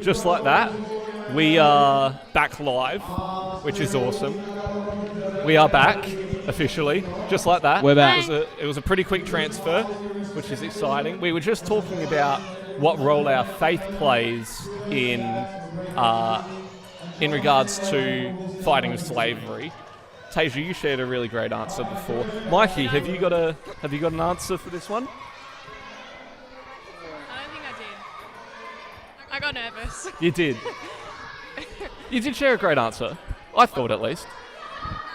just like that, we are back live, which is awesome. We are back, officially, just like that. We're back. It was a pretty quick transfer, which is exciting. We were just talking about what role our faith plays in regards to fighting slavery. Tasia, you shared a really great answer before. Mikey, have you got an answer for this one? I don't think I did. I got nervous. You did. You did share a great answer. I thought, at least.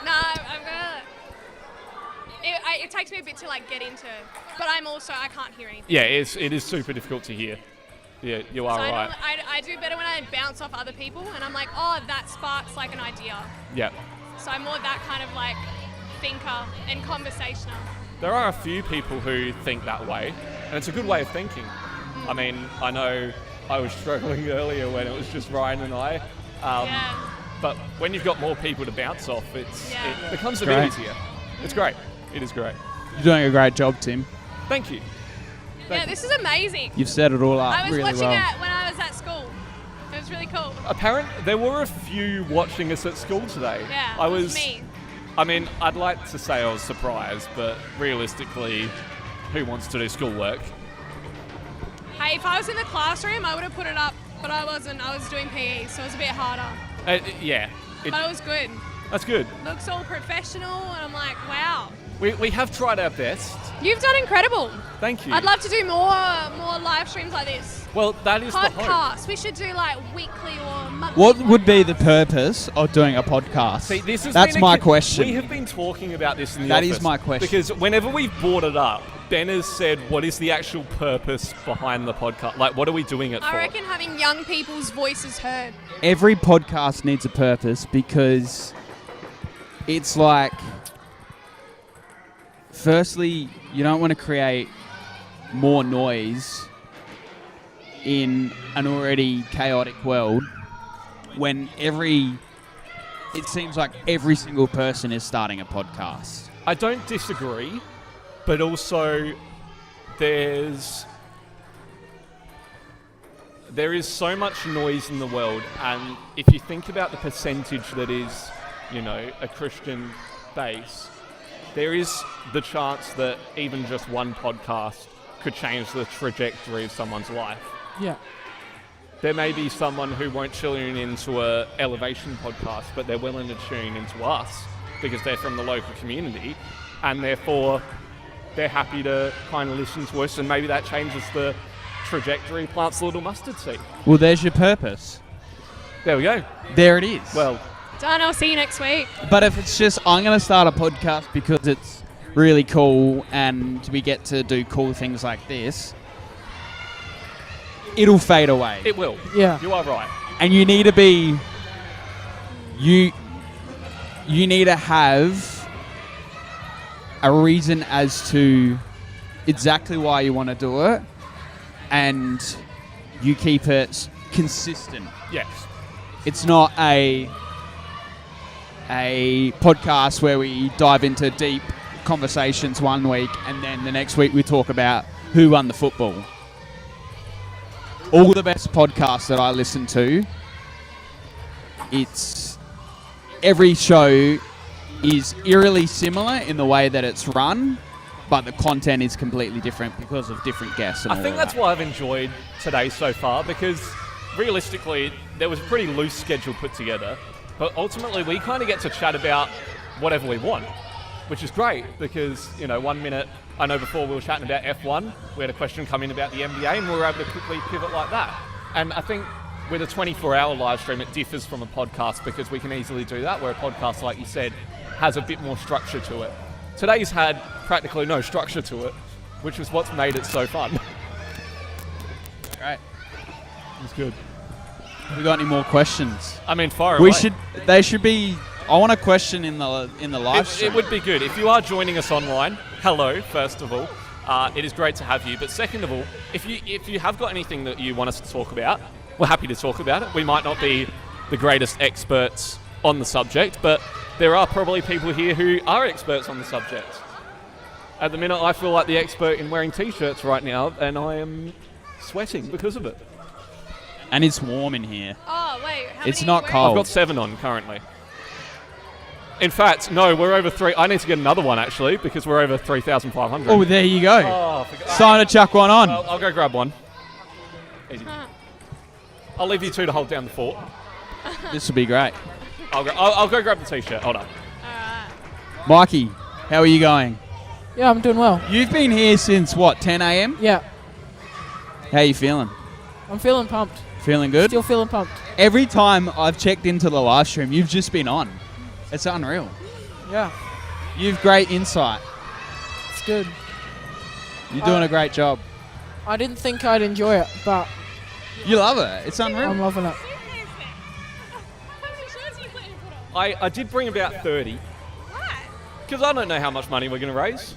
No, I'm gonna. It takes me a bit to get into, but I can't hear anything. Yeah, it is super difficult to hear. Yeah, you are right. I do better when I bounce off other people, and I'm like, oh, that sparks an idea. Yeah. So I'm more that kind of thinker and conversational. There are a few people who think that way, and it's a good way of thinking. I mean, I know I was struggling earlier when it was just Ryan and I. But when you've got more people to bounce off, it becomes a bit easier. It's great. It is great. You're doing a great job, Tim. Thank you. This is amazing. You've set it all up I was really watching well. it when I was at school. It was really cool. There were a few watching us at school today. Yeah, it was me. I mean, I'd like to say I was surprised, but realistically, who wants to do schoolwork? Hey, if I was in the classroom, I would have put it up, but I wasn't. I was doing PE, so it was a bit harder. But it was good. That's good. Looks all professional, and I'm like, wow. We have tried our best. You've done incredible. Thank you. I'd love to do more live streams like this. Well, that is the hope. Podcasts. We should do weekly or monthly. What would be the purpose of doing a podcast? See, that's my question. We have been talking about this in the That office. is my question. Because whenever we've brought it up, Ben has said, what is the actual purpose behind the podcast? What are we doing it for? I reckon having young people's voices heard. Every podcast needs a purpose because it's firstly, you don't want to create more noise in an already chaotic world when it seems like every single person is starting a podcast. I don't disagree, but also there is so much noise in the world, and if you think about the percentage that is, a Christian base, there is the chance that even just one podcast could change the trajectory of someone's life. Yeah. There may be someone who won't tune into a elevation podcast, but they're willing to tune into us because they're from the local community, and therefore they're happy to kind of listen to us, and maybe that changes the trajectory, plants a little mustard seed. Well, there's your purpose. There we go. There it is. Well, Done. I'll see you next week. But if it's just, I'm going to start a podcast because it's really cool and we get to do cool things like this, it'll fade away. it will. Yeah. You are right. And you need to be... You need to have a reason as to exactly why you want to do it, and you keep it consistent. Yes. It's not a podcast where we dive into deep conversations one week and then the next week we talk about who won the football. All the best podcasts that I listen to, every show is eerily similar in the way that it's run, but the content is completely different because of different guests. I think that's why I've enjoyed today so far, because realistically there was a pretty loose schedule put together, but ultimately we kind of get to chat about whatever we want, which is great because, 1 minute, I know before we were chatting about F1, we had a question come in about the NBA and we were able to quickly pivot like that. And I think with a 24-hour live stream, it differs from a podcast because we can easily do that, where a podcast, like you said, has a bit more structure to it. Today's had practically no structure to it, which is what's made it so fun. Great. It's good. Have we got any more questions? I mean, fire away. They should be... I want a question in the live stream. It would be good. If you are joining us online, hello, first of all. It is great to have you. But second of all, if you have got anything that you want us to talk about, we're happy to talk about it. We might not be the greatest experts on the subject, but there are probably people here who are experts on the subject. At the minute, I feel like the expert in wearing T-shirts right now, and I am sweating because of it. And it's warm in here. Oh, wait. How It's many not were- cold. I've got 7 on currently. In fact, no, we're over 3. I need to get another one, actually, because we're over 3,500. Oh, there you go. Oh, I forgot. Time to chuck one on. I'll go grab one. Easy. I'll leave you 2 to hold down the fort. This will be great. I'll go grab the t-shirt. Hold on. Mikey, how are you going? Yeah, I'm doing well. You've been here since, what, 10 a.m.? Yeah, How you feeling? I'm feeling pumped. Feeling good? Still feeling pumped. Every time I've checked into the live stream, you've just been on. It's unreal. Yeah, You've great insight. it's good. You're doing a great job. I didn't think I'd enjoy it, but You love it. It's unreal. I'm loving it. How many shirts are you planning to put on? I did bring about 30, Why? because I don't know how much money we're going to raise.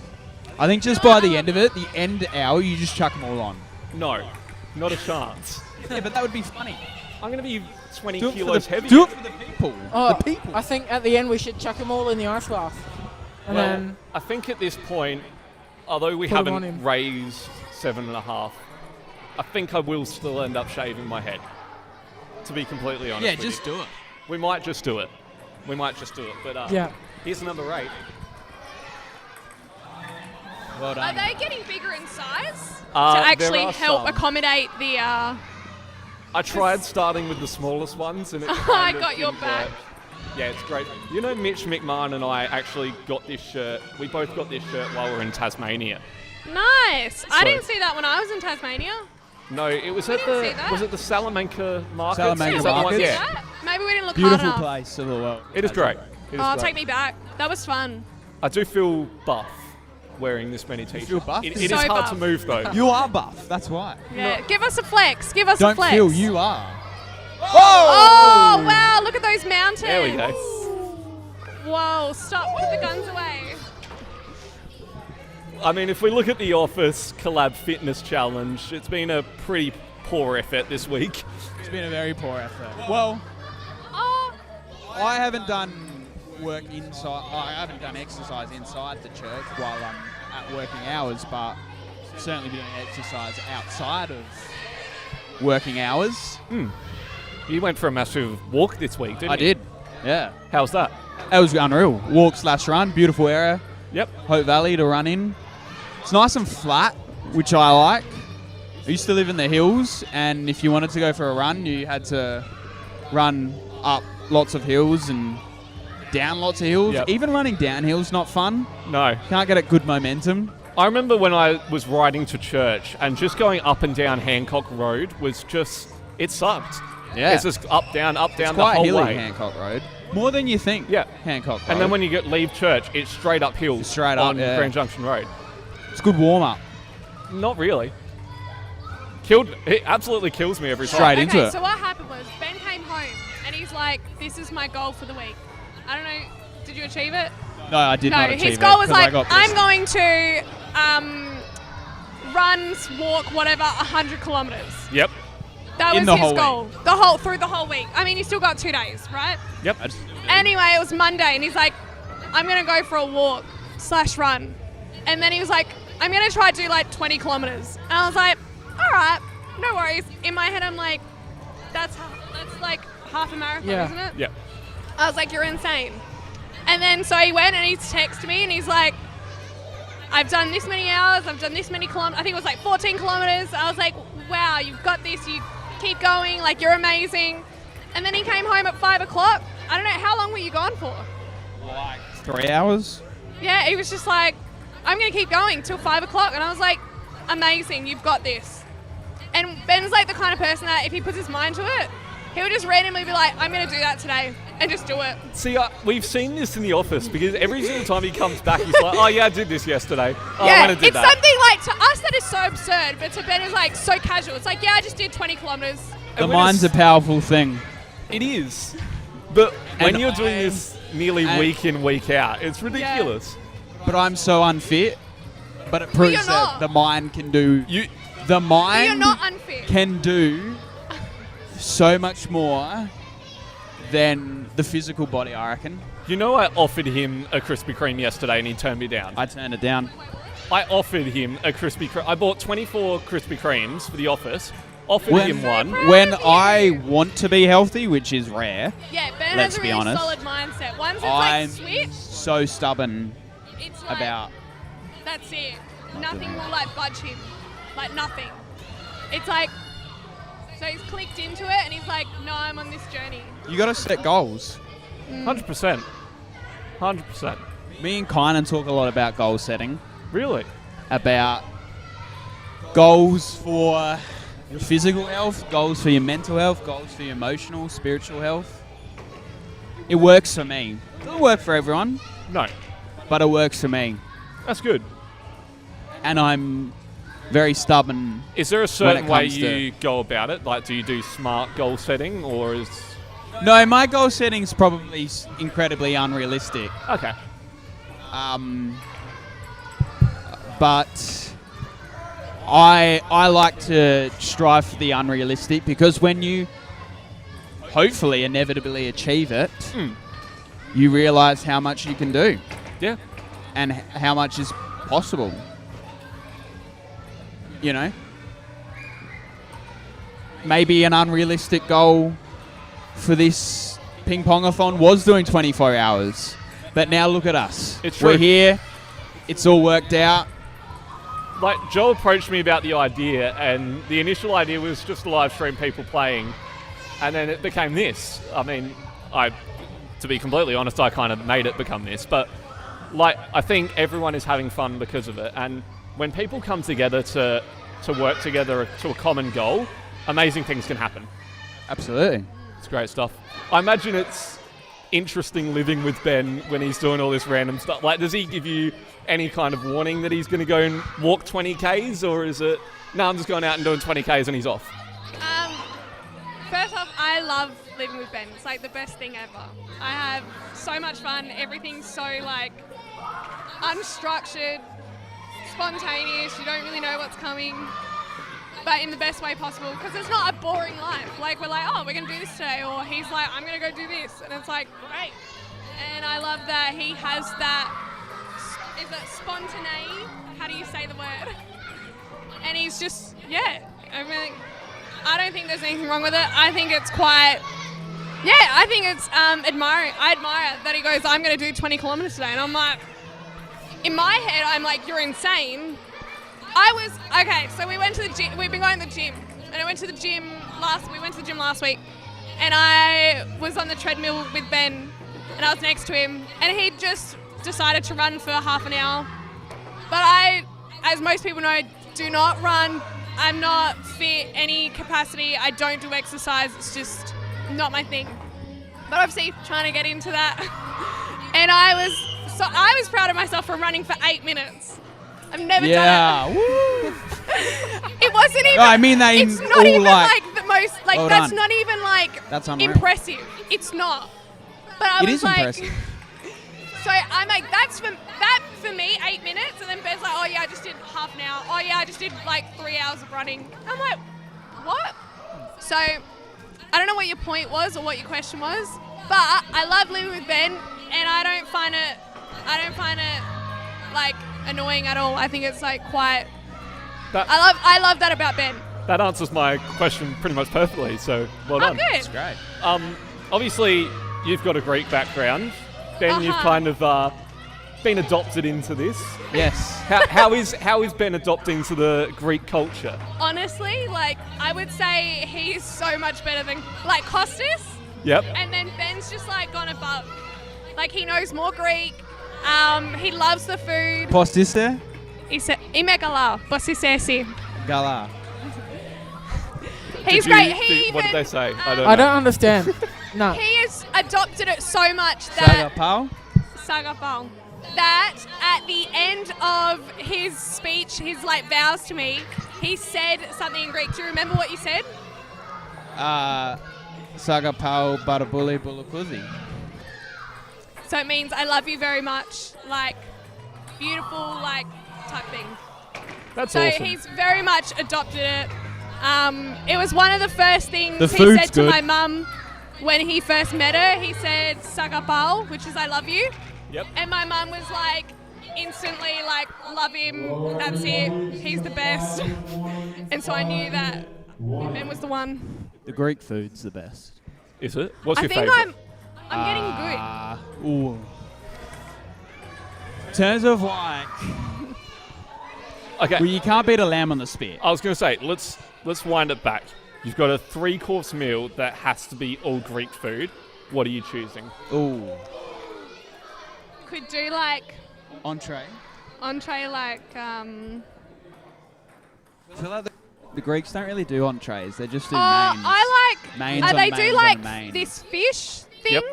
I think just by the end of it, the end hour, you just chuck them all on. No, not a chance. Yeah, but that would be funny. I'm going to be 20 Do it for kilos the, heavier. do it for the people. Oh, The people. I think at the end we should chuck them all in the ice bath. And Well, then, I think at this point, although we Put 'em on haven't him. raised 7.5, I think I will still end up shaving my head. To be completely honest, Yeah, with just you. do it. We might just do it. But yeah. here's number 8. Well Are done. they getting bigger in size Uh, to there actually are help some. accommodate the? I tried starting with the smallest ones, and it I kind of got your didn't back. work. Yeah, it's great. You know, Mitch McMahon and I actually got this shirt. We both got this shirt while we were in Tasmania. Nice. I So- didn't see that when I was in Tasmania. No, it was We at didn't see the that. was it the Salamanca market? Salamanca Is that the one? Markets. Yeah, That? Maybe we didn't look Beautiful hard enough. place of the world. it is great. It is Oh, great. take me back. That was fun. I do feel buff wearing this many t-shirts. feel buff? It is So hard buff. to move though. You are buff. That's why. Yeah. Give us a flex. Give us a Don't flex. feel you are. Oh wow! Look at those mountains. There we go. Whoa! Stop. Put the guns away. I mean, if we look at the Office Collab Fitness Challenge, it's been a pretty poor effort this week. It's been a very poor effort. Well, Oh. I haven't done work inside. I haven't done exercise inside the church while I'm at working hours, but certainly doing exercise outside of working hours. You went for a massive walk this week, didn't I you? did. Yeah. How's that? That was unreal. Walk/run, beautiful area. Yep. Hope Valley to run in. It's nice and flat, which I like. I used to live in the hills, and if you wanted to go for a run, you had to run up lots of hills and down lots of hills. Yep. Even running downhill's not fun. No. Can't get a good momentum. I remember when I was riding to church and just going up and down Hancock Road was just, it sucked. Yeah. It's just up, down, It's the quite whole hilly, way. Hancock Road. More than you think. Yeah. Hancock Road. And then when you leave church, it's straight uphill Straight up, on yeah. Grand Junction Road. it's a good warm up. Not really. It absolutely kills me every time. Straight into Okay. it. So what happened was Ben came home and he's like, "This is my goal for the week." I don't know. Did you achieve it? No, I did not achieve his goal was it, 'cause I like, got I'm pissed. going to run, walk, whatever, 100 kilometers. Yep. That In was the his whole goal. Through the whole week. I mean, you still got 2 days, right? Yep. Anyway, it was Monday, and he's like, I'm going to go for a walk/run. And then he was like, I'm going to try to do like 20 kilometers. And I was like, all right, no worries. In my head, I'm like, that's like half a marathon, Yeah. isn't it? Yep. I was like, you're insane. And then so he went and he's texted me and he's like, I've done this many hours, I've done this many kilometers. I think it was like 14 kilometers. I was like, wow, you've got this. You keep going. Like, you're amazing. And then he came home at 5 o'clock. I don't know, how long were you gone for? Like 3 hours? Yeah, he was just like, I'm going to keep going till 5 o'clock. And I was like, amazing, you've got this. And Ben's like the kind of person that if he puts his mind to it, he would just randomly be like, I'm going to do that today and just do it. See, we've seen this in the office because every single time he comes back, he's like, oh, yeah, I did this yesterday. Oh, Yeah, I'm going to do it's that. something like to us that is so absurd, but to Ben is like so casual. It's like, yeah, I just did 20 kilometers. The And we're mind's a just- powerful thing. It is. But when And you're doing I'm- this nearly and- week in, week out, it's ridiculous. But I'm so unfit. But it proves you're that not. the mind can do. You, The But mind you're not unfit. can do so much more than the physical body, I reckon. you know, I offered him a Krispy Kreme yesterday and he turned me down. I turned it down. I offered him a Krispy Kreme. I bought 24 Krispy Kremes for the office offered him one. When I want to be healthy, which is rare, Yeah, Ben Let's has a be really honest. solid mindset. Once it's I'm like switch, so stubborn it's like, about. that's it. Nothing will like budge him. Like nothing. It's like, so he's clicked into it and he's like, no, I'm on this journey. You got to set goals. 100%. 100%. Me and Kynan talk a lot about goal setting, Really? about goals for your physical health, goals for your mental health, goals for your emotional, spiritual health. It works for me. It doesn't work for everyone, No. but it works for me. That's good. And I'm very stubborn. Is there a certain way comes to- you go about it? Like, do you do smart goal setting, or is... No, my goal setting is probably incredibly unrealistic. Okay. But I like to strive for the unrealistic, because when you hopefully inevitably achieve it, you realize how much you can do Yeah. and how much is possible. You know? Maybe an unrealistic goal for this ping pongathon was doing 24 hours. But now look at us. It's true. We're here. It's all worked out. Like, Joe approached me about the idea, and the initial idea was just to live stream people playing, and then it became this. I mean, to be completely honest, I kind of made it become this, but like, I think everyone is having fun because of it, and when people come together to work together to a common goal, amazing things can happen. Absolutely. It's great stuff. I imagine it's interesting living with Ben when he's doing all this random stuff. Like, does he give you any kind of warning that he's going to go and walk 20Ks, or is it, no, I'm just going out and doing 20Ks and he's off? First off, I love living with Ben. It's like the best thing ever. I have so much fun. Everything's so like unstructured, spontaneous. You don't really know what's coming, but in the best way possible, because it's not a boring life. Like, we're like, oh, we're going to do this today, or he's like, I'm going to go do this, and it's like, great. And I love that he has that, is that spontaneity? How do you say the word? And he's just, yeah, I don't think there's anything wrong with it. I think it's quite, I think it's admiring. I admire that he goes, I'm going to do 20 kilometers today. And I'm like, in my head, I'm like, you're insane. So we went to the gym. We've been going to the gym. And I went to the gym last week. And I was on the treadmill with Ben. And I was next to him. And he just decided to run for half an hour. But I, as most people know, do not run. I'm not fit any capacity. I don't do exercise. It's just not my thing. But obviously trying to get into that. And I was proud of myself for running for 8 minutes. I've never done it. Woo. It wasn't even. No, I mean that in it's not all, even like, like the most. Like, well that's done. not even like That's unreal. impressive. It's not. But I It was is like. impressive. So I'm like, that for me, 8 minutes, and then Ben's like, oh yeah, I just did half an hour. Oh yeah, I just did like 3 hours of running. I'm like, what? So I don't know what your point was or what your question was, but I love living with Ben, and I don't find it like annoying at all. I think it's like quite. I love that about Ben. That answers my question pretty much perfectly, so well done. Oh, good. That's great. Obviously, you've got a Greek background. Ben, you've kind of been adopted into this. Yes. How is Ben adopting to the Greek culture? Honestly, like, I would say he's so much better than like Kostas. Yep. And then Ben's just like gone above. Like, he knows more Greek. He loves the food. Postiste? Είμαι καλά. Πώς είσαι εσύ? Gala. He's Did you- great. what did they say? I don't I know. don't understand. No. He has adopted it so much that Sagapao? that at the end of his speech, his like vows to me, he said something in Greek. Do you remember what you said? Sagapao barabuli bulukuzi. So it means I love you very much, like beautiful, like type thing. That's So awesome. he's very much adopted it. It was one of the first things The he food's said to good. my mum when he first met her. He said "sagapao," which is "I love you," Yep. and my mum was like, instantly like, "Love him. That's it. He's the best." And so I knew that Ben was the one. The Greek food's the best. Is it? What's I your think favourite? I'm getting good. Ooh. In terms of like, Okay. well, you can't beat a lamb on the spit. I was going to say, let's wind it back. You've got a 3-course meal that has to be all Greek food. What are you choosing? Ooh. Could do like Entree. entree, like I feel like the Greeks don't really do entrees. They just do mains. I like. Mains on they mains do on like mains. this fish thing, Yep.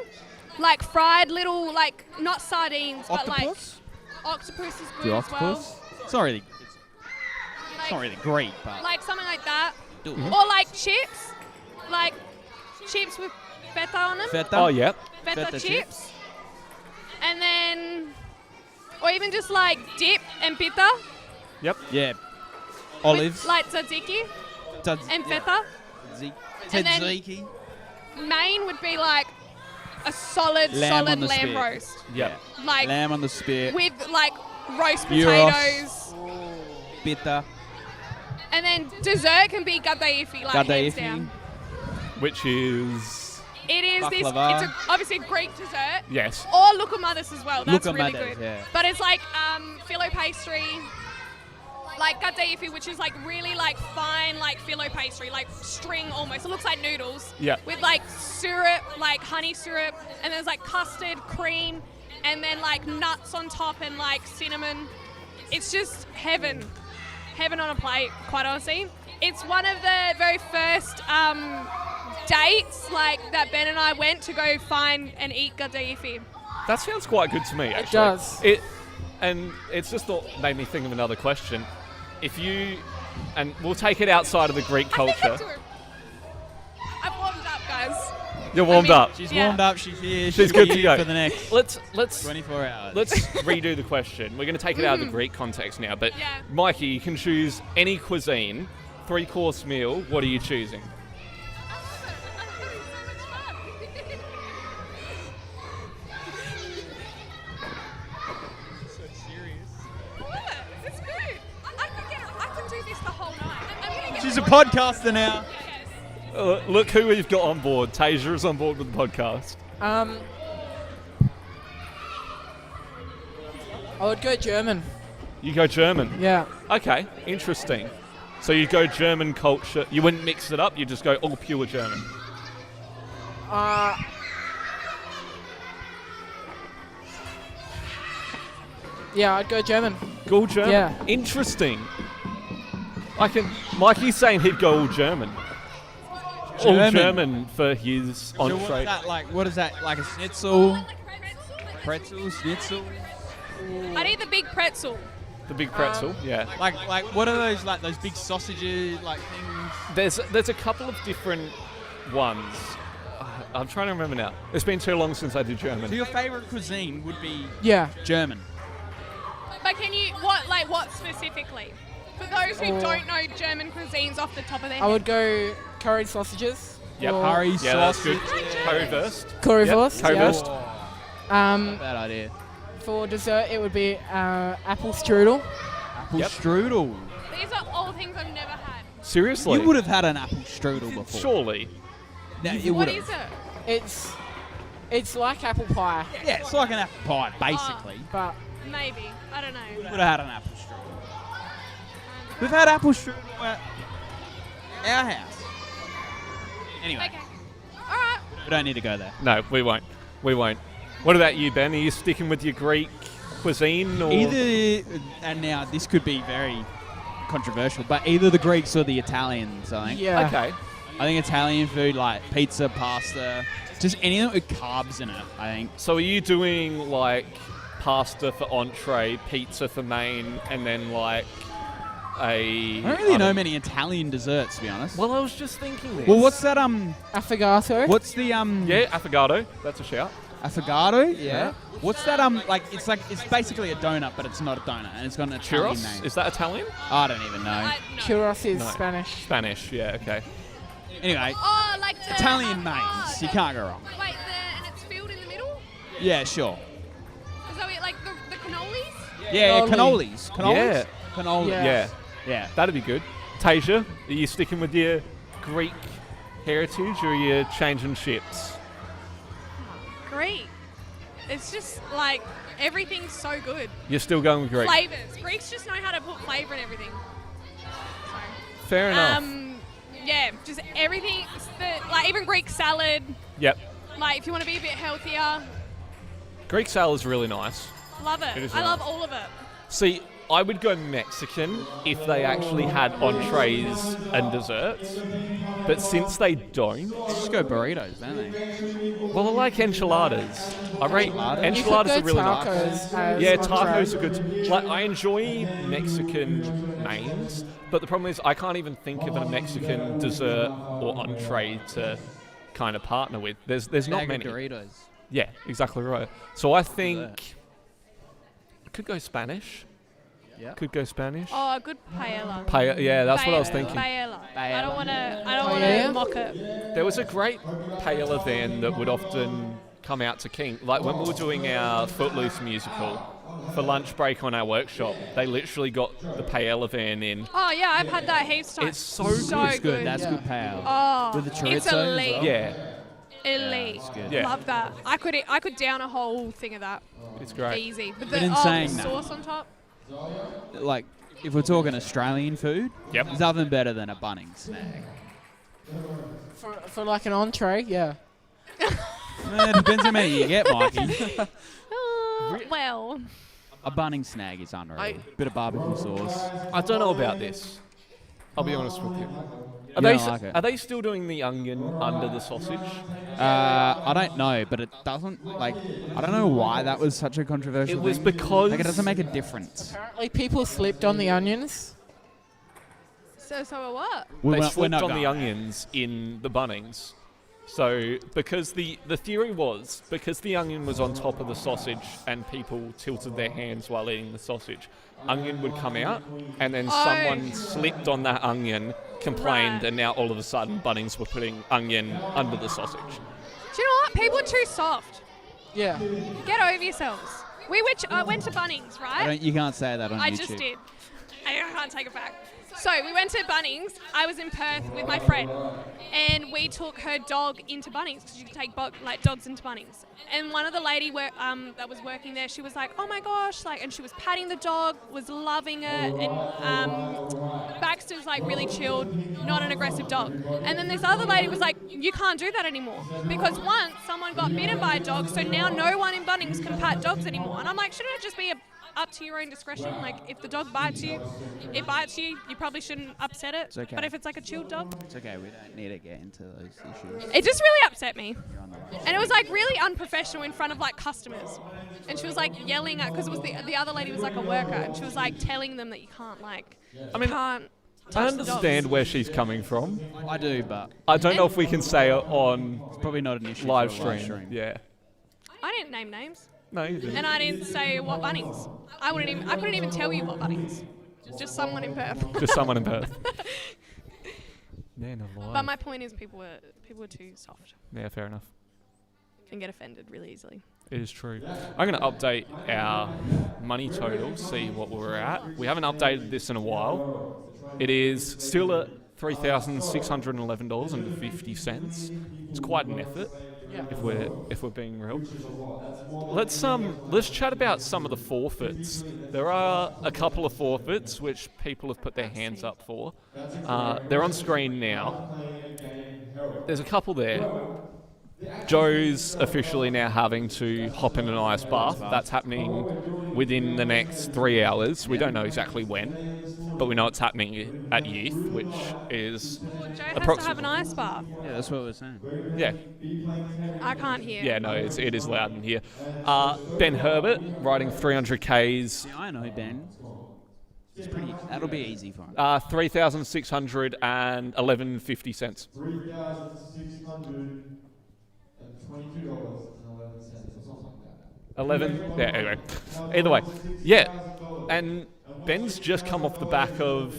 like fried little, like not sardines, but like Octopus? octopus is good Do as well. octopus? It's not really Greek, but Like something like that, Mhm. or like chips with feta on them. feta. Oh, yeah. Feta feta chips. And then, or even just like dip and pita. Yep. Yeah. With, Olives. like tzatziki and feta. And then- Tzatziki. Main would be like a solid Lamb on the lamb spit. roast. Yep. Like Lamb on the spit. with like roast Gyros. potatoes. Bitter. And then dessert can be gadaifi, like hands Gadaifi. down. Which is... It is this, Baklava. it's obviously a Greek dessert. Yes. Or lukumadas as well, that's really Lukumadas, good. yeah. But it's like filo pastry, like gadaifi, which is like really like fine like filo pastry, like string almost. It looks like noodles. Yeah. With like syrup, like honey syrup, and there's like custard, cream, and then like nuts on top and like cinnamon. It's just heaven. Heaven on a plate, quite honestly. It's one of the very first dates like that Ben and I went to go find and eat gadaifi. That sounds quite good to me, actually. does. And it's just made me think of another question. If you... And we'll take it outside of the Greek culture. I've warmed up, guys. You're warmed I mean- up. She's Yeah. warmed up. She's here. She's good to here go. for the next Let's 24 hours. Let's redo the question. We're going to take it out of the Greek context now. But Yeah. Mikey, you can choose any cuisine, 3-course meal. What are you choosing? It's good. I could do this the whole night. I'm gonna get She's a podcaster now. Look who we've got on board. Tasia is on board with the podcast. I would go German. You go German. Yeah. Okay, interesting. So you go German culture. You wouldn't mix it up. You just go all pure German. Yeah, I'd go German. Go German. Yeah. Interesting. Mikey's saying he'd go all German. All German. German for his So what's entree. that like? What is that? Like a schnitzel? Pretzel? Schnitzel? I'd eat the big pretzel. The big pretzel. Yeah. Like what are those like those big sausages like things? There's a couple of different ones. I'm trying to remember now. It's been too long since I did German. So your favourite cuisine would be Yeah. German. But can you what specifically? For those who Or- don't know German cuisines off the top of their I head. would go curried sausages. Yep. or Curry Yeah, that's good. sausage. Currywurst. Currywurst. Yep, yeah. currywurst. Bad idea. For dessert, it would be apple strudel. Apple Yep. strudel. These are all things I've never had. Seriously? You would have had an apple strudel before. Surely. No, you What would is have. it? It's like apple pie, Yeah, it's like an apple pie, basically. but Maybe. I don't know. Would have had an apple strudel. We've had apple strudel at our house. Anyway, Okay. All right. we don't need to go there. No, we won't. We won't. What about you, Ben? Are you sticking with your Greek cuisine or Either, and now this could be very controversial, but either the Greeks or the Italians, I think. yeah. Okay. I think Italian food, like pizza, pasta, just anything with carbs in it, I think. So are you doing like pasta for entree, pizza for main, and then like I don't really know many Italian desserts, to be honest. Well, I was just thinking this. Well, what's that, Affogato. what's the, Yeah, affogato. That's a shout. affogato? Yeah. Yeah. What's that, it's basically a donut, but it's not a donut, and it's got an Italian Churros? name. Is that Italian? I don't even know. No. Churros is No. Spanish. Spanish. Yeah. Okay. Anyway, Oh, like the Italian mains, you can't go wrong. Wait, and it's filled in the middle. Yeah, sure. Is that it, like the cannolis? Yeah, Cannoli. cannolis. Cannolis? Yeah. Cannoli. Yeah. Yeah. Yeah. That'd be good. Tasia, are you sticking with your Greek heritage, or are you changing ships? Greek. It's just like everything's so good. You're still going with Greek? Flavors. Greeks just know how to put flavor in everything. Fair enough. Yeah, just everything. Like even Greek salad. Yep. Like if you want to be a bit healthier, Greek salad is really nice. love it. It is I really love nice. all of it. See, I would go Mexican if they actually had entrees and desserts. But since they don't, Just go burritos, don't they? well, I like enchiladas. I rate Enchiladas? enchiladas You are could really go nice. tacos as Yeah, entree. tacos are good. Like, I enjoy Mexican mains, but the problem is I can't even think of a Mexican dessert or entree to kind of partner with. There's not Bag of many. Doritos. Yeah, exactly right. So I think I could go Spanish. Yeah. Could go Spanish. Oh, a good paella. Yeah, that's what I was Paella. thinking. Paella. I Paella. don't want to Paella? mock it. There was a great paella van that would often come out to King. Like when we were doing our Footloose musical, for lunch break on our workshop, they literally got the paella van in. Oh yeah, I've had that heaps times. It's so good. It's good. That's good paella. Oh, With the chorizo it's as well? elite. Yeah, Elite. it's good. Yeah. Love that. I could down a whole thing of that. it's great. Easy. With But the, in the saying that- sauce on top. Like, if we're talking Australian food, Yep. there's nothing better than a Bunnings snag. For like an entree, yeah. It depends how many you get, Mikey. Well, A Bunnings snag is unreal. I- Bit of barbecue sauce. I don't know about this. I'll be honest with you. Are You they don't like it? are they still doing the onion under the sausage? I don't know, but it doesn't, like, I don't know why that was such a controversial It was thing. because Like, it doesn't make a difference. Apparently, people slipped on the onions. so what? they we're slipped not on the going. onions in the Bunnings. So because the theory was because the onion was on top of the sausage and people tilted their hands while eating the sausage, onion would come out and then someone slipped on that onion, complained, Right. and now all of a sudden Bunnings were putting onion under the sausage. Do you know what? People are too soft. Yeah. Get over yourselves. We went to Bunnings, right? You can't say that on I YouTube. just did. I can't take it back. So we went to Bunnings. I was in Perth with my friend, and we took her dog into Bunnings because you can take dogs into Bunnings. And one of the lady that was working there, she was like, "Oh my gosh!" and she was patting the dog, was loving it, and Baxter's like really chilled, not an aggressive dog. And then this other lady was like, "You can't do that anymore because once someone got bitten by a dog, so now no one in Bunnings can pat dogs anymore." And I'm like, shouldn't it just be up to your own discretion? Like, if the dog bites you, it bites you. You probably shouldn't upset it. It's okay. But if it's like a chilled dog, It's okay, we don't need to get into those issues. it just really upset me. You're on the right. And it was like really unprofessional in front of like customers. And she was like yelling at, because it was the other lady was like a worker, and she was like telling them that you can't can't I touch the understand dogs. where she's coming from. I do, but I don't know if we can say it on it's probably not an issue live for a stream. Yeah. I didn't name names. No, you didn't. And I didn't say what Bunnings. I couldn't even tell you what Bunnings. Just someone in Perth. Just someone in Perth. Man alive. But my point is, people were too soft Yeah, fair enough. and get offended really easily. It is true. I'm going to update our money total, see what we're at. We haven't updated this in a while. It is still at $3,611.50. It's quite an effort, if we're being real. Let's chat about some of the forfeits. There are a couple of forfeits which people have put their hands up for. They're on screen now. There's a couple there. Joe's officially now having to hop in an ice bath. That's happening within the next 3 hours. We don't know exactly when, but we know it's happening at youth, which is Well, Joe has to have an approximately. ice bath. yeah, that's what we're saying. Yeah, I can't hear. yeah, no, it is loud in here. Ben Herbert riding 300Ks, Yeah, I know, Ben. It's pretty. That'll be easy for him. $3,611.50. Yeah, anyway. Either way, yeah. And Ben's just come off the back of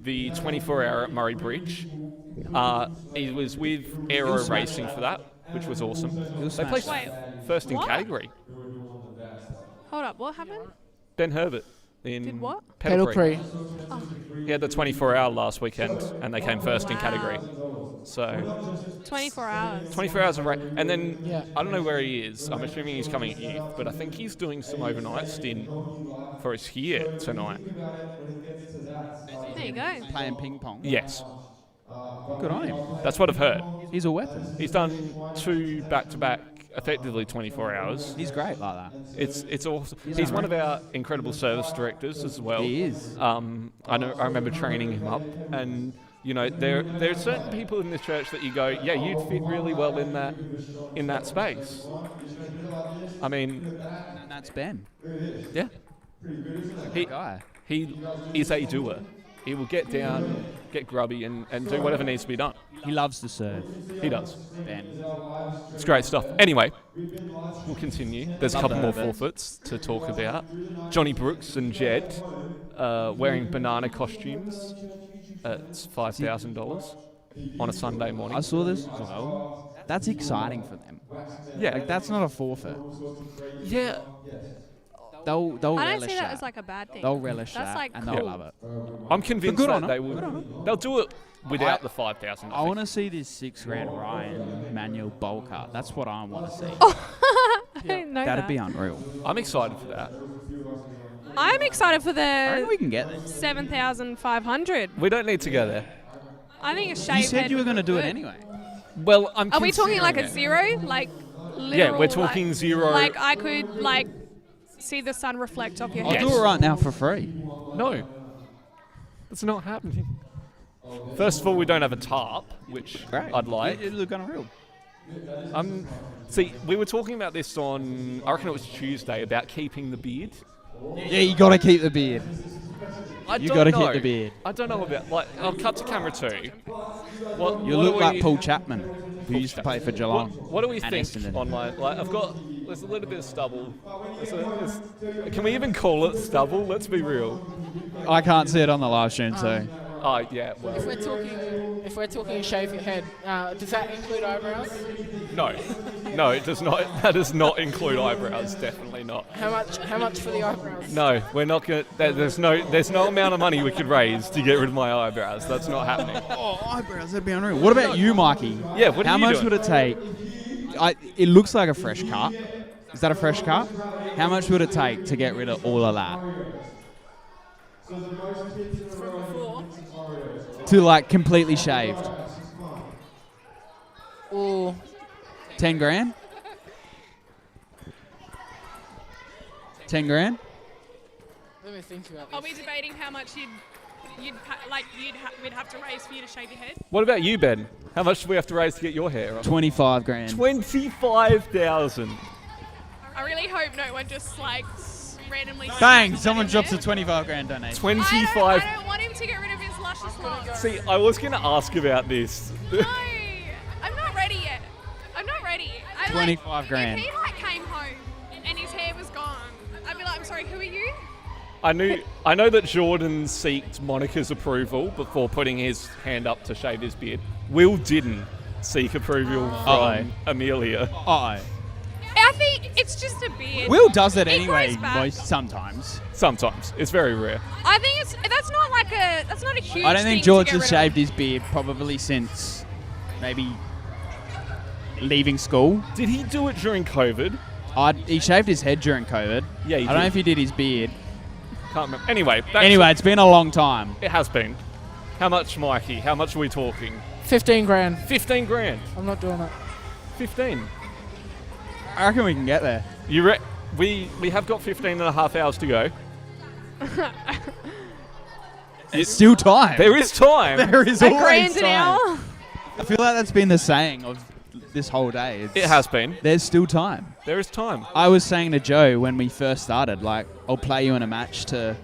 the 24-hour at Murray Bridge. He was with Aero Racing for that, which was awesome. They placed Wait, first in what? category. Hold up, what happened? Ben Herbert in Did what? Pedal Prix. pre. He had the 24-hour last weekend, and they came first in category. So 24 hours. 24 hours of race. And then, Yeah. I don't know where he is. I'm assuming he's coming here, but I think he's doing some overnight stint for us here tonight. There you go. Playing ping pong. Yes, Good on him. that's what I've heard. He's a weapon. He's done 2 back-to-back, effectively 24 hours. He's great like that. It's awesome. He's one of our incredible service directors as well. He is. I remember training him up, and you know there are certain people in this church that you go, yeah, you'd fit really well in that space. I mean, And that's Ben. yeah, he Guy. he is a doer. He will get down, get grubby, and do whatever needs to be done. He loves to serve. He does. Ben. It's great stuff. Anyway, we'll continue. There's a Love couple that. more forfeits to talk about. Johnny Brooks and Jed wearing banana costumes. It's $5,000 on a Sunday morning. I saw this as well. That's exciting for them. Yeah, Like, that's not a forfeit. yeah. They'll I relish don't see that as like a bad thing. They'll relish That's that like and cool. they'll love it. I'm convinced good that on they them. Good on will. They'll do it without the $5,000. I want to see this $6,000 Ryan manual bowl cut. That's what I want to see. I didn't know That'd that. be unreal. I'm excited for that. I'm excited for I reckon the we can get there. 7,500. We don't need to go there. I think a shave You said head you were would going to be do it good. anyway. Well, I'm. Are we talking like a considering zero? Like literal, Yeah, we're talking like, zero. Like I could like see the sun reflect off your I'll head. do it right now for free. it. No, it's not happening. First of all, we don't have a tarp, which Great. I'd like. It'll look unreal. See, we were talking about this on, I reckon it was Tuesday, about keeping the beard. Yeah, you got to keep the beard. You don't gotta know. keep the beard. I don't know about, like, I'll cut to camera 2. What, You what look do like we- Paul Chapman, who used to play for Geelong. What do we and think Essendon. online? Like, there's a little bit of stubble. Can we even call it stubble? Let's be real. I can't see it on the live stream, so Oh, yeah, If well, we're talking shave your head, does that include eyebrows? no. No, it does not. That does not include eyebrows, definitely not. How much for the eyebrows? No, we're not going to, there's no amount of money we could raise to get rid of my eyebrows. That's not happening. Oh, eyebrows, that'd be unreal. What about you, Mikey? Yeah, what are How you much doing? would it take? It looks like a fresh cut. Is that a fresh cut? How much would it take to get rid of all of that? To like completely shaved. Ooh, 10 grand? 10 grand? let me think about Are this. we debating how much we'd have to raise for you to shave your head? What about you, Ben? How much do we have to raise to get your hair on? 25 grand. 25,000. I really hope no one just like randomly. Bang! smashes Someone that in drops a there. 25 grand donation. 25. I don't want him to get rid of his luscious locks. See, I was going to ask about this. No, I'm not ready yet. I'm not ready. 25 grand. If he like came home and his hair was gone, I'd be like, I'm sorry, who are you? I know that Jordan seeked Monica's approval before putting his hand up to shave his beard. Will didn't seek approval from Amelia. Oh. I think it's just a beard. Will does it It anyway, grows back. sometimes. Sometimes. It's very rare. I think that's not a huge. I don't think thing George to get has rid of. shaved his beard probably since maybe leaving school. Did he do it during COVID? He shaved his head during COVID. Yeah, he I don't know did. if he did his beard. Can't remember. Anyway, Anyway, it's been a long time. it has been. How much, Mikey? How much are we talking? 15 grand. 15 grand. I'm not doing it. 15. I reckon we can get there. We have got 15 and a half hours to go. There's still time. There is time. There is A always grand an time. hour. I feel like that's been the saying of this whole day. It has been. There's still time. There is time. I was saying to Joe when we first started, like, I'll play you in a match to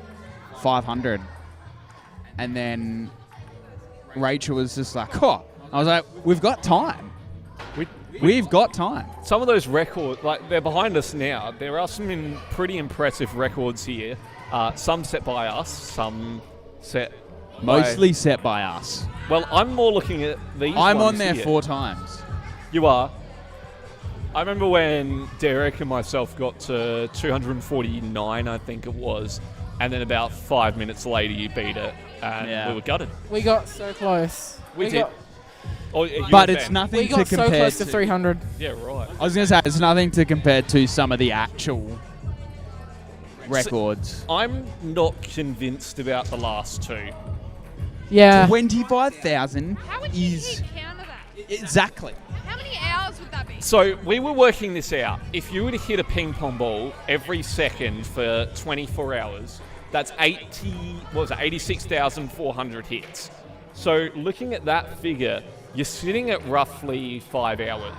500. And then Rachel was just like, oh. I was like, we've got time. We've got time. Some of those records, like, they're behind us now. There are some pretty impressive records here. Some set by us, some set Mostly set by us. Well, I'm more looking at these I'm ones on there here. 4 times. You are. I remember when Derek and myself got to 249, I think it was, and then about 5 minutes later you beat it, and Yeah. we were gutted. We got so close. We did. but it's nothing We to got so compare close to 300. Yeah, right. I was going to say, it's nothing to compare to some of the actual records. I'm not convinced about the last two. Yeah. 25,000 How would you is... keep count of that? Exactly. How many hours would that be? So we were working this out. If you were to hit a ping pong ball every second for 24 hours, that's 86,400 hits. So looking at that figure, you're sitting at roughly 5 hours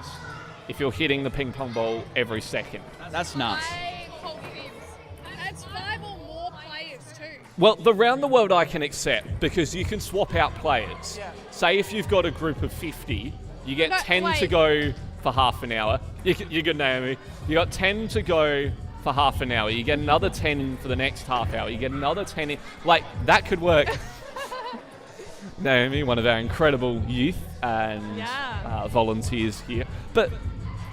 if you're hitting the ping pong ball every second. That's nuts. That's 5 or more players too. Well, the round the world I can accept because you can swap out players. Yeah. Say if you've got a group of 50, you get No, 10 to wait. go for half an hour. You're good, Naomi. You got 10 to go for half an hour. You get another 10 in for the next half hour. You get another 10 in. Like, that could work. Naomi, one of our incredible youth and volunteers here. But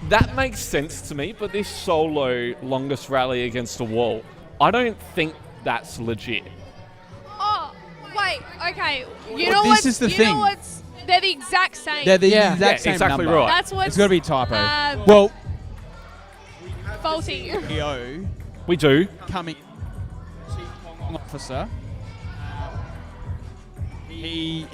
that makes sense to me. But this solo longest rally against a wall, I don't think that's legit. Oh, wait. Okay. You Well, know this what? is the you thing. know what's? They're the exact same. They're the Yeah. exact same exactly number. right. That's what's It's got to be typo. well, Well, faulty. EO We do. coming Chief Pong officer. He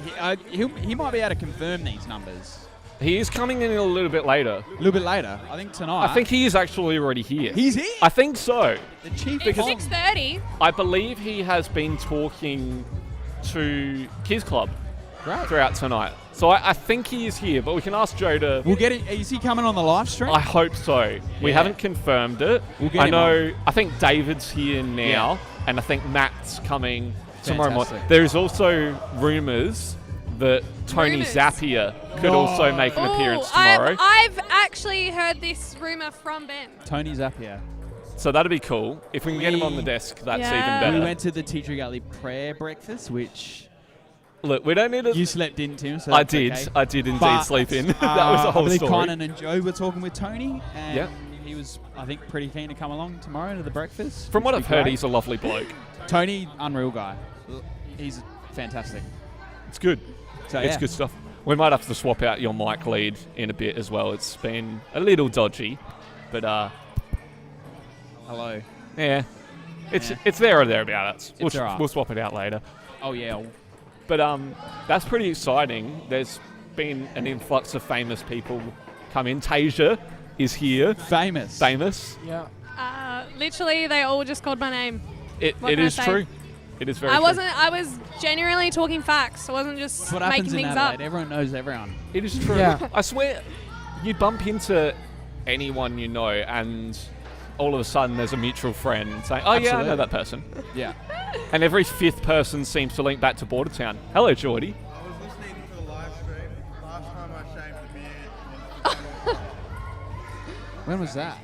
might be able to confirm these numbers He is coming in a little bit later. a little bit later. I think tonight. I think he is actually already here. he's here. I think so. The chief It's Pong. 6:30. I believe he has been talking to Kids Club Great. throughout tonight. So I think he is here, but we can ask Joe to... We'll get it. Is he coming on the live stream? I hope so. We Yeah. haven't confirmed it. We'll get I him know, I think David's here now, Yeah. and I think Matt's coming tomorrow morning. Fantastic. There is also rumours that Tony Rumours? Zapier could also make an appearance tomorrow. I've actually heard this rumor from Ben. Tony Zapier. So that'd be cool. If we can get him on the desk, that's Yeah. even better. We went to the Teacher Galley prayer breakfast, which Look, we don't need to... you slept in, Tim. So I that's did. okay. I did indeed But, sleep in. that was the I whole believe story. Kynan and Joe were talking with Tony, and Yep. he was, I think, pretty keen to come along tomorrow to the breakfast. From what which I've would be heard, great. he's a lovely bloke. Tony, unreal guy. He's fantastic. It's good. So It's yeah. good stuff. We might have to swap out your mic lead in a bit as well. It's been a little dodgy, but Hello. yeah, it's Yeah. it's there or thereabouts. It's alright. We'll swap it out later. Oh yeah. But that's pretty exciting. There's been an influx of famous people come in. Tasia is here. Famous. Famous. Yeah. Literally, they all just called my name. It What it can I is say? true. It is very I true. wasn't. I was genuinely talking facts. I wasn't just That's what making happens in things Adelaide. up. Everyone knows everyone. It is true. Yeah. I swear, you bump into anyone you know, and all of a sudden there's a mutual friend saying, "Oh yeah, I know Absolutely. that person." Yeah. And every fifth person seems to link back to Bordertown. Hello, Geordie. I was listening to the live stream. Last time I shaved the beard When was that?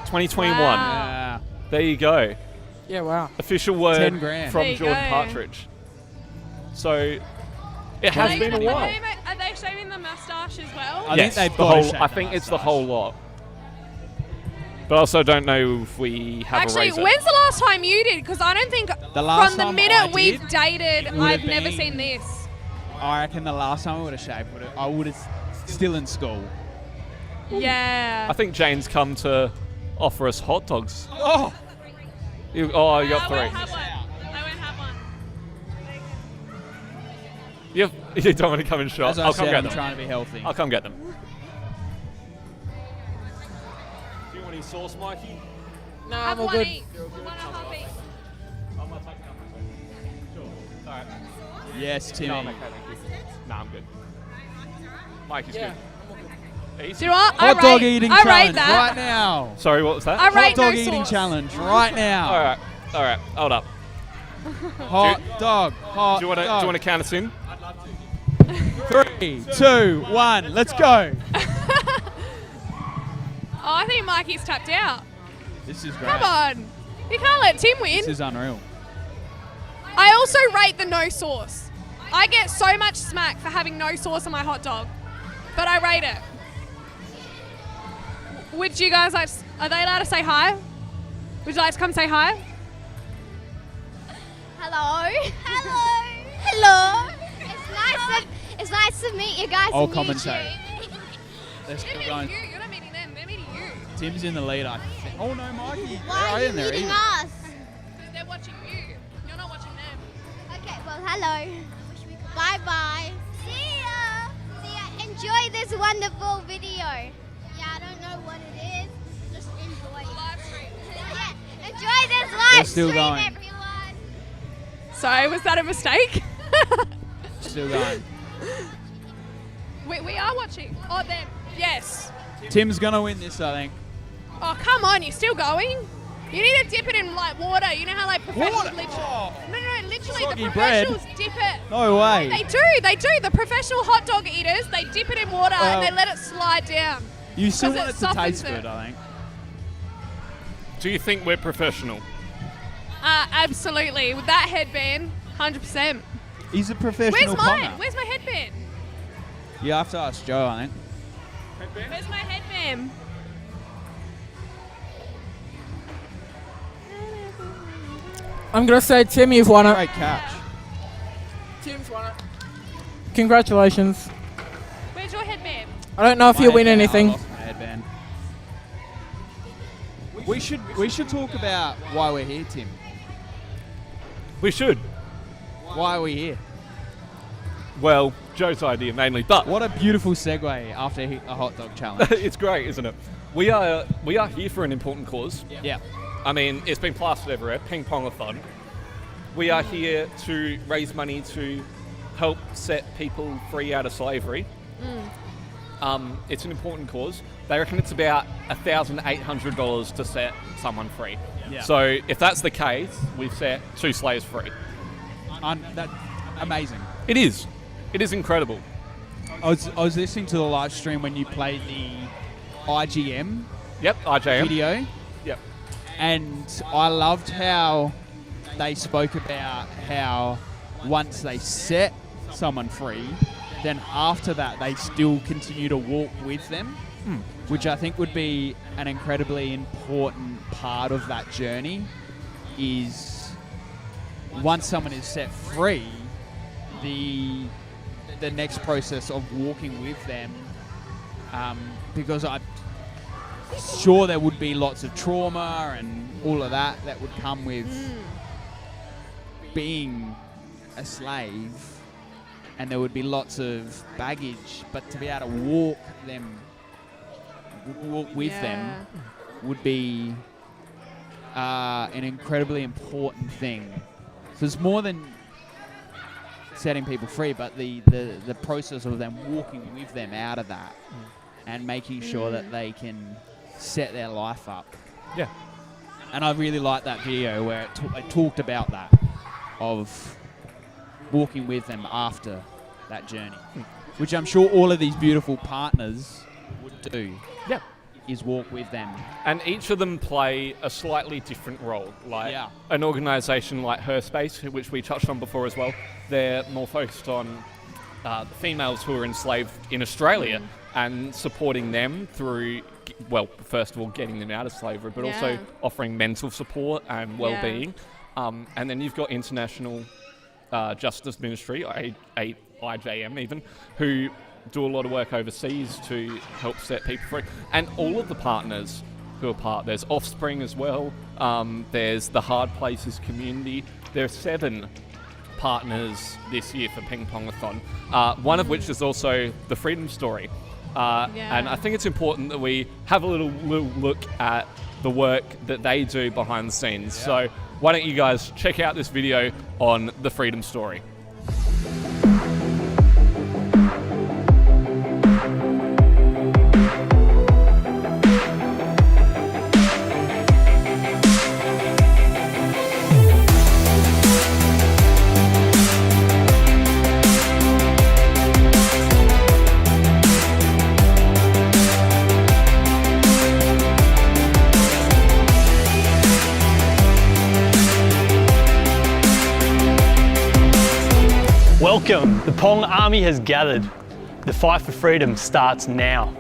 was 2021. Wow. Yeah. There you go. Yeah, wow. Official word 10 grand. from There you Jordan go. Partridge. So it has been a while. Are they shaving the mustache as well? I Yes, think they've the got to whole. shave I the think it's the moustache. whole lot. But I also don't know if we have a Actually, razor. when's the last time you did? Because I don't think The last from the time minute I we've did, dated, it would I've have never been- seen this. I reckon the last time I would have shaved, I would have still in school. Yeah. I think Jane's come to offer us hot dogs. Oh. You got I three. won't have one. I won't have one. You don't want to come and shop. As I I'll come said, get I'm them. trying to be healthy. I'll come get them. Do you want any sauce, Mikey? No, Have I'm all one good. each. 1.5 each. I might take a Sure. All right. Yes, Timmy. No, I'm okay, thank you. No, I'm good. Mikey's Yeah. good. Easy. Do you know what? Hot dog eating I rate challenge that. right now. Sorry, what was that? I Hot rate dog no eating sauce. challenge right now. All right, hold up. Hot dog. Hot Do you want dog. to count us in? 3, 2, 1. Let's go. Oh, I think Mikey's tapped out. This is great. Come on. You can't let Tim win. This is unreal. I also rate the no sauce. I get so much smack for having no sauce on my hot dog, but I rate it. Would you guys like? Are they allowed to say hi? Would you like to come say hi? Hello. Hello. Hello. It's nice to meet you guys. I'll on commentate. YouTube. They're still They're going. meeting you. You're not meeting them. They're meeting you. Tim's in the lead, I think. Oh no, Mikey. Why are you meeting us? Because they're watching you. You're not watching them. Okay, well, hello. Bye-bye. See ya. See ya. Enjoy this wonderful video. Yeah, I don't know what it is. Just enjoy it. Live stream. Yeah, enjoy this live still stream, going. everyone. Sorry, was that a mistake? Still going. we are watching. Oh, them. Yes. Tim's gonna win this, I think. Oh, come on. You're still going? You need to dip it in like water. You know how like professionals Water? literally. Oh. No, literally Soggy the bread? professionals dip it. No way. They do. The professional hot dog eaters, they dip it in water and they let it slide down. You still 'Cause want it it to softens taste it. good, I think. Do you think we're professional? Absolutely. With that headband, 100%. He's a professional Where's mine? ponger. Where's my headband? You have to ask Joe, I think. Where's my headband? I'm going to say, Tim, you've won it. Great catch. Tim's won it. Congratulations. Where's your headband? I don't know if you win I anything. lost my headband. We should talk about why we're here, Tim. We should. Why are we here? Well, Joe's idea mainly, but What a beautiful segue after a hot dog challenge. it's great, isn't it? We are here for an important cause. Yeah. I mean, it's been plastered everywhere, ping pong-a-thon. We are here to raise money to help set people free out of slavery. It's an important cause. They reckon it's about $1,800 to set someone free. Yeah. So if that's the case, we've set 2 slaves free. That's amazing. It is. It is incredible. I was listening to the live stream when you played the IGM Yep, IJM. video, Yep. and I loved how they spoke about how once they set someone free, then after that they still continue to walk with them, which I think would be an incredibly important part of that journey. Is once someone is set free, the next process of walking with them, because I'm sure there would be lots of trauma and all of that would come with being a slave, and there would be lots of baggage, but to be able to walk with them would be an incredibly important thing. So it's more than setting people free, but the process of them walking with them out of that and making sure that they can set their life up. Yeah. And I really liked that video where it talked about that, of walking with them after that journey, which I'm sure all of these beautiful partners would do. Yeah. Is walk with them. And each of them play a slightly different role. Like Yeah. an organisation like HerSpace, which we touched on before as well, they're more focused on the females who are enslaved in Australia and supporting them through, well, first of all, getting them out of slavery, but also offering mental support and well-being. And then you've got International Justice Ministry, IJM even, who do a lot of work overseas to help set people free. And all of the partners who are part, there's Offspring as well, there's the Hard Places community. There are 7 partners this year for Ping Pong-a-thon, one of which is also the Freedom Story. And I think it's important that we have a little look at the work that they do behind the scenes. So why don't you guys check out this video on the Freedom Story. Welcome, the Pong Army has gathered. The fight for freedom starts now.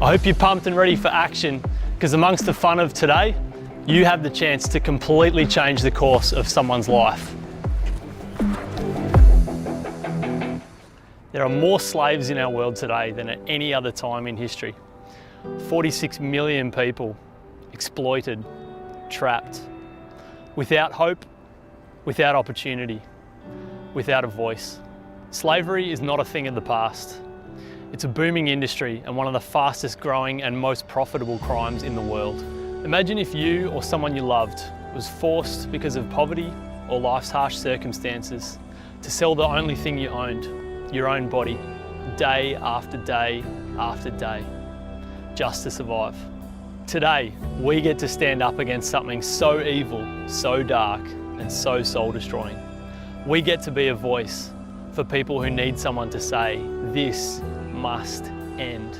I hope you're pumped and ready for action, because amongst the fun of today, you have the chance to completely change the course of someone's life. There are more slaves in our world today than at any other time in history. 46 million people exploited, trapped, without hope, without opportunity, without a voice. Slavery is not a thing of the past. It's a booming industry and one of the fastest growing and most profitable crimes in the world. Imagine if you or someone you loved was forced because of poverty or life's harsh circumstances to sell the only thing you owned, your own body, day after day after day, just to survive. Today, we get to stand up against something so evil, so dark, and so soul-destroying. We get to be a voice for people who need someone to say, this must end.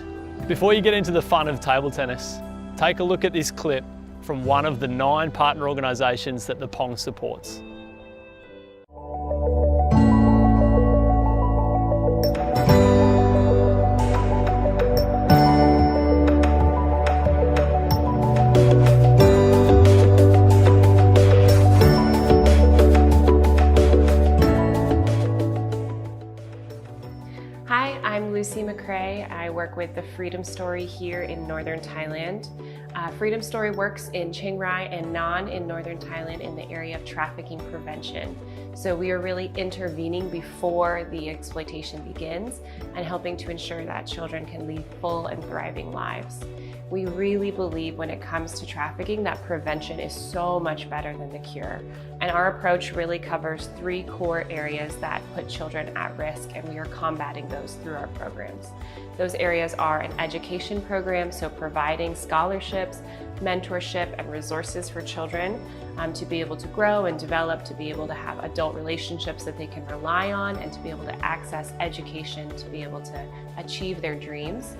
Before you get into the fun of table tennis, take a look at this clip from one of the 9 partner organisations that the Pong supports. I work with the Freedom Story here in northern Thailand. Freedom Story works in Chiang Rai and Nan in northern Thailand in the area of trafficking prevention. So we are really intervening before the exploitation begins and helping to ensure that children can lead full and thriving lives. We really believe when it comes to trafficking that prevention is so much better than the cure. And our approach really covers 3 core areas that put children at risk, and we are combating those through our programs. Those areas are an education program, so providing scholarships, mentorship, and resources for children to be able to grow and develop, to be able to have adult relationships that they can rely on, and to be able to access education to be able to achieve their dreams.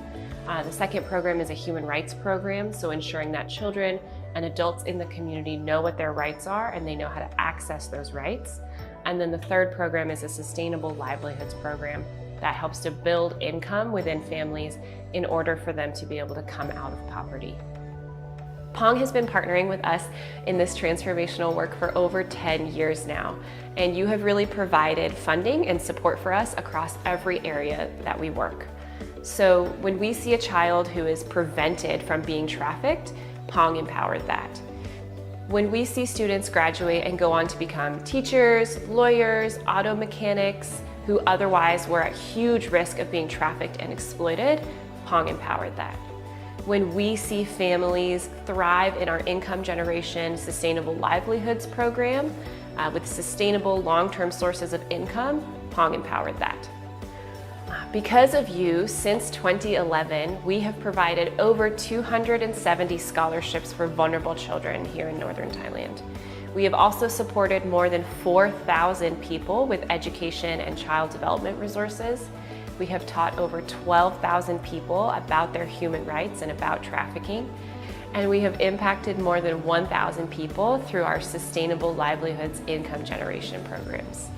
The second program is a human rights program, so ensuring that children and adults in the community know what their rights are and they know how to access those rights. And then the third program is a sustainable livelihoods program that helps to build income within families in order for them to be able to come out of poverty. Pong has been partnering with us in this transformational work for over 10 years now, and you have really provided funding and support for us across every area that we work. So when we see a child who is prevented from being trafficked, Pong empowered that. When we see students graduate and go on to become teachers, lawyers, auto mechanics, who otherwise were at huge risk of being trafficked and exploited, Pong empowered that. When we see families thrive in our income generation sustainable livelihoods program with sustainable long-term sources of income, Pong empowered that. Because of you, since 2011, we have provided over 270 scholarships for vulnerable children here in northern Thailand. We have also supported more than 4,000 people with education and child development resources. We have taught over 12,000 people about their human rights and about trafficking. And we have impacted more than 1,000 people through our sustainable livelihoods income generation programs.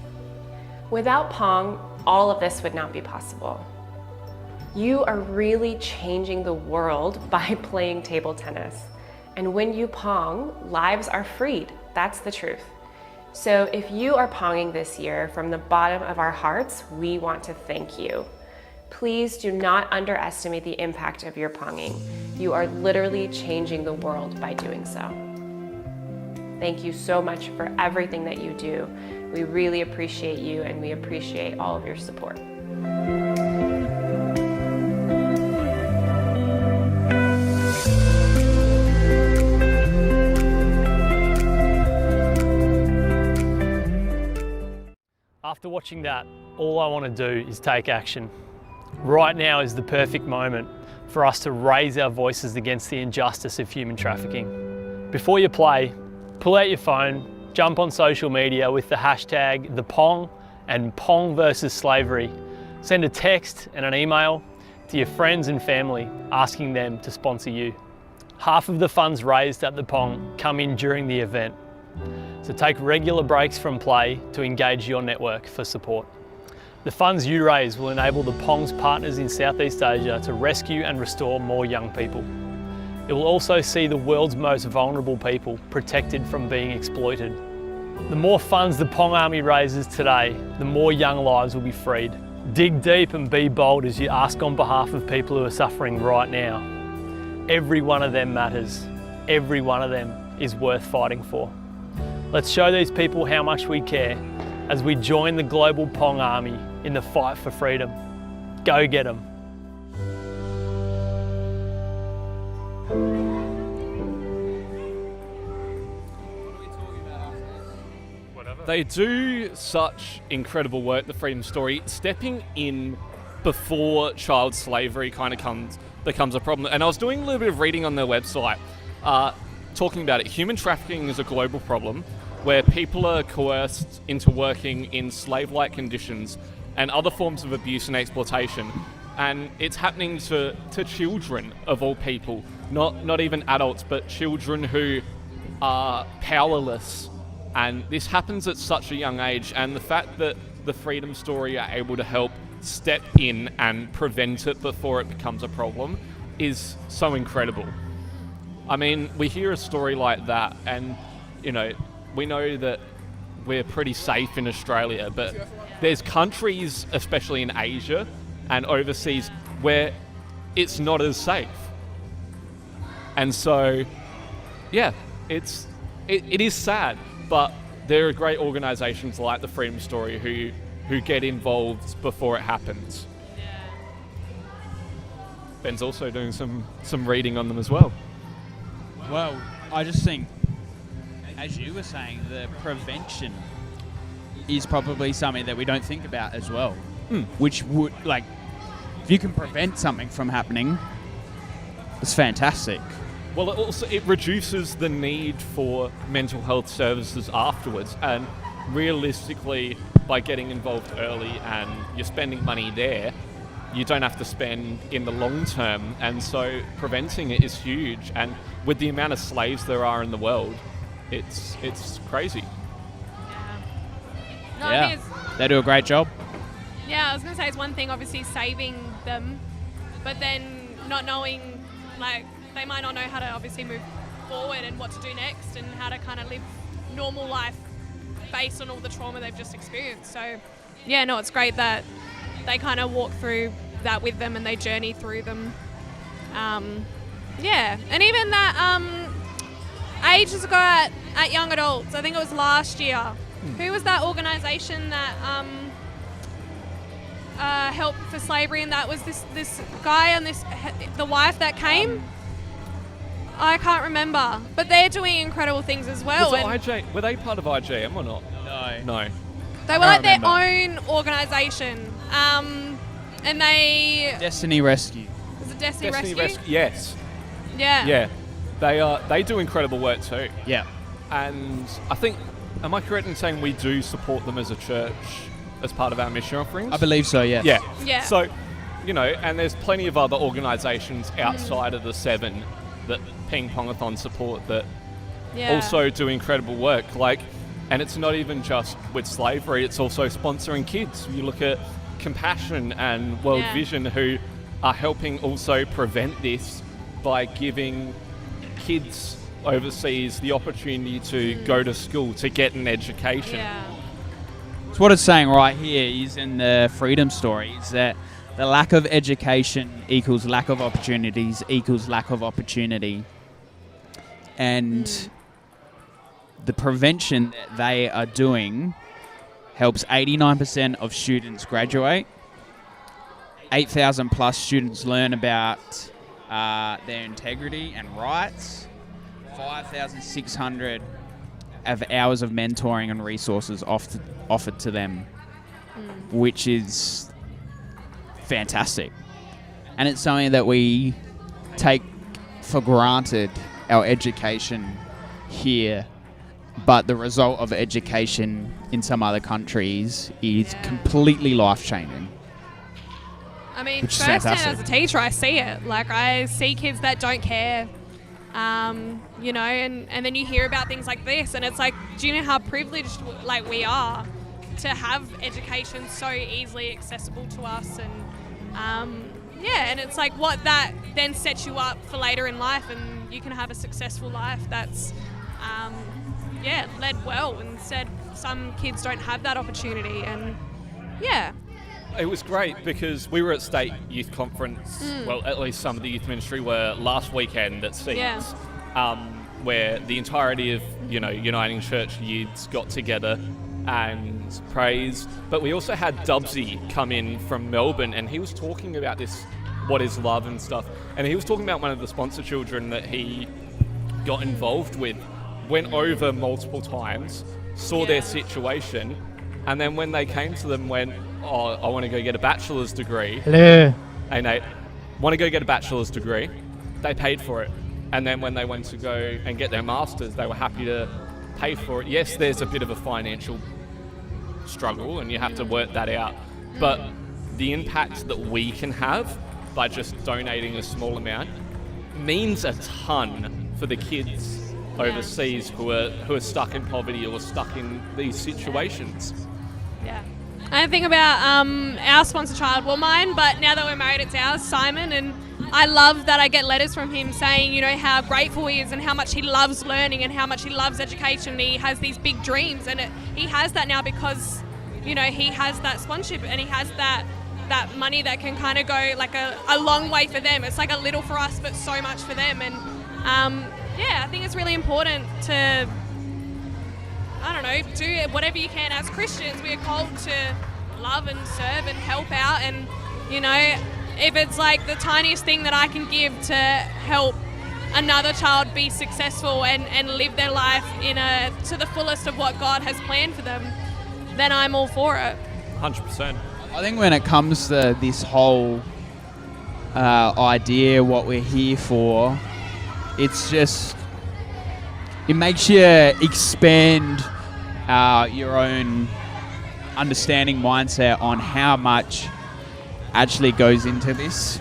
Without Pong, all of this would not be possible. You are really changing the world by playing table tennis. And when you Pong, lives are freed. That's the truth. So if you are Ponging this year, from the bottom of our hearts, we want to thank you. Please do not underestimate the impact of your Ponging. You are literally changing the world by doing so. Thank you so much for everything that you do. We really appreciate you, and we appreciate all of your support. After watching that, all I want to do is take action. Right now is the perfect moment for us to raise our voices against the injustice of human trafficking. Before you play, pull out your phone, jump on social media with the hashtag #ThePong and Pong versus slavery. Send a text and an email to your friends and family asking them to sponsor you. Half of the funds raised at the Pong come in during the event. So take regular breaks from play to engage your network for support. The funds you raise will enable the Pong's partners in Southeast Asia to rescue and restore more young people. It will also see the world's most vulnerable people protected from being exploited. The more funds the Pong Army raises today, the more young lives will be freed. Dig deep and be bold as you ask on behalf of people who are suffering right now. Every one of them matters. Every one of them is worth fighting for. Let's show these people how much we care as we join the global Pong army in the fight for freedom. Go get them. They do such incredible work, the Freedom Story, stepping in before child slavery kind of becomes a problem. And I was doing a little bit of reading on their website, talking about it. Human trafficking is a global problem where people are coerced into working in slave-like conditions and other forms of abuse and exploitation. And it's happening to children of all people, not even adults, but children who are powerless. And this happens at such a young age, and the fact that the Freedom Story are able to help step in and prevent it before it becomes a problem is so incredible. I mean, we hear a story like that and, you know, we know that we're pretty safe in Australia, but there's countries, especially in Asia and overseas, where it's not as safe. And so, yeah, it is sad. But there are great organisations like the Freedom Story who get involved before it happens. Yeah. Ben's also doing some reading on them as well. Well, I just think, as you were saying, the prevention is probably something that we don't think about as well. Which would, like, if you can prevent something from happening, it's fantastic. Well, it reduces the need for mental health services afterwards, and realistically, by getting involved early and you're spending money there, you don't have to spend in the long term, and so preventing it is huge. And with the amount of slaves there are in the world, it's crazy. No, Yeah, they do a great job. Yeah, I was going to say it's one thing, obviously, saving them, but then not knowing, like, they might not know how to obviously move forward and what to do next and how to kind of live normal life based on all the trauma they've just experienced. So, yeah, no, it's great that they kind of walk through that with them and they journey through them. Yeah, and even that ages ago at Young Adults, I think it was last year, who was that organisation that helped for slavery, and that was this guy and the wife that came? I can't remember, but they're doing incredible things as well. Were they part of IGM or not? No. They were like their own organisation, and they... Destiny Rescue. Was it Destiny Rescue? Yes. Yeah. Yeah. They do incredible work too. Yeah. And I think, am I correct in saying we do support them as a church as part of our mission offerings? I believe so, yes. Yeah. So, you know, and there's plenty of other organisations outside of the 7 that Ping Pongathon support that also do incredible work. And it's not even just with slavery, it's also sponsoring kids. You look at Compassion and World Vision, who are helping also prevent this by giving kids overseas the opportunity to go to school, to get an education. Yeah. So what it's saying right here is in the Freedom Story is that the lack of education equals lack of opportunities equals lack of opportunity. And the prevention that they are doing helps 89% of students graduate. 8,000 plus students learn about their integrity and rights. 5,600 have hours of mentoring and resources offered to them, which is fantastic. And it's something that we take for granted, our education here, but the result of education in some other countries is completely life-changing. I mean, which is firsthand fantastic. as a teacher, I see it. Like, I see kids that don't care, you know, and then you hear about things like this, and it's like, do you know how privileged, like, we are to have education so easily accessible to us? And, and it's like what that then sets you up for later in life, and you can have a successful life that's, led well. Instead, some kids don't have that opportunity, and, It was great because we were at State Youth Conference, well, at least some of the youth ministry were last weekend at Seeds, where the entirety of, Uniting Church youths got together and praised. But we also had Dubsy come in from Melbourne, and he was talking about this, what is love and stuff. And he was talking about one of the sponsor children that he got involved with, went over multiple times, saw their situation, and then when they came to them went, oh, I want to go get a bachelor's degree. Hello. Hey Nate, want to go get a bachelor's degree. They paid for it. And then when they went to go and get their master's, they were happy to pay for it. Yes, there's a bit of a financial struggle and you have to work that out. But the impact that we can have by just donating a small amount means a ton for the kids overseas who are stuck in poverty or stuck in these situations. Yeah. I think about our sponsor child, well mine, but now that we're married it's ours, Simon, and I love that I get letters from him saying, how grateful he is and how much he loves learning and how much he loves education, and he has these big dreams, and he has that now because, he has that sponsorship and he has that money that can kind of go like a long way for them. It's like a little for us but so much for them, and I think it's really important to do whatever you can. As Christians, we are called to love and serve and help out, and if it's like the tiniest thing that I can give to help another child be successful and live their life to the fullest of what God has planned for them, then I'm all for it. 100%. I think when it comes to this whole idea, what we're here for, it's just, it makes you expand your own understanding, mindset on how much actually goes into this.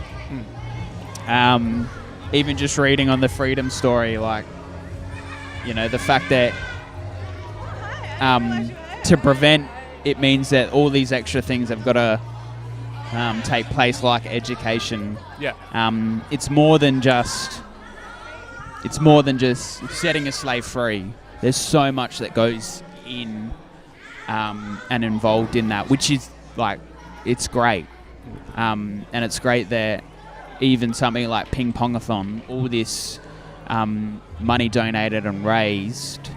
Even just reading on the Freedom Story, the fact that to prevent it means that all these extra things have got to take place, like education. It's more than just setting a slave free. There's so much that goes in and involved in that, which is it's great. And it's great that even something like Ping Pongathon, all this money donated and raised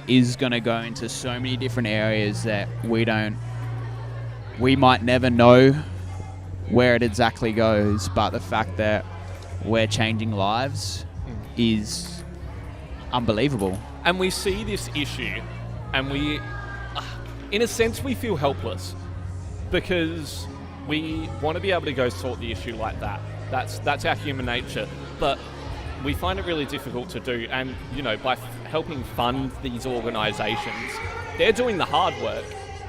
is going to go into so many different areas that we might never know where it exactly goes, but the fact that we're changing lives is unbelievable. And we see this issue and we, in a sense, we feel helpless because we want to be able to go sort the issue like that. That's our human nature. But we find it really difficult to do. And, by helping fund these organisations, they're doing the hard work.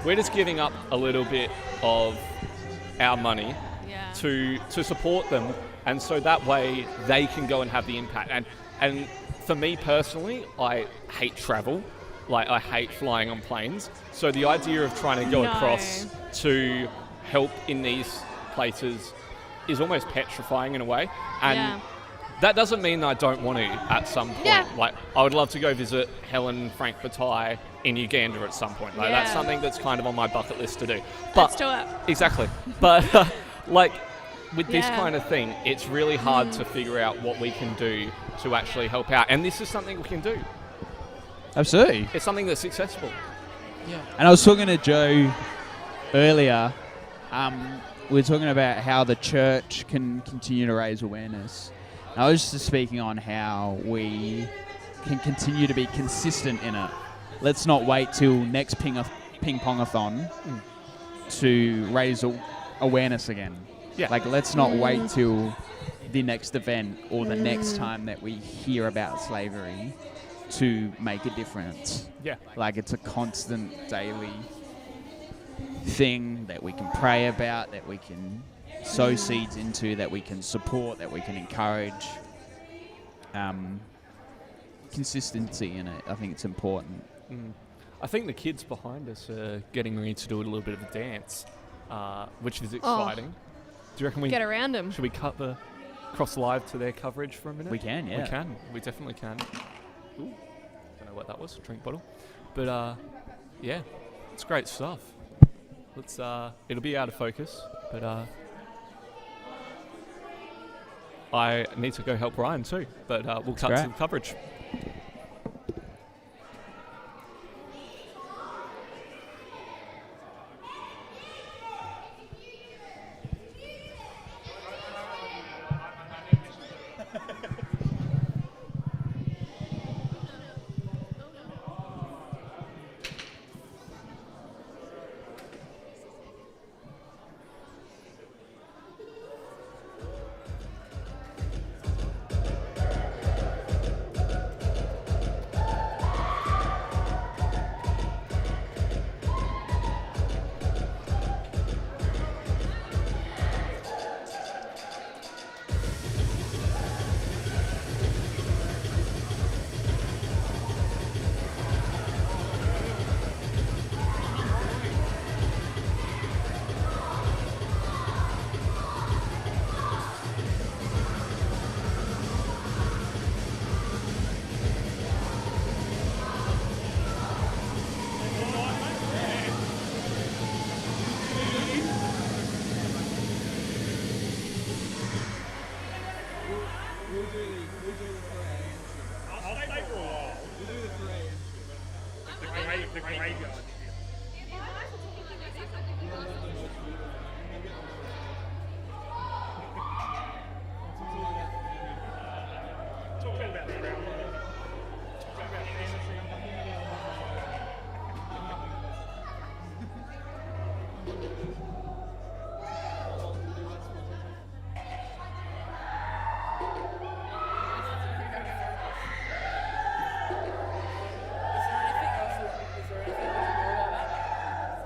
We're just giving up a little bit of our money to support them. And so that way they can go and have the impact. And for me personally, I hate travel. I hate flying on planes. So the idea of trying to go across to help in these places is almost petrifying in a way. And that doesn't mean I don't want to at some point. I would love to go visit Helen Frank Bataille in Uganda at some point. That's something that's kind of on my bucket list to do. But, let's do it. Exactly. But with this kind of thing, it's really hard to figure out what we can do to actually help out. And this is something we can do. Absolutely. It's something that's accessible. Yeah. And I was talking to Joe earlier. We were talking about how the church can continue to raise awareness. And I was just speaking on how we can continue to be consistent in it. Let's not wait till next ping pongathon to raise awareness again. Let's not wait till the next event or the next time that we hear about slavery to make a difference. It's a constant daily thing that we can pray about, that we can sow seeds into, that we can support, that we can encourage. Consistency in it, I think it's important. I think the kids behind us are getting ready to do a little bit of a dance, which is exciting. Do you reckon we get around them? Should we cross live to their coverage for a minute? We can, yeah. We can. We definitely can. Ooh, don't know what that was. Drink bottle. But it's great stuff. let's. It'll be out of focus, but I need to go help Ryan too. But we'll cut great. to the coverage.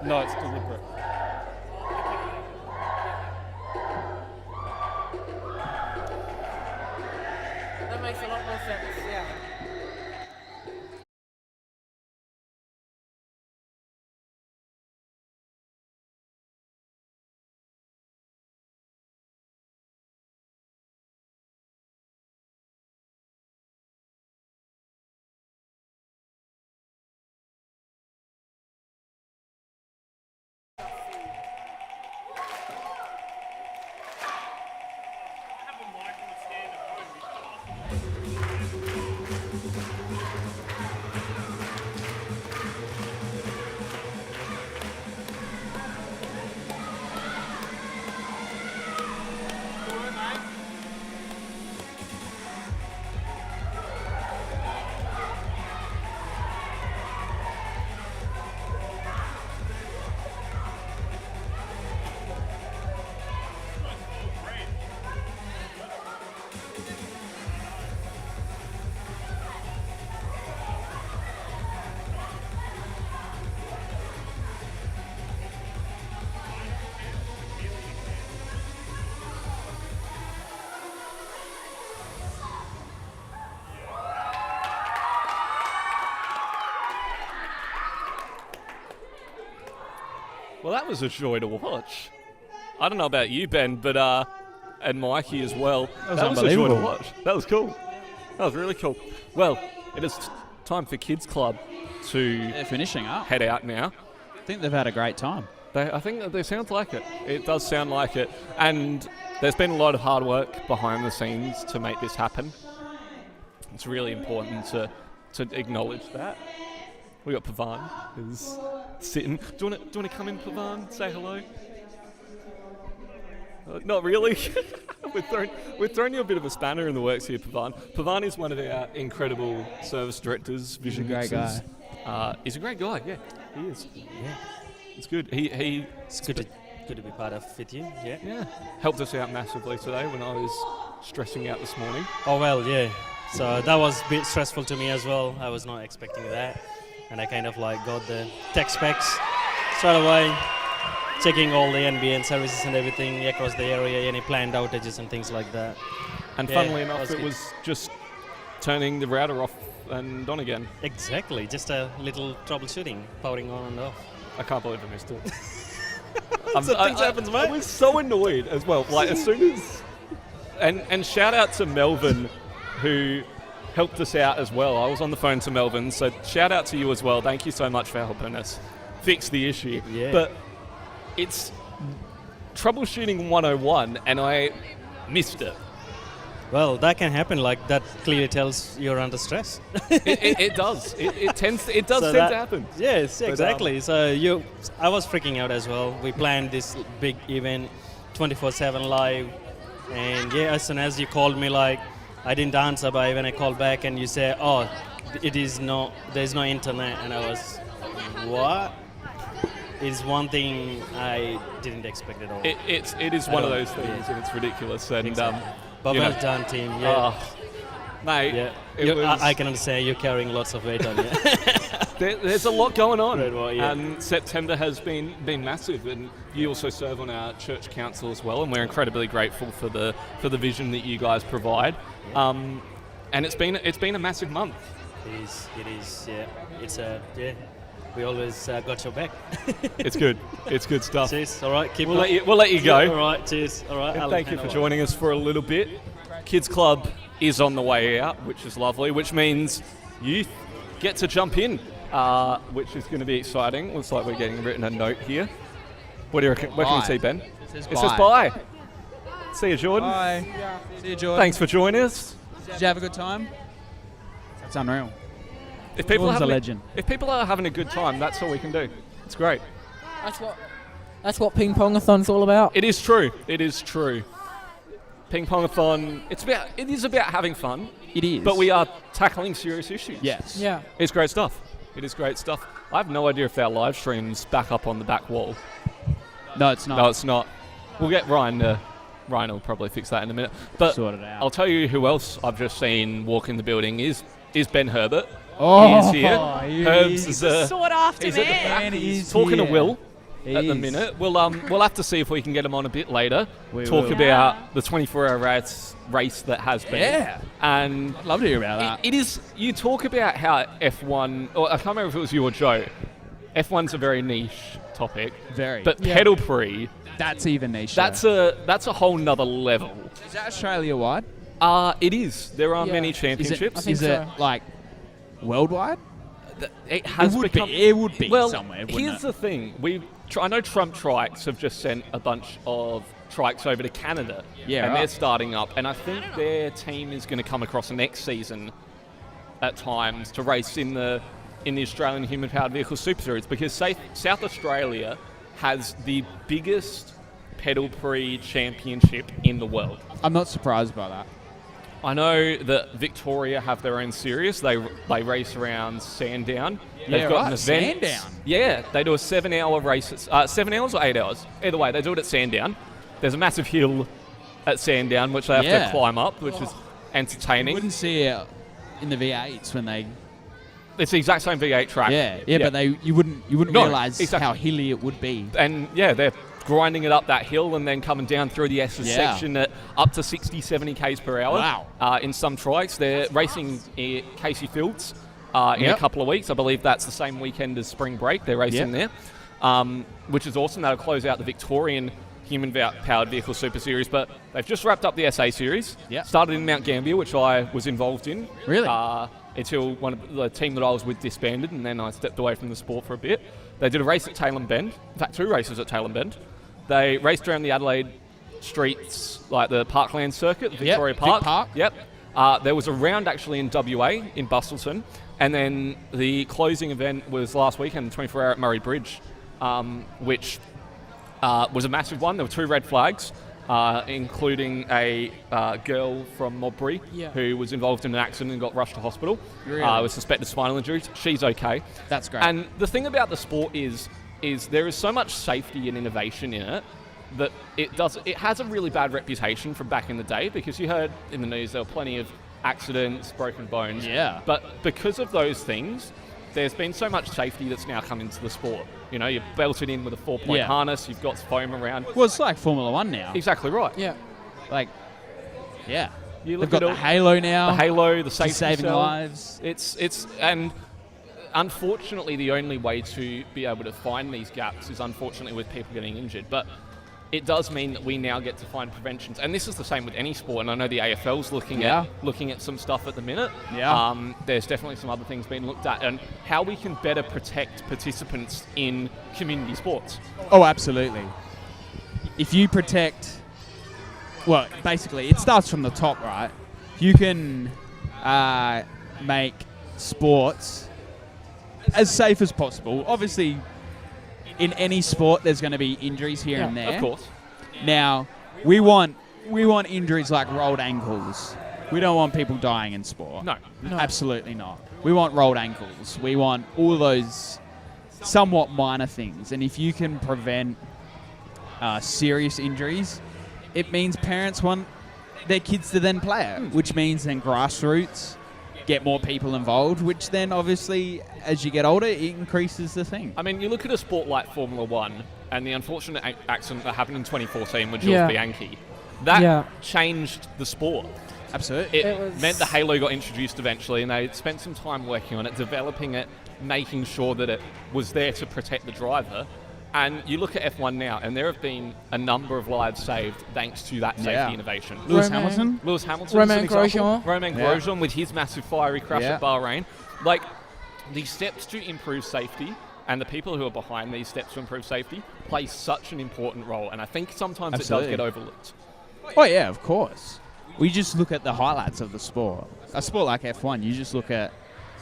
No, it's deliberate. That makes a lot more sense, yeah. Well, that was a joy to watch. I don't know about you, Ben, but and Mikey as well. That was a joy to watch. That was cool. That was really cool. Well, it is time for Kids Club to They're finishing up. head out now. I think they've had a great time. I think that they sound like it. It does sound like it. And there's been a lot of hard work behind the scenes to make this happen. It's really important to acknowledge that. We got Pavan who's sitting. Do you want to come in, Pavan? Say hello. Not really. We're throwing you a bit of a spanner in the works here, Pavan. Pavan is one of our incredible service directors, vision He's a great mixers. guy. He's a great guy. Yeah, he is. Yeah, It's good. He it's good to be part of with you. Yeah. helped us out massively today when I was stressing out this morning. Oh well, yeah. So that was a bit stressful to me as well. I was not expecting that, and I kind of like got the tech specs straight away, checking all the NBN services and everything across the area, any planned outages and things like that. And Yeah, funnily enough, it good. was just turning the router off and on again. Exactly, just a little troubleshooting, powering on and off. I can't believe I missed it. Things happens, mate. I was so annoyed as well. Like as soon as, and shout out to Melvin, who helped us out as well. I was on the phone to Melvin, so shout out to you as well. Thank you so much for helping us fix the issue. Yeah. But it's troubleshooting 101, and I missed it. Well, that can happen. Like that clearly tells you're under stress. It does. It tends to happen. Yes, But, exactly. I was freaking out as well. We planned this big event, 24/7 live, and as soon as you called me, like I didn't answer, but when I called back and you said, "Oh, there's no internet," and I was, what? It's one thing I didn't expect at all. It is one of those things, and it's ridiculous. And exactly. But well done, team. Yeah. Mate, yeah. I can understand you're carrying lots of weight on you. There's a lot going on, yeah. and September has been massive. And you also serve on our church council as well, and we're incredibly grateful for the vision that you guys provide. And it's been a massive month. It is. Yeah. It's we always got your back. It's good. It's good stuff. Cheers. All right. We'll let you go. All right. Cheers. All right. And thank you for joining us for a little bit. Kids Club is on the way out, which is lovely, which means youth get to jump in, which is going to be exciting. Looks like we're getting written a note here. What do you reckon? Where can we see, Ben? It says bye. See you, Jordan. Bye. See you, Jordan. Thanks for joining us. Did you have a good time? That's unreal. If people a legend. If people are having a good time, that's all we can do. It's great. That's what ping pongathon's all about. It is true. It is true. Ping pongathon. It is about having fun. It is. But we are tackling serious issues. Yes. Yeah. It's great stuff. It is great stuff. I have no idea if our live stream's back up on the back wall. No, it's not. No, it's not. We'll get Ryan. Ryan will probably fix that in a minute. But sort it out. I'll tell you who else I've just seen walk in the building is Ben Herbert. Oh, he is here. Herbs is Sought after he's at the back. man. He's talking to Will He at the is. minute. We'll have to see if we can get him on a bit later. We Talk will. about the 24-hour race that has been. Yeah. And I'd love to hear about that. it is. You talk about how F1, or I can't remember if it was you or Joe. F1's a very niche topic. Very. But pedal pre, that's even niche. that's a whole nother level. Is that Australia wide? It is. There are many Is championships. it like worldwide? It has become. It would be well, somewhere. Here's the thing. I know Trump Trikes have just sent a bunch of trikes over to Canada. Yeah, and right. they're starting up. And I think their team is going to come across next season at times to race in the Australian Human Powered Vehicle Super Series, because South Australia has the biggest pedal pre championship in the world. I'm not surprised by that. I know that Victoria have their own series. They race around Sandown. They've got an event. Sandown. Yeah, they do a 7-hour race. 7 hours or 8 hours? Either way, they do it at Sandown. There's a massive hill at Sandown which they have to climb up, which is entertaining. You wouldn't see it in the V8s when they. It's the exact same V8 track. Yeah, but you wouldn't realise how hilly it would be. And they're grinding it up that hill and then coming down through the S's section at up to 60, 70 k's per hour. Wow. In some trikes. They're racing Casey Fields in a couple of weeks. I believe that's the same weekend as spring break. They're racing there, which is awesome. That'll close out the Victorian Human Powered Vehicle Super Series. But they've just wrapped up the SA Series. Yeah. Started in Mount Gambier, which I was involved in. Really? Until one of the team that I was with disbanded, and then I stepped away from the sport for a bit. They did a race at Tailem Bend. In fact, 2 races at Tailem Bend. They raced around the Adelaide streets, like the Parkland circuit, Victoria Park. Vic Park. Yep. There was a round actually in WA, in Bustleton. And then the closing event was last weekend, the 24-hour at Murray Bridge, which was a massive one. There were 2 red flags, including a girl from Modbury who was involved in an accident and got rushed to hospital. Really? With suspected spinal injuries. She's okay. That's great. And the thing about the sport is there is so much safety and innovation in it that it has a really bad reputation from back in the day, because you heard in the news there were plenty of accidents, broken bones. Yeah. But because of those things, there's been so much safety that's now come into the sport. You know, you're belted in with a 4-point harness, you've got foam around. Well, it's like Formula 1 now. Exactly right. Yeah. Like, yeah. You They've look got at the halo now. The halo, the safety saving cell. lives. And unfortunately, the only way to be able to find these gaps is unfortunately with people getting injured. But it does mean that we now get to find preventions. And this is the same with any sport, and I know the AFL's looking at some stuff at the minute. Yeah. There's definitely some other things being looked at, and how we can better protect participants in community sports. Oh, absolutely. If you protect... Well, basically, it starts from the top, right? If you can make sports as safe as possible. Obviously, in any sport, there's going to be injuries here and there. Of course. Now, we want injuries like rolled ankles. We don't want people dying in sport. No. Absolutely not. We want rolled ankles. We want all those somewhat minor things. And if you can prevent serious injuries, it means parents want their kids to then play it, which means then grassroots get more people involved, which then obviously, as you get older, it increases the thing. I mean, you look at a sport like Formula One and the unfortunate accident that happened in 2014 with Jules Bianchi. That changed the sport. Absolutely. It meant the halo got introduced eventually, and they spent some time working on it, developing it, making sure that it was there to protect the driver. And you look at F1 now, and there have been a number of lives saved thanks to that safety innovation. Lewis Hamilton, Romain Grosjean. Romain Grosjean with his massive fiery crash at Bahrain. Like, these steps to improve safety and the people who are behind these steps to improve safety play such an important role. And I think sometimes it does get overlooked. Oh, yeah, of course. We just look at the highlights of the sport. A sport like F1, you just look at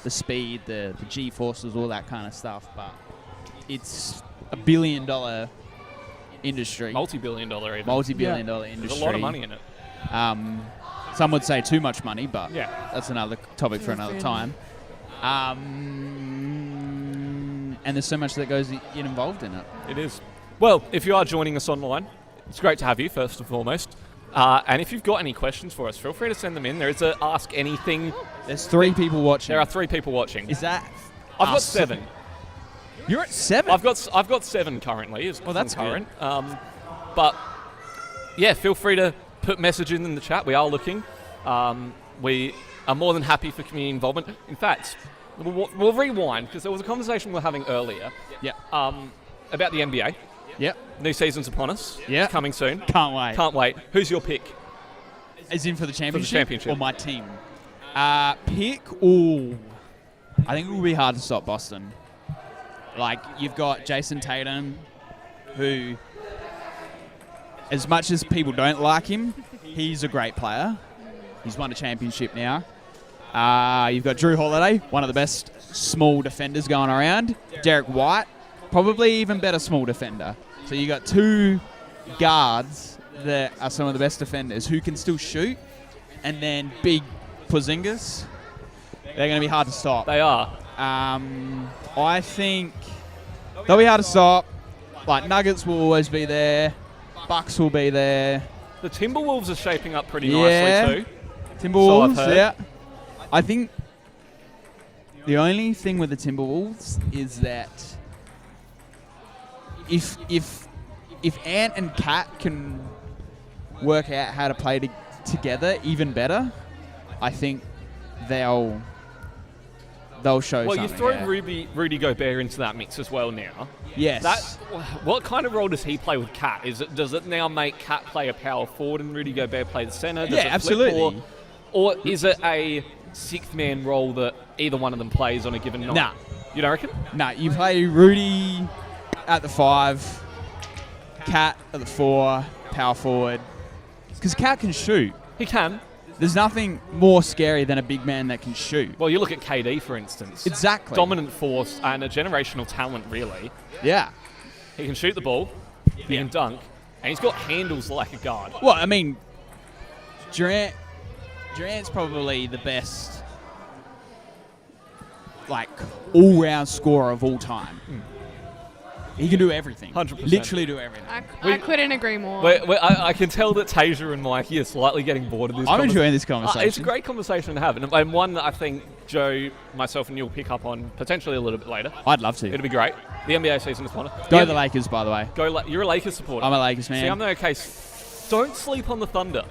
the speed, the G-forces, all that kind of stuff. But it's $1 billion industry. Multi-billion dollar even. Multi-billion dollar industry. There's a lot of money in it. Some would say too much money, but that's another topic for another time. And there's so much that goes involved in it. It is. Well, if you are joining us online, it's great to have you, first and foremost. And if you've got any questions for us, feel free to send them in. There is a Ask Anything. There's 3 people watching. There are 3 people watching. Is that... I've got 7. You're at 7? I've got 7 currently. Well, that's current. But yeah, feel free to put messages in the chat. We are looking. We are more than happy for community involvement. In fact, we'll rewind because there was a conversation we were having earlier. About the NBA. Yep. New season's upon us. Yeah. It's coming soon. Can't wait. Who's your pick? As in for the championship? For the championship. Or my team? Pick? Ooh. I think it will be hard to stop Boston. Like, you've got Jason Tatum, who, as much as people don't like him, he's a great player. He's won a championship now. You've got Drew Holiday, one of the best small defenders going around. Derek White, probably even better small defender. So you got 2 guards that are some of the best defenders who can still shoot. And then big Porzingis. They're going to be hard to stop. They are. I think they'll be hard to stop. Like, Nuggets will always be there. Bucks will be there. The Timberwolves are shaping up pretty nicely too. Timberwolves, So I've heard. I think the only thing with the Timberwolves is that if Ant and Kat can work out how to play together even better, I think they'll show well, something. you throw Rudy Gobert into that mix as well now. Yes. What kind of role does he play with Kat? Does it now make Kat play a power forward and Rudy Gobert play the center? Does it flip, absolutely. Or is it a 6th man role that either one of them plays on a given night? Nah. You don't reckon? Nah, you play Rudy at the 5, Kat at the 4, power forward. Because Kat can shoot. He can. There's nothing more scary than a big man that can shoot. Well, you look at KD, for instance. Exactly. Dominant force and a generational talent, really. Yeah. He can shoot the ball, he can dunk, and he's got handles like a guard. Well, I mean, Durant's probably the best, like, all-round scorer of all time. He can do everything. 100%. Literally do everything. I couldn't agree more. I can tell that Tasia and Mikey are slightly getting bored of this. I'm enjoying this conversation. It's a great conversation to have, and one that I think Joe, myself, and you'll pick up on potentially a little bit later. I'd love to. It'll be great. The NBA season is upon us. Go the Lakers, by the way. You're a Lakers supporter. I'm a Lakers man. See, I'm the case. Don't sleep on the Thunder.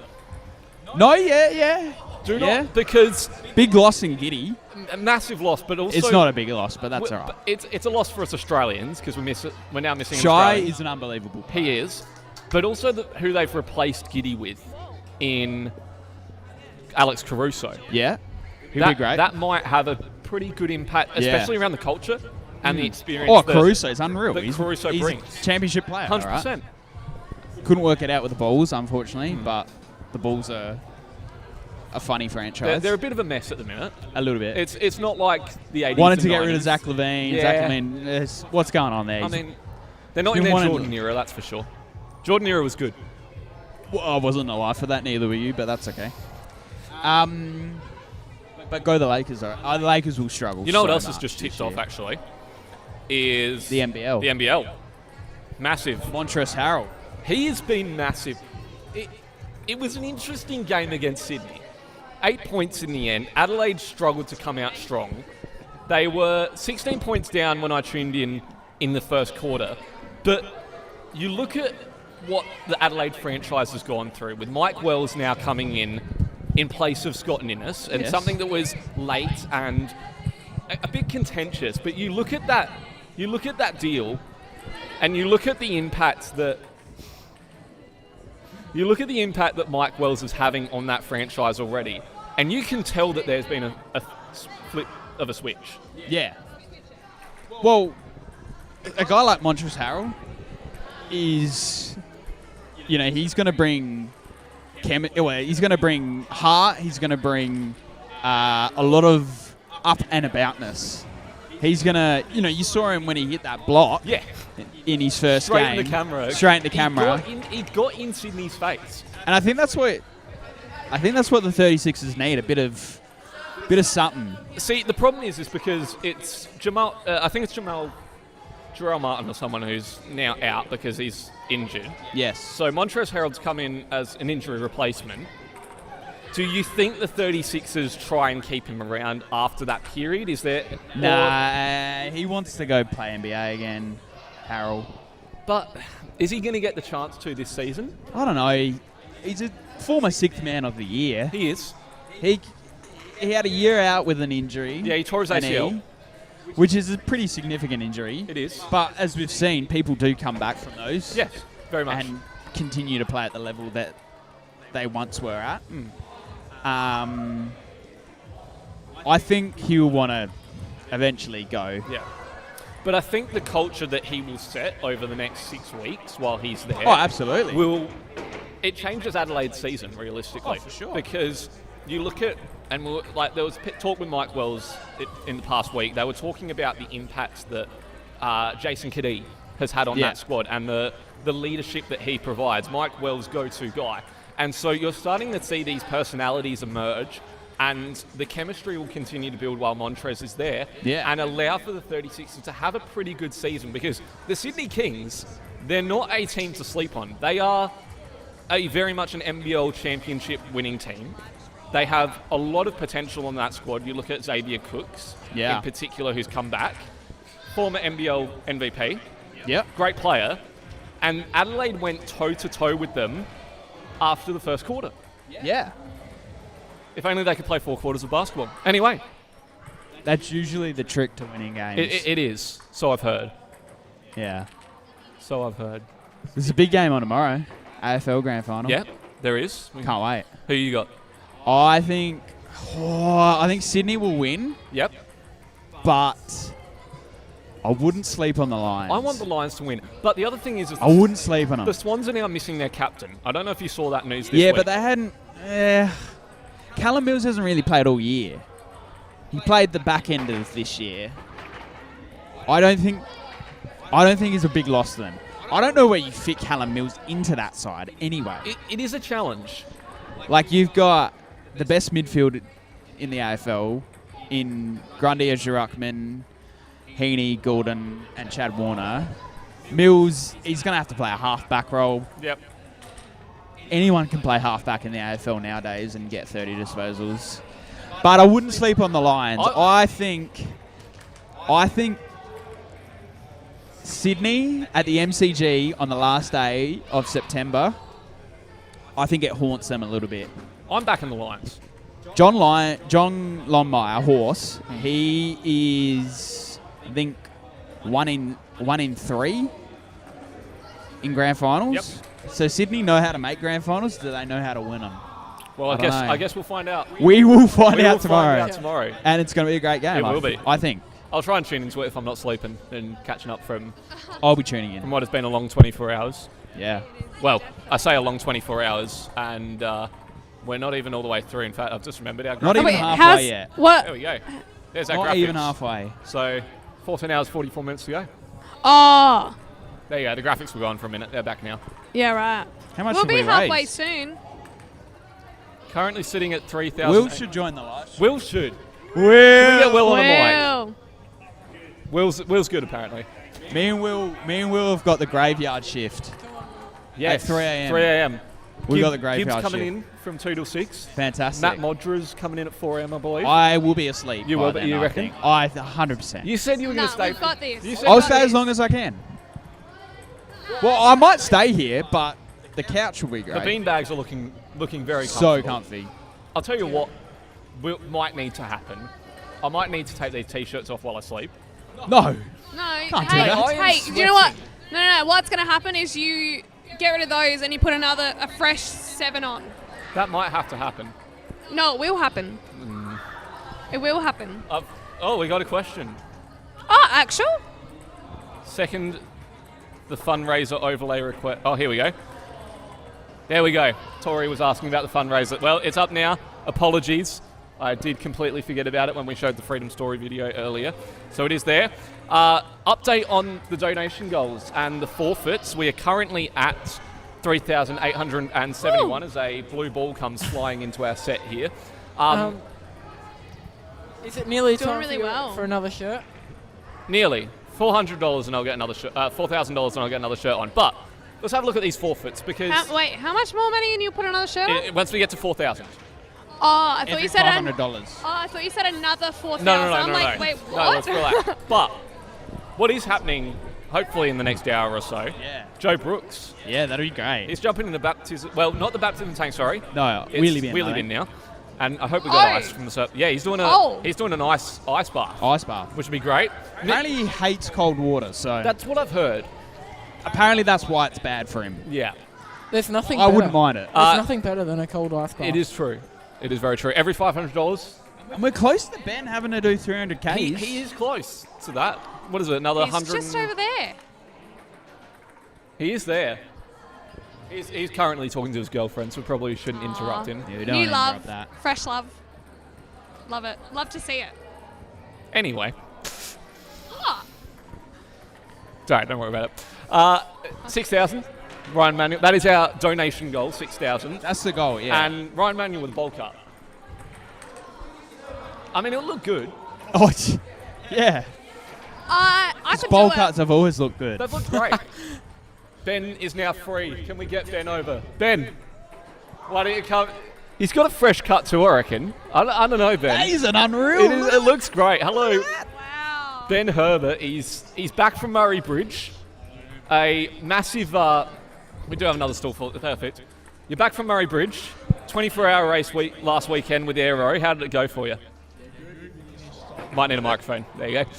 No, yeah. Do not, because big loss in Giddy. A massive loss, but also it's not a big loss, but that's all right. It's a loss for us Australians because we're now missing. Shai is an unbelievable player. He is, but also who they've replaced Giddy with in Alex Caruso. Yeah, he'd be great. That might have a pretty good impact, especially around the culture and the experience. Oh, Caruso's unreal. He's Caruso brings. a championship player. 100%. Right? Couldn't work it out with the Bulls, unfortunately, but the Bulls are a funny franchise. They're a bit of a mess at the minute. A little bit. It's not like the 80s. Wanted to and get 90s. rid of Zach Levine. Yeah. Zach Levine, what's going on there? I mean, they're not in their Jordan era, that's for sure. Jordan era was good. Well, I wasn't alive for that, neither were you, but that's okay. But go the Lakers, though. The Lakers will struggle. You know what so else has much just this tipped off, year. actually? Is The NBL. The NBL. Massive. Montrezl Harrell. He has been massive. It was an interesting game against Sydney. 8 points in the end. Adelaide struggled to come out strong. They were 16 points down when I tuned in the first quarter. But you look at what the Adelaide franchise has gone through, with Mike Wells now coming in place of Scott Ninnis, and something that was late and a bit contentious. But you look at that deal, and you look at the impact that Mike Wells is having on that franchise already, and you can tell that there's been a flip of a switch. Yeah. Well, a guy like Montrezl Harrell is, he's going to bring he's going to bring heart. He's going to bring a lot of up and aboutness. He's going to, you saw him when he hit that block. Yeah. In his first Straight game. in the camera. Straight in the camera. He got in Sydney's face. And I think that's what the 36ers need, a bit of something. See, the problem is because it's Jamal. I think it's Jarrell Martin or someone who's now out because he's injured. Yes. So Montrezl Harrell's come in as an injury replacement. Do you think the 36ers try and keep him around after that period? Is there? Nah, he wants to go play NBA again, Harrell. But is he going to get the chance to this season? I don't know. He's a former sixth man of the year. He is. He had a year out with an injury. Yeah, he tore his ACL. Which is a pretty significant injury. It is. But as we've seen, people do come back from those. Yes, very much. And continue to play at the level that they once were at. I think he'll want to eventually go. Yeah. But I think the culture that he will set over the next 6 weeks while he's there... Oh, absolutely. It changes Adelaide's season, realistically. Oh, for sure. Because you look at... And there was talk with Mike Wells in the past week. They were talking about the impacts that Jason Kadee has had on that squad and the leadership that he provides. Mike Wells, go-to guy. And so you're starting to see these personalities emerge, and the chemistry will continue to build while Montrez is there, and allow for the 36ers to have a pretty good season, because the Sydney Kings, they're not a team to sleep on. They are very much an NBL championship winning team. They have a lot of potential on that squad. You look at Xavier Cooks, in particular, who's come back. Former NBL MVP. Yep. Great player. And Adelaide went toe-to-toe with them after the first quarter. Yeah. If only they could play 4 quarters of basketball. Anyway. That's usually the trick to winning games. It is. So I've heard. Yeah. So I've heard. There's a big game on tomorrow. AFL Grand Final. Yeah, there is. Can't wait. Who you got? I think Sydney will win. Yep. But I wouldn't sleep on the Lions. I want the Lions to win. But the other thing is I wouldn't sleep on them. The Swans are now missing their captain. I don't know if you saw that news this week. Yeah, but they hadn't... Callum Mills hasn't really played all year. He played the back end of this year. I don't think it's a big loss to them. I don't know where you fit Callum Mills into that side anyway. It is a challenge. Like, you've got the best midfield in the AFL in Grundy, Ruckman, Heaney, Gordon, and Chad Warner. Mills, he's going to have to play a half-back role. Yep. Anyone can play half-back in the AFL nowadays and get 30 disposals. But I wouldn't sleep on the Lions. I think Sydney at the MCG on the last day of September, I think it haunts them a little bit. I'm backing the Lions. John Longmire, horse, he is, I think, one in 3 in grand finals. Yep. So Sydney know how to make grand finals? Do they know how to win them? Well, I guess we'll find out. We will find We will out tomorrow. find out tomorrow. And it's going to be a great game. It will be. I think. I'll try and tune into it if I'm not sleeping and catching up from I'll be tuning in. what has been a long 24 hours. Yeah. Well, I say a long 24 hours, and we're not even all the way through. In fact, I've just remembered our Not graphic. even halfway yet. What? There we go. There's our Not graphics. even halfway. So, 14 hours, 44 minutes to go. Oh. There you go. The graphics were gone for a minute. They're back now. Yeah, right. How much We'll have be we halfway raised? soon. Currently sitting at 3,000. Will should join the live. Will should. Will. Can we get Will on the mic? Well. Will's good, apparently. Me and Will have got the graveyard shift. Yes. At 3 a.m. 3 a.m. We got the graveyard Gibbs coming shift. in from 2 till 6. Fantastic. Matt Modra's coming in at 4 a.m., I believe. I will be asleep. You by will, then, you I reckon? think. I 100%. You said you were going No, to stay. we've got this. You said I'll you stay got as long as I can. Well, I might stay here, but the couch will be The great. beanbags are looking very So comfortable. comfy. I'll tell you what might need to happen. I might need to take these t-shirts off while I sleep. No. No, Can't do hey, that. I am hey, do you know what? sweating. No. What's going to happen is you get rid of those and you put a fresh 7 on. That might have to happen. No, it will happen. It will happen. Oh, we got a question. Oh, actual? Second, the fundraiser overlay request. Oh, here we go. There we go. Tori was asking about the fundraiser. Well, it's up now. Apologies. I did completely forget about it when we showed the Freedom Story video earlier. So it is there. Update on the donation goals and the forfeits. We are currently at 3,871 as a blue ball comes flying into our set here. Is it nearly Doing time really for, well. for another shirt? Nearly. $400 and I'll get another shirt. $4,000 and I'll get another shirt on. But let's have a look at these forfeits because How much more money can you put another shirt on? once we get to 4,000. Oh, I thought you said $500. I thought you said another 4,000. No. I'm like, wait, No, what? let's relax. But what is happening, hopefully in the next hour or so, Yeah. Joe Brooks. Yeah, that'd be great. He's jumping in the baptism. Well, not the baptism tank, sorry. No, It's wheelie bin. Wheelie I bin think. now. And I hope we got Oh. ice from the surf. Yeah, he's doing an ice bath, Ice bath. which would be great. Apparently he hates cold water, so That's what I've heard. apparently that's why it's bad for him. Yeah, There's nothing I better. wouldn't mind it. There's nothing better than a cold ice bath. it is true. It is very true. Every $500, And we're close to Ben having to do 300 Ks. he is close to that. What is it? Another He's 100. just over there. He is there. He's currently talking to his girlfriend, so we probably shouldn't interrupt him. Yeah, we don't New wanna love, interrupt that. fresh love. Love it. Love to see it. Anyway, Oh, sorry, don't worry about it. 6,000. Ryan Manuel. That is our donation goal, 6,000. That's the goal, yeah. And Ryan Manuel with a bowl cut. I mean, it'll look good. Oh, yeah. I His could bowl do cuts it. have always looked good. They've looked great. Ben is now free. Can we get Ben over? Ben, why don't you come? He's got a fresh cut too, I reckon. I don't know, Ben. That is an unreal. It looks great. Hello, Wow. Ben Herbert. He's back from Murray Bridge. A massive. We do have another stall full. Perfect. You're back from Murray Bridge. 24-hour race last weekend with Aero. How did it go for you? Might need a microphone. There you go.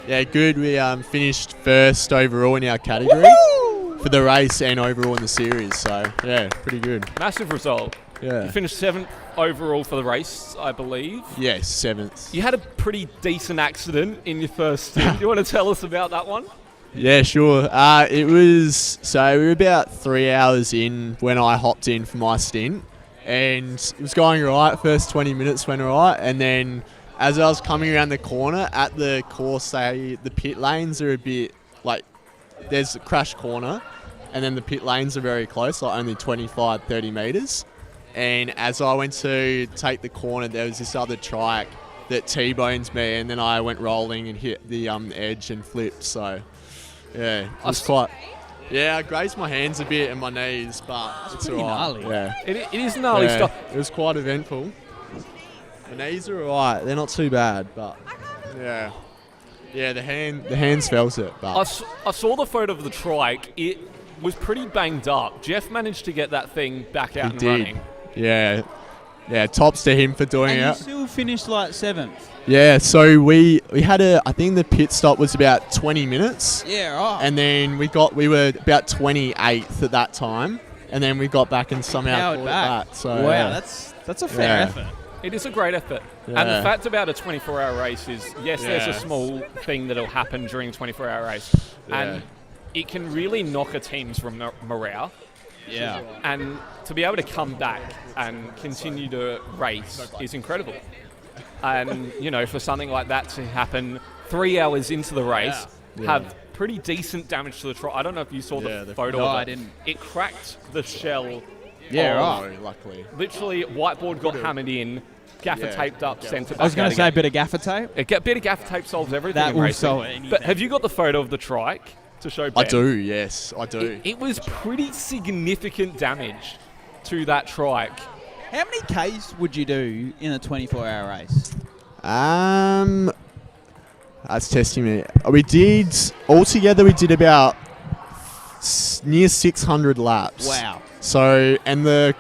Yeah, good. We finished first overall in our category for the race and overall in the series. So, yeah, pretty good. Massive result. Yeah. You finished 7th overall for the race, I believe. Yes, 7th. You had a pretty decent accident in your first stint. Do you want to tell us about that one? Yeah, sure. It was, so we were about 3 hours in when I hopped in for my stint, and it was going right. First 20 minutes went all right, and then as I was coming around the corner at the course, the pit lanes are a bit like, there's a crash corner, and then the pit lanes are very close, like only 25, 30 metres. And as I went to take the corner, there was this other trike that T-bones me, and then I went rolling and hit the edge and flipped. So, yeah, it was quite. Yeah, I grazed my hands a bit and my knees, but it's pretty alright. gnarly. Yeah, It is gnarly yeah, stuff. it was quite eventful. The knees are alright; they're not too bad, but yeah, the hands felt it. But I saw the photo of the trike. It was pretty banged up. Jeff managed to get that thing back out and running. Yeah, yeah, tops to him for doing And you it. still finished like 7th. Yeah, so we had I think the pit stop was about 20 minutes. Yeah, right. And then we were about 28th at that time, and then we got back and somehow Powered caught back. it back. So Wow, yeah. that's a fair Yeah. effort. It is a great effort. Yeah. And the fact about a 24-hour race is, yes, there's a Yeah. small thing that'll happen during a 24-hour race. Yeah. And it can really knock a team's morale. Yeah. And to be able to come back and continue to race is incredible. And, you know, for something like that to happen 3 hours into the race, have pretty decent damage to the trike. I don't know if you saw the photo No, of it. I didn't. It cracked the shell. Yeah, of- right. Luckily. Literally, whiteboard got hammered in, gaffer taped up, sent it back. I was going out to say a again. bit of gaffer tape. A bit of gaffer tape solves everything That in will racing. solve anything. But have you got the photo of the trike to show Ben? I do, yes, I do. It was pretty significant damage to that trike. How many Ks would you do in a 24-hour race? That's testing me. We did about near 600 laps. Wow. So, and the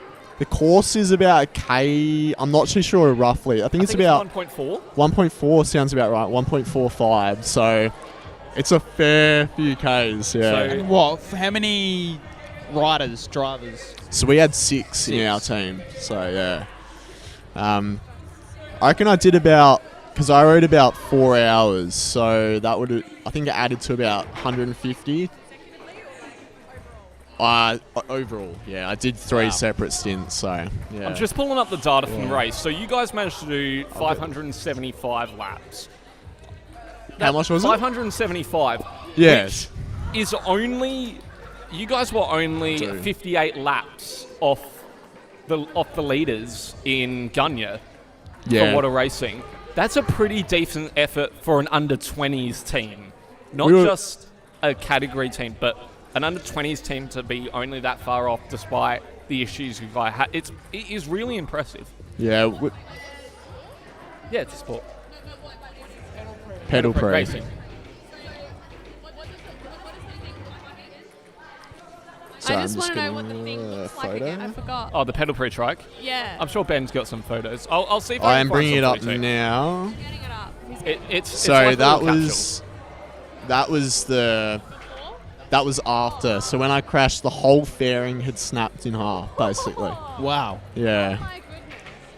course is about a K. I'm not too sure roughly. I think it's about 1.4. 1.4 sounds about right. 1.45. So, it's a fair few Ks. Yeah. And what? How many drivers? So we had six in our team. So yeah. I reckon I did about, because I rode about 4 hours. So that would, I think it added to about 150. Overall, yeah, I did 3 separate stints, so yeah. I'm just pulling up the data from the race. So you guys managed to do 575 laps. How much was it? 575. Yes. Which is only, you guys were only 58 laps off the leaders in Gunya Yeah. for water racing. That's a pretty decent effort for an under-20s team. Not We were- just a category team, but an under-20s team to be only that far off despite the issues you guys had. It is really impressive. Yeah. Yeah, it's a sport. Pedal pre. Racing. Sorry, I I'm just want to know getting what the thing a looks like photo. again. I forgot. Oh, the pedal pre-trike? Yeah. I'm sure Ben's got some photos. I'll see if I I am can find bringing it some up for you too. now. Getting it up. It's So like a that little was that was after. So when I crashed, the whole fairing had snapped in half, basically. Wow. Yeah. Oh my goodness.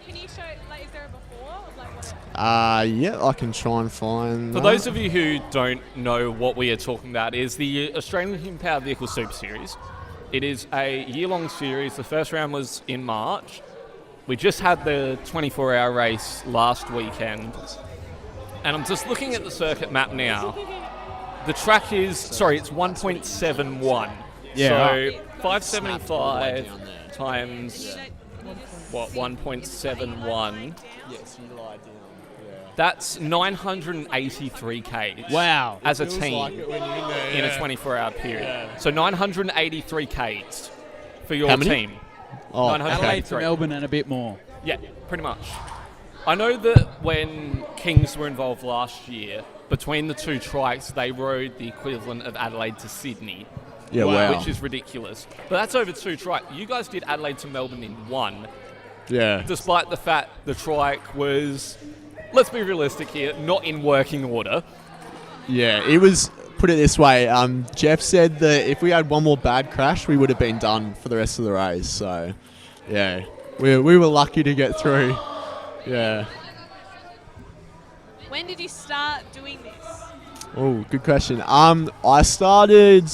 Can you show, like, is there a before? Like, what? Yeah, I can try and find. For that. those of you who don't know what we are talking about, is the Australian Human Powered Vehicle Super Series. It is a year-long series. The first round was in March. We just had the 24-hour race last weekend. And I'm just looking at the circuit map now. The track is, it's 1.71. Yeah, So right. 575 times, 1.71. Yes, you lied down. Yeah. That's 983 Ks. Wow. As a Feels team like it when you're in there, in a yeah. 24-hour period. Yeah. So 983 Ks for your How many? team. Oh, Adelaide to 983. Melbourne and a bit more. Yeah, pretty much. I know that when Kings were involved last year, between the two trikes, they rode the equivalent of Adelaide to Sydney. Yeah, wow. Which is ridiculous. But that's over 2 trikes. You guys did Adelaide to Melbourne in 1, Yeah. despite the fact the trike was, let's be realistic here, not in working order. Yeah, it was. Put it this way. Jeff said that if we had one more bad crash, we would have been done for the rest of the race. So, yeah, we were lucky to get through. Yeah. When did you start doing this? Oh, good question. I started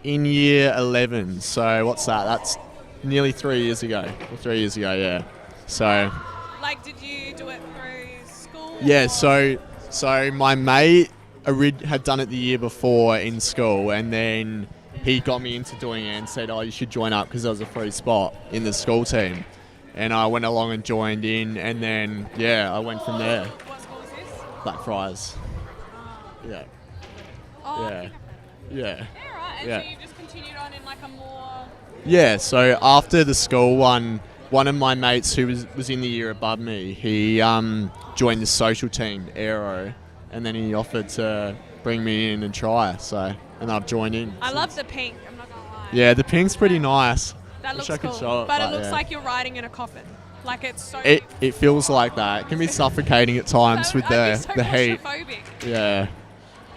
in year 11. So what's that? That's nearly 3 years ago. Or 3 years ago, yeah. So. Like, did you do it through school? Yeah. So my mate had done it the year before in school, and then he got me into doing it and said, "Oh, you should join up because there was a free spot in the school team." And I went along and joined in, and then I went from there. What school is this? Blackfriars. Yeah. Oh, Yeah. Yeah. yeah, right. And Yeah. so you just continued on in like a more... Yeah, so after the school one of my mates who was in the year above me, he joined the social team, Aero, and then he offered to bring me in and try, and I've joined in. I love the pink, I'm not gonna lie. Yeah, the pink's pretty nice. That Wish looks I could cool. show it, but it but looks yeah. like you're riding in a coffin. Like it's so. It feels like that. It can be suffocating at times with I'd be so the heat. claustrophobic. Yeah,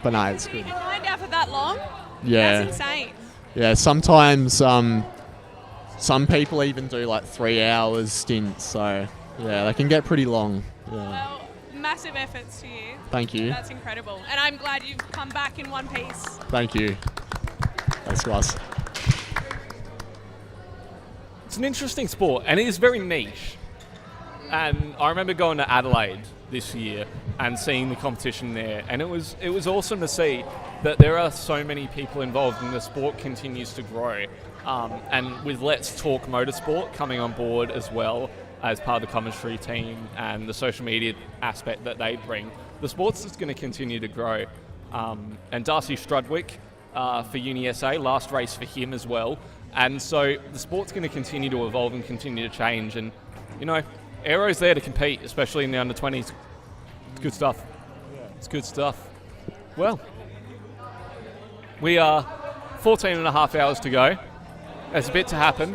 but no, it's good. And lying down for that long. Yeah. That's insane. Yeah, sometimes some people even do like 3 hours stints. So yeah, they can get pretty long. Yeah. Well, massive efforts to you. Thank you. That's incredible. And I'm glad you've come back in one piece. Thank you. Thanks, guys. It's an interesting sport, and it is very niche. And I remember going to Adelaide this year and seeing the competition there, and it was awesome to see that there are so many people involved, and the sport continues to grow. And with Let's Talk Motorsport coming on board as well as part of the commentary team and the social media aspect that they bring, the sport's just going to continue to grow. And Darcy Strudwick for UniSA, last race for him as well. And so the sport's going to continue to evolve and continue to change. And, you know, Aero's there to compete, especially in the under-20s. It's good stuff. It's good stuff. Well, we are 14 and a half hours to go. There's a bit to happen.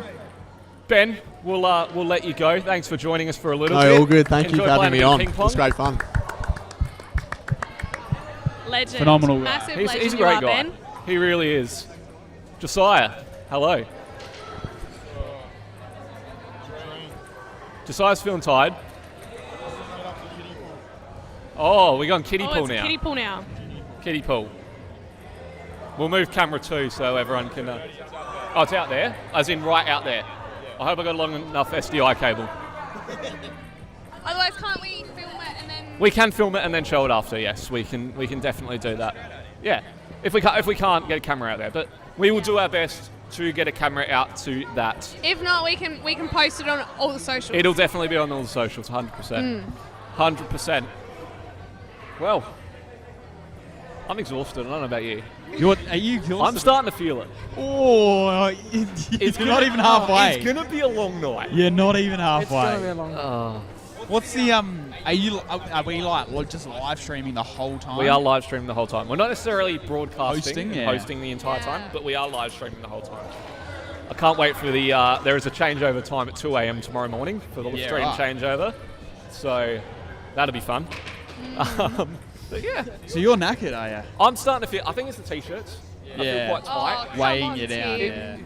Ben, we'll let you go. Thanks for joining us for a little bit. All good. Thank you for having me on. Ping pong. It's great fun. Legend. Phenomenal. Massive He's legend. a great you are, guy. Ben. He really is. Josiah, hello. Josiah's feeling tired. Oh, we're going kiddie pool It's now. kiddie pool now. Kiddie pool. We'll move camera 2 so everyone can... Oh, it's out there? As in right out there. I hope I got a long enough SDI cable. Otherwise, can't we film it and then... We can film it and then show it after, yes. We can definitely do that. Yeah. If we can't get a camera out there. But we will do our best to get a camera out to that. If not, we can post it on all the socials. It'll definitely be on all the socials, 100%. 100%. Well, I'm exhausted. I don't know about you. Are you exhausted? I'm starting to feel it. Oh, you're not even halfway. It's going to be a long night. You're not even It's going to be halfway. a long night. What's the Are we like just live streaming the whole time? We are live streaming the whole time. We're not necessarily broadcasting Hosting, hosting the entire time, but we are live streaming the whole time. I can't wait for the... there is a changeover time at 2 a.m. tomorrow morning for the stream changeover. So that'll be fun. But yeah. So you're knackered, are you? I'm starting to feel... I think it's the T-shirts. I feel quite tight. come Weighing on, you down, Tim. yeah.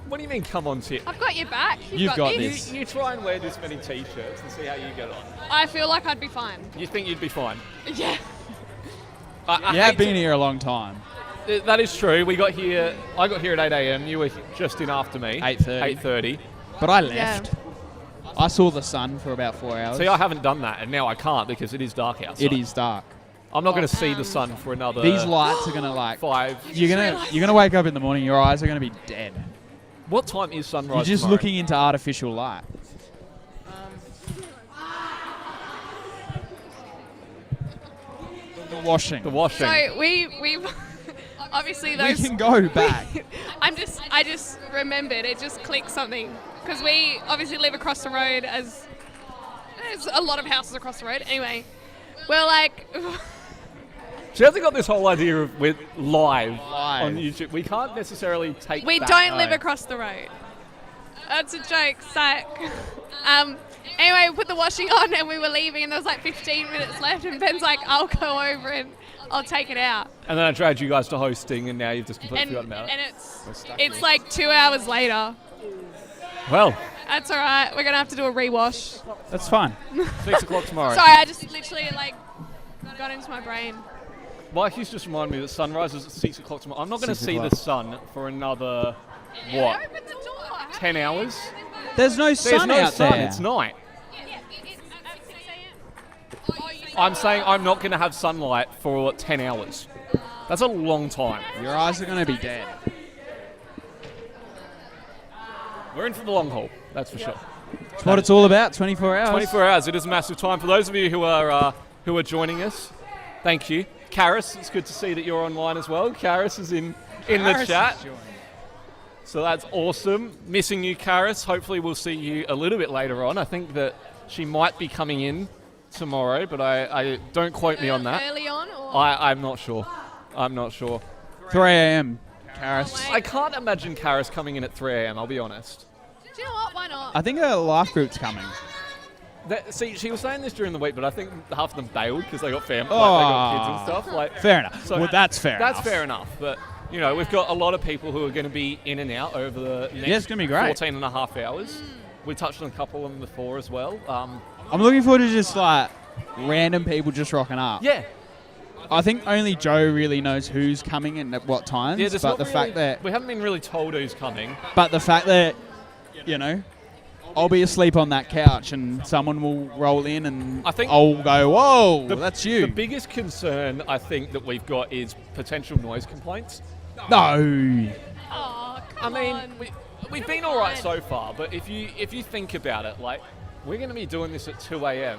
What do you mean, come on, Tip? I've got your back. You've got this. You try and wear this many T-shirts and see how you get on. I feel like I'd be fine. You think you'd be fine? Yeah. I You have hate been here a long time. That is true. I got here at 8 a.m. You were just in after me. 8:30. 8:30. But I left. I saw the sun for about 4 hours. See, I haven't done that, and now I can't because it is dark outside. It is dark. I'm not going to see the sun for another... These lights are gonna like 5... You're gonna wake up in the morning. Your eyes are gonna be dead. What time is sunrise You're just tomorrow? looking into artificial light. The washing. The washing. So we've obviously We those. can go back. I just remembered. It just clicked something because we obviously live across the road. As there's a lot of houses across the road. Anyway, we're like. She hasn't got this whole idea of we're live on YouTube. We can't necessarily take We that. don't live across the road. That's a joke, psych. Anyway, we put the washing on and we were leaving and there was like 15 minutes left and Ben's like, I'll go over and I'll take it out. And then I dragged you guys to hosting and now you've just completely And, forgotten about it. and it's like 2 hours later. Well, That's all right. We're going to have to do a rewash. That's fine. 6 o'clock tomorrow. Sorry, I just literally like got into my brain. Mikey's just reminded me that sunrise is at 6 o'clock tomorrow. I'm not going to 6 see o'clock. the sun for another, what, Open the door. 10 hours? There's no There's sun no out sun. there. It's night. It's at 6 a.m. I'm saying I'm not going to have sunlight for 10 hours. That's a long time. Your eyes are going to be dead. We're in for the long haul, that's for sure. That's what it's all about, 24 hours. 24 hours, it is a massive time. For those of you who are joining us, thank you. Karis, it's good to see that you're online as well. Karis is in the chat. So that's awesome. Missing you, Karis. Hopefully we'll see you a little bit later on. I think that she might be coming in tomorrow, but I don't quote me on that. Early on? Or? I'm not sure. I'm not sure. 3 a.m. Karis. I can't imagine Karis coming in at 3 a.m., I'll be honest. Do you know what? Why not? I think a life group's coming. See, she was saying this during the week, but I think half of them bailed because they got family, like, they got kids and stuff. Like, fair enough. So Well, that's fair enough. That's fair enough. But, you know, we've got a lot of people who are going to be in and out over the next it's gonna be great. 14 and a half hours. We touched on a couple of them before as well. I'm looking forward to just like random people just rocking up. Yeah. I think only Joe really knows who's coming and at what times. Yeah, there's but not the really, fact that we haven't been really told who's coming. But the fact that, you know, I'll be asleep on that couch and someone will roll in and I'll go, whoa, that's you. The biggest concern I think that we've got is potential noise complaints. No. Oh, I mean, we've been all right so far, but if you think about it, like, we're going to be doing this at 2 a.m.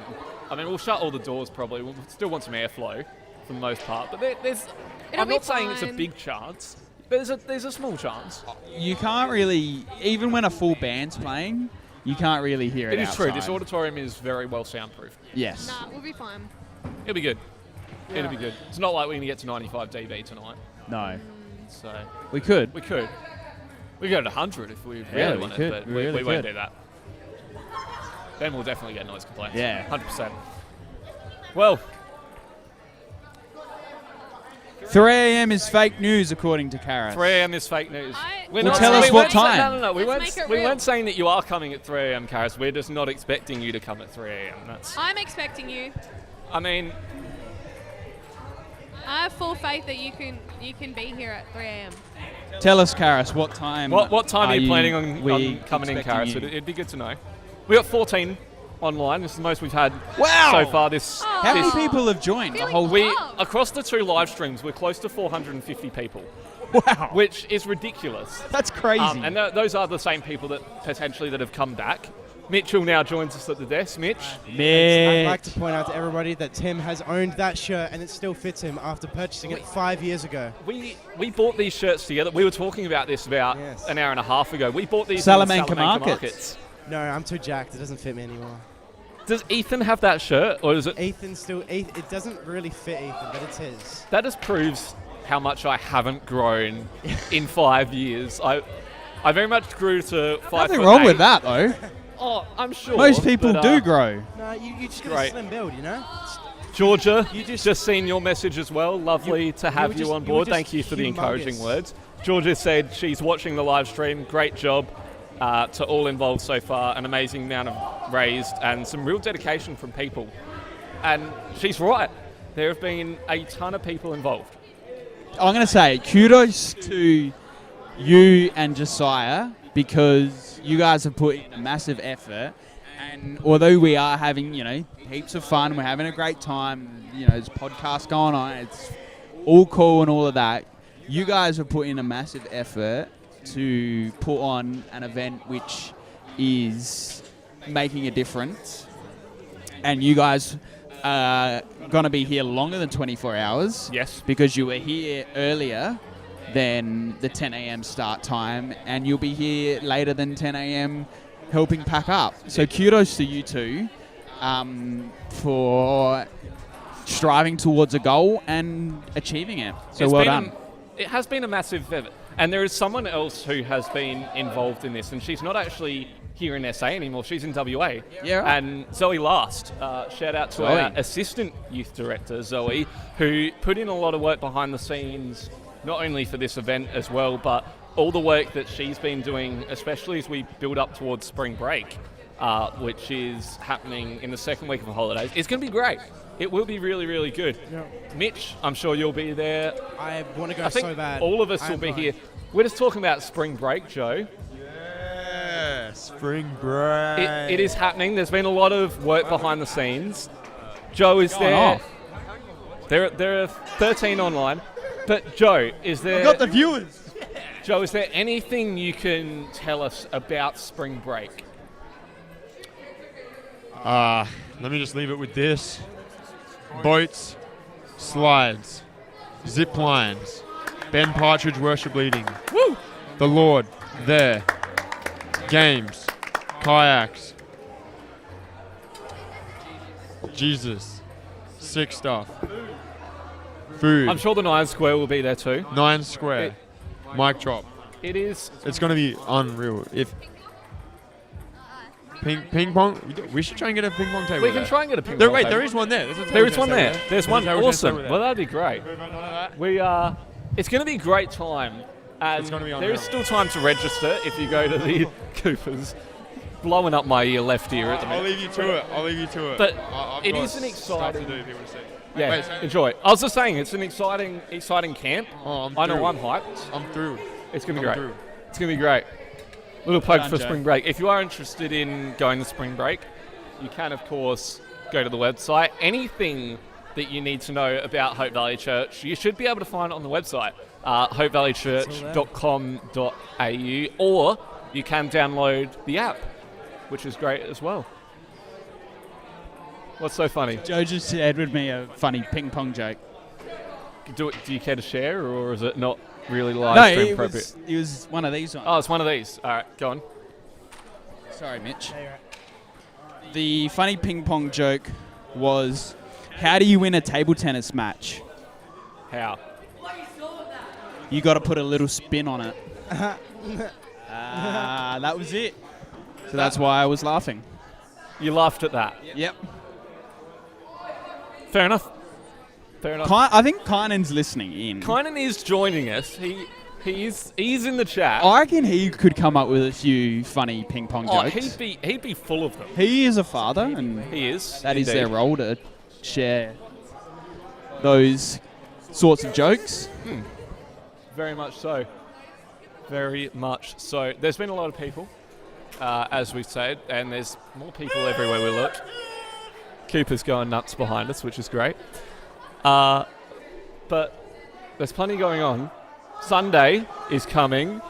I mean, we'll shut all the doors probably. We'll still want some airflow for the most part, but I'm not saying it's a big chance. There's a small chance. You can't really, even when a full band's playing, you can't really hear it. It is true. outside. This auditorium is very well soundproof. Yes. Nah, we'll be fine. It'll be good. It'll be good. It's not like we're going to get to 95 dB tonight. No. So We could. We could go to 100 if we really we wanted, could. but We we really won't could. do that. Then we'll definitely get noise complaints. Yeah. 100%. Well, 3 a.m. is fake news, according to Karis. 3 a.m. is fake news. Well, tell us what time. No. We Let's make it weren't real. saying that you are coming at 3 a.m., Karis. We're just not expecting you to come at 3 a.m. I'm expecting you. I mean, I have full faith that you can be here at 3 a.m. Tell us, Karis, what time? what time are you planning on coming in, expecting Karis? you? It'd be good to know. We got 14 online. This is the most we've had Wow. so far. This How many people have joined? The whole across the 2 live streams, we're close to 450 people. Wow. Which is ridiculous. That's crazy. And those are the same people that potentially that have come back. Mitchell now joins us at the desk. Mitch. I'd like to point out to everybody that Tim has owned that shirt and it still fits him after purchasing it 5 years ago. We bought these shirts together. We were talking about this about an hour and a half ago. We bought these Salamanca in Salamanca Markets. No, I'm too jacked. It doesn't fit me anymore. Does Ethan have that shirt, or is it? It doesn't really fit Ethan, but it's his. That just proves how much I haven't grown in 5 years. I very much grew to 5'8". Nothing wrong with that, though. Oh, I'm sure. Most people but, do grow. No, you just got Great. a slim build, you know? Georgia, just seen your message as well. Lovely to have you just- on you were board. just Thank you for the encouraging humongous. words. Georgia said she's watching the live stream. Great job to all involved so far. An amazing amount of raised and some real dedication from people. And she's right. There have been a ton of people involved. I'm going to say kudos to you and Josiah because you guys have put in a massive effort. And although we are having, heaps of fun, we're having a great time, there's podcasts going on, it's all cool and all of that. You guys have put in a massive effort to put on an event which is making a difference. And you guys are going to be here longer than 24 hours. Yes. Because you were here earlier than the 10 a.m. start time, and you'll be here later than 10 a.m. helping pack up. So kudos to you two for striving towards a goal and achieving it. So It's well been done. It has been a massive effort. And there is someone else who has been involved in this, and she's not actually here in SA anymore. She's in WA. Yeah, right. And Zoe Last, shout out to Zoe. our assistant youth director, Zoe, who put in a lot of work behind the scenes, not only for this event as well, but all the work that she's been doing, especially as we build up towards spring break, which is happening in the second week of the holidays. It's going to be great. It will be really, really good. Yeah. Mitch, I'm sure you'll be there. I want to go I think so bad. all of us I will am be going. here. We're just talking about spring break, Joe. Yeah, spring break. It is happening. There's been a lot of work behind the scenes. Joe is Going there. off. There are 13 online. But Joe, is there... I got the viewers. Joe, is there anything you can tell us about spring break? Let me just leave it with this. Boats, slides, zip lines, Ben Partridge worship leading. Woo! The Lord, there. Games, kayaks, Jesus, sick stuff. Food. I'm sure the 9 Square will be there too. 9 Square. Mic drop. It is... It's going to be unreal. If Ping pong. We should try and get a ping pong table. We can there. try and get a ping There, pong wait, table. there is one there. There is one there. There's one. Awesome. Well, that'd be great. We It's going to be a great time. And It's gonna be there is still time to register if you go to the Coopers. Blowing up my left ear at the minute. I'll leave you to it. I'll leave you to it. But I've it got is an stuff to exciting. do if you want to see. Yeah, Wait, enjoy. I was just saying, it's an exciting camp. Oh, I know through. I'm hyped. I'm through. It's going to be I'm great. through. It's going to be great. Little plug Done, for Joe. spring break. If you are interested in going to spring break, you can, of course, go to the website. Anything that you need to know about Hope Valley Church, you should be able to find it on the website, hopevalleychurch.com.au, or you can download the app, which is great as well. What's so funny? Joe just shared with me a funny ping pong joke. Do you care to share, or is it not really live No, stream it appropriate? was one of these ones. Oh, it's one of these. All right, go on. Sorry, Mitch. The funny ping pong joke was, how do you win a table tennis match? How? You got to put a little spin on it. That was it. So that's why I was laughing. You laughed at that. Yep. Fair enough. Fair enough. I think Kynan's listening in. Kynan is joining us. He's in the chat. I reckon he could come up with a few funny ping pong jokes. He'd be full of them. He is a father, and He is. that is indeed. their role to share those sorts of jokes. Very much so. Very much so. There's been a lot of people, as we've said, and there's more people everywhere we look. Cooper's going nuts behind us, which is great. But there's plenty going on. Sunday is coming.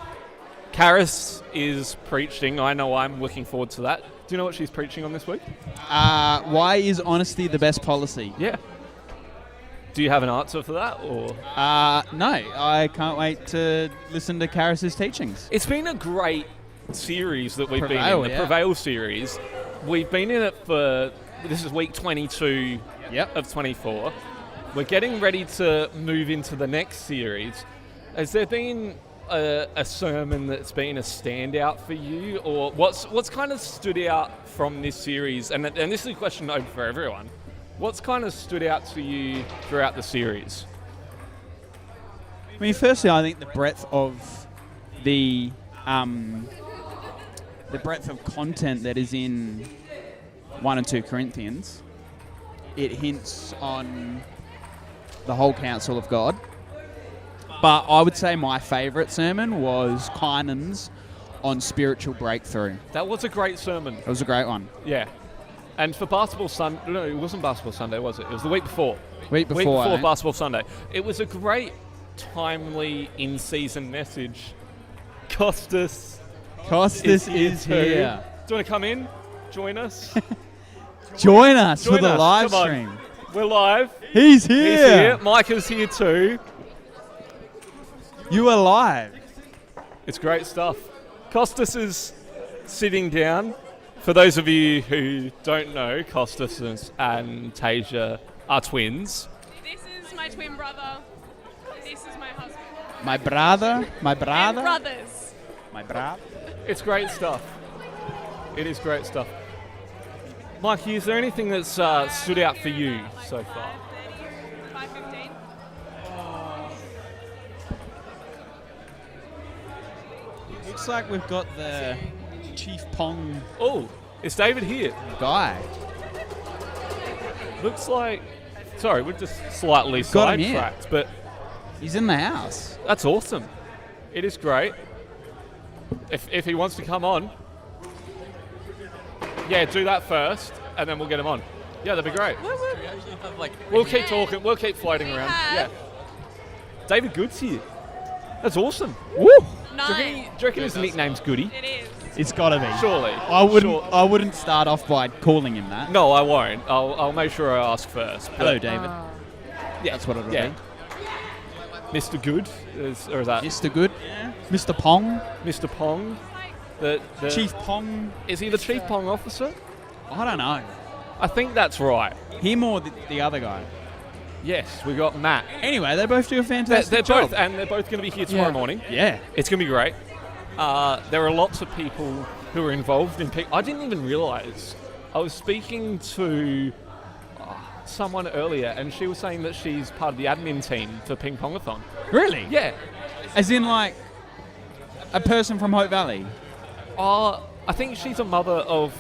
Karis is preaching. I know I'm looking forward to that. Do you know what she's preaching on this week? Why is honesty the best policy? Yeah. Do you have an answer for that, or? No, I can't wait to listen to Karis's teachings. It's been a great series that we've Prevail, been in, the yeah. Prevail series. We've been in it for, this is week 22 of 24. We're getting ready to move into the next series. Has there been a sermon that's been a standout for you, or what's kind of stood out from this series? And this is a question open for everyone. What's kind of stood out to you throughout the series? I mean, firstly, I think the breadth of the breadth of content that is in 1 and 2 Corinthians, it hints on the whole counsel of God. But I would say my favourite sermon was Kynan's on spiritual breakthrough. That was a great sermon. It was a great one. Yeah. And for Basketball Sunday, no, it wasn't Basketball Sunday, was it? It was the week before. Week before, eh? Basketball Sunday. It was a great, timely, in-season message. Costas is here. Do you want to come in? Join us? Join us for Join the us. live Come on. stream. We're live. He's here. He's here. Micah's here too. You are live. It's great stuff. Costas is sitting down. For those of you who don't know, Costas and Tasia are twins. This is my twin brother. This is my husband. My brother. And brothers. My brother. It's great stuff. It is great stuff. Mikey, is there anything that's stood out for you so far? 5:15. Looks like we've got the Chief Pong Oh, is David here? guy. Looks like... Sorry, we're just slightly Got him here. sidetracked, but He's in the house. that's awesome. It is great. If he wants to come on, yeah, do that first, and then we'll get him on. Yeah, that'd be great. We'll keep talking. We'll keep floating around. Yeah. David Good's here. That's awesome. Woo! Nice. Do you reckon his nickname's Goody? It is. It's got to be. Surely. I wouldn't start off by calling him that. No, I won't. I'll make sure I ask first. but- Hello, David. Yeah, That's what it'll yeah. be. Mr. Good, or is that Mr. Good. Mr. Pong. Mr. Pong? The Chief Pong. Is he the Chief Pong officer? I don't know. I think that's right. Him or the other guy. Yes, we got Matt. Anyway, they both do a fantastic They're job. both going to be here tomorrow morning. Yeah. It's going to be great. There are lots of people who are involved in ping. I didn't even realise. I was speaking to someone earlier, and she was saying that she's part of the admin team for Ping Pongathon. Really? Yeah. As in, like, a person from Hope Valley? I think she's a mother of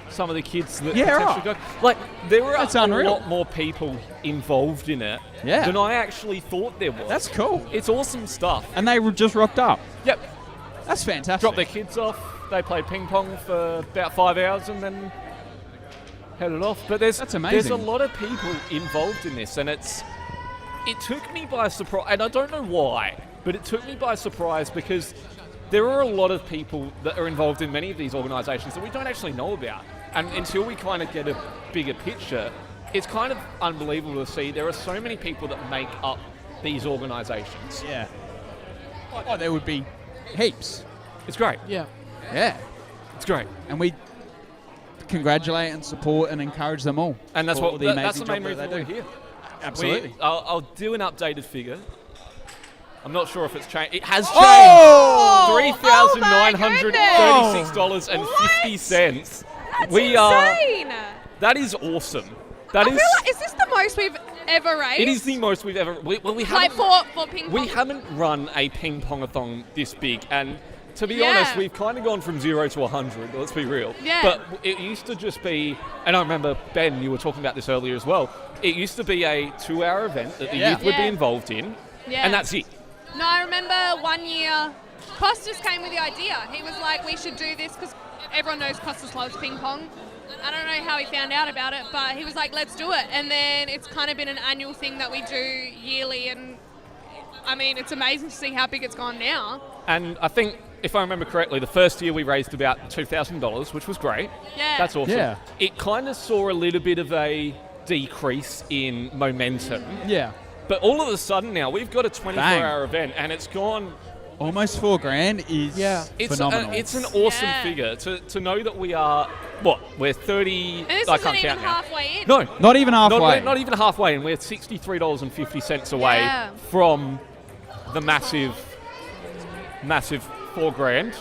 some of the kids that Yeah, potentially right. go. Like, there are That's a unreal. lot more people involved in it Yeah. than I actually thought there was. That's cool. It's awesome stuff. And they just rocked up. Yep. That's fantastic. Dropped their kids off. They played ping pong for about 5 hours and then headed off. But That's amazing. There's a lot of people involved in this, and it took me by surprise, and I don't know why, but it took me by surprise because there are a lot of people that are involved in many of these organisations that we don't actually know about. And until we kind of get a bigger picture, it's kind of unbelievable to see there are so many people that make up these organisations. Yeah. Oh, there would be heaps. It's great. Yeah. Yeah. It's great. And we congratulate and support and encourage them all. And that's for what the that's the amazing main job that reason they we're do. here. Absolutely. I'll do an updated figure. I'm not sure if it's changed. It has changed. Oh! $3,936.50. That's We insane. That is awesome. I feel like, is this the most we've ever raised? It is the most we've ever. We like haven't. for ping pong. We haven't run a ping pongathon this big, and to be Yeah. honest, we've kind of gone from 0 to 100. Let's be real. Yeah. But it used to just be, and I remember Ben, you were talking about this earlier as well. It used to be a 2-hour event that the youth would be involved in, Yeah. and that's it. No, I remember one year, Costas came with the idea. He was like, we should do this because everyone knows Costas loves ping pong. I don't know how he found out about it, but he was like, let's do it. And then it's kind of been an annual thing that we do yearly. And I mean, it's amazing to see how big it's gone now. And I think, if I remember correctly, the first year we raised about $2,000, which was great. Yeah. That's awesome. Yeah. It kind of saw a little bit of a decrease in momentum. Yeah. But all of a sudden now, we've got a 24-hour event, and it's gone... Almost $4,000 is phenomenal. It's an awesome figure to know that we are, we're 30... And this I isn't can't even count now. halfway in. No. Not even halfway. Not even halfway, and we're $63.50 away Yeah. from the massive $4,000.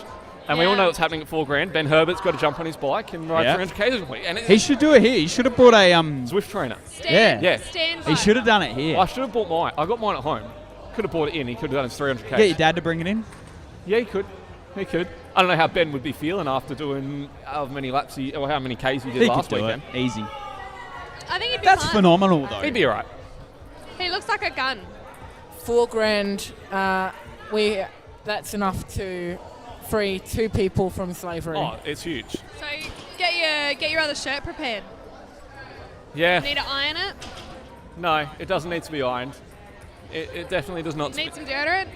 And we all know what's happening at $4,000. Ben Herbert's got to jump on his bike and ride 300 occasionally. And He should do it here. He should have brought a Zwift trainer. Yeah. Stand He should have done it here. I should have bought mine. I got mine at home. Could have bought it in. He could have done his 300k. Get your dad to bring it in. Yeah, he could. He could. I don't know how Ben would be feeling after doing how many laps or how many Ks he did He last could do weekend. it. Easy. I think it'd be That's fun. phenomenal, though. He'd be alright. He looks like a gun. $4,000. That's enough to free 2 people from slavery. Oh, it's huge. So get your other shirt prepared. Yeah. Need to iron it. No, it doesn't need to be ironed. It definitely does not. Need some deodorant.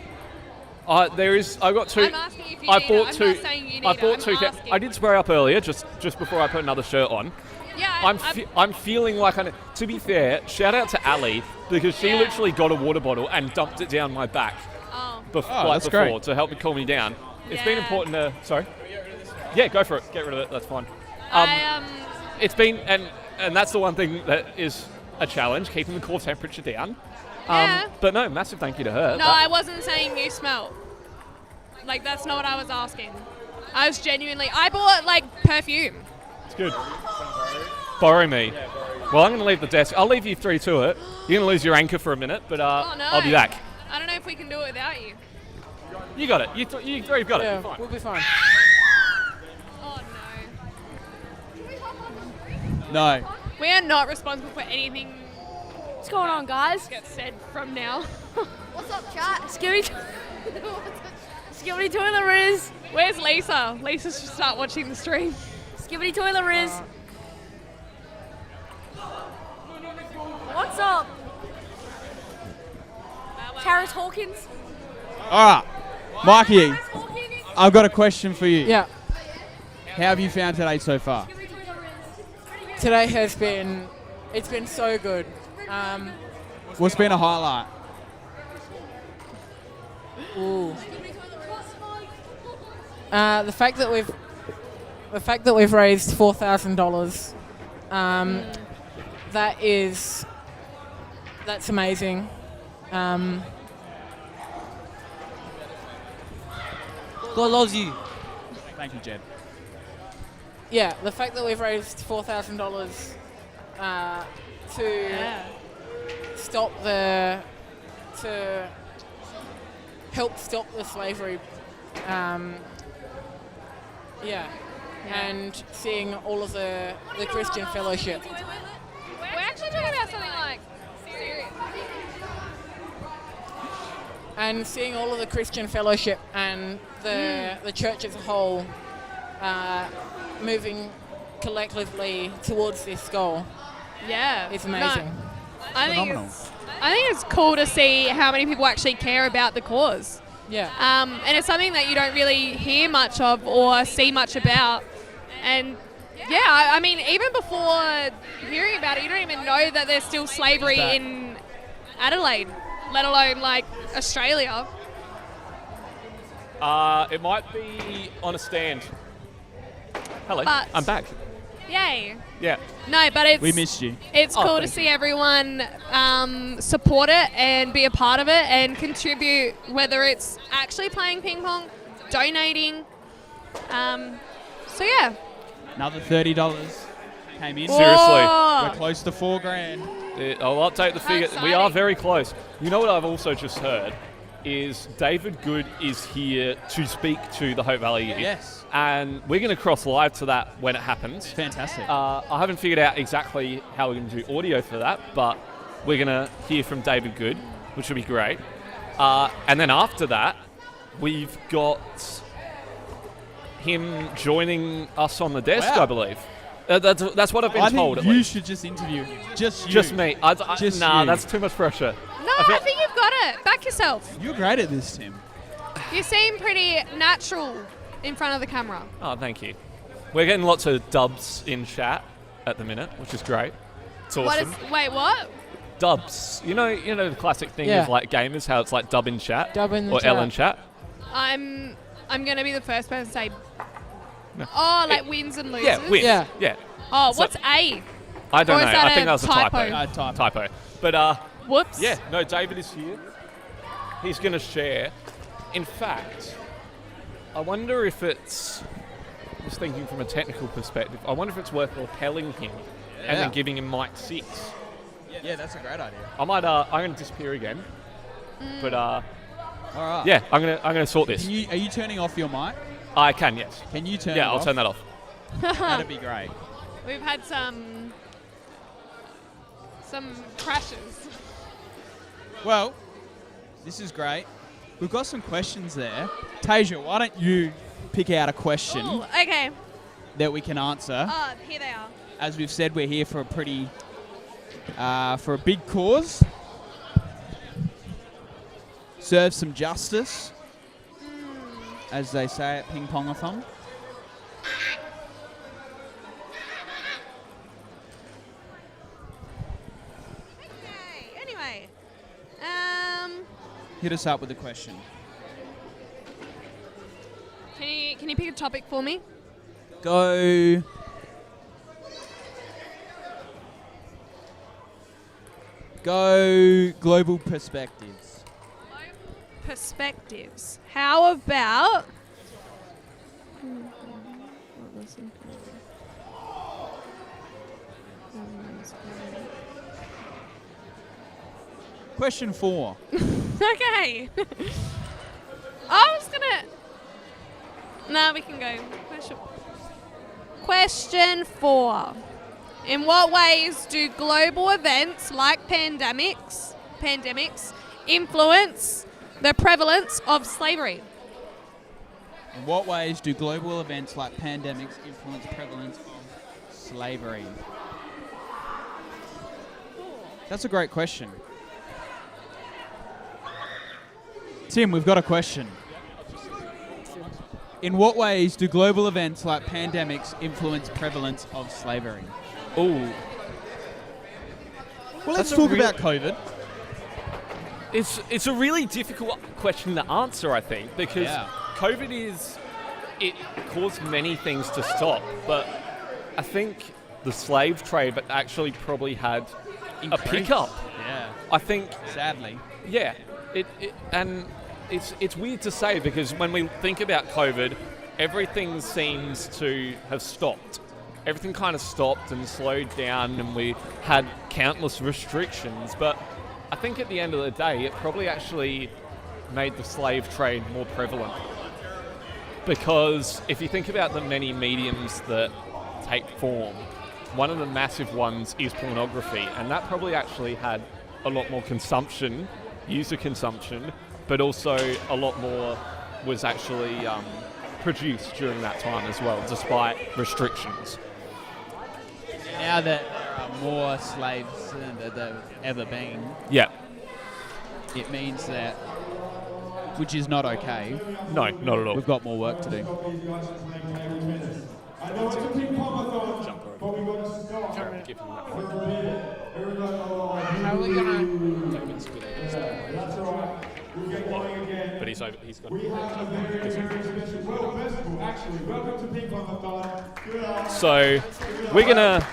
There is. I got 2. I'm asking if you I need bought it. 2. I'm not saying you need I bought it. 2. I'm asking. I did spray up earlier, just before I put another shirt on. Yeah, I'm feeling like to be fair, shout out to Ali because she literally got a water bottle and dumped it down my back before great. to help me cool me down. It's been Yeah. important to. Sorry. Yeah, go for it. Get rid of it. That's fine. It's been and that's the one thing that is a challenge, keeping the core temperature down. Yeah. But no, massive thank you to her. No, I wasn't saying you smell. Like, that's not what I was asking. I was genuinely... I bought, like, perfume. It's good. Borrow me. Well, I'm going to leave the desk. I'll leave you 3 to it. You're going to lose your anchor for a minute, but Oh, no. I'll be back. I don't know if we can do it without you. You got it. You 3 have got it. Yeah, You're fine. we'll be fine. Oh, no. No. We are not responsible for anything... What's going on, guys? ...gets said from now. What's up, chat? Skibbity toilet riz. Where's Lisa? Lisa should start watching the stream. Skibbity toilet riz. What's up? Taras Hawkins. All right. Mikey, I've got a question for you. Yeah. How have you found today so far? Today has been... It's been so good. What's been a highlight? Ooh. The fact that we've raised $4,000. That's amazing. God loves you. Thank you, Jed. yeah, the fact that we've raised $4,000 to help stop the slavery, and seeing all of the Christian fellowship. We're actually talking about something like serious. And seeing all of the Christian fellowship and the church as a whole moving collectively towards this goal. Yeah. It's amazing. No, I think it's cool to see how many people actually care about the cause. Yeah. And it's something that you don't really hear much of or see much about. And I mean, even before hearing about it, you don't even know that there's still slavery in Adelaide, let alone like Australia. It might be on a stand. Hello, But- I'm back. Yay. Yeah. No, but We missed you. It's Oh, cool to thank see everyone support it and be a part of it and contribute, whether it's actually playing ping pong, donating. So yeah. Another $30 came in. Seriously. Whoa. We're close to $4,000. I'll update the figure. We are very close. You know what I've also just heard is David Good is here to speak to the Hope Valley Youth. Yes. And we're going to cross live to that when it happens. Fantastic. I haven't figured out exactly how we're going to do audio for that, but we're going to hear from David Good, which will be great. And then after that, we've got him joining us on the desk, Wow. I believe. That's what I've been told. I think you should just interview him. Just you. Just me. Just nah, you. that's too much pressure. No, I think you've got it. Back yourself. You're great at this, Tim. You seem pretty natural in front of the camera. Oh, thank you. We're getting lots of dubs in chat at the minute, which is great. It's awesome. Wait, what? Dubs. You know the classic thing Yeah. of like gamers, how it's like dub in chat Dub in the or chat. L in chat. I'm gonna be the first person to say. No. Oh, like wins and loses. Yeah, wins. Yeah. Yeah. Oh, So- what's A? I don't Or know. is that I think a that was a typo. typo? Typo. But Whoops. yeah, no, David is here. He's going to share. In fact, I wonder if it's, just thinking from a technical perspective, I wonder if it's worth lapelling him and then giving him mic 6. Yeah, that's a great idea. I might, I'm going to disappear again. But All right. yeah, I'm gonna sort this. Are you turning off your mic? I can, yes. Can you turn it Yeah, I'll off? turn that off. That'd be great. We've had some crashes. Well, this is great. We've got some questions there. Tasia, why don't you pick out a question Ooh, okay. that we can answer? Oh, here they are. As we've said, we're here for a pretty, for a big cause. Serve some justice, as they say at Ping Pongathon. Anyway, Hit us up with a question. can you pick a topic for me? Go. Go global perspectives. Perspectives. How about? Question 4. Okay. I was gonna. No, we can go. Question 4. In what ways do global events like pandemics influence the prevalence of slavery? In what ways do global events like pandemics influence prevalence of slavery? That's a great question. Tim, we've got a question. In what ways do global events like pandemics influence prevalence of slavery? Ooh. Well, let's That's a talk real- about COVID. It's a really difficult question to answer, I think, because Yeah. COVID it caused many things to stop, but I think the slave trade actually probably had a pickup. Yeah. I think, Sadly. yeah, and it's weird to say because when we think about COVID, everything seems to have stopped. everything kind of stopped and slowed down, and we had countless restrictions. But I think at the end of the day, it probably actually made the slave trade more prevalent. Because if you think about the many mediums that take form, one of the massive ones is pornography, and that probably actually had a lot more consumption, user consumption, but also a lot more was actually produced during that time as well, despite restrictions. Now that there are more slaves than there have ever been, Yeah. it means that, which is not okay. No, not at all. We've got more work to do. I know it's a big pop-a-thon, but we've got to stop. How are we gonna? That's all right. We'll get going again. But he's got. We have a very special World Festival, actually. Welcome to Big Pop-a-thon. So we're gonna,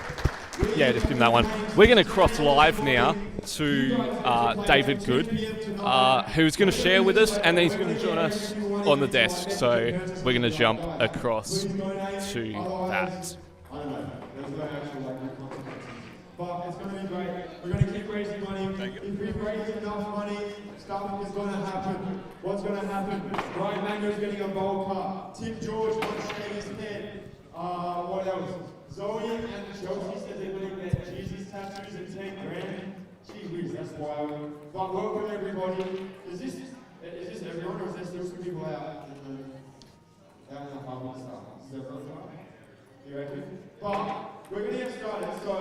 just give him that one. We're gonna cross live now to David Good, who's gonna share with us, and then he's gonna join us on the desk. So we're gonna jump across to that. But it's going to be great. We're going to keep raising money. If we raise enough money, stuff is going to happen. What's going to happen? Ryan Mango's getting a bowl cut. Tim George wants to shave his head. What else? Zoe and Chelsea said they're going to get Jesus tattoos at 10 grand. Gee whiz, that's wild. But welcome everybody. Is this everyone, or is there still some people out in the hub and stuff? Is there everyone? You reckon? But we're going to get started. So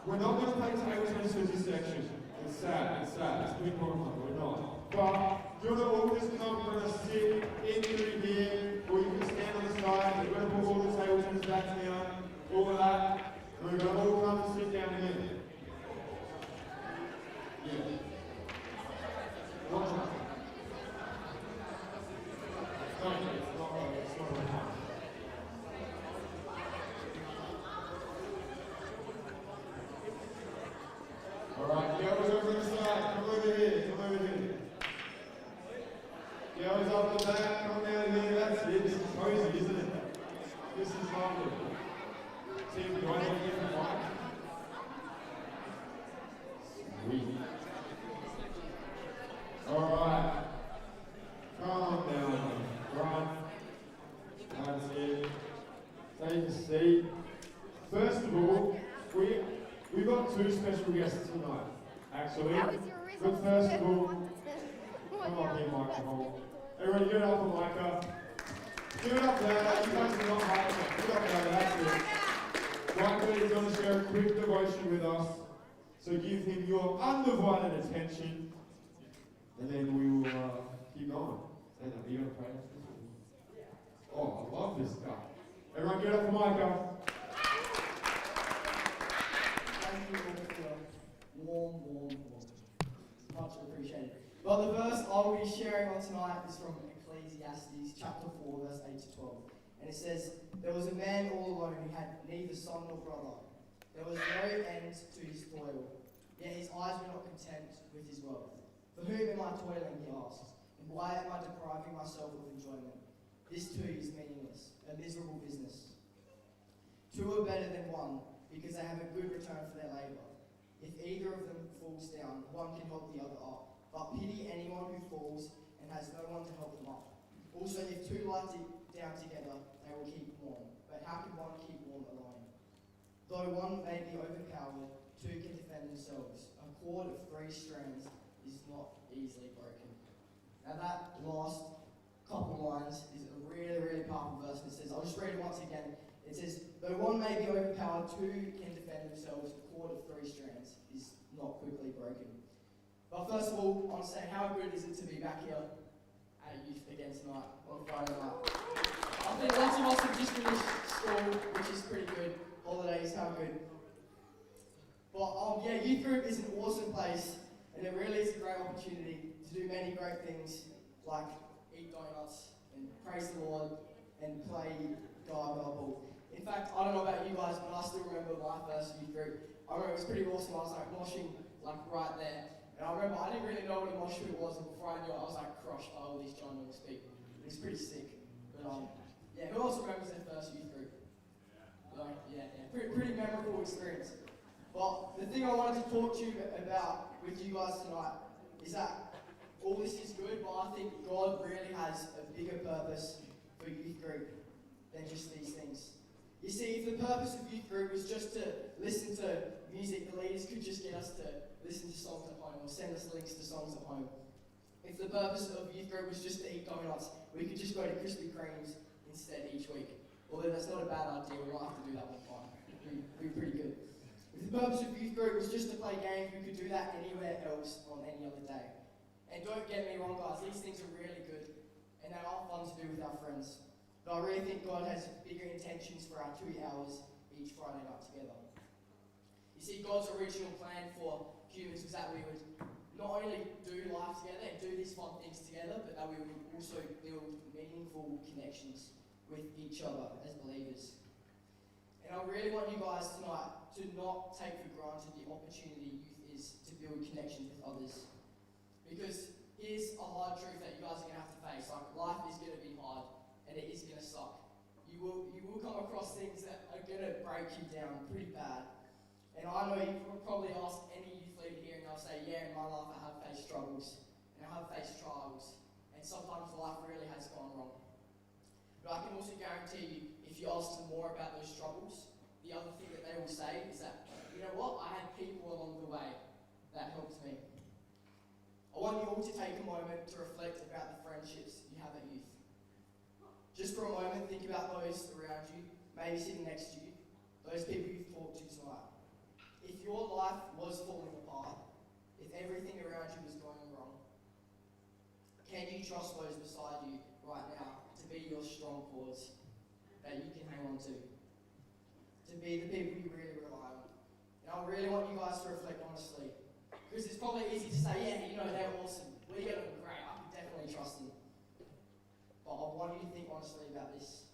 we're not going to play table tennis for this section. It's sad. It's been wrong. We're not. But do you want to all just come? We're going to sit in through here, or you can stand on the side. We're going to put all the table tennis backs down, all of that. And we're going to all come and sit down here. Yeah. Watch out. Alright, girls over the side, come over here. Girls up the back, come down here, that's it. This is cozy, isn't it? This is lovely. Team, do I need to get the mic? Sweet. Alright. Calm down. Right. That's it. Take a seat. First of all, we've got two special guests tonight, actually. But first of all, come up here, microphone. Everybody, give it up for Micah. Give it up there. You guys are not Micah. Give it up there. That's it. Micah is going to share a quick devotion with us. So give him your undivided attention, and then we will keep going. And are you going to pray? Oh, I love this guy. Everyone, give it up for Micah. Warm. Much appreciated. Well, the verse I will be sharing on tonight is from Ecclesiastes chapter 4, verse 8 to 12. And it says, "There was a man all alone who had neither son nor brother. There was no end to his toil, yet his eyes were not content with his wealth. For whom am I toiling, he asked, and why am I depriving myself of enjoyment? This too is meaningless, a miserable business. Two are better than one, because they have a good return for their labour. If either of them falls down, one can help the other up. But pity anyone who falls and has no one to help them up. Also, if two lie down together, they will keep warm. But how can one keep warm alone? Though one may be overpowered, two can defend themselves. A cord of 3 strands is not easily broken." Now that last couple lines is a really, really powerful verse. It says, I'll just read it once again. It says, "Though one may be overpowered, two can defend themselves. A cord of 3 strands is not quickly broken." But first of all, I want to say, how good is it to be back here at Youth again tonight on Friday night? I think lots of us have just finished school, which is pretty good. Holidays, how good. But Youth Group is an awesome place, and it really is a great opportunity to do many great things, like eat donuts and praise the Lord and play dive-ball. In fact, I don't know about you guys, but I still remember my first youth group. I remember it was pretty awesome. I was like moshing right there. And I remember I didn't really know what a mosh pit was, and before I knew it, I was like crushed by all these ginormous people. It was pretty sick. But who else remembers their first youth group? Pretty memorable experience. But the thing I wanted to talk to you about with you guys tonight is that all this is good, but I think God really has a bigger purpose for youth group than just these things. You see, if the purpose of youth group was just to listen to music, the leaders could just get us to listen to songs at home or send us links to songs at home. If the purpose of youth group was just to eat donuts, we could just go to Krispy Kremes instead each week. Although that's not a bad idea, we might have to do that one time. It'd be pretty good. If the purpose of youth group was just to play games, we could do that anywhere else on any other day. And don't get me wrong, guys, these things are really good and they are fun to do with our friends. But I really think God has bigger intentions for our 2 hours each Friday night together. You see, God's original plan for humans was that we would not only do life together and do these fun things together, but that we would also build meaningful connections with each other as believers. And I really want you guys tonight to not take for granted the opportunity youth is to build connections with others. Because here's a hard truth that you guys are going to have to face. Like, life is going to be hard and it is going to suck. You will come across things that are going to break you down pretty bad. And I know you will probably ask any youth leader here and they'll say, yeah, in my life I have faced struggles and I have faced trials and sometimes life really has gone wrong. But I can also guarantee you, if you ask them more about those struggles, the other thing that they will say is that, you know what, I had people along the way that helped me. I want you all to take a moment to reflect about the friendships you have at youth. Just for a moment, think about those around you, maybe sitting next to you, those people you've talked to tonight. If your life was falling apart, if everything around you was going wrong, can you trust those beside you right now to be your strong cause that you can hang on to? To be the people you really rely on. And I really want you guys to reflect honestly. Because it's probably easy to say, yeah, you know, they're awesome. We get them great. I can definitely trust them. But I want you to think honestly about this.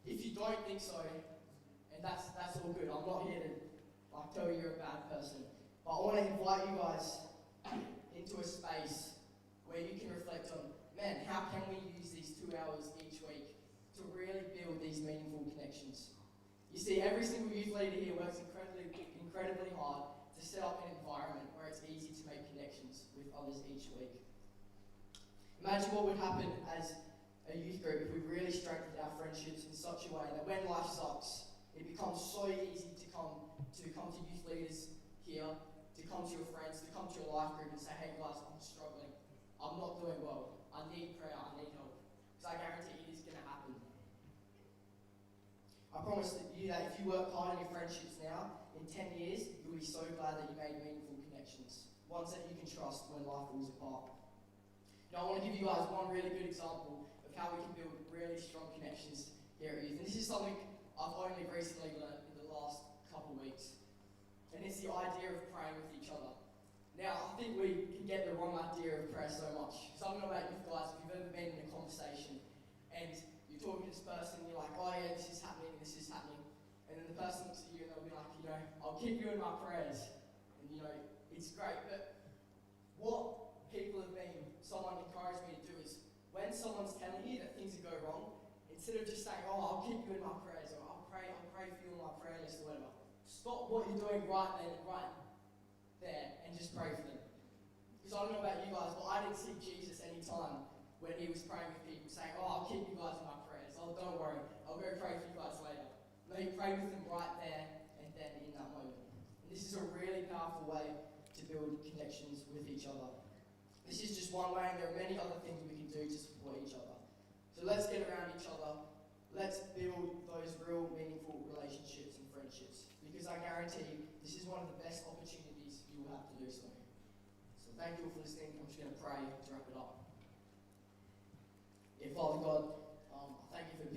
If you don't think so, and that's all good. I'm not here to tell you you're a bad person. But I want to invite you guys into a space where you can reflect on, man, how can we use these 2 hours each week to really build these meaningful connections? You see, every single youth leader here works incredibly hard to set up an environment where it's easy to make connections with others each week. Imagine what would happen as a youth group if we really strengthened our friendships in such a way that when life sucks, it becomes so easy to come to youth leaders here, to come to your friends, to come to your life group and say, hey guys, I'm struggling. I'm not doing well. I need prayer. I need help. Because I guarantee it is going to happen. I promise you that if you work hard on your friendships now, in 10 years, you'll be so glad that you made meaningful connections. Ones that you can trust when life falls apart. Now I want to give you guys one really good example of how we can build really strong connections here at youth. And this is something I've only recently learned in the last couple of weeks. And it's the idea of praying with each other. Now, I think we can get the wrong idea of prayer so much. Because I don't know about you guys, if you've ever been in a conversation and you're talking to this person and you're like, oh yeah, this is happening, and then the person looks at you and they'll be like, you know, I'll keep you in my prayers. And you know, it's great. But what people have been, someone encouraged me to do is, when someone's telling you that things go wrong, instead of just saying, oh, I'll keep you in my prayers, or I'll pray for you on my prayer list or whatever, stop what you're doing right then, right there, and just pray for them. Because I don't know about you guys, but I didn't see Jesus any time when he was praying with people, saying, oh, I'll keep you guys in my prayers. Oh, don't worry, I'll go pray for you guys later. No, he prayed with them right there and then in that moment. And this is a really powerful way to build connections with each other. This is just one way, and there are many other things we can do to support each other. So let's get around each other. Let's build those real meaningful relationships and friendships. Because I guarantee this is one of the best opportunities you will have to do so. So thank you all for listening. I'm just going to pray to wrap it up. Yeah, Father God, thank you for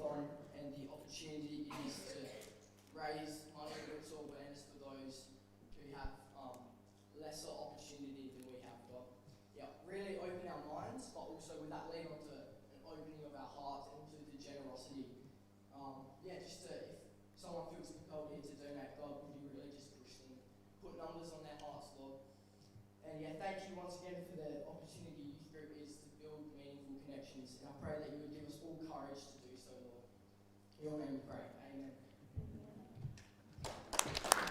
Thon and the opportunity it is to raise money and also awareness for those who have lesser opportunity than we have got. Yeah, really open our minds, but also with that lead on to an opening of our hearts and also the generosity. Just if someone feels compelled here to donate, God, would you really just push them, put numbers on their hearts, Lord. And thank you once again for the opportunity Youth Group is to build meaningful connections. And I pray that you would give us all courage to do so, Lord. In your name we pray. Amen.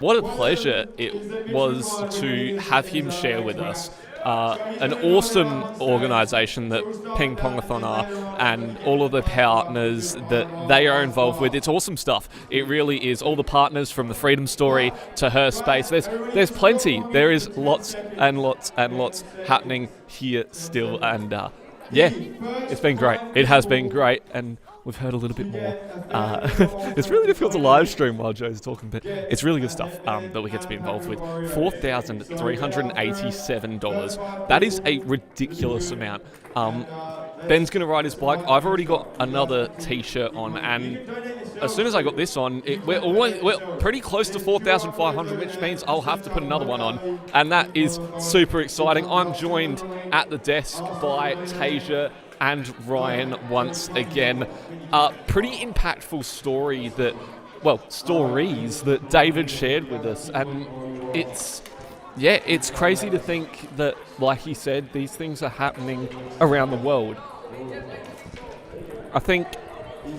What a pleasure it was to have him share with us an awesome organisation that Ping Pongathon are and all of the partners that they are involved with. It's awesome stuff. It really is. All the partners from the Freedom Story to Her Space. There's plenty. There is lots and lots and lots happening here still. And yeah, it's been great. It has been great. And we've heard a little bit more. It's really difficult to live stream while Joe's talking, but it's really good stuff that we get to be involved with. $4,387. That is a ridiculous amount. Ben's going to ride his bike. I've already got another T-shirt on, and as soon as I got this on, we're pretty close to 4,500, which means I'll have to put another one on, and that is super exciting. I'm joined at the desk by Tasia and Ryan once again. Pretty impactful stories that David shared with us, and it's crazy to think that, like he said, these things are happening around the world. I think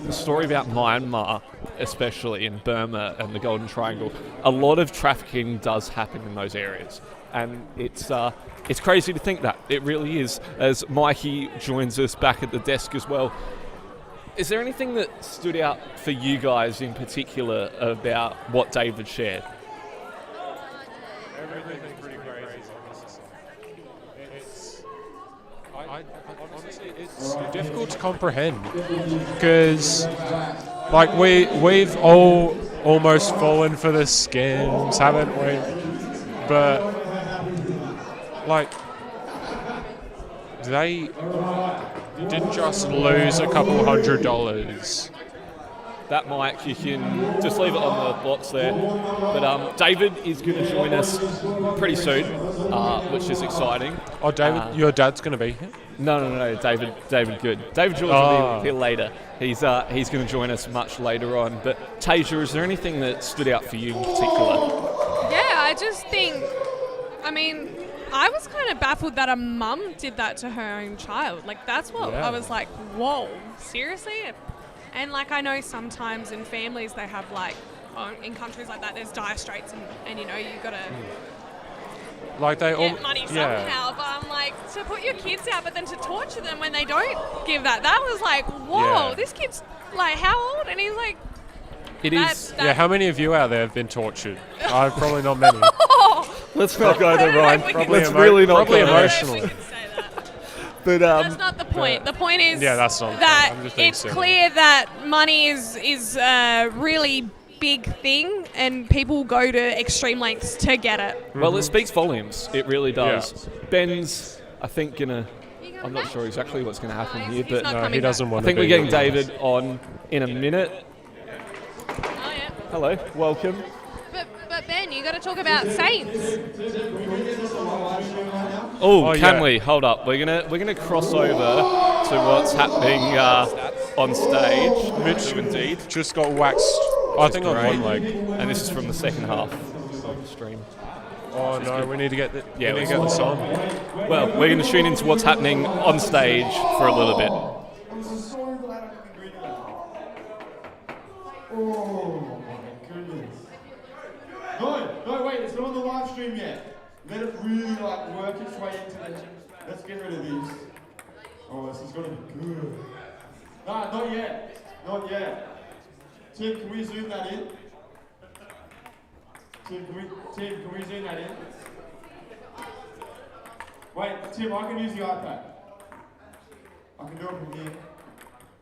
the story about Myanmar, especially in Burma and the Golden Triangle, a lot of trafficking does happen in those areas. And it's crazy to think that. It really is, as Mikey joins us back at the desk as well. Is there anything that stood out for you guys in particular about what David shared? Everything's pretty crazy. Honestly, it's difficult to comprehend because, like, we've all almost fallen for the scams, haven't we? But, like, they didn't just lose a couple $100. That mic, you can just leave it on the box there. But David is going to join us pretty soon, which is exciting. Oh, David, your dad's going to be here? No, David Good. David George will be here later. He's going to join us much later on. But Tasia, is there anything that stood out for you in particular? Yeah, I just think, I was kind of baffled that a mum did that to her own child. Like, that's what I was like, whoa, seriously? And, like, I know sometimes in families they have, like, in countries like that, there's dire straits and you know, you got to like they get money somehow. But I'm like, to put your kids out, but then to torture them when they don't give that was like, whoa, this kid's, like, how old? And he's like... Yeah, how many of you out there have been tortured? Probably not many. Let's not go there, Ryan. Probably emotional. But, that's not the point. The point is that's not that I'm just it's silly. clear that money is a really big thing, and people go to extreme lengths to get it. Well, it speaks volumes. It really does. Yeah. Ben's, I think, I'm not sure exactly what's going to happen here, but no, he doesn't want to. I think we're getting David on in a minute. Oh, yeah. Hello, welcome. But Ben, you got to talk about Saints. Can we? Hold up. We're gonna cross over to what's happening on stage. Mitch indeed just got waxed. I think on one leg. And this is from the second half of the stream. Oh no, we need to get this on. Well, we're going to tune into what's happening on stage for a little bit. Oh my goodness. No, wait, it's not on the live stream yet. Let it really work its way into the... Let's get rid of this. Oh, this is gonna be good. Nah, not yet. Tim, can we zoom that in? Tim, can we zoom that in? Wait, Tim, I can use the iPad. I can do it from here.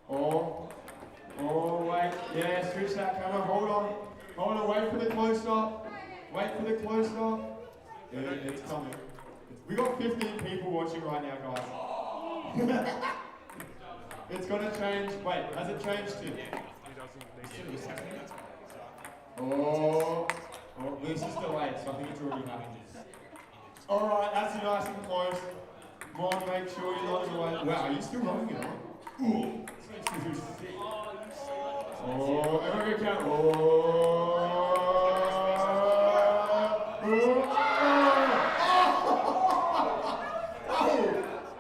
Oh, wait. Yeah, switch that camera. Hold on, wait for the close-up. Yeah, it's coming. We got 15 people watching right now, guys. It's gonna change. Wait, has it changed to? Oh, this is delayed, so I think it's already happened. Alright, that's nice and close. Come on, make sure you're not in the way. Wow, are you still rolling it on? Ooh. Oh, everybody count.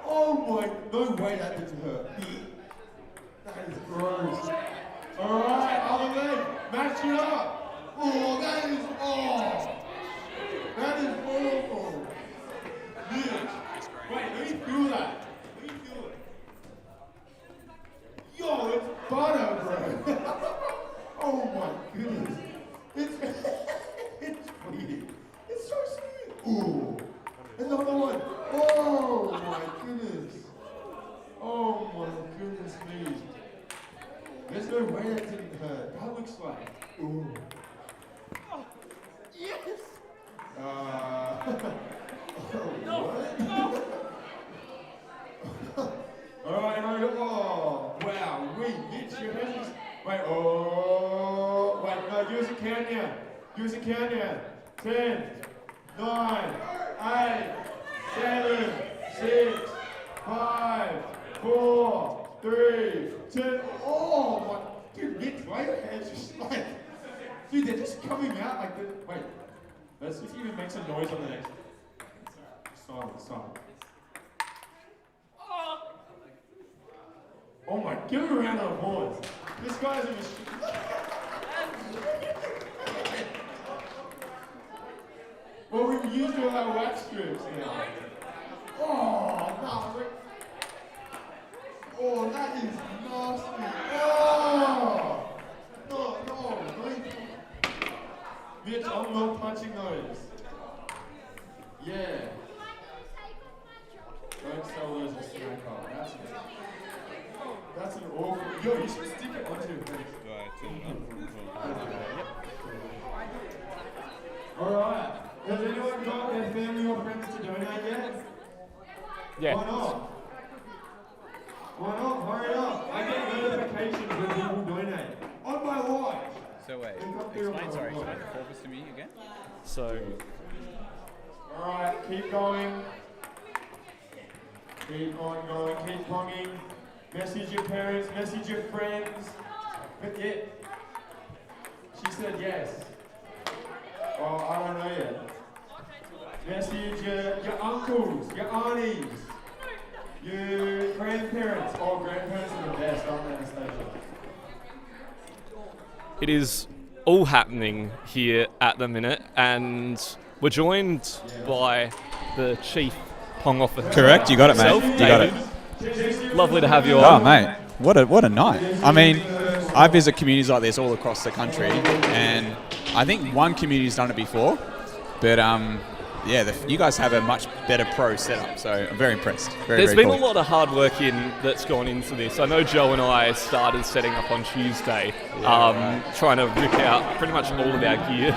Oh my, no way that didn't hurt. That is gross. Alright. Ooh. Another one. Oh my goodness. Oh my goodness me. There's no way that didn't hurt. That looks like. Ooh. Yes. All right. Oh, wow. Wait, Mitch, your hands. Wait. Oh. Wait. No. Give us a countdown. 10, 9, 8, 7, 6, 5, 4, 3, 2. Oh my. Dude, Mitch, why your hands just like. Dude, they're just coming out like this. Wait. Let's see if he even makes a noise on the next. Silent. Oh my, give him a round of applause. This guy's a machine. Well, we've used all our wax strips now. Oh, no. Oh, that is nasty. Oh! No. Mitch, I'm not punching those. Yeah. Don't sell those to smoke up. That's an awful. Yo, you should stick it onto your face. Alright. Has anyone got their family or friends to donate yet? Yeah. Why not? Hurry up. I get notifications when people donate. On my watch. So wait, explain the Forfeits to me again. So. Alright, keep going. Keep on going, keep ponging. Message your parents, message your friends. But yeah. She said yes. Well, I don't know yet. Message your uncles, your aunties, your grandparents. Oh, grandparents are the best, aren't they, Anastasia? It is all happening here at the minute, and we're joined by the Chief Pong Officer. Correct, you got it, mate. Himself, You got David. Lovely to have you Oh, on. mate, what a night. I mean, I visit communities like this all across the country, and I think one community's done it before, but yeah, you guys have a much better pro setup, so I'm very impressed. There's very been cool. a lot of hard work that's gone into this. I know Joe and I started setting up on Tuesday, trying to rip out pretty much all of our gear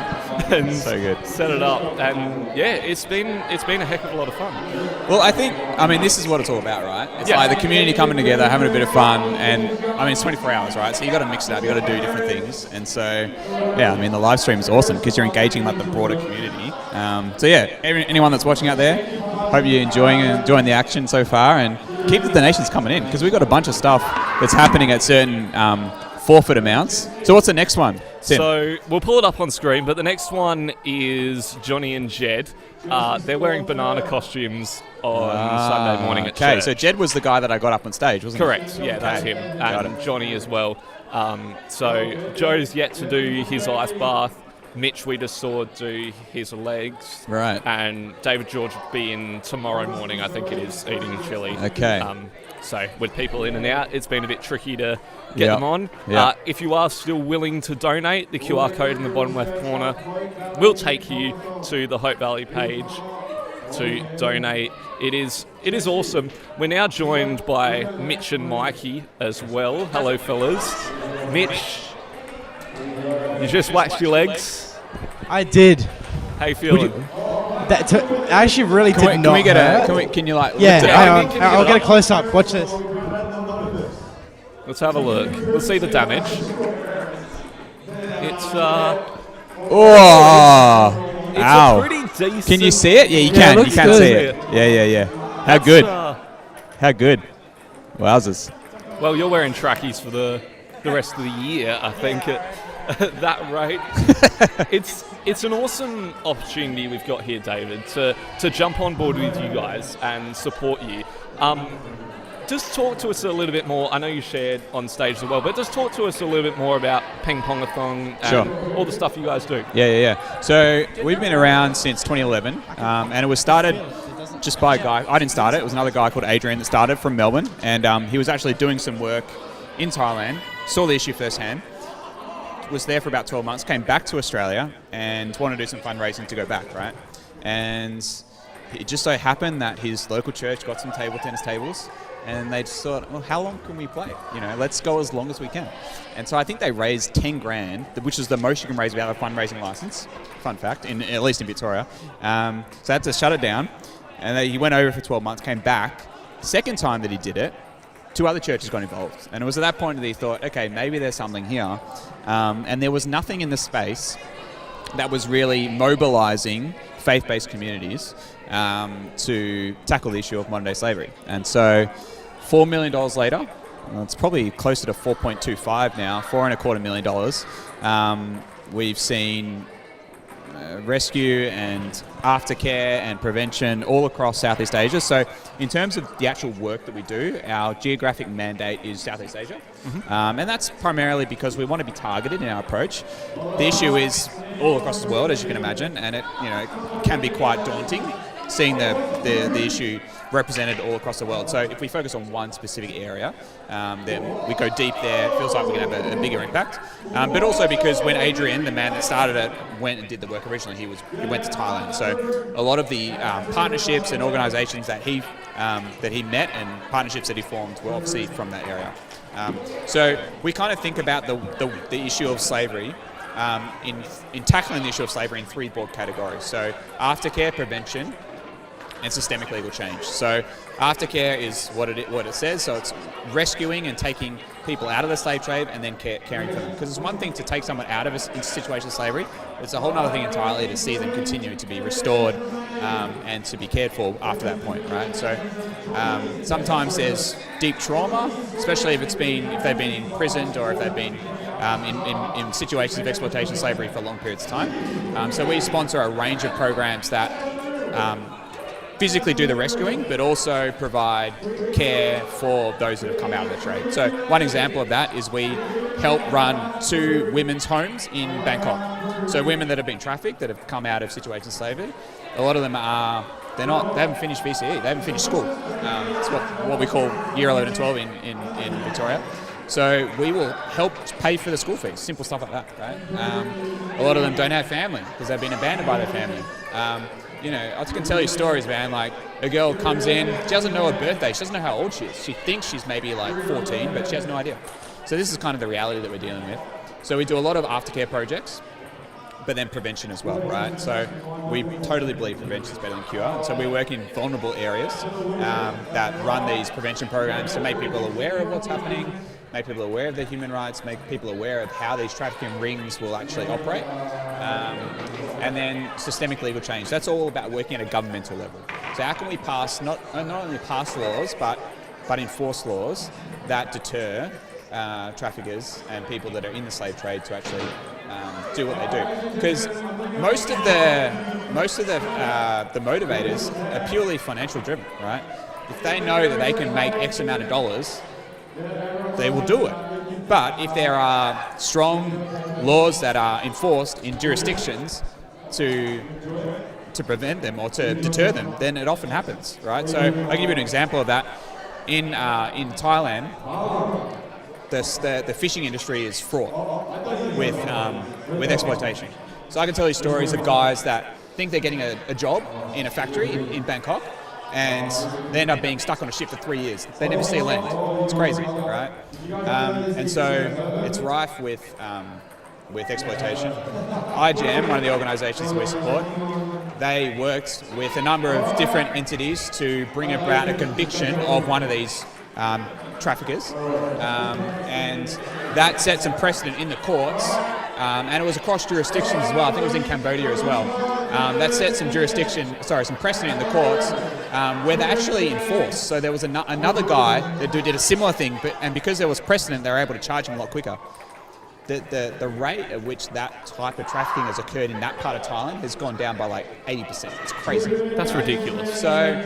and So good. set it up. And yeah, it's been a heck of a lot of fun. Well, I mean, this is what it's all about, right? It's like the community coming together, having a bit of fun, and I mean, it's 24 hours, right? So you got to mix it up, you got to do different things, and so yeah, I mean, the live stream is awesome because you're engaging like the broader community. So yeah, anyone that's watching out there, hope you're enjoying the action so far, and keep the donations coming in because we've got a bunch of stuff that's happening at certain forfeit amounts. So what's the next one, Tim? So we'll pull it up on screen, but the next one is Johnny and Jed. They're wearing banana costumes on Sunday morning at church. Okay, so Jed was the guy that I got up on stage, wasn't Correct, he? yeah, that's him. And Johnny as well. So Joe's yet to do his ice bath. Mitch, we just saw do his legs. Right. And David George will be in tomorrow morning, I think it is, eating chili. Okay. So with people in and out, it's been a bit tricky to get them on. Yep. If you are still willing to donate, the QR code in the bottom left corner will take you to the Hope Valley page to donate. It is awesome. We're now joined by Mitch and Mikey as well. Hello, fellas. Mitch, you just waxed your legs. I did. How you feeling? I actually really did not. Can we get hurt. can you like? Yeah, lift it hang up? on. I'll get a close up. Watch this. Let's have a look. We'll see the damage. It's Oh! it's Ow! a pretty decent. Can you see it? Yeah, you can. You can see it. Yeah. How good? How good? Wowzers! Well, you're wearing trackies for the rest of the year, I think. At that rate, it's an awesome opportunity we've got here, David, to jump on board with you guys and support you. Just talk to us a little bit more. I know you shared on stage as well, but just talk to us a little bit more about Ping Pongathon and all the stuff you guys do. Yeah. So we've been around since 2011, and it was started just by a guy. I didn't start it. It was another guy called Adrian that started from Melbourne, and he was actually doing some work in Thailand, saw the issue firsthand, was there for about 12 months, came back to Australia and wanted to do some fundraising to go back, right? And it just so happened that his local church got some table tennis tables, and they just thought, well, how long can we play? Let's go as long as we can. And so I think they raised 10 grand, which is the most you can raise without a fundraising license. Fun fact, at least in Victoria. So they had to shut it down, and he went over for 12 months, came back. Second time that he did it, 2 other churches got involved. And it was at that point that he thought, okay, maybe there's something here. And there was nothing in the space that was really mobilizing faith-based communities to tackle the issue of modern-day slavery. And so $4 million later, it's probably closer to 4.25 now, $4.25 million. We've seen rescue and aftercare and prevention all across Southeast Asia. So in terms of the actual work that we do, our geographic mandate is Southeast Asia. And that's primarily because we want to be targeted in our approach. The issue is all across the world, as you can imagine, and it can be quite daunting seeing the issue represented all across the world. So if we focus on one specific area, then we go deep there, it feels like we can have a bigger impact. But also because when Adrian, the man that started it, went and did the work originally, he went to Thailand. So a lot of the partnerships and organisations that he met and partnerships that he formed were obviously from that area. So we kind of think about the issue of slavery in tackling the issue of slavery in 3 broad categories. So aftercare, prevention, and systemic legal change. So aftercare is what it says. So it's rescuing and taking people out of the slave trade and then caring for them. Because it's one thing to take someone out of a situation of slavery, it's a whole other thing entirely to see them continue to be restored and to be cared for after that point, right? So sometimes there's deep trauma, especially if they've been imprisoned or if they've been in situations of exploitation slavery for long periods of time. So we sponsor a range of programs that physically do the rescuing, but also provide care for those that have come out of the trade. So one example of that is we help run 2 women's homes in Bangkok. So women that have been trafficked, that have come out of situations of slavery, a lot of them they haven't finished VCE, they haven't finished school. It's what we call year 11 and 12 in Victoria. So we will help pay for the school fees, simple stuff like that, right? A lot of them don't have family because they've been abandoned by their family. I can tell you stories, man, like a girl comes in, she doesn't know her birthday, she doesn't know how old she is. She thinks she's maybe like 14, but she has no idea. So this is kind of the reality that we're dealing with. So we do a lot of aftercare projects, but then prevention as well, right? So we totally believe prevention is better than cure. And so we work in vulnerable areas that run these prevention programs to make people aware of what's happening, make people aware of their human rights, make people aware of how these trafficking rings will actually operate. And then systemic legal change. That's all about working at a governmental level. So how can we pass, not only pass laws, but enforce laws that deter traffickers and people that are in the slave trade to actually do what they do? Because most of the motivators are purely financial driven, right? If they know that they can make X amount of dollars, they will do it. But if there are strong laws that are enforced in jurisdictions to prevent them or to deter them, then it often happens, right? So I'll give you an example of that. In Thailand, the fishing industry is fraught with exploitation. So I can tell you stories of guys that think they're getting a job in a factory in Bangkok, and they end up being stuck on a ship for 3 years. They never see land. It's crazy, right? And so it's rife with exploitation. IGM, one of the organisations we support, they worked with a number of different entities to bring about a conviction of one of these traffickers, and that set some precedent in the courts, and it was across jurisdictions as well. I think it was in Cambodia as well. That set some precedent in the courts where they actually enforced. So there was another guy that did a similar thing, and because there was precedent, they were able to charge him a lot quicker. The rate at which that type of trafficking has occurred in that part of Thailand has gone down by like 80%. It's crazy. That's ridiculous. So,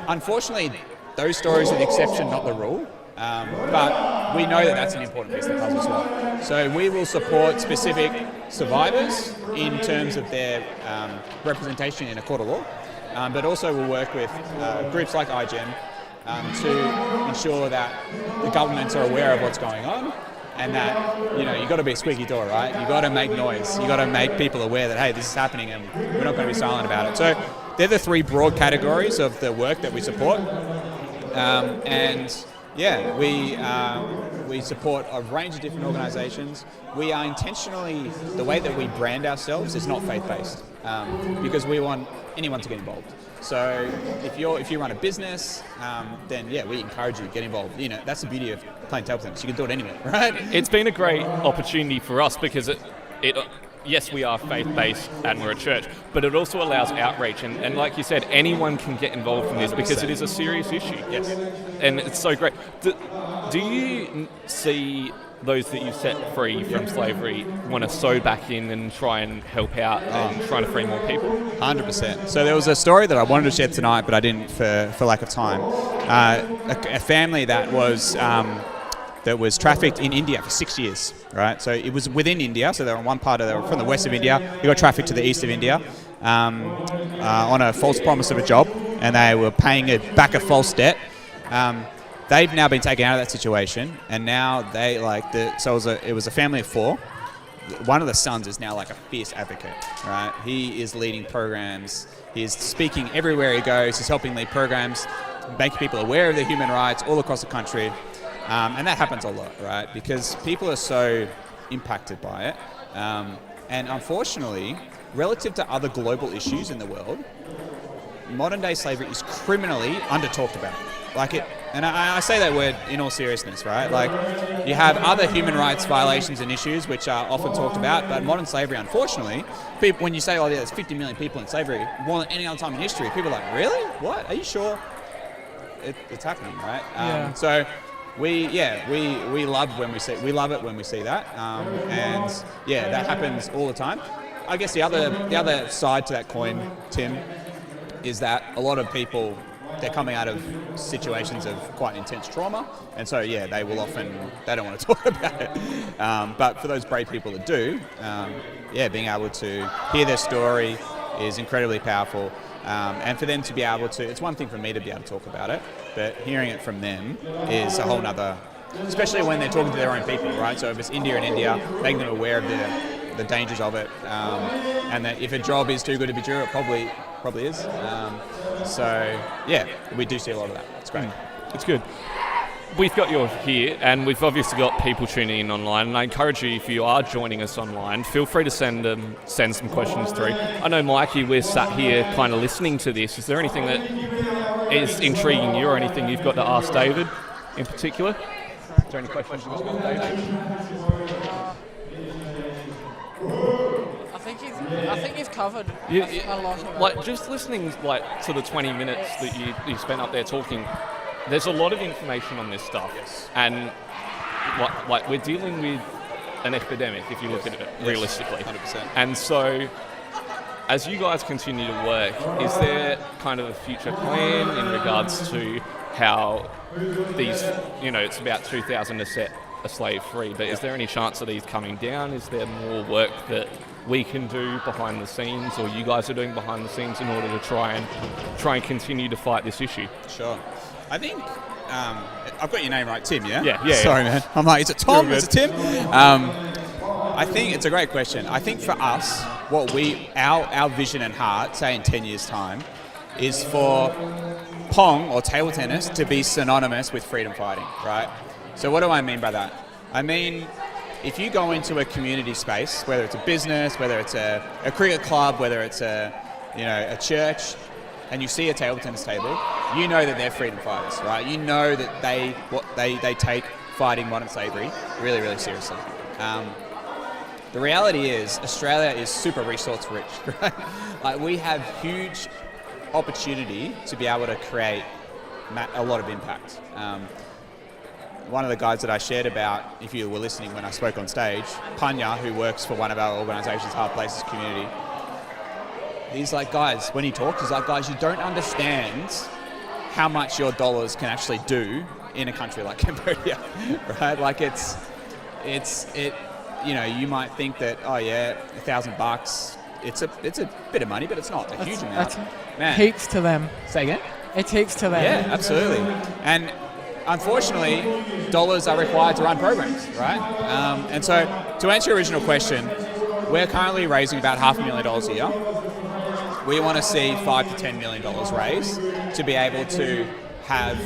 unfortunately, those stories are the exception, not the rule. But we know that that's an important piece of the puzzle as well. So we will support specific survivors in terms of their representation in a court of law, but also we'll work with groups like IGEM to ensure that the governments are aware of what's going on, and that, you got to be a squeaky door, right? You got to make noise. You got to make people aware that, hey, this is happening, and we're not going to be silent about it. So they're the three broad categories of the work that we support, we support a range of different organisations. We are intentionally, the way that we brand ourselves is not faith-based, because we want anyone to get involved. So if you run a business, then we encourage you to get involved. That's the beauty of playing table tennis. You can do it anywhere, right? It's been a great opportunity for us because it yes, we are faith-based and we're a church, but it also allows outreach. And like you said, anyone can get involved in this because it is a serious issue. Yes. And it's so great. Do you see those that you set free from slavery want to sew back in and try and help out and trying to free more people? 100%. So there was a story that I wanted to share tonight, but I didn't for lack of time. A family that was trafficked in India for 6 years, right? So it was within India, so they were they were from the west of India. They got trafficked to the east of India on a false promise of a job, and they were paying back a false debt. They've now been taken out of that situation, and now it was a family of 4. One of the sons is now like a fierce advocate, right? He is leading programs. He is speaking everywhere he goes. He's helping lead programs, making people aware of their human rights all across the country. And that happens a lot, right? Because people are so impacted by it. And unfortunately, relative to other global issues in the world, modern day slavery is criminally under-talked about. And I say that word in all seriousness, right? Like, you have other human rights violations and issues which are often talked about, but modern slavery, unfortunately, when you say, there's 50 million people in slavery, more than any other time in history, people are like, really? What? Are you sure? It's happening, right? So we love it when we see that, that happens all the time. I guess the other side to that coin, Tim, is that a lot of people, they're coming out of situations of quite intense trauma, and so they will often, they don't want to talk about it. But for those brave people that do, being able to hear their story is incredibly powerful. And for them to be able to, it's one thing for me to be able to talk about it, but hearing it from them is a whole nother, especially when they're talking to their own people, right? So if it's India, making them aware of the dangers of it, and that if a job is too good to be true, it probably is. We do see a lot of that. It's great. It's good. We've got you here, and we've obviously got people tuning in online, and I encourage you, if you are joining us online, feel free to send some questions through. I know, Mikey, we're sat here kind of listening to this. Is there anything that is intriguing you or anything you've got to ask David in particular? Is there any questions you've got, David? I think you've covered a lot of it. Just listening to the 20 minutes that you spent up there talking, there's a lot of information on this stuff, and we're dealing with an epidemic if you look at it realistically. 100%. And so, as you guys continue to work, is there kind of a future plan in regards to how these, it's about 2,000 to set a slave free, but is there any chance of these coming down? Is there more work that we can do behind the scenes, or you guys are doing behind the scenes in order to try and continue to fight this issue? Sure. I think I've got your name right, Tim, yeah? Yeah. Sorry, man. I'm like, is it Tom? Is it Tim? I think it's a great question. I think for us, our vision and heart, say in 10 years' time, is for Pong or table tennis to be synonymous with freedom fighting, right? So what do I mean by that? I mean, if you go into a community space, whether it's a business, whether it's a cricket club, whether it's a church, and you see a table tennis table, you know that they're freedom fighters, right? You know that they take fighting modern slavery really, really seriously. The reality is Australia is super resource rich, right? We have huge opportunity to be able to create a lot of impact. One of the guys that I shared about, if you were listening when I spoke on stage, Panya, who works for one of our organisations, Hard Places Community, he's like, guys, when he talks, he's like, guys, you don't understand how much your dollars can actually do in a country like Cambodia, right? You might think that, $1,000, it's a bit of money, but it's not a huge amount. Man, heaps to them. Say again? It heaps to them. Yeah, absolutely. And unfortunately, dollars are required to run programs, right? And so, to answer your original question, we're currently raising about $500,000 a year. We want to see $5 to $10 million raised to be able to have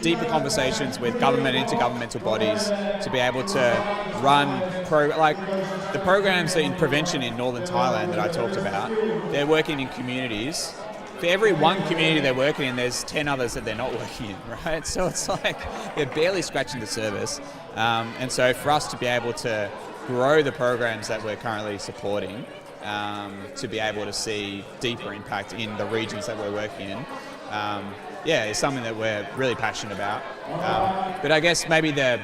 deeper conversations with government, intergovernmental bodies, to be able to run the programs in prevention in northern Thailand that I talked about. They're working in communities. For every one community they're working in, there's 10 others that they're not working in, right? So it's like they're barely scratching the surface. And so for us to be able to grow the programs that we're currently supporting, to be able to see deeper impact in the regions that we're working in, it's something that we're really passionate about. But I guess maybe the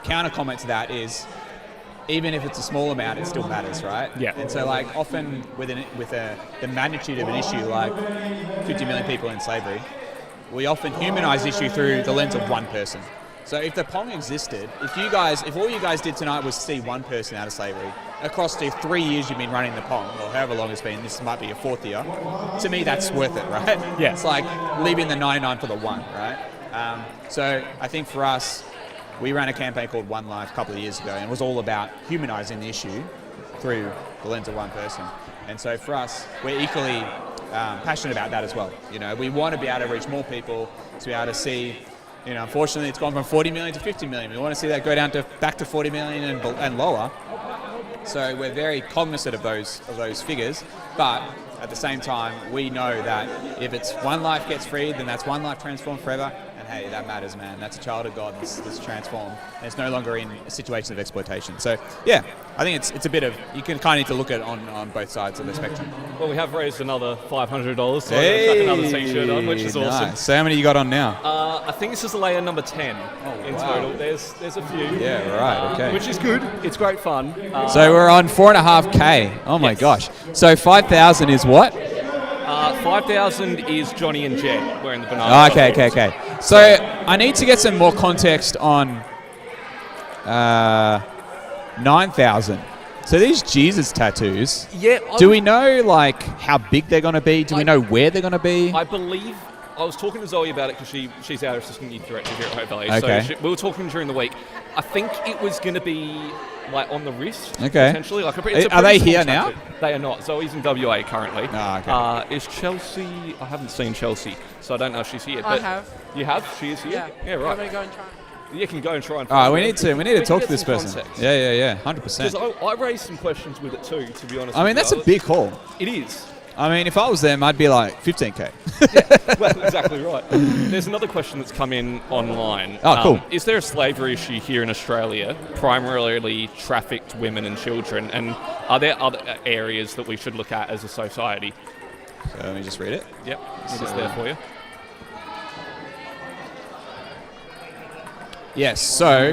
counter comment to that is, even if it's a small amount, it still matters, right? Yeah. And so, like, often with the magnitude of an issue, like 50 million people in slavery, we often humanize the issue through the lens of one person. So if the Pong existed, if all you guys did tonight was see one person out of slavery, across the 3 years you've been running the Pong, or however long it's been, this might be your 4th year, to me that's worth it, right? Yeah. It's like leaving the 99 for the one, right? So I think for us, we ran a campaign called One Life a couple of years ago, and it was all about humanising the issue through the lens of one person. And so for us, we're equally passionate about that as well. You know, we want to be able to reach more people, to be able to see, you know, unfortunately it's gone from 40 million to 50 million. We want to see that go down to back to 40 million and lower. So we're very cognizant of those figures, but at the same time, we know that if it's one life gets freed, then that's one life transformed forever. And hey, that matters, man. That's a child of God that's transformed. And it's no longer in a situation of exploitation. So yeah, I think it's a bit of, you can kind of need to look at it on both sides of the spectrum. Well, we have raised another $500, so I'm chuck another t-shirt on, which is awesome. So how many you got on now? I think this is layer number 10 in total. There's a few. Yeah, right, okay. Which is good. It's great fun. So we're on 4.5K. Oh my gosh. So 5,000 is what? 5,000 is Johnny and Jed wearing the banana. Okay. So I need to get some more context on 9,000. So these Jesus tattoos. Yeah. Do we know like how big they're going to be? Do we know where they're going to be? I believe I was talking to Zoe about it because she's our assistant youth director here at Hope Valley. Okay. So we were talking during the week. I think it was going to be like on the wrist, okay. Potentially. Like are they here now? They are not. Zoe's in WA currently. Oh, okay. Is Chelsea? I haven't seen Chelsea, so I don't know if she's here. I have. You have? She is here? Yeah, right. I'm going to go and try. You can go and try and find we need to talk to this person. Context. Yeah, 100%. Because I raised some questions with it too, to be honest. I mean, that's a big haul. It is. I mean, if I was them, I'd be like 15K. Yeah, well, exactly right. There's another question that's come in online. Oh, cool. Is there a slavery issue here in Australia, primarily trafficked women and children, and are there other areas that we should look at as a society? So let me just read it. Yep, it is there for you. Yes, so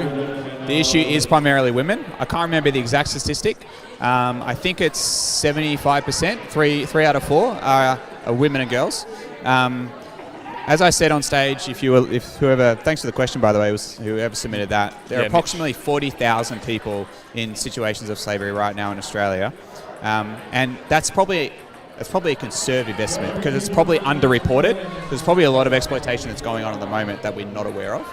the issue is primarily women. I can't remember the exact statistic. I think it's 75%, three out of 4 are women and girls. As I said on stage, if whoever, thanks for the question by the way, was whoever submitted that. There are approximately 40,000 people in situations of slavery right now in Australia, and that's probably a conservative estimate because it's probably underreported. There's probably a lot of exploitation that's going on at the moment that we're not aware of.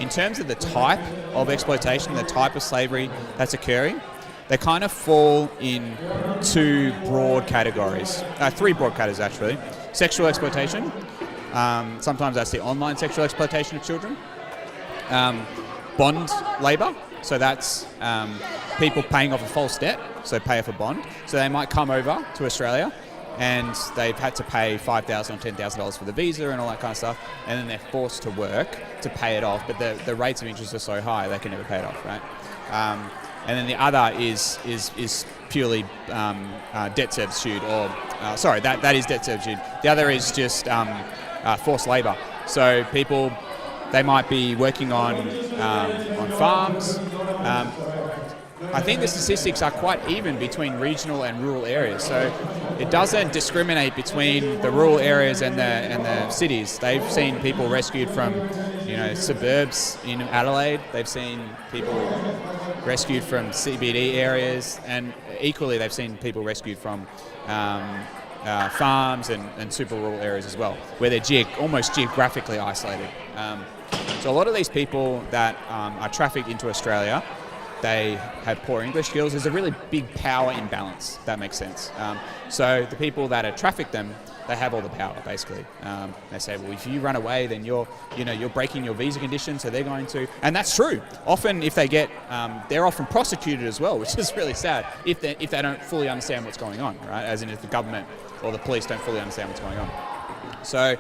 In terms of the type of exploitation, the type of slavery that's occurring, they kind of fall in 2 broad categories. 3 broad categories, actually. Sexual exploitation. Sometimes that's the online sexual exploitation of children. Bond labour. So that's people paying off a false debt, so pay off a bond. So they might come over to Australia and they've had to pay $5,000 or $10,000 for the visa and all that kind of stuff, and then they're forced to work to pay it off, but the rates of interest are so high they can never pay it off, right? And then the other is purely debt servitude, or that is debt servitude. The other is just forced labour. So people, they might be working on farms. I think the statistics are quite even between regional and rural areas. So it doesn't discriminate between the rural areas and the cities. They've seen people rescued from, suburbs in Adelaide. They've seen people rescued from CBD areas, and equally they've seen people rescued from, farms and super rural areas as well, where they're almost geographically isolated. So a lot of these people that are trafficked into Australia, they have poor English skills. There's a really big power imbalance, if that makes sense. So the people that have trafficked them, they have all the power, basically. They say, well, if you run away, then you're breaking your visa conditions, so they're going to, and that's true. Often, if they get, they're often prosecuted as well, which is really sad if they don't fully understand what's going on, right? As in, if the government or the police don't fully understand what's going on. So,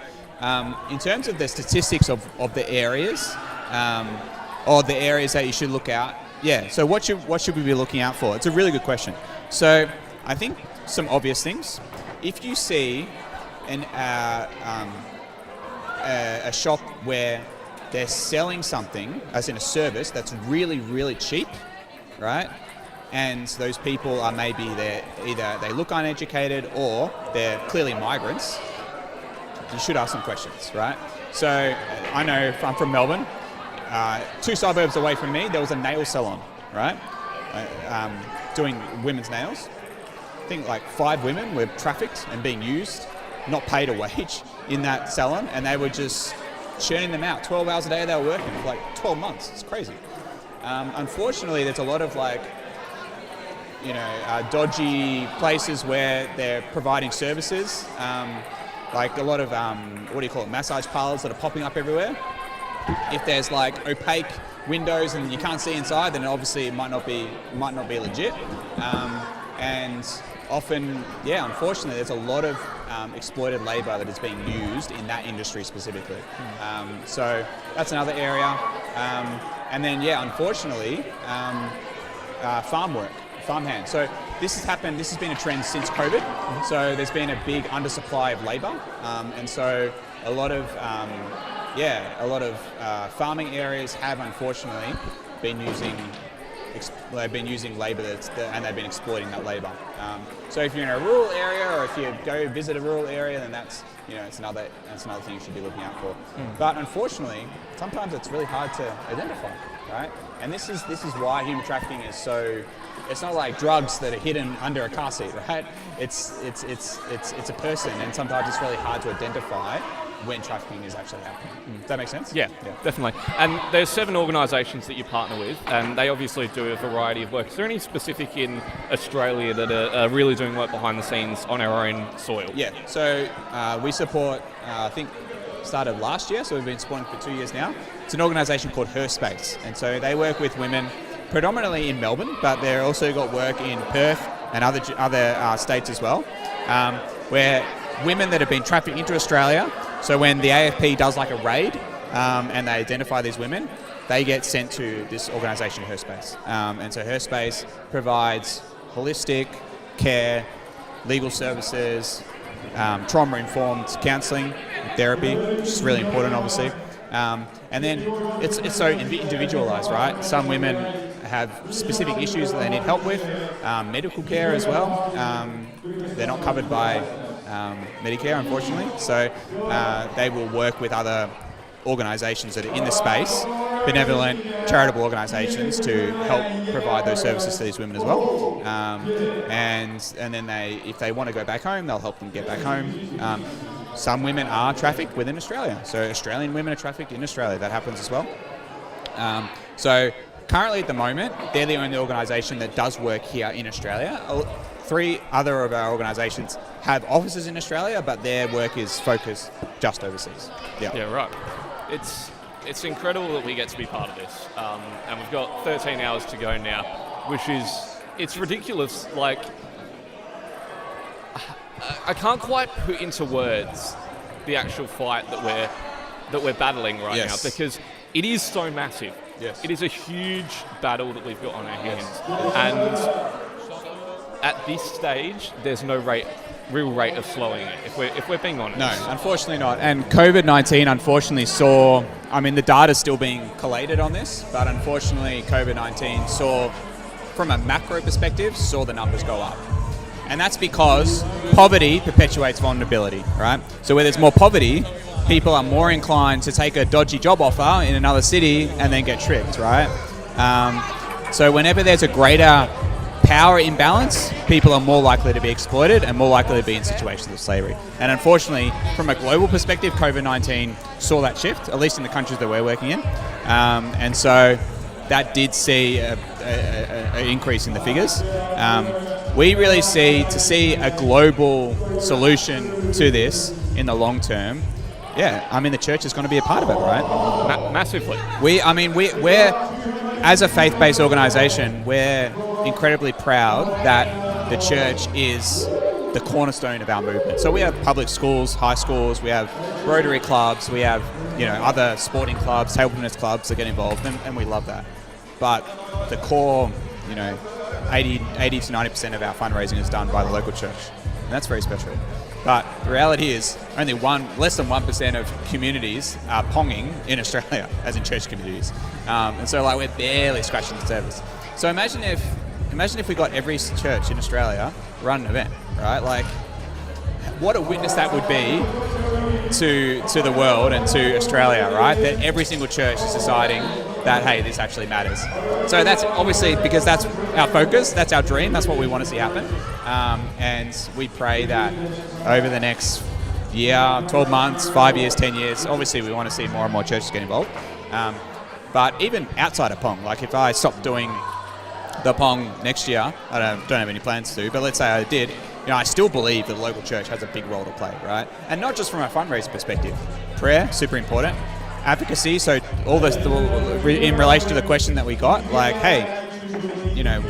in terms of the statistics of the areas, or the areas that you should look out, yeah. So, what should we be looking out for? It's a really good question. So, I think some obvious things. If you see a shop where they're selling something, as in a service, that's really, really cheap, right? And those people are maybe either they look uneducated or they're clearly migrants, you should ask some questions, right? So I know I'm from Melbourne. 2 suburbs away from me, there was a nail salon, right? Doing women's nails. I think like 5 women were trafficked and being used, not paid a wage in that salon, and they were just churning them out. 12 hours a day they were working for like 12 months. It's crazy. Unfortunately, there's a lot of dodgy places where they're providing services, like a lot of massage parlors that are popping up everywhere. If there's like opaque windows and you can't see inside, then obviously it might not be legit. And often, unfortunately, there's a lot of exploited labour that is being used in that industry specifically. So that's another area. And then, unfortunately, farmhand. So this has been a trend since COVID. So there's been a big undersupply of labour. And so a lot of farming areas have unfortunately been using labour and they've been exploiting that labour. So if you're in a rural area, or if you go visit a rural area, then that's another thing you should be looking out for. But unfortunately, sometimes it's really hard to identify, right? And this is why human trafficking is so. It's not like drugs that are hidden under a car seat, right? It's a person, and sometimes it's really hard to identify when trafficking is actually happening. Does that make sense? Yeah, definitely. And there's 7 organisations that you partner with, and they obviously do a variety of work. Is there any specific in Australia that are really doing work behind the scenes on our own soil? Yeah, so we support, I think, started last year, so we've been supporting for 2 years now. It's an organisation called Her Space, and so they work with women predominantly in Melbourne, but they've also got work in Perth and other states as well, where women that have been trafficked into Australia. So when the AFP does like a raid and they identify these women, they get sent to this organisation, Her Space. And so Her Space provides holistic care, legal services, trauma-informed counselling, therapy, which is really important, obviously. And then it's so individualised, right? Some women have specific issues that they need help with, medical care as well. They're not covered by Medicare, unfortunately, so they will work with other organisations that are in the space, benevolent, charitable organisations, to help provide those services to these women as well. And then if they want to go back home, they'll help them get back home. Some women are trafficked within Australia, so Australian women are trafficked in Australia. That happens as well. So currently at the moment, they're the only organisation that does work here in Australia. 3 other of our organisations have offices in Australia, but their work is focused just overseas. Yeah, right. It's incredible that we get to be part of this, and we've got 13 hours to go now, it's ridiculous. Like, I can't quite put into words the actual fight that we're battling right now, because it is so massive. Yes. It is a huge battle that we've got on our hands, and at this stage, there's no real rate of slowing it, if we're being honest. No, unfortunately not. And COVID-19 unfortunately the data's still being collated on this, but unfortunately COVID-19 from a macro perspective, saw the numbers go up. And that's because poverty perpetuates vulnerability, right? So where there's more poverty, people are more inclined to take a dodgy job offer in another city and then get tricked, right? So whenever there's a greater power imbalance, people are more likely to be exploited and more likely to be in situations of slavery. And unfortunately, from a global perspective, COVID-19 saw that shift, at least in the countries that we're working in. And so that did see an increase in the figures. We really see a global solution to this in the long term. Yeah, I mean, the church is going to be a part of it, right? Massively. We're as a faith-based organisation, we're incredibly proud that the church is the cornerstone of our movement. So we have public schools, high schools, we have Rotary clubs, we have other sporting clubs, table tennis clubs that get involved, and we love that. But the core, 80 to 90% of our fundraising is done by the local church, and that's very special. But the reality is, only less than 1% of communities are ponging in Australia, as in church communities, and so we're barely scratching the surface. So imagine if we got every church in Australia run an event, right? Like, what a witness that would be to the world and to Australia, right? That every single church is deciding that, hey, this actually matters. So that's obviously because that's our focus, that's our dream, that's what we want to see happen. And we pray that over the next year, 12 months, 5 years, 10 years, obviously we want to see more and more churches get involved. But even outside of Pong, like if I stopped doing the Pong next year, I don't have any plans to, but let's say I did, I still believe that the local church has a big role to play, right? And not just from a fundraising perspective. Prayer, super important. Advocacy, so all this in relation to the question that we got, like, hey,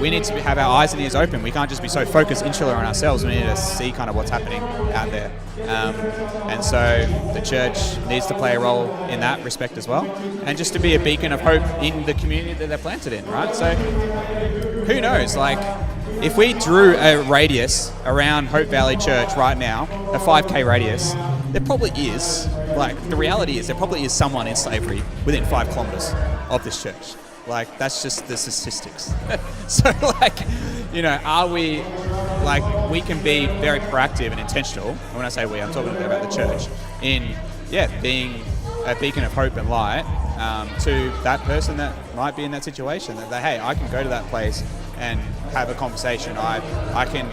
we need to have our eyes and ears open. We can't just be so focused insular on ourselves. We need to see kind of what's happening out there. And so the church needs to play a role in that respect as well. And just to be a beacon of hope in the community that they're planted in, right? So who knows? Like, if we drew a radius around Hope Valley Church right now, a 5K radius, there probably is, the reality is there probably is someone in slavery within 5 kilometers of this church. Like, that's just the statistics. So, are we, we can be very proactive and intentional, and when I say we, I'm talking about the church, in, being a beacon of hope and light to that person that might be in that situation, that hey, I can go to that place and have a conversation. I can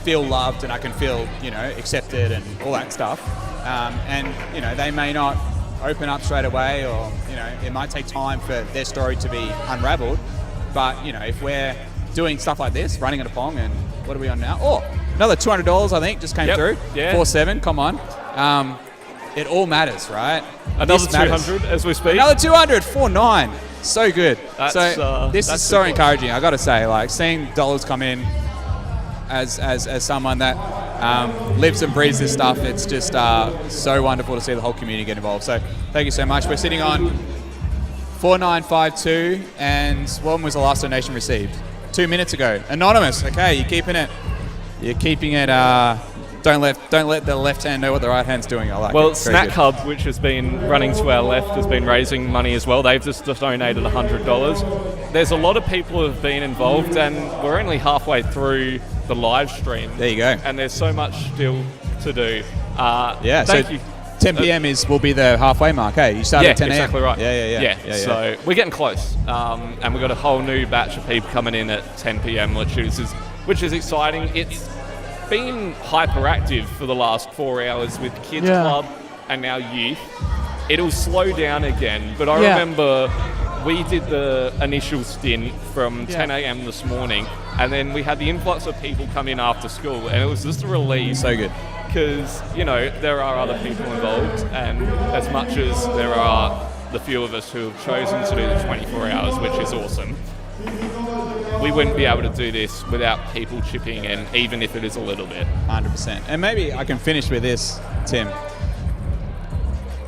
feel loved and I can feel, accepted and all that stuff. And they may not open up straight away, or it might take time for their story to be unraveled. But if we're doing stuff like this, running at a Pong, and what are we on now? Oh, another $200 I think just came through. Yeah. 4-7, come on. It all matters, right? Another 200 as we speak. Another 200, 4-9. So good. This is so encouraging. I got to say, seeing dollars come in as someone that lives and breathes this stuff, it's just so wonderful to see the whole community get involved. So thank you so much. We're sitting on 4952, and when was the last donation received? 2 minutes ago. Anonymous. Okay, you're keeping it. Don't let the left hand know what the right hand's doing. I like it. Well, Snack Hub, which has been running to our left, has been raising money as well. They've just donated $100. There's a lot of people who have been involved, and we're only halfway through the live stream. There you go. And there's so much still to do. Thank you. 10 p.m. will be the halfway mark. Hey, you started at 10 a.m. Exactly right. Yeah. So we're getting close, and we've got a whole new batch of people coming in at 10 p.m. which is exciting. It's been hyperactive for the last 4 hours with Kids Club and now youth. It'll slow down again, but I remember we did the initial stint from 10 a.m. this morning, and then we had the influx of people come in after school, and it was just a relief. So good. Because, there are other people involved, and as much as there are the few of us who have chosen to do the 24 hours, which is awesome, we wouldn't be able to do this without people chipping in, even if it is a little bit. 100%. And maybe I can finish with this, Tim.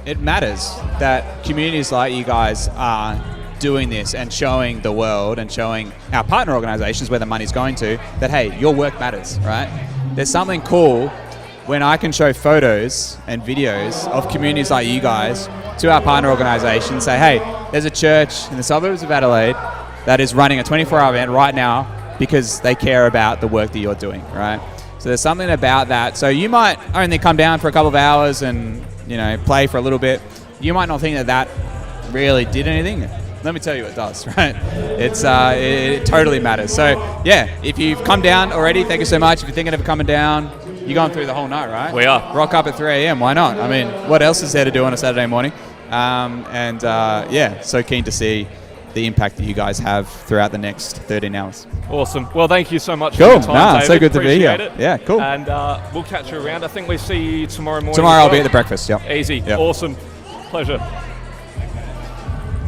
It matters that communities like you guys are doing this and showing the world and showing our partner organisations where the money's going to, that, hey, your work matters, right? There's something cool when I can show photos and videos of communities like you guys to our partner organisations, say, hey, there's a church in the suburbs of Adelaide that is running a 24-hour event right now because they care about the work that you're doing, right? So there's something about that. So you might only come down for a couple of hours and, play for a little bit. You might not think that really did anything. Let me tell you, it does, right? It totally matters. So, yeah, if you've come down already, thank you so much. If you're thinking of coming down, you're going through the whole night, right? We are. Rock up at 3 a.m., why not? I mean, what else is there to do on a Saturday morning? Yeah, so keen to see the impact that you guys have throughout the next 13 hours. Awesome. Well, thank you so much Cool. for your time, David. So good to be Appreciate here. it. Yeah, cool. And we'll catch you around. I think we see you tomorrow morning. Tomorrow as I'll well. be at the breakfast, yep. Easy. Yep. Awesome. Pleasure.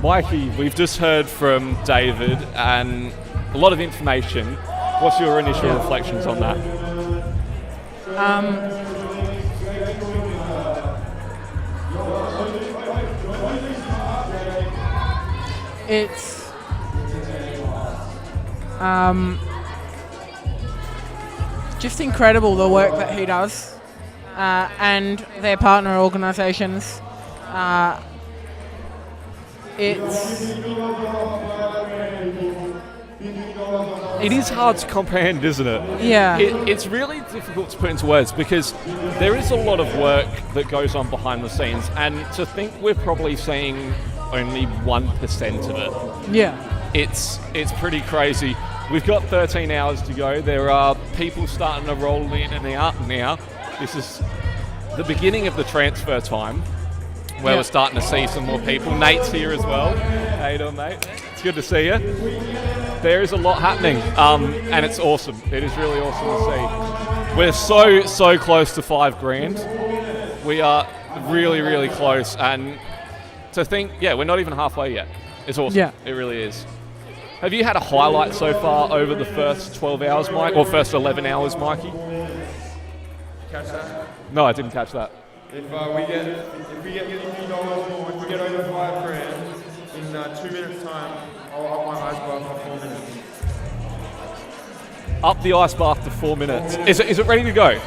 Mikey, we've just heard from David and a lot of information. What's your initial reflections on that? It's just incredible the work that he does and their partner organisations. It is hard to comprehend, isn't it? Yeah. It's really difficult to put into words because there is a lot of work that goes on behind the scenes, and to think we're probably seeing only 1% of it. Yeah. It's pretty crazy. We've got 13 hours to go. There are people starting to roll in and out now. This is the beginning of the transfer time where we're starting to see some more people. Nate's here as well. How you doing, mate? It's good to see you. There is a lot happening, and it's awesome. It is really awesome to see. We're so close to $5,000. We are really, really close, and to think, we're not even halfway yet. It's awesome. Yeah. It really is. Have you had a highlight so far over the first 12 hours, Mike, or first 11 hours, Mikey? Catch that? No, I didn't catch that. If we get $50 more, if we get over $5,000 in 2 minutes time, I'll up my ice bar for 4 minutes. Up the ice bath to 4 minutes. Is it ready to go?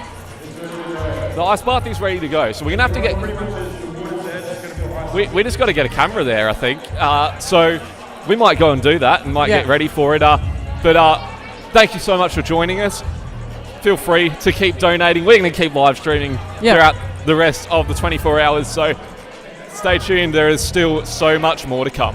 The ice bath is ready to go. So we're gonna have to get. We just got to get a camera there, I think. So we might go and do that and might get ready for it. But thank you so much for joining us. Feel free to keep donating. We're going to keep live streaming throughout the rest of the 24 hours. So stay tuned. There is still so much more to come.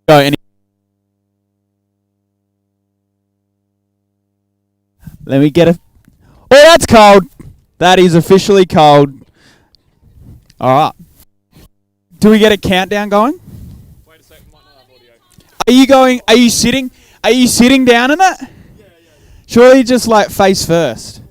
Go. Any. Let me get a. Oh, that's cold. That is officially cold. All right. Do we get a countdown going? Wait a second, might not have audio. Are you going? Are you sitting? Are you sitting down in it? Yeah. Surely just like face first.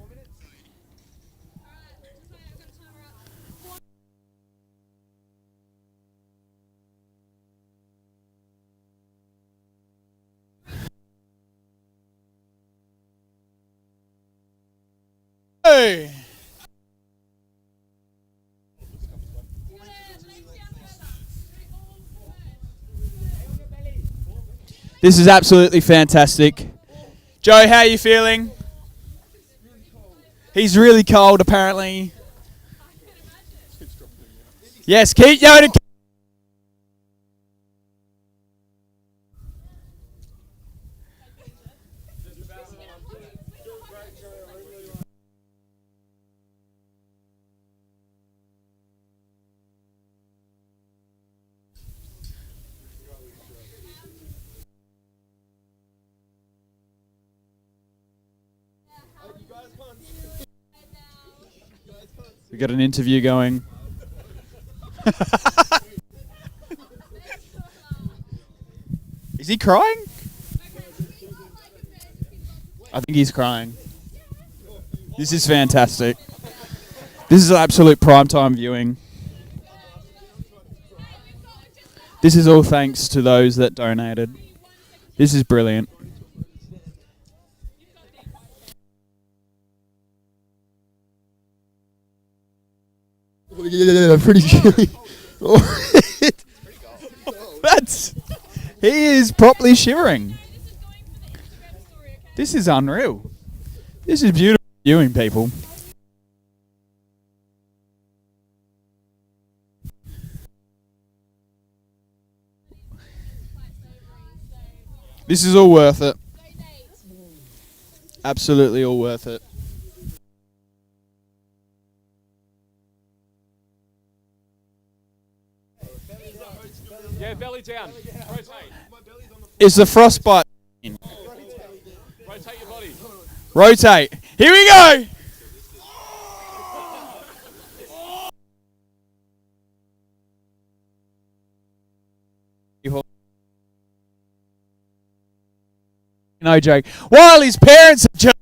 Hey. This is absolutely fantastic. Joe, how are you feeling? He's really cold, apparently. Yes, keep going. We got an interview going. Is he crying? I think he's crying. This is fantastic. This is absolute primetime viewing. This is all thanks to those that donated. This is brilliant. Yeah, pretty chilly. He is properly shivering. This is unreal. This is beautiful viewing, people. This is all worth it. Absolutely all worth it. Yeah, belly down. Rotate. Is the frostbite in? Rotate your body. Rotate. Here we go. No joke. While his parents are just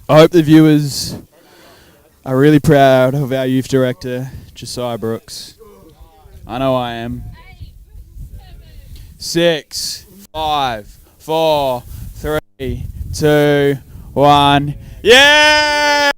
I hope the viewers are really proud of our youth director, Josiah Brooks. I know I am. 6, 5, 4, 3, 2, 1. Yeah!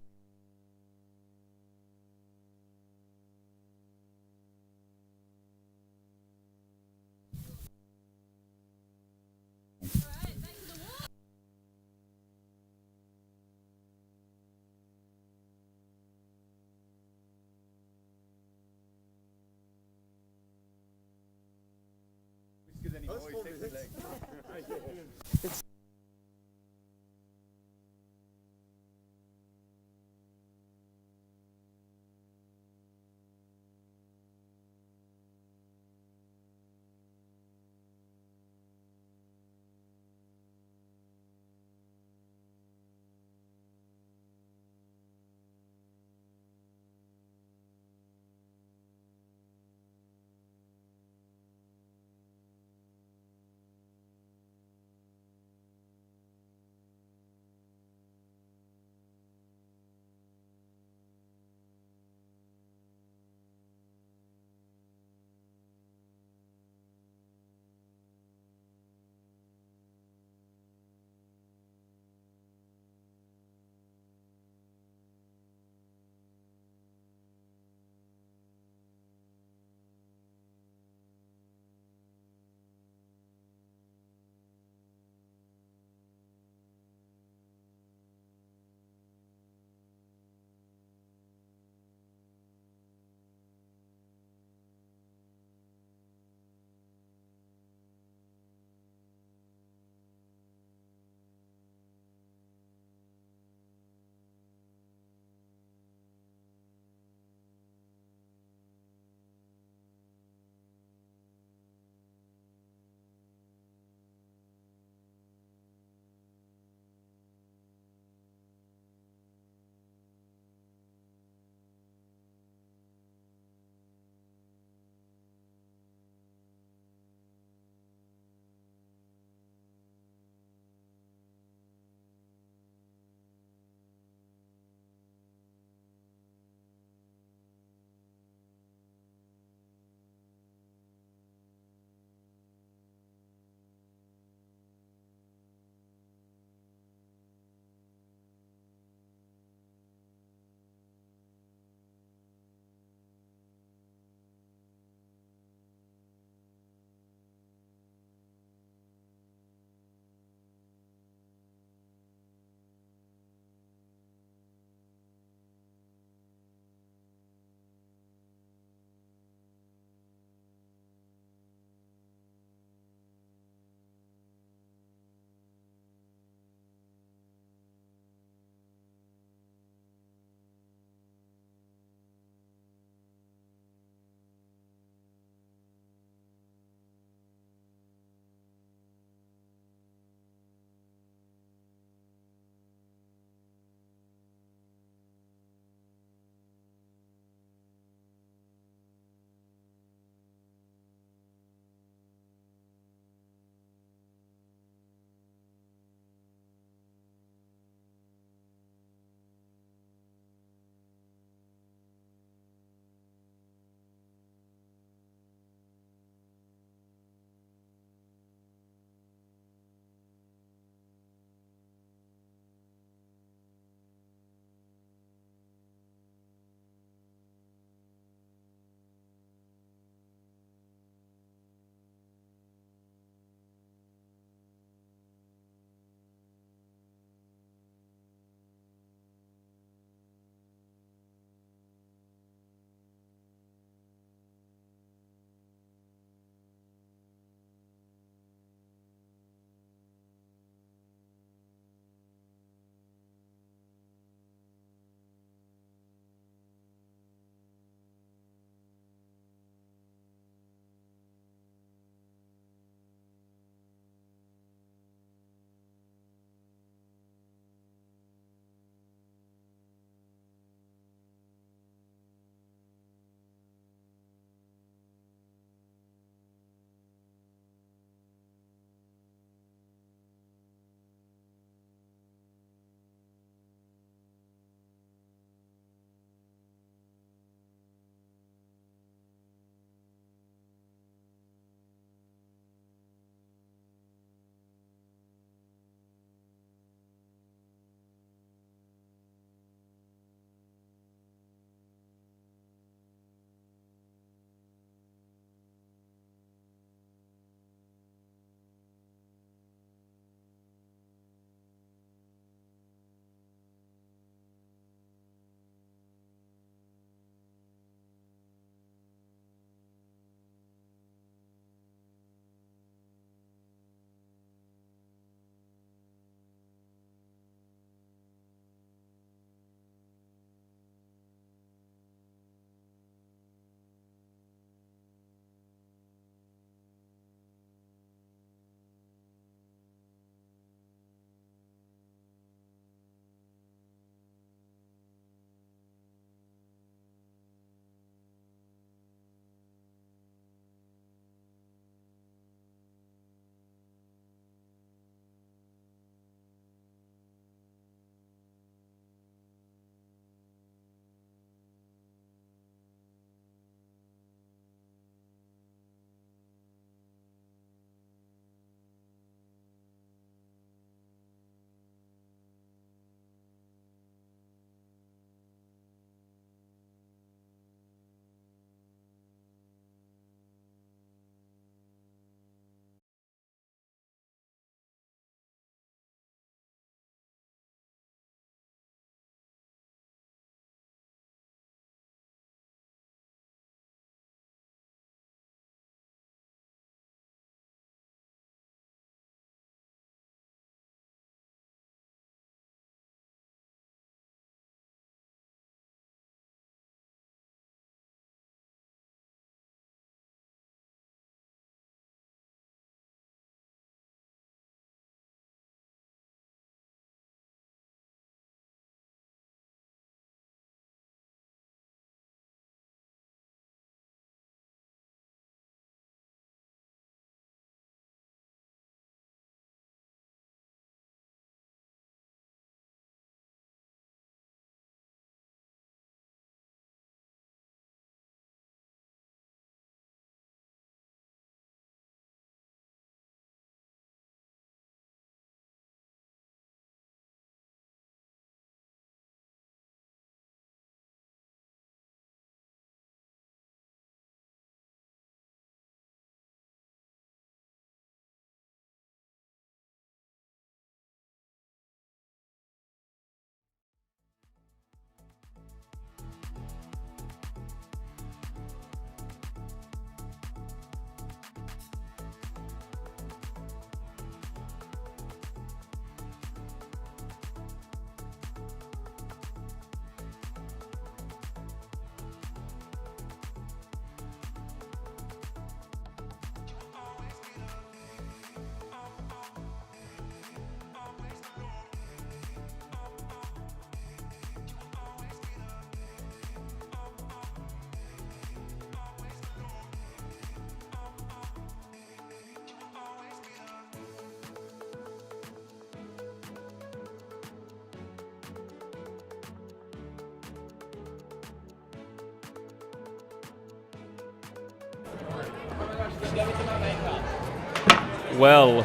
Well,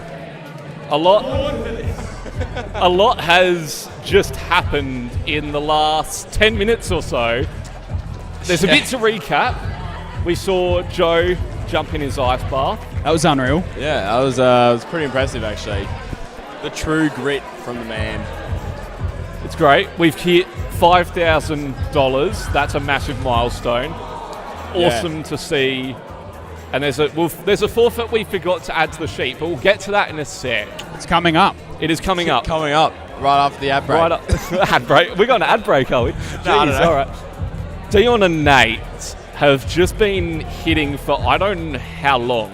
a lot has just happened in the last 10 minutes or so. There's a bit to recap. We saw Joe jump in his ice bath. That was unreal. Yeah, that was pretty impressive actually. The true grit from the man. It's great. We've hit $5,000. That's a massive milestone. Awesome to see. And there's a forfeit we forgot to add to the sheet, but we'll get to that in a sec. It's coming up. It is coming up. Coming up right after the ad break. Right up. Ad break. We're going to ad break, are we? Jeez, I don't know. all right. Dion and Nate have just been hitting for I don't know how long.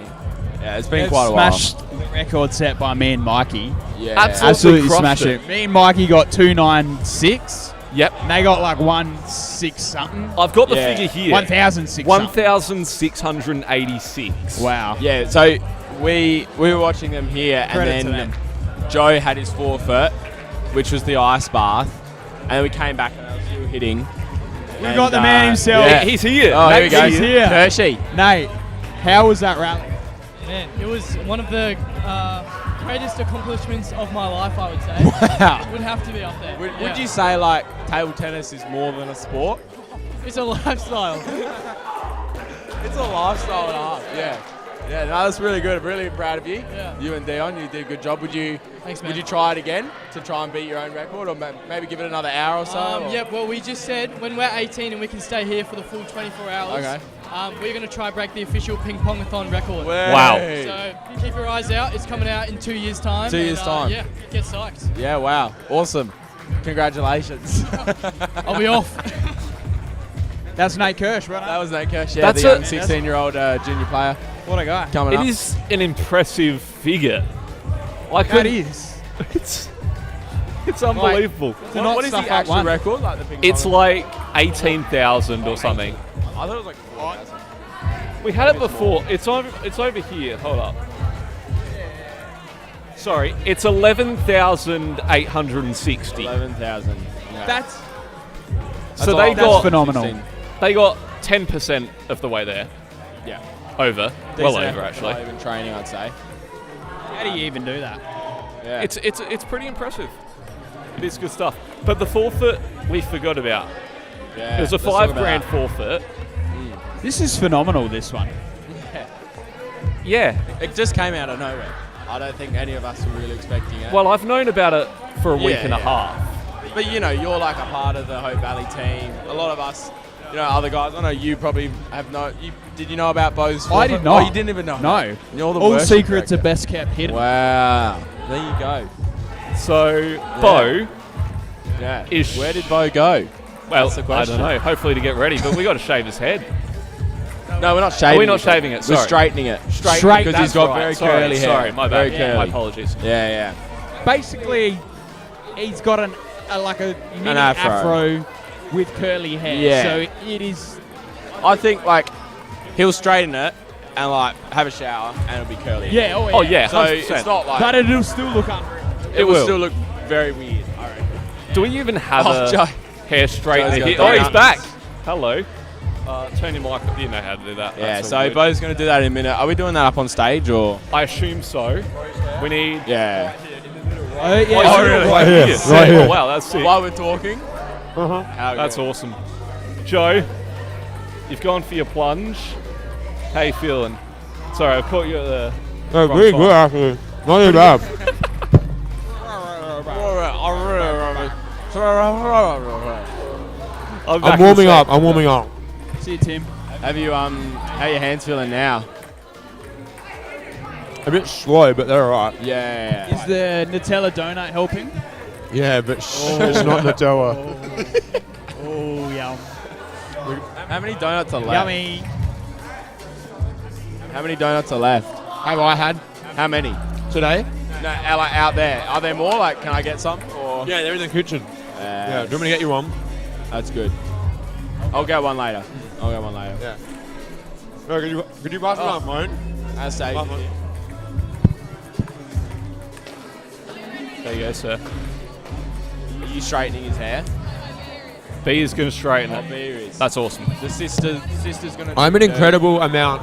Yeah, it's been quite a while. Smashed the record set by me and Mikey. Yeah, absolutely crushed smashed it. Me and Mikey got 296. Yep. And they got like 1,600 something. I've got the figure here. 1,600. 1,686. Wow. Yeah, so we were watching them here, Credit and to then them. Joe had his forfeit, which was the ice bath, and then we came back and I was still hitting. We got the man himself. Yeah. He's here. Oh, here we go. He's here. Hershey. Nate, how was that rally? Man, it was one of the greatest accomplishments of my life, I would say. Wow. Would have to be up there. Would you say like table tennis is more than a sport? It's a lifestyle. It's a lifestyle and a half. Yeah. Yeah, no, that's really good. I'm really proud of you. Yeah. You and Dion, you did a good job. Would you Thanks, man. Would you try it again to try and beat your own record, or maybe give it another hour or so? or? Yeah, well, we just said when we're 18 and we can stay here for the full 24 hours, Okay. we're going to try break the official ping pong-a-thon record. Wow. So keep your eyes out. It's coming out in 2 years' time. 2 years' time. Yeah, get psyched. Yeah, wow. Awesome. Congratulations. I'll be off. That's Nate Kirsch, right? That was Nate Kirsch, yeah, That's the young it. 16-year-old junior player. What a guy. Coming It up. is an impressive figure. Like That is. It's unbelievable. What is the actual record? Like the ping It's pong? like 18,000 or something. I thought it was like 4,000. We had it before. It's over here. Hold up. Sorry, it's 11,860. 11,000. Yeah. That's So they that's got phenomenal. They got 10% of the way there. Yeah. Over. Decent Well effort over, actually. for not even training, I'd say. How do you even do that? Yeah. It's pretty impressive. It is good stuff. But the forfeit we forgot about. Yeah. There's a let's talk about $5,000 that. forfeit. This is phenomenal, this one. Yeah. It just came out of nowhere. I don't think any of us were really expecting it. Well, I've known about it for a week Yeah, and a yeah. half. But you know, you're like a part of the Hope Valley team. A lot of us, you know, other guys. I know you probably have did you know about Bo's? I did not. Oh, you didn't even know. No. You're the All worst secrets are director. best kept hidden. Wow. There you go. So, Bo Yeah. is. Where did Bo go? Well, That's the I question. don't know. Hopefully to get ready, but we got to shave his head. No, we're not shaving. Are we not shaving it? We're Sorry. straightening it. Straight, because he's that's got right. very Sorry, curly hair. sorry, my Very bad. curly. My apologies. Yeah. Basically, he's got a mini afro. afro with curly hair. Yeah. So it is. I think like he'll straighten it and like have a shower and it'll be curly. Yeah. Oh, yeah. So 100%. it's not like But it'll still look under. it will will. still look very weird. I reckon. Do we even have a Joe. hair straightener Joe's here? got Oh, he's donuts. back. Hello. Turn your mic up. You know how to do that. Yeah. That's So all good. Bo's going to do that in a minute. Are we doing that up on stage or? I assume so. We need. Yeah. Oh, yeah. Oh, really? Right here. Sick. Right here. Oh, wow, that's sick. While we're talking. That's awesome. Joe, you've gone for your plunge. How you feeling? Sorry, I caught you at the. No, wrong really time. good actually. Not too bad. I'm warming up. I'm warming up. See you, Tim. Have you how your hands feeling now? A bit slow, but they're alright. Yeah. Is the Nutella donut helping? Yeah, but it's not Nutella. Oh, yum. How many donuts are left? Yummy. How many donuts are left? Have I had How many? today? No, like out there. Are there more? Like, can I get some? Or Yeah, they're in the kitchen. Yeah, do you want me to get you one? That's good. I'll get one later. Yeah. No, could you pass me that phone? I say. Pass it. There you go, sir. Are you straightening his hair? B is going to straighten Oh, it. there is. That's awesome. The sister's gonna. I'm an incredible amount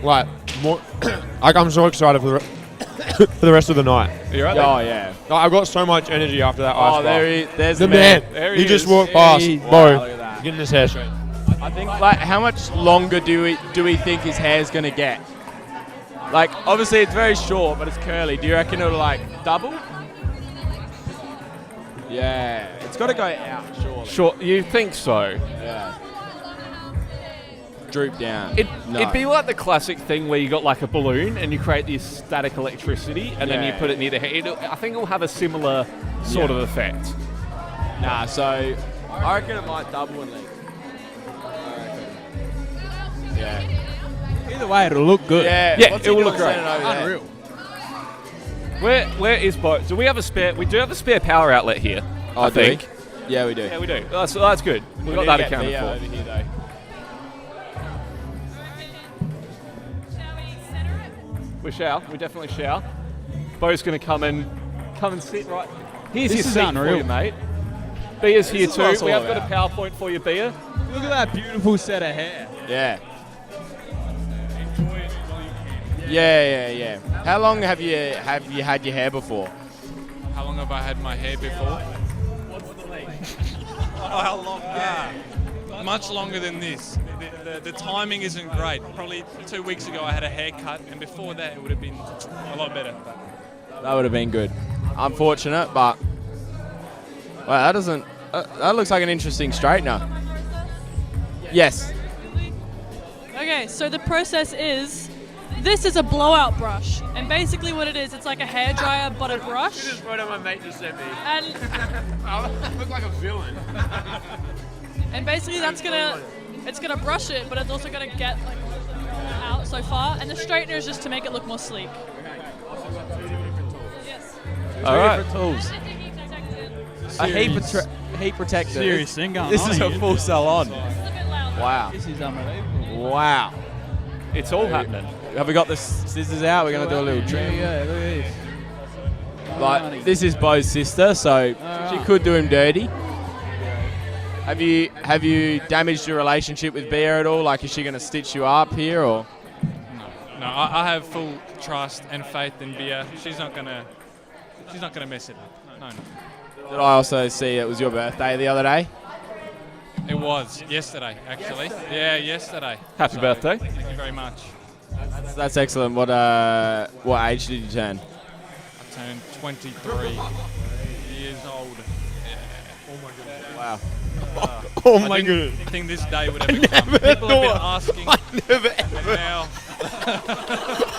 like more. Like I'm so excited for the rest of the night. You right? Oh yeah. Like, I've got so much energy after that ice Oh, bath. there's the the man. man. He just is. walked There past. he is. Bo, Wow, look at that. getting his hair straight. I think like how much longer do we think his hair's gonna get? Like obviously it's very short, but it's curly. Do you reckon it'll like double? Yeah, it's got to go out surely. Sure, you think so? Yeah. Droop down. It'd be like the classic thing where you got like a balloon and you create this static electricity and then you Yeah. put it near the head. I think it'll have a similar sort of effect. Nah, so I reckon it might double in length. Yeah. Either way, it'll look good. Yeah, Yeah, what's it he will doing look great. standing over there? Unreal. Where is Bo? Do we have a spare? We do have a spare power outlet here. Oh, I do we? think. Yeah, we do. Yeah, we do. That's good. We got need that to get accounted Theo for. over here though. We shall. We definitely shall. Bo's going to come and sit right. Here's This your is seat unreal. for you, mate. Bia's here is what it's too. We all have got a PowerPoint for you, Bia. Look at that beautiful set of hair. Yeah. Yeah. How long have you had your hair before? How long have I had my hair before? How long? Much longer than this. The timing isn't great. Probably 2 weeks ago I had a haircut, and before that it would have been a lot better. That would have been good. Unfortunate, but well, that doesn't. That looks like an interesting straightener. Yes. Okay, so the process is, this is a blowout brush, and basically what it is, it's like a hairdryer but a brush. This is what my mate just sent me. And I look like a villain. and basically it's gonna brush it, but it's also gonna get like out so far. And the straightener is just to make it look more sleek. Yes. All right. Tools. A heat protector. Serious thing going This on is a here. full salon. Wow. This is unbelievable. Wow. It's all happening. Have we got the scissors out? We're gonna do a little trim. Yeah, look at this. Like this is Bo's sister, so she could do him dirty. Have you damaged your relationship with Bea at all? Like, is she gonna stitch you up here or? No, I have full trust and faith in Bea. She's not gonna mess it up. No. Did I also see it was your birthday the other day? It was yesterday, actually. Yeah, yesterday. Happy birthday. Thank you very much. That's excellent. What age did you turn? I turned 23 years old. Yeah. Oh my goodness. Wow. Oh I my didn't goodness. think this day would ever come. People have been asking. I never ever. And now.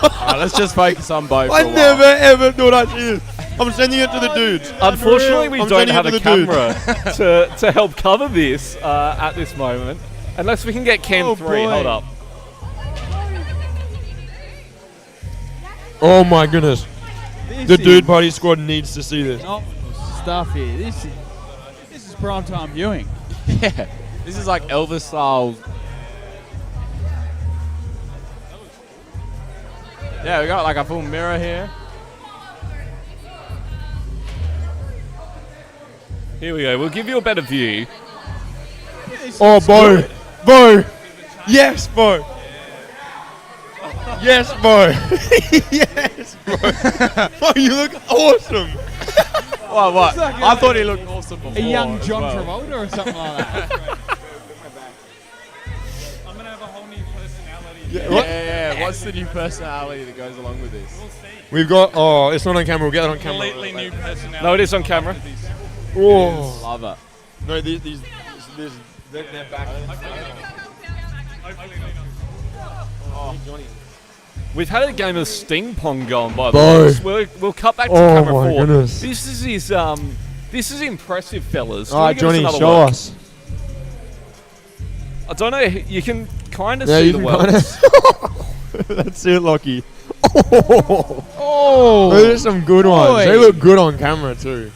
Alright, let's just focus on Bo for I a while. never ever thought I'd see this. I'm sending it to the dudes. Unfortunately, we I'm don't sending have it a to the dudes. camera to help cover this at this moment. Unless we can get Cam 3. boy. Hold up. Oh my goodness. This The is dude party squad needs to see this. stuff here. This is prime time viewing. Yeah. This is like Elvis style. Yeah, we got like a full mirror here. Here we go. We'll give you a better view. Oh, Bo. Bo. Yes, Bo. Yes, Bo. Yes, Bo. Bo, you look awesome. What? like I thought he looked awesome before. A young as John well. Travolta or something like that. I'm going to have a whole new personality. Yeah. What's the new personality that goes along with this? We've got. Oh, it's not on camera. We'll get it on camera. Completely new personality. No, it is on camera. Oh. Love it. No, these they're back. We've had a game of Sting Pong going by the Bo. way. So we'll cut back to Oh camera my 4. goodness. This is impressive, fellas. All right, Give us Johnny, another show look. us. I don't know. You can kind of Yeah, see you the can welts. That's it, Lockie. Oh, those are some good ones. They look good on camera too.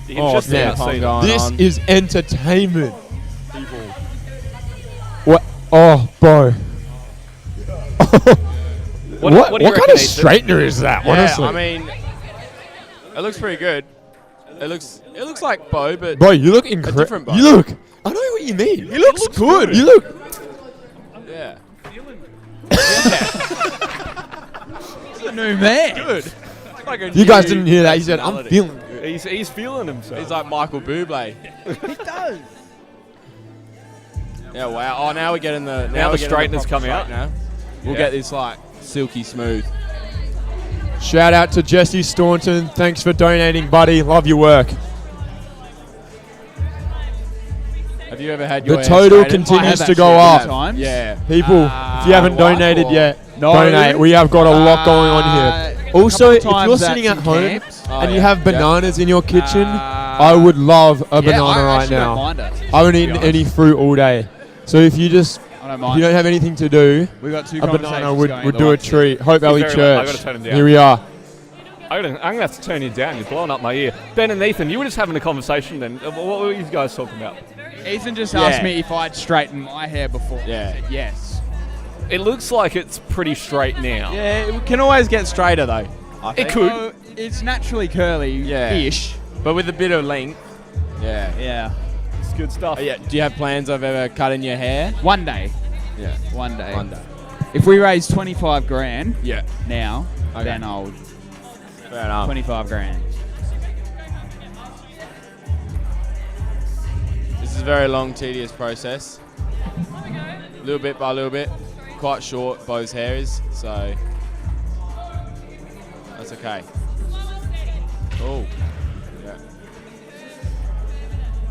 Interesting man. scene. This is entertainment, people. What? Oh, Bo. What do you kind reckon, of Ethan? straightener is that? Yeah, Honestly, I mean, it looks pretty good. It looks like Bo, but Bo, you look a different incredible. Bo. You look. I know what you mean. He looks good. You look. Yeah. He's a new man. Good. Like a You guys new didn't hear that. He said, "I'm personality." feeling good." He's feeling himself. He's like Michael Bublé. He does. Yeah, wow. Oh, now we're getting the Now the we're getting straightener's proper come out. straightener. We'll Yeah. get this like silky smooth. Shout out to Jesse Staunton. Thanks for donating, buddy. Love your work. Have you ever had your The hair total straightened? continues I have to go actually up. times. Yeah. People, if you haven't donated yet, No. donate. We have got a lot going on here. Also, if times you're at sitting at some home camps. and Oh, you yeah. have bananas in your kitchen, I would love a banana I right actually now. don't mind it, I haven't to be eaten honest. any fruit all day. So if you just, I don't if mind. you don't have anything to do, We've got two a banana conversations would, going would at do a once. treat. Hope Valley Very well. I Church. gotta turn him down. Here we are. I'm going to have to turn you down. You're blowing up my ear. Ben and Ethan, you were just having a conversation then. What were you guys talking about? Ethan just asked Yeah. me if I'd straightened my hair before. Yeah. I said yes. It looks like it's pretty straight now. Yeah, it can always get straighter though. I It think. could. So it's naturally curly-ish. Yeah. But with a bit of length. Yeah. Yeah. It's good stuff. Yeah. Do you have plans of ever cutting your hair? One day. Yeah. One day. One day. If we raise 25 grand Yeah. now, Okay. then I'll Fair enough. 25 grand. This is a very long, tedious process. Little bit by little bit. Quite short, Bo's hair is, so that's okay. Oh. Yeah.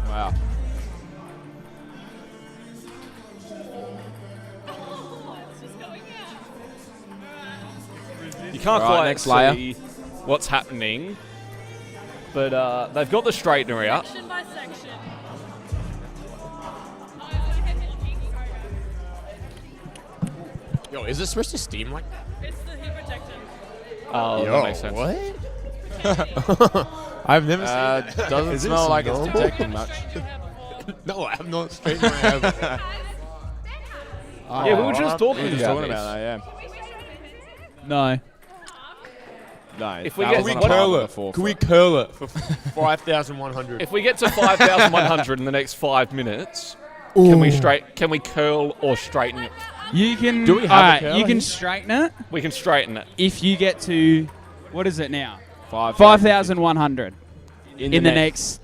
Wow. You can't Right, quite next layer. see what's happening, but they've got the straightener out. Section by section. Yo, is it supposed to steam like that? It's the heat protectant. Oh, Yo, that makes sense. what? I've never seen that. Doesn't Is it smell like it's normal? protecting much. No, I have not straightened my hair. Yeah, we were just talking We were just about talking this. about that, yeah. No. No. If we that get- was we on a curl part of it? the forefront. Can we curl it for 5,100? If we get to 5,100 in the next 5 minutes, can we Ooh. can we curl or straighten it? You can. Do we have a alright, curler you can here? straighten it We can straighten it. if you get to. What is it now? 5,000. 5,100 in the next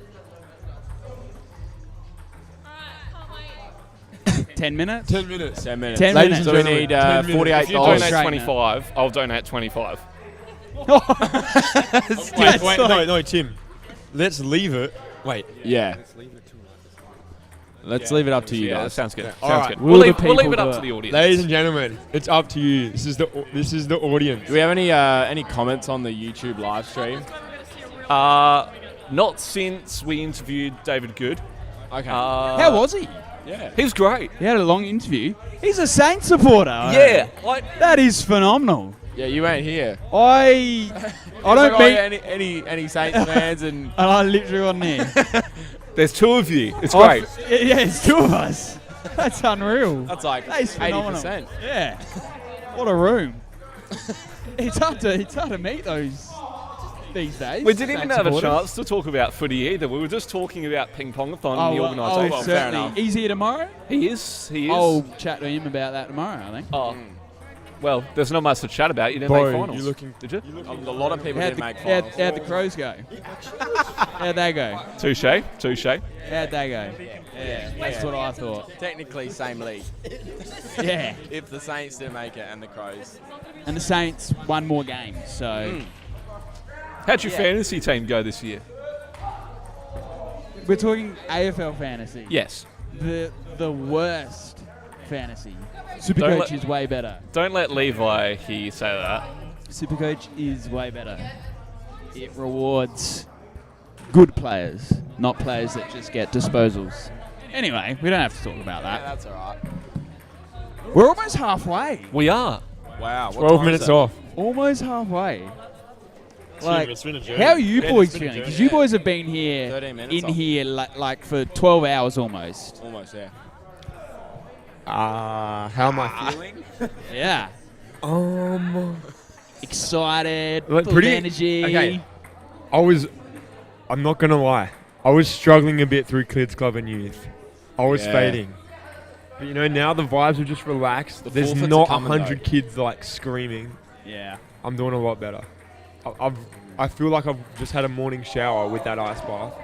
10 minutes. 10 minutes. 10 minutes. 10 Ladies minutes. and So we gentlemen, need 10 $48. minutes. If you Oh, donate straighten 25, I'll donate 25. Wait, no, Tim. Let's leave it. Wait. Yeah. Let's leave it up to you Yeah, that guys. sounds good. Yeah. Sounds Alright. good. Will We'll the leave people it up do to it? the audience. Ladies and gentlemen, it's up to you. This is the audience. Do we have any comments on the YouTube live stream? Not since we interviewed David Good. Okay. How was he? Yeah. He was great. He had a long interview. He's a Saints supporter. Yeah, That is phenomenal. Yeah, you ain't here. I don't meet. any Saints fans and And I literally wasn't here. there's two of you. It's I- great. Yeah, it's two of us. That's unreal. that's like That is phenomenal. 80%. Yeah. What a room. it's hard to meet those these days. We didn't even Saints have a supporters. chance to talk about footy either. We were just talking about ping pong-a-thon and the Oh, organisation. fair certainly. enough. He's here tomorrow. He is. I'll chat to him about that tomorrow, I think. Oh. Well, there's not much to chat about. You didn't Boy, make finals. you're looking- Did you? A lot of people How'd didn't the, make how'd, finals. how'd the Crows go? How'd they go? Touche. How'd they go? Yeah, that's what I thought. Technically, same league. Yeah. If the Saints didn't make it and the Crows. And the Saints won more games, so How'd your fantasy team go this year? we're talking AFL fantasy. Yes. The worst fantasy. Don't Supercoach let- is way better. Don't let Levi hear you say that. Supercoach is way better. It rewards good players, not players that just get disposals. Anyway, we don't have to talk about Yeah, that. that's all right. We're almost halfway. We are. Wow. 12 minutes off. Almost halfway. Like, It's been a journey. how are you Yeah, boys it's been a feeling? Because journey. you boys have been here 13 minutes off. like for 12 hours almost. Almost, yeah. How am I feeling? Yeah. Excited, Like, full of energy. Okay. I'm not gonna lie. I was struggling a bit through Kids Club and Youth. I was Yeah. fading. But now the vibes are just relaxed. The There's forfeits not are coming, 100 kids like screaming. Yeah. I'm doing a lot better. I feel like I've just had a morning shower with that ice bath.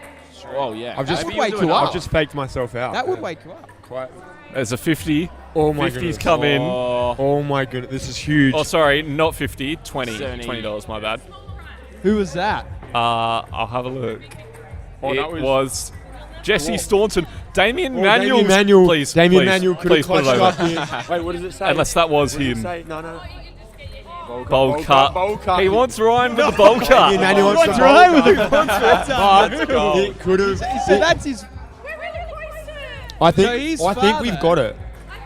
Oh yeah. That would wake you up. I've just faked myself out. That would wake you up. Quite. There's a 50. Oh my 50's goodness. come in. Oh my goodness, this is huge. Oh, sorry, not 50, 20. 70. $20, my bad. Who was that? I'll have a look. Oh, it that was Jesse Whoa. Staunton. Damien Manuel. Damien Manuel. Please, Damien please, Manuel could please have put it clutched over. up here. Wait, what does it say? Unless that was What does it him. say? No. Bowl cut. Bowl cut. He wants Ryan with the bowl cut. Damien Manuel wants the Ryan bowl with cut. the But it could have. So that's his. I So think. his I think we've father- got it.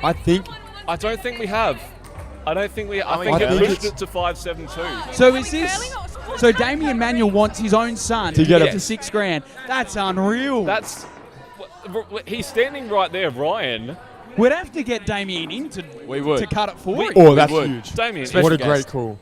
I think. I don't think we have. I think I it think pushed it's- it to 5.72. So is this? So Damien Manuel wants his own son to get get it. to $6,000. That's unreal. That's. He's standing right there, Ryan. We'd have to get Damien in to cut it for you. Oh, that's huge. Damien, What a great call.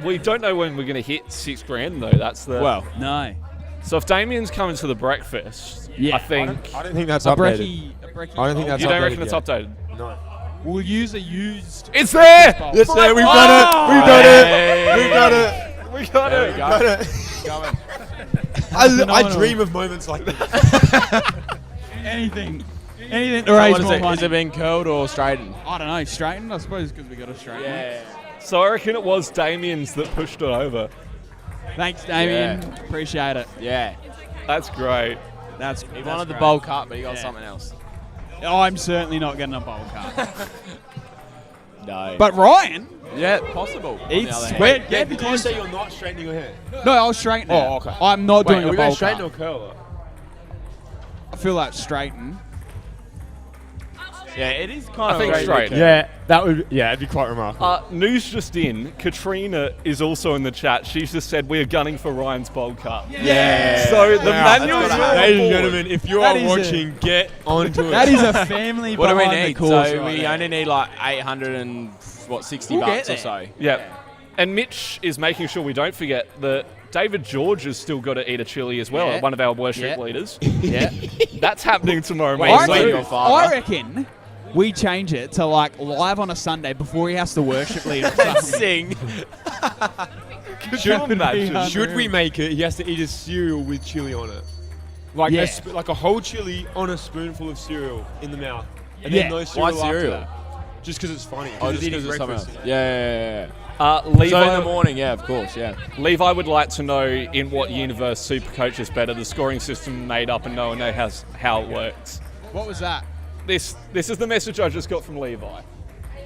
We don't know when we're going to hit $6,000 though. That's the. Well, No. So if Damien's coming to the breakfast, Yeah. I think. I don't think that's A updated. brekkie I don't think that's You updated. don't reckon it's yet. updated? No. We'll use a used. It's there! Yes, sir. We've done it. We've done it. We've done it. We got there it. we Got go. it. Coming. I Phenomenal. dream of moments like this. Anything to So raise what is more it? money. Is it being curled or straightened? I don't know. Straightened, I suppose, because we got to straighten. Yeah. So I reckon it was Damien's that pushed it over. Thanks, Damien. Appreciate it. Yeah. That's great. He wanted the bowl cut, but he got something else. I'm certainly not getting a bowl cut. No. But Ryan, yeah, possible. Wait, did you say you're not straightening your hair? no, I'll straighten it. Oh, okay. I'm not doing Are a we bowl going cut. straighten or curl? I feel like straighten. Yeah, it is kind I of think straight. Yeah, that would. Yeah, it'd be quite remarkable. News just in. Katrina is also in the chat. She's just said we are gunning for Ryan's bowl cut. Yeah. So the manuals are on Ladies and board. gentlemen, if you That are is watching, get onto it. That is a family What do we behind the need? course So right we there. only need like 860 We'll bucks get or so. Yeah. And Mitch is making sure we don't forget that David George has still got to eat a chili as well, Yeah. one of our worship Yeah. leaders. Yeah. That's happening tomorrow Wait, morning. wait, too. your father. I reckon we change it to like live on a Sunday before he has to worship lead or something. Sing. Could you imagine? Should we make it? He has to eat a cereal with chili on it, like Yeah. like a whole chili on a spoonful of cereal in the mouth, and Yeah. then no Why cereal after cereal? that. Just because it's funny. Oh, He's just eating because of something else. breakfast. Yeah. Levi, So in the morning, yeah, of course, yeah. Levi would like to know in what universe Supercoach is better, the scoring system made up and no one knows how it works. What was that? This is the message I just got from Levi.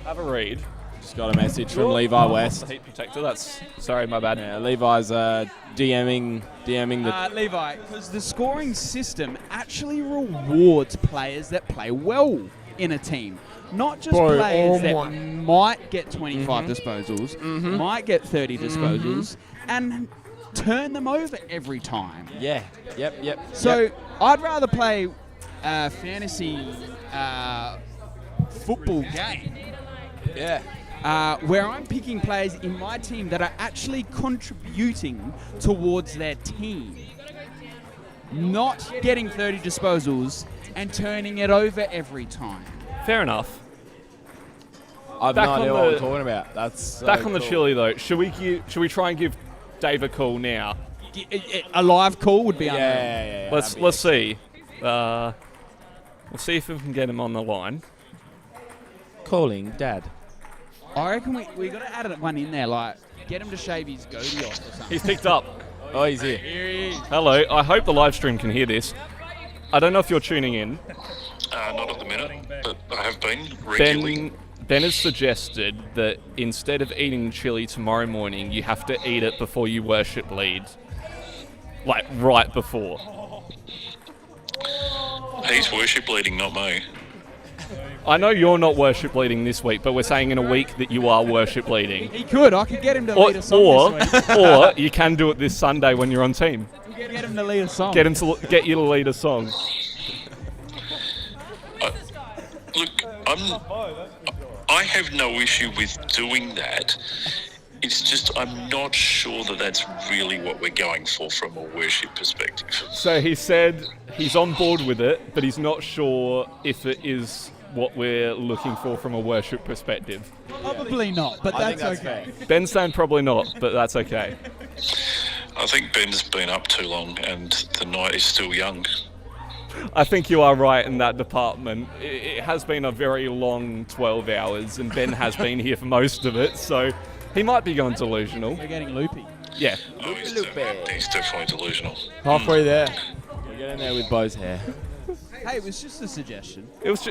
Have a read. Just got a message from Levi West. Heat protector. That's sorry, my bad. Yeah, Levi's DMing the. Levi, because the scoring system actually rewards players that play well in a team. Not just Bro, players oh that my- might get 25 disposals, might get 30 disposals, and turn them over every time. Yeah. Yep. So I'd rather play a fantasy football game Yeah. where I'm picking players in my team that are actually contributing towards their team. Not getting 30 disposals and turning it over every time. Fair enough. I've Back no on idea what the- we're talking about. That's so Back on the cool. chili though. Should we try and give Dave a call now? A live call would be unreal. Yeah. Let's see. We'll see if we can get him on the line. Calling Dad. I reckon we got to add one in there, like get him to shave his goatee off or something. He's picked up. Oh, he's here. Here he is. Hello. I hope the live stream can hear this. I don't know if you're tuning in. Not at the minute, but I have been regularly. Ben has suggested that instead of eating chili tomorrow morning, you have to eat it before you worship lead. Like, right before. He's worship leading, not me. I know you're not worship leading this week, but we're saying in a week that you are worship leading. He could. I could get him to lead a song this week. Or you can do it this Sunday when you're on team. Get him to lead a song. Get you to lead a song. Look, I have no issue with doing that. It's just I'm not sure that that's really what we're going for from a worship perspective. So he said he's on board with it, but he's not sure if it is what we're looking for from a worship perspective. Probably not, but I think that's that's okay. Ben's saying probably not, but that's okay. I think Ben's been up too long and the night is still young. I think you are right in that department. It has been a very long 12 hours, and Ben has been here for most of it, so he might be going delusional. We're getting loopy. Yeah. Oh, he's definitely delusional. Halfway there. We're getting there with Bo's hair. Hey, it was just a suggestion. It was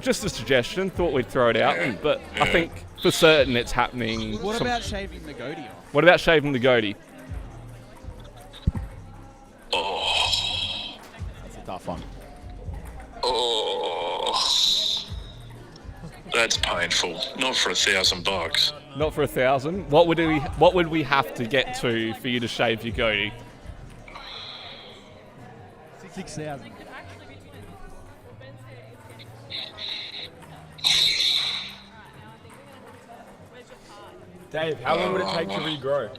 just a suggestion. Thought we'd throw it out, but I think for certain it's happening. What about shaving the goatee off? What about shaving the goatee? Oh, That's a tough one. oh, that's painful. Not for $1,000. Not for $1,000. What would we have to get to for you to shave your goatee? 6,000. Dave, how long would it take to regrow?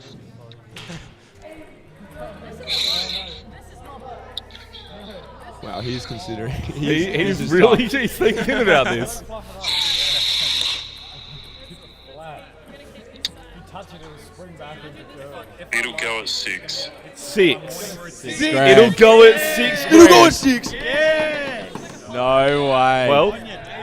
Wow, he's considering. He's really thinking about this. It'll go at 6. 6. Grand. It'll go at 6 grand. It'll go at 6. No way. Well,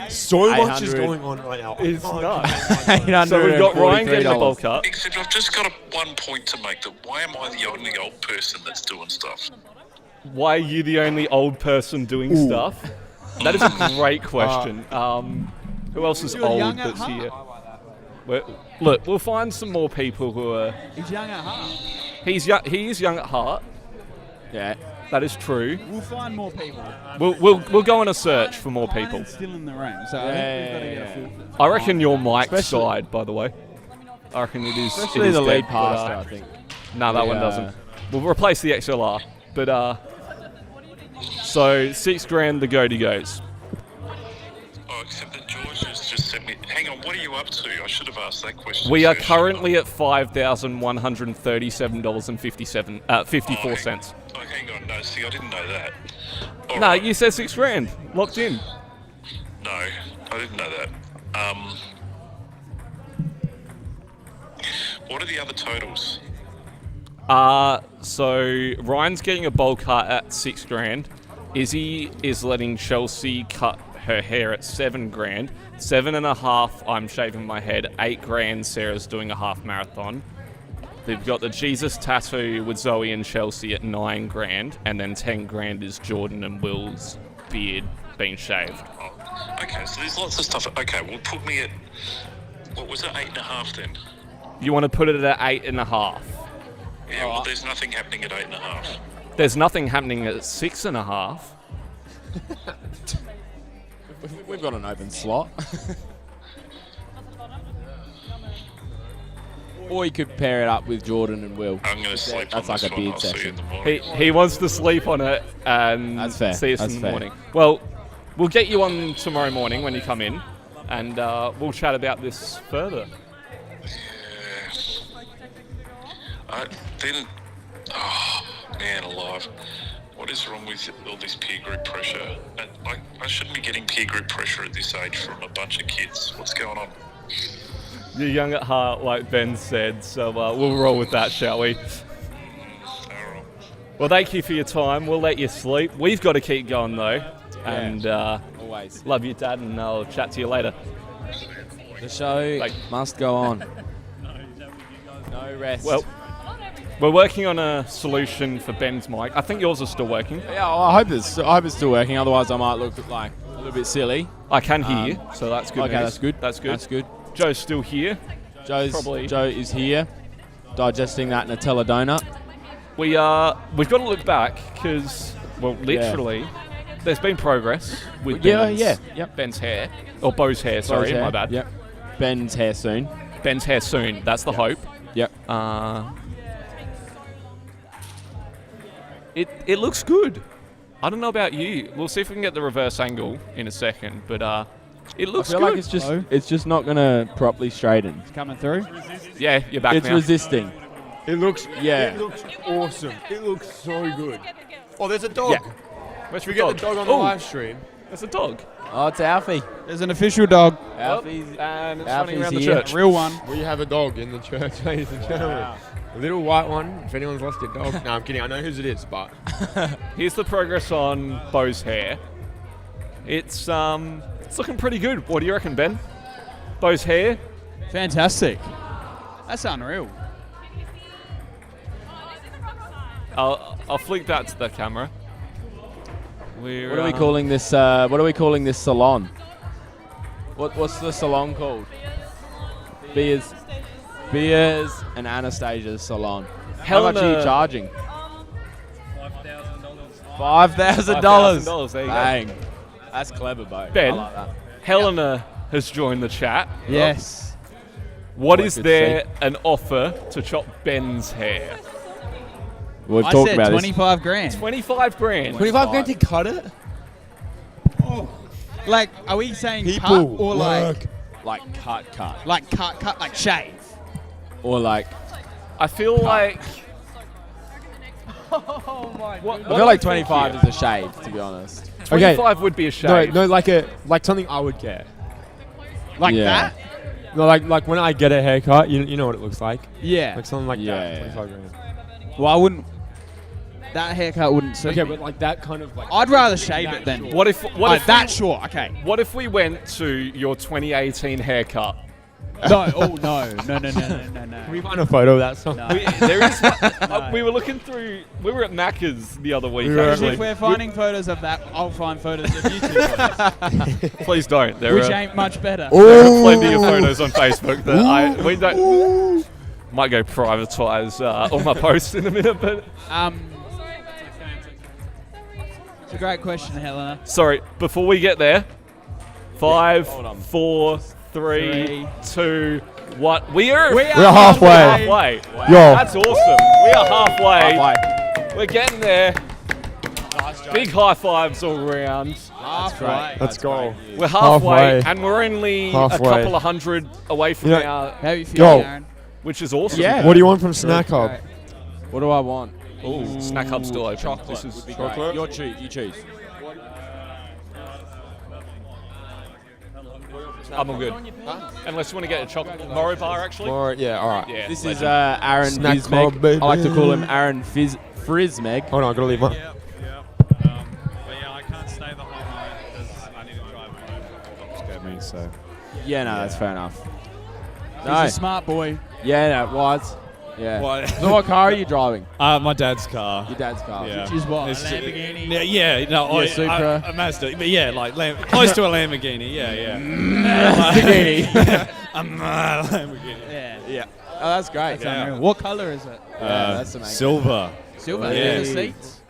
So much is 800. going on right now. it's not. $843. So we've got Ryan getting the bowl cut. Except I've just got one point to make. That why am I the only old person that's doing stuff? Why are you the only old person doing stuff? That is a great question. Who else is You're old young at that's here? Look, we'll find some more people who are. He's young at heart. He is young at heart. Yeah. That is true. We'll find more people. We'll go on a search for more people. Ryan's still in the room, so I think we've got to get a full. I reckon your mic's died, by the way. I reckon it is. Especially it is the lead dead, pastor, I think. No, that one doesn't. We'll replace the XLR. But so 6 grand the goatee goes. Oh, except that George has just sent me. Hang on, what are you up to? I should have asked that question. We are first. currently at $5,137.54. Oh, hang on. No, see, I didn't know that. No, you said 6 grand. Locked in. No, I didn't know that. What are the other totals? So Ryan's getting a bowl cut at 6 grand. Izzy is letting Chelsea cut her hair at 7 grand. 7.5, I'm shaving my head. 8 grand, Sarah's doing a half marathon. They've got the Jesus tattoo with Zoe and Chelsea at 9 grand, and then 10 grand is Jordan and Will's beard being shaved. Oh, okay, so there's lots of stuff. Okay, well, put me at, what was it, 8.5 then? You want to put it at 8.5? Yeah, well, there's nothing happening at 8.5. There's nothing happening at 6.5. We've got an open slot. Or you could pair it up with Jordan and Will. I'm going to sleep That's on like this a one. beard I'll see you in session. the morning. He wants to sleep on it and That's fair. see us That's in the fair. morning. Well, we'll get you on tomorrow morning when you come in, and we'll chat about this further. Oh, man alive. What is wrong with all this peer group pressure? I shouldn't be getting peer group pressure at this age from a bunch of kids. What's going on? You're young at heart, like Ben said, so we'll roll with that, shall we? Well, thank you for your time. We'll let you sleep. We've got to keep going, though. And always. Love you, Dad, and I'll chat to you later. The show must go on. No rest. Well, we're working on a solution for Ben's mic. I think yours is still working. Yeah, well, I hope it's still working. Otherwise, I might look like a little bit silly. I can hear you, so that's good. Okay, news. that's good. That's good. That's good. Joe's still here. Joe is here, digesting that Nutella donut. We've got to look back because, well, literally, there's been progress with Ben's hair, or Bo's hair. Sorry, my bad. Yep. Ben's hair soon. Ben's hair soon. That's the hope. Yep. It looks good. I don't know about you. We'll see if we can get the reverse angle in a second, but it looks I feel good. like it's just not gonna properly straighten. It's coming through. Yeah, you're back It's now. resisting. It looks Yeah. It looks awesome. It looks so good. Oh, there's a dog. Yeah. Should we get the dog on the live stream? There's a dog. Oh, it's Alfie. There's an official dog. Alfie's, and it's Alfie's running around the here. church. Real one. We have a dog in the church, ladies and gentlemen. Wow. A little white one. If anyone's lost their dog. No, I'm kidding. I know whose it is, but. Here's the progress on Bo's hair. It's looking pretty good. What do you reckon, Ben? Bo's hair? Fantastic. That's unreal. I'll flick that to the camera. What are we calling this? What are we calling this salon? What's the salon called? Beers and Anastasia's salon. How much are you charging? $5,000. There you Bang. go. That's clever, Bo. Ben, I like that. Helena has joined the chat. Yes. What Always is good to there an offer to chop Ben's hair? We've I talked said about 25 grand. 25 grand. 25 grand to cut it? Like, are we saying People cut or work. Like cut. like cut, like shave? Or like. I feel like. Oh my What I feel like 25 is a shave, to be honest. 25 would be a shave. No, like something I would get. Like Yeah. that? No, like when I get a haircut, you know what it looks like. Yeah. Like something like Yeah. that. 25 grand. Well, I wouldn't. That haircut wouldn't suit Okay, me. but like that kind of like. I'd rather shave it than. What if that short? Okay. What if we went to your 2018 haircut? No. Oh no. No. Can we find a photo of that song? No. There is. We were looking through. We were at Macca's the other week. If we're finding photos of that, I'll find photos of you two photos. Please don't. There Which are, ain't much better. there are plenty of photos on Facebook that we don't. Might go privatise all my posts in a minute, but It's a great question, Helena. sorry. Before we get there, 5, hold on. 4, 3, 2, 1. We're halfway. halfway. Yo. That's awesome. We are halfway. We're getting there. Big high fives all around. Halfway. Let's go. We're halfway, Halfway. and we're only Halfway. a couple of hundred away from our, How you feeling, Aaron? which is awesome. Yeah. What do you want from Snack Hub? What do I want? Ooh, Snack Hub's still open. Chocolate This is would be chocolate. great. You choose. I'm all good. Unless you want to get a chocolate Moro bar, actually. Yeah, all right. Yeah. This is Aaron Snack Fizmeg. Hub, baby. I like to call him Aaron Frizmeg. Hold on, I gotta leave one. But yeah, I can't stay the whole night because I need to drive home. Scared me, so. Yeah, no, that's fair enough. He's No. a smart boy. Yeah, no, was. Yeah. What? So what car are you driving? My dad's car. Your dad's car. Yeah. Which is what? It's A Lamborghini? Yeah, no, Yeah, Supra. a Mazda. But yeah, like close to a Lamborghini. Yeah. Lamborghini. A Lamborghini. Yeah. Yeah. Oh, that's great. That's unreal. What colour is it? that's amazing. Silver. Silver. Yeah. The seats.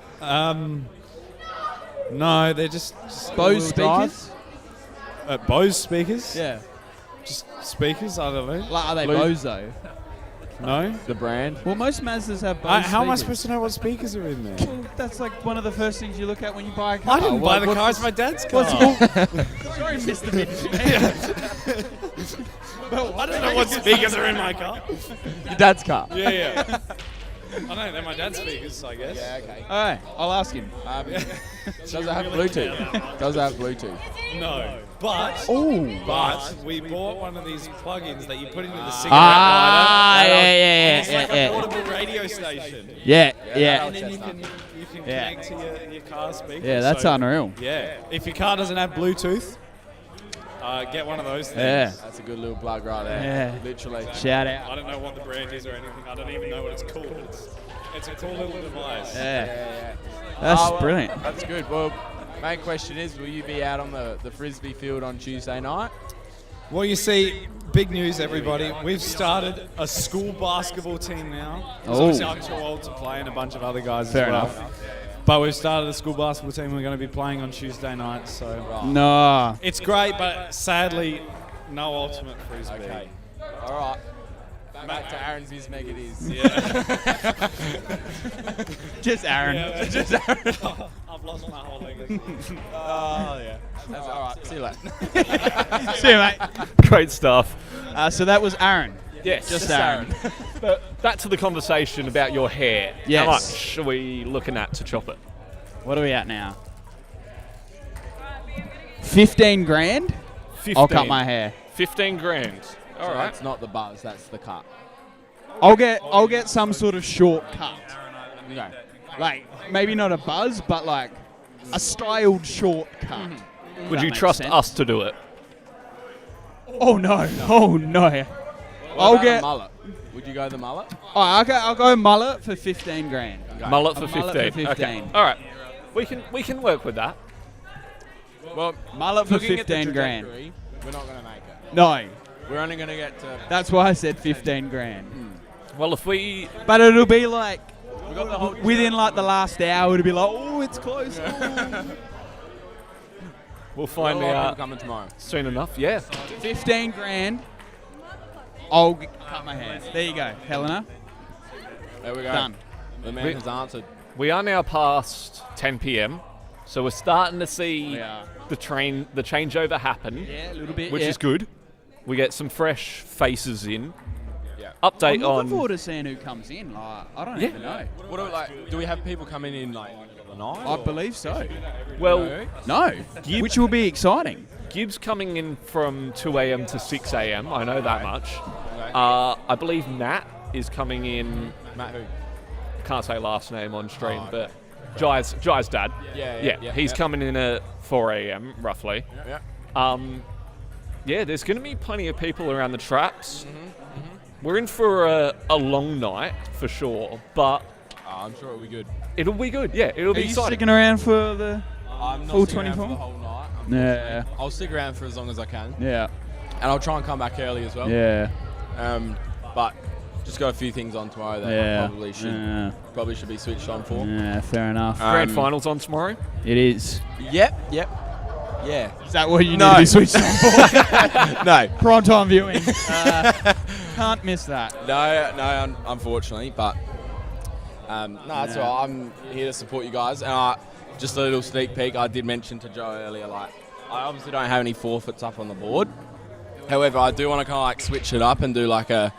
No, they're just Bose All-wheel drive? speakers. Bose speakers. Yeah. Just speakers. I don't know. Like, are they Blue- Bose though? No. The brand. Well, most Mazdas have Bose How am I speakers. supposed to know what speakers are in there? Well, that's like one of the first things you look at when you buy a car. I didn't buy the What's car. the- It's my dad's car. Sorry, Mr. I don't know what speakers are in my car. Your dad's car. Yeah. I know, they're my dad's speakers, I guess. Yeah, okay. All right, I'll ask him. Does it have Bluetooth? Does it have Bluetooth? No. But we bought one of these plugins that you put into the cigarette lighter. It's like a portable radio station. Yeah. And then you can connect to your car speaker. Yeah, that's unreal. Yeah. If your car doesn't have Bluetooth, get one of those things. Yeah. That's a good little plug right there. Yeah. Literally. Shout out. I don't know what the brand is or anything. I don't even know what it's called. It's a cool little device. Yeah. That's brilliant. That's good. Well, main question is, will you be out on the Frisbee field on Tuesday night? Well, you see, big news, everybody. We've started a school basketball team now. Obviously, I'm too old to play, and a bunch of other guys Fair as well. enough. But we've started a school basketball team. We're going to be playing on Tuesday night. So No. it's great, but sadly, no ultimate frisbee. Okay. All right. Back to Aaron Fizmeg it is. Yeah. Just Aaron. Yeah, Just Aaron. I've lost my whole leg. Oh, yeah. That's all right. See you later. See you, mate. Great stuff. So that was Aaron. Yes, Just Aaron. But back to the conversation about your hair. Yes. How much are we looking at to chop it? What are we at now? 15 grand. 15. I'll cut my hair. 15 grand. All So right. That's not the buzz. That's the cut. I'll get some sort of short cut. Okay. Like maybe not a buzz, but like a styled short cut. Would That you makes trust sense. us to do it? Oh no! Oh no! What I'll about get. the mullet. Would you go the mullet? Oh, I'll go mullet for 15 grand. Mullet A for 15. mullet for 15. Okay. All right. We can work with that. Well, Mullet for looking at the 15 grand. trajectory, we're not going to make it. No. We're only going to get to. That's why I said 15 grand. Well, if we. But it'll be like We got the whole within like the last hour, it'll be like, oh, it's close. We'll find Got a lot of out people coming tomorrow. soon enough. Yeah. 15 grand. I'll cut my hair. There you go, Helena. There we go. Done. The man We- has answered. We are now past 10 p.m. So we're starting to see We are. the changeover happen. Yeah, a little bit. Which yeah. is good. We get some fresh faces in. Yeah. Update I'm looking on. forward to seeing who comes in. Like, I don't Yeah. even know. What do we like? Do we have people coming in like the night? I or- believe so. Well, No, which will be exciting. Gibbs coming in from 2 a.m. to 6 a.m. I know that much. Okay. I believe Nat is coming in. Matt who? Can't say last name on stream, Oh, but Jai's dad. Yeah, He's yeah. coming in at 4 a.m. roughly. Yeah. Yeah, there's going to be plenty of people around the traps. Mm-hmm, We're in for a long night for sure, but Oh, I'm sure it'll be good. it'll be good. Yeah, it'll Are be you exciting. sticking around for the I'm not full sticking around 24? for the whole night. Yeah. I'll stick around for as long as I can. Yeah. And I'll try and come back early as well. Yeah. But just got a few things on tomorrow that I Yeah. probably should be switched on for. Yeah, fair enough. Grand finals on tomorrow. It is. Yep. Yeah. Is that what you No. need to be switched on for? No. Prime time viewing. Can't miss that. No, unfortunately, but no, that's all right. I'm here to support you guys. And just a little sneak peek, I did mention to Joe earlier, like, I obviously don't have any forfeits up on the board. However, I do want to kind of like switch it up and do like a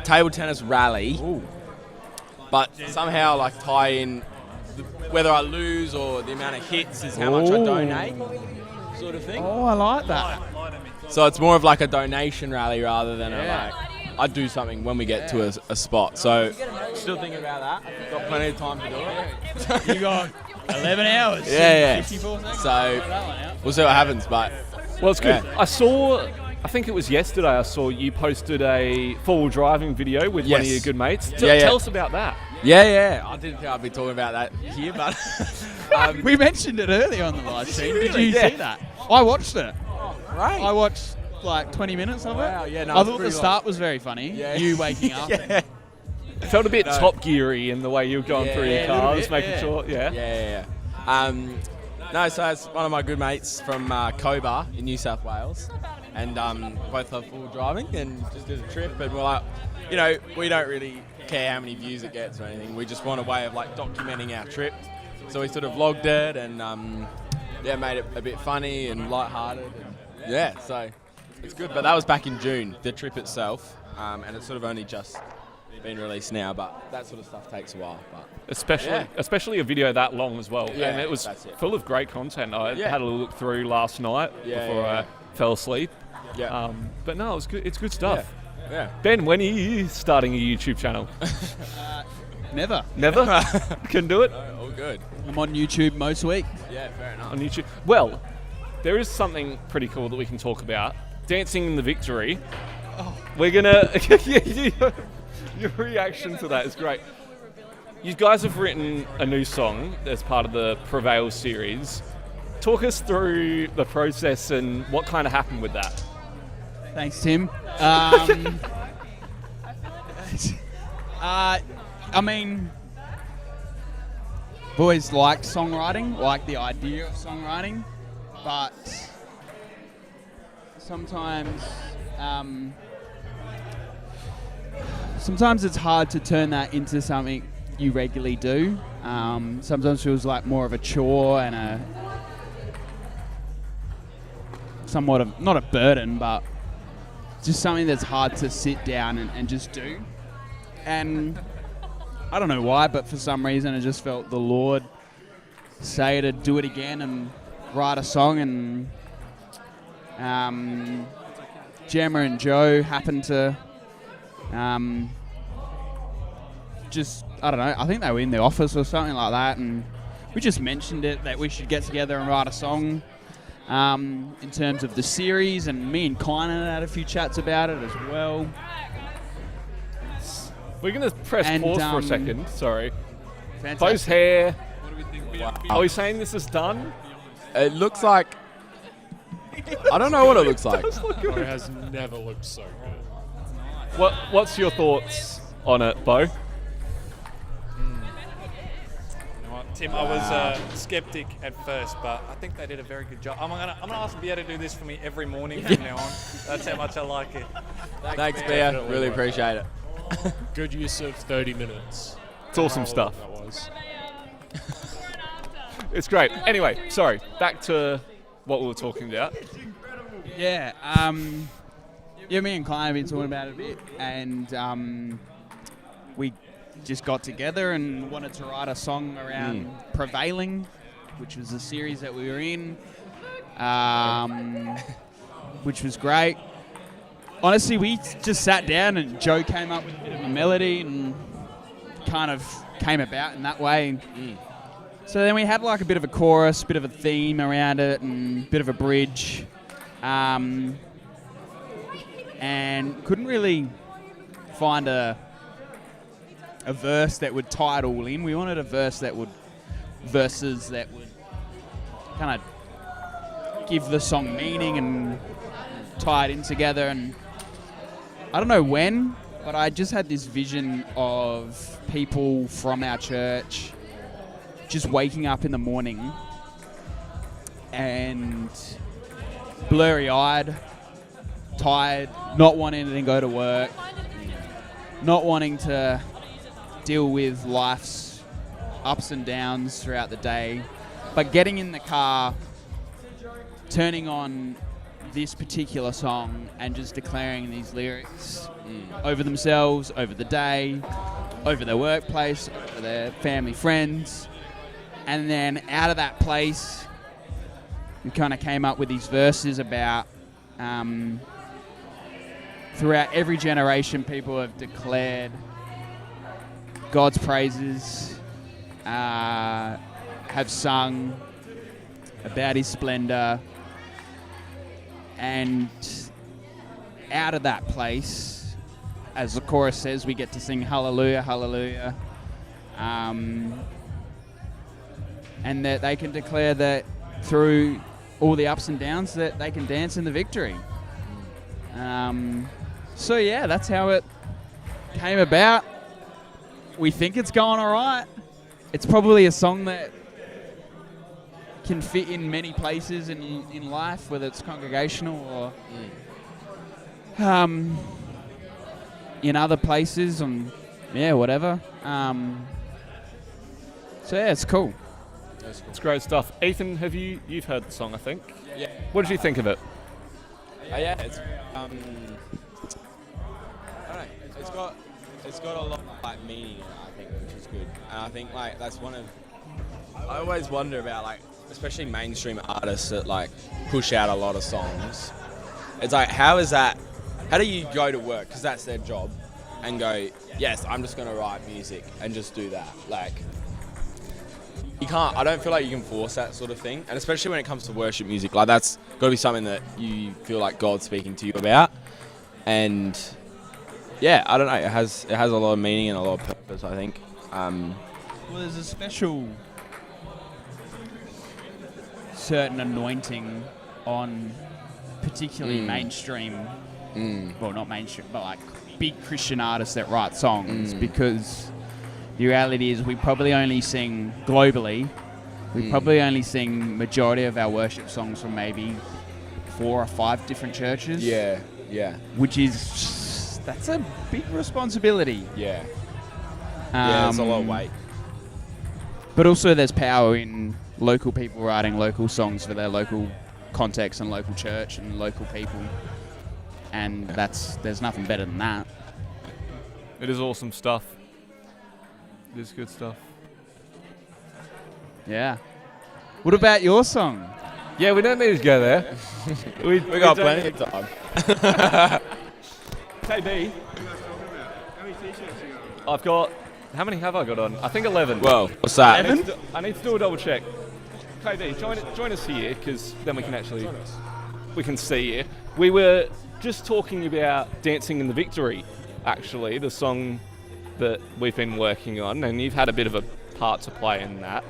table tennis rally, but somehow like tie in whether I lose or the amount of hits is how much I donate, sort of thing. Oh, I like that. So it's more of like a donation rally rather than a like I do something when we get to a spot. So still thinking about that. Got plenty of time to do it. You got 11 hours. Yeah. 54 seconds. So we'll see what happens, but Well, it's good. yeah. I think it was yesterday, I saw you posted a four-wheel driving video with one of Yes. your good mates. Yeah. Tell us about that. Yeah. I didn't think I'd be talking about that here, but We mentioned it earlier on the live stream. Did you Yeah. see that? I watched it. Great. I watched like 20 minutes of it. Wow, yeah, no, I it's thought the pretty start long. was very funny. Yeah. You waking up. Yeah. It felt a bit No. Top Geary in the way you were going through your a little cars, bit, making yeah. sure. Yeah. Yeah. No, so it's one of my good mates from Cobar in New South Wales, and both love full driving and just did a trip, and we're like, we don't really care how many views it gets or anything. We just want a way of like documenting our trip. So we sort of vlogged it and made it a bit funny and lighthearted. And so it's good. But that was back in June, the trip itself, and it's sort of only just been released now. But that sort of stuff takes a while. But Especially a video that long as well. Yeah, And it was that's it. full of great content. I Yeah. had a look through last night before I fell asleep. Yeah. But no, it's good. It's good stuff. Yeah. Ben, when are you starting a YouTube channel? Never. Never? Can do it? No, all good. I'm on YouTube most week. Yeah, fair enough. On YouTube. Well, there is something pretty cool that we can talk about. Dancing in the Victory. We're gonna. Your reaction to that is great. You guys have written a new song as part of the Prevail series. Talk us through the process and what kind of happened with that. Thanks, Tim. I mean, I've always liked songwriting, liked the idea of songwriting, but sometimes it's hard to turn that into something you regularly do. Sometimes it feels like more of a chore and a somewhat of, not a burden, but just something that's hard to sit down and just do. And I don't know why, but for some reason I just felt the Lord say to do it again and write a song, and Gemma and Joe happened to just, I don't know, I think they were in the office or something like that, and we just mentioned it, that we should get together and write a song in terms of the series, and me and Kynan had a few chats about it as well. We're going to press pause for a second. Sorry. Fantastic. Bo's hair. Are we saying this is done? It looks like... I don't know what it looks like. It has never looked so good. What's your thoughts on it, Bo? You know what, Tim, I was skeptic at first, but I think they did a very good job. I'm gonna ask Bia to do this for me every morning from now on. That's how much I like it. Thanks, Bia. Really appreciate it. Good use of 30 minutes. It's awesome stuff. That was. It's great. Anyway, sorry. Back to what we were talking about. Yeah, me and Klein have been talking about it a bit, and we just got together and wanted to write a song around Prevailing, which was a series that we were in, which was great. Honestly, we just sat down and Joe came up with a bit of a melody and kind of came about in that way. So then we had like a bit of a chorus, bit of a theme around it, and a bit of a bridge. And couldn't really find a verse that would tie it all in. We wanted verses that would kind of give the song meaning and tie it in together. And I don't know when, but I just had this vision of people from our church just waking up in the morning and blurry-eyed, tired, not wanting to go to work, not wanting to deal with life's ups and downs throughout the day, but getting in the car, turning on this particular song and just declaring these lyrics over themselves, over the day, over their workplace, over their family, friends. And then out of that place, we kind of came up with these verses about throughout every generation, people have declared God's praises, have sung about his splendor, and out of that place, as the chorus says, we get to sing hallelujah, hallelujah. And that they can declare that through all the ups and downs that they can dance in the victory. So yeah, that's how it came about. We think it's going all right. It's probably a song that can fit in many places in life, whether it's congregational or in other places, and whatever. So yeah, it's cool. It's great stuff. Ethan, you've heard the song, I think? Yeah. What did you think of it? Yeah, it's I don't know. It's got a lot of like meaning in it, I think, which is good. And I think like that's one of I always wonder about like especially mainstream artists that like push out a lot of songs. It's like how do you go to work, because that's their job, and go, yes, I'm just going to write music and just do that. Like you can't, I don't feel like you can force that sort of thing, and especially when it comes to worship music, like that's got to be something that you feel like God's speaking to you about. And yeah, I don't know, it has a lot of meaning and a lot of purpose, I think. Well, there's a special certain anointing on particularly mainstream, well, not mainstream, but like big Christian artists that write songs, because the reality is we probably only sing globally, we probably only sing majority of our worship songs from maybe 4 or 5 different churches. Yeah. Which is, that's a big responsibility. Yeah. There's a lot of weight. But also there's power in local people writing local songs for their local context and local church and local people. And there's nothing better than that. It is awesome stuff. It is good stuff. Yeah. What about your song? Yeah, we don't need to go there. we got plenty of time. KB. I've got. How many have I got on? I think 11. Well, what's that? I need to do a double check. KB, join us here, because then we can see you. We were just talking about Dancing in the Victory, actually, the song that we've been working on, and you've had a bit of a part to play in that.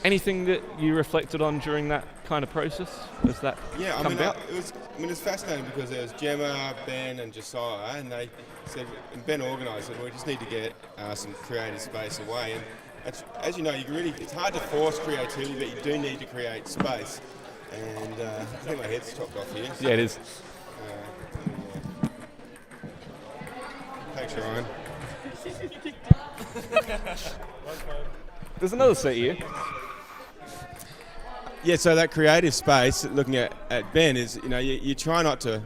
Anything that you reflected on during that kind of process? Has that come about? It's fascinating because there was Gemma, Ben, and Josiah, and they said, and Ben organised it. We just need to get some creative space away. And as you know, it's hard to force creativity, but you do need to create space. And I think my head's chopped off here. Yeah, it is. Thanks, Ryan. There's another seat here. Yeah, so that creative space, looking at Ben, is, you try not to,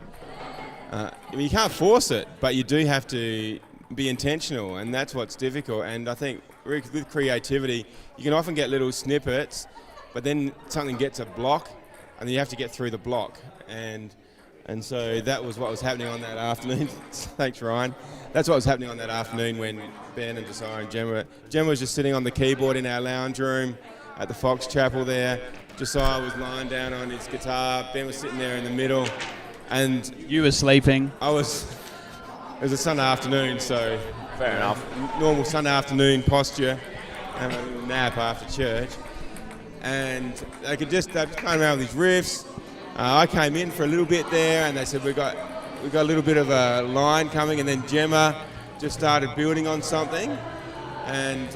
you can't force it, but you do have to be intentional, and that's what's difficult. And I think with creativity, you can often get little snippets, but then something gets a block, and then you have to get through the block. And so that was what was happening on that afternoon. Thanks, Ryan. That's what was happening on that afternoon when Ben and Josiah and Gemma was just sitting on the keyboard in our lounge room at the Fox Chapel there. Josiah was lying down on his guitar. Ben was sitting there in the middle, and you were sleeping. It was a Sunday afternoon, so fair enough. Normal Sunday afternoon posture, having a little nap after church, and they'd come around with these riffs. I came in for a little bit there, and they said we got a little bit of a line coming, and then Gemma just started building on something, and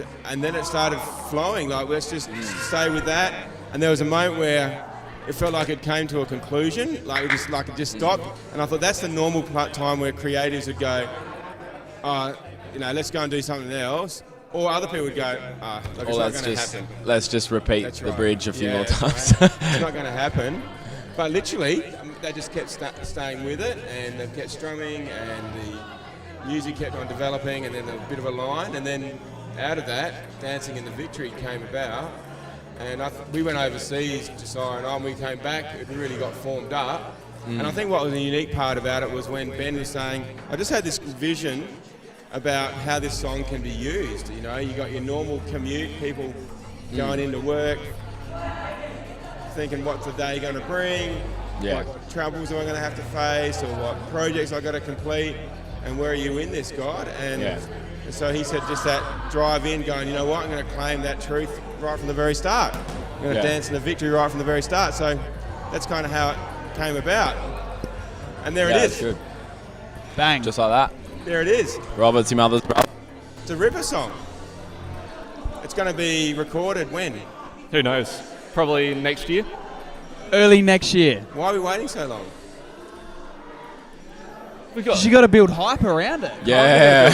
then it started flowing. Like, let's just stay with that. And there was a moment where it felt like it came to a conclusion, like it just stopped. And I thought that's the normal time where creatives would go, let's go and do something else. Or other people would go, it's not going to happen. Let's just repeat the bridge a few more times. It's not going to happen. But literally, they just kept staying with it, and they kept strumming, and the music kept on developing, and then a bit of a line. And then out of that, Dancing in the Victory came about. And we went overseas, Josiah and I, and we came back, it really got formed up. And I think what was the unique part about it was when Ben was saying, I just had this vision about how this song can be used. You got your normal commute, people going into work, thinking what's the day going to bring, what troubles am I going to have to face, or what projects I got to complete, and where are you in this, God? And so he said just that drive in going, you know what, I'm going to claim that truth right from the very start. I'm going to dance in the victory right from the very start. So that's kind of how it came about. And there it is. Good. Bang. Just like that. There it is. Robert's your mother's brother. It's a ripper song. It's going to be recorded when? Who knows? Probably next year. Early next year. Why are we waiting so long? Because you got to build hype around it. Yeah.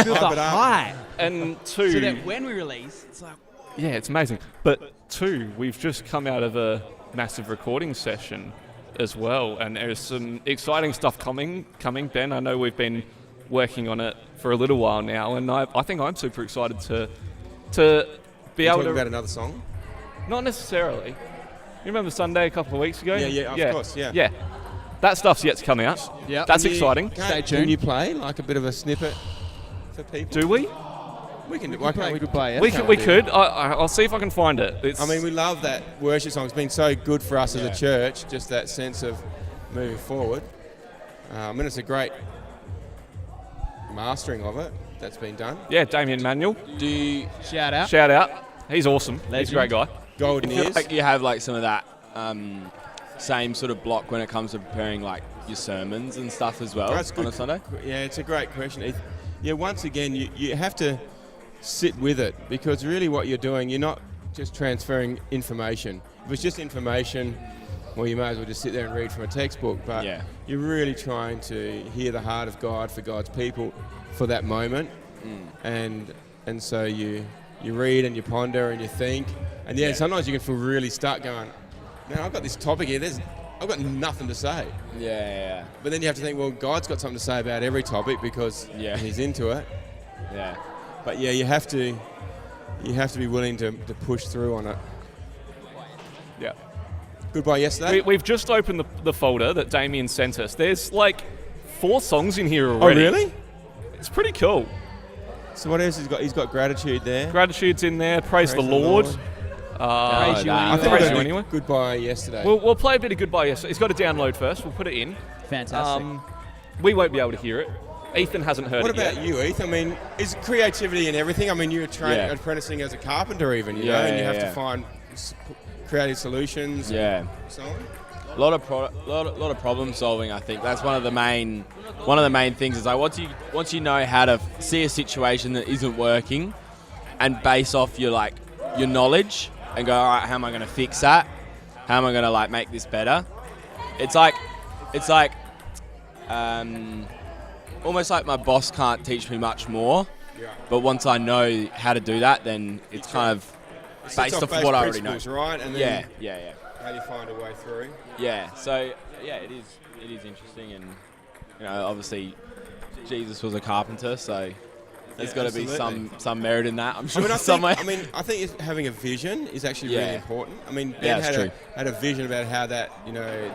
Build the hype. And two, so that when we release, it's like, yeah, it's amazing. But two, we've just come out of a massive recording session as well, and there's some exciting stuff coming. Ben, I know we've been working on it for a little while now, and I think I'm super excited to be able to. About another song? Not necessarily. You remember Sunday a couple of weeks ago? Yeah, of course, yeah. Yeah. That stuff's yet to come out. Yeah, that's exciting. Stay tuned. Can you play like a bit of a snippet for people? Do we? We can. Why can't we play it? We could. I'll see if I can find it. We love that worship song. It's been so good for us as a church. Just that sense of moving forward. It's a great mastering of it that's been done. Yeah, Damien Manuel. Shout out. Shout out. He's awesome. Legend. He's a great guy. Golden ears. Like you have like some of that same sort of block when it comes to preparing like your sermons and stuff as well on a Sunday? Yeah, it's a great question. Once again, you have to sit with it, because really what you're doing, you're not just transferring information. If it's just information, well, you may as well just sit there and read from a textbook, but you're really trying to hear the heart of God for God's people for that moment. And so you read and you ponder and you think, and sometimes you can feel really stuck going, man, I've got this topic here, I've got nothing to say. Yeah. But then you have to think, well, God's got something to say about every topic because he's into it. Yeah. But you have to be willing to push through on it. Yeah. Goodbye yesterday. We've just opened the folder that Damien sent us. There's like 4 songs in here already. Oh, really? It's pretty cool. So what else he's got? He's got gratitude there. Gratitude's in there. Praise the Lord. Praise you I think anyway. praise you anyway. Goodbye yesterday. We'll play a bit of Goodbye Yesterday. It's got to download first. We'll put it in. Fantastic. We won't be able to hear it. Ethan hasn't heard What it yet. about you, Ethan? I mean, is creativity in everything? I mean, you're apprenticing as a carpenter even, you know, and you have to find creative solutions. Yeah. And so on. A lot of problem solving. I think that's one of the main things. Is like once you know how to see a situation that isn't working, and base off your knowledge and go, all right, how am I going to fix that? How am I going to like make this better? It's like almost like my boss can't teach me much more, but once I know how to do that, then it's kind of based off what I already know. Right? And then yeah. How do you find a way through? Yeah. So it is interesting, and obviously Jesus was a carpenter, so there's got to be some merit in that. I'm sure somewhere. I think having a vision is actually really important. I mean, Ben had a vision about how that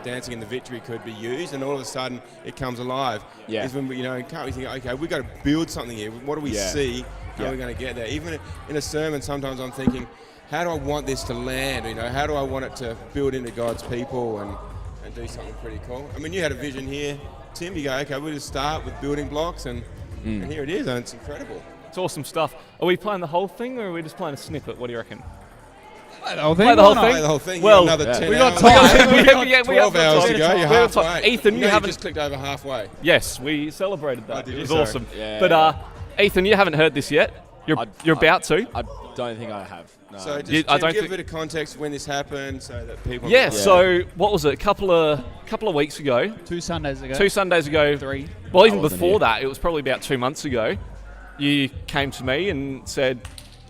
Dancing in the Victory could be used, and all of a sudden it comes alive. Yeah. Is when we can't we think, okay, we've got to build something here. What do we see? How are we going to get there? Even in a sermon, sometimes I'm thinking, how do I want this to land? How do I want it to build into God's people and do something pretty cool? I mean, you had a vision here, Tim. You go, okay, we'll just start with building blocks, and here it is, and it's incredible. It's awesome stuff. Are we playing the whole thing, or are we just playing a snippet? What do you reckon? Play the whole thing. Play the whole thing. Play the whole thing. Well, another 10 we got hours. time. we have 12 hours to go. You're halfway. Ethan, you haven't just clicked over halfway. Yes, we celebrated that. did It you? was Sorry. awesome. Yeah. But Ethan, you haven't heard this yet. You're about to. I don't think I have. No. So just I don't give a think- bit of context when this happened, so that people. Yeah. So what was it? A couple of weeks ago. 2 Sundays ago. 2 Sundays ago. 3. Well, even wasn't before here. that, it was probably about 2 months ago. You came to me and said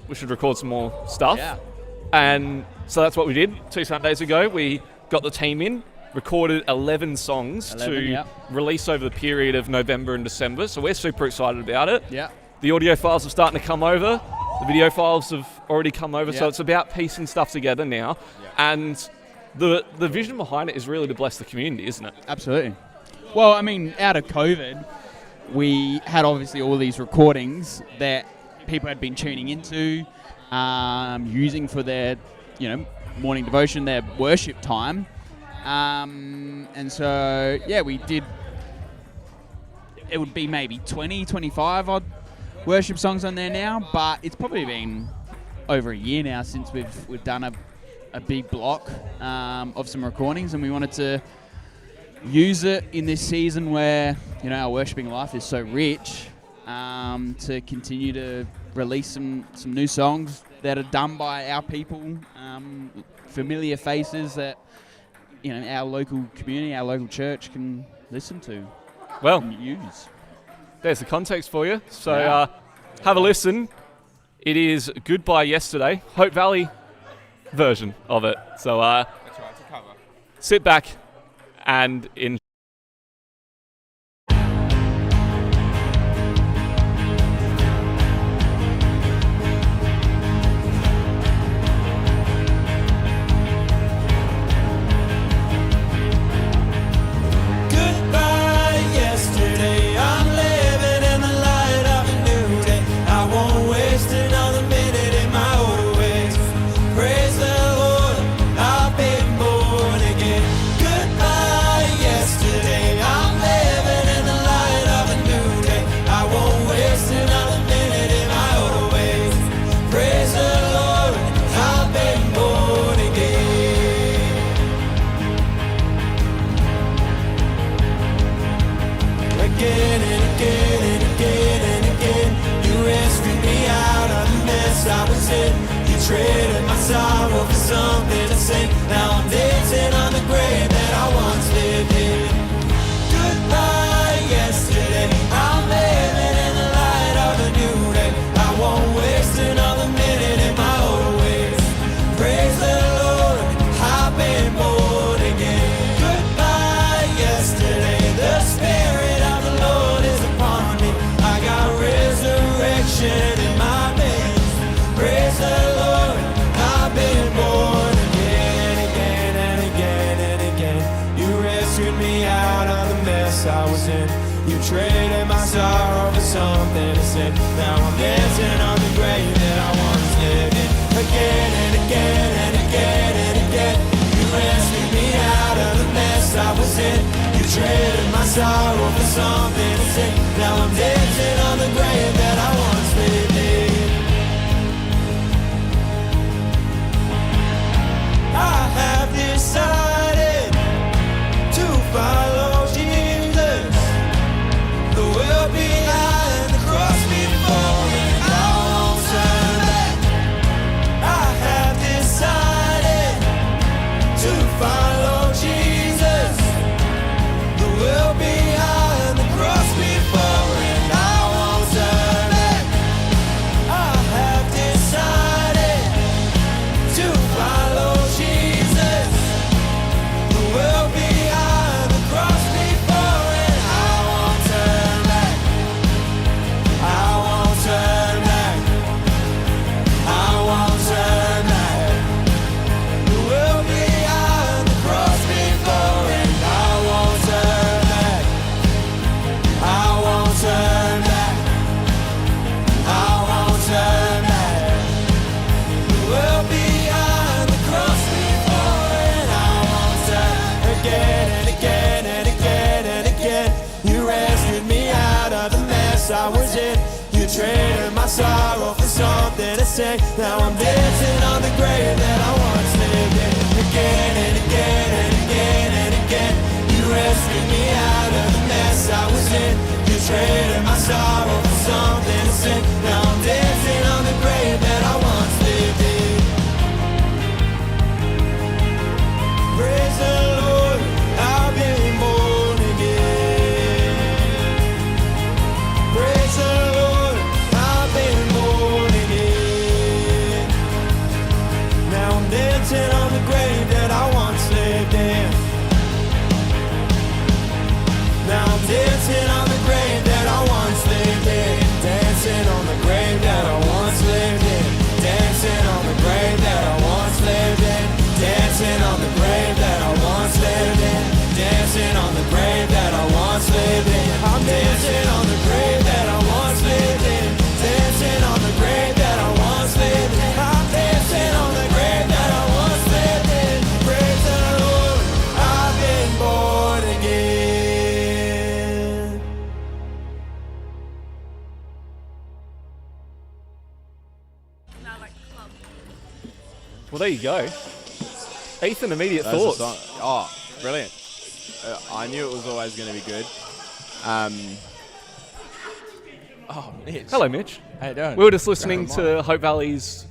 we should record some more stuff. Yeah. And so that's what we did. 2 Sundays ago, we got the team in, recorded 11 songs to release over the period of November and December. So we're super excited about it. Yeah. The audio files are starting to come over. The video files have already come over. So it's about piecing stuff together now. Yeah. And the vision behind it is really to bless the community, isn't it? Absolutely. Well, I mean, out of COVID, we had obviously all these recordings that people had been tuning into, using for their, morning devotion, their worship time. And so, we did, it would be maybe 20, 25 odd worship songs on there now, but it's probably been over a year now since we've done a big block of some recordings, and we wanted to use it in this season where our worshiping life is so rich, to continue to release some new songs that are done by our people, familiar faces that our local community, our local church can listen to. Well, and use. There's the context for you. So have a listen. It is Goodbye Yesterday, Hope Valley version of it. So That's right, it's a cover. sit back and enjoy. Goodbye yesterday, I'm living in the light of a new day. I won't waste another minute in my old ways. Praise the Lord, I've been born again. Goodbye yesterday, I'm living in the light of a new day. I won't waste another minute in my old ways. Praise the Lord, I've been born again. Again and again and again and again, you rescued me out of the mess I was in. You traded my sorrow for something to sing. Now I'm dancing on the grave that I once lived in. Goodbye yesterday, I'm living in the light of a new day. I won't waste another minute in my old ways. Praise the Lord, I've been born again. Goodbye yesterday, the Spirit of the Lord is upon me. I got resurrection in my veins. Praise the Lord, rescued me out of the mess I was in. You traded my sorrow for something to sing. Now I'm dancing on the grave that I once lived in. Again and again and again and again. You rescued me out of the mess I was in. You traded my sorrow for something to sing. Now I'm dancing on the grave that I once lived in. I have decided to follow Jesus. The will behind the cross before me, I won't turn back. I have decided to follow Jesus. The will behind the cross before me, I won't turn back. I have decided to follow Jesus. The will behind the cross before it, I won't turn back. I won't turn back. I won't turn back. The will behind the cross before it, I won't turn back. I won't turn back. I won't turn back. The will behind the cross before it, I won't turn. Again and again and again and again. You rescued me out of the mess I was in. You traded my sorrow for something to sing. Now I'm dancing on the grave that I once lived in. Again and again and again and again. You rescued me out of the mess I was in. You traded my sorrow for something to sing. Now I'm dancing on the grave that I once lived in. Praise the Lord, I've been born again. Praise the Lord, I've been born again. Now I'm dancing on the grave that I once lived in. Now I'm dancing on the grave that I once lived in. Dancing on the grave that I once lived in. Dancing on the grave that I once lived in. Dancing on the grave that I once lived in. Dancing on the grave that I once lived in. I'm dancing on the grave that I once lived in. Dancing on the grave that I once lived in. I'm dancing on the grave that I once lived in. Praise the Lord, I've been born again. Well, there you go. Ethan, immediate That's thoughts. the song. Oh, brilliant. I knew it was always going to be good. Oh, Mitch. Hello, Mitch. How you doing? We were just listening to Hope Valley's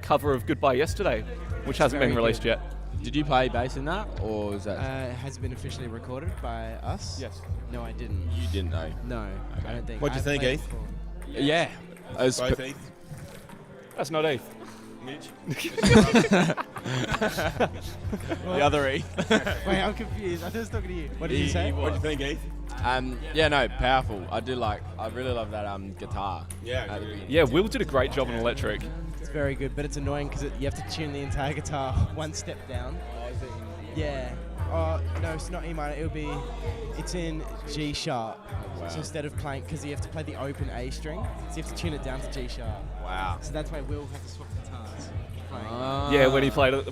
cover of Goodbye Yesterday, which hasn't been released yet. Did you play bass in that, or was that? Has it been officially recorded by us? Yes. No, I didn't. You didn't know? No, I don't think. What'd you think, played Heath? before. Yeah. Both Heath? That's not Heath. Mitch? The other Heath. Wait, I'm confused. I thought I was talking to you. What did you say? What'd you think, Heath? Yeah, no, powerful. I really love that guitar. Yeah, yeah. Will did a great job on electric. It's very good, but it's annoying because you have to tune the entire guitar one step down. Yeah. Oh no, it's not E minor. It's in G sharp. Wow. So instead of playing, because you have to play the open A string, so you have to tune it down to G sharp. Wow. So that's why Will had to swap guitars. Yeah, when we played it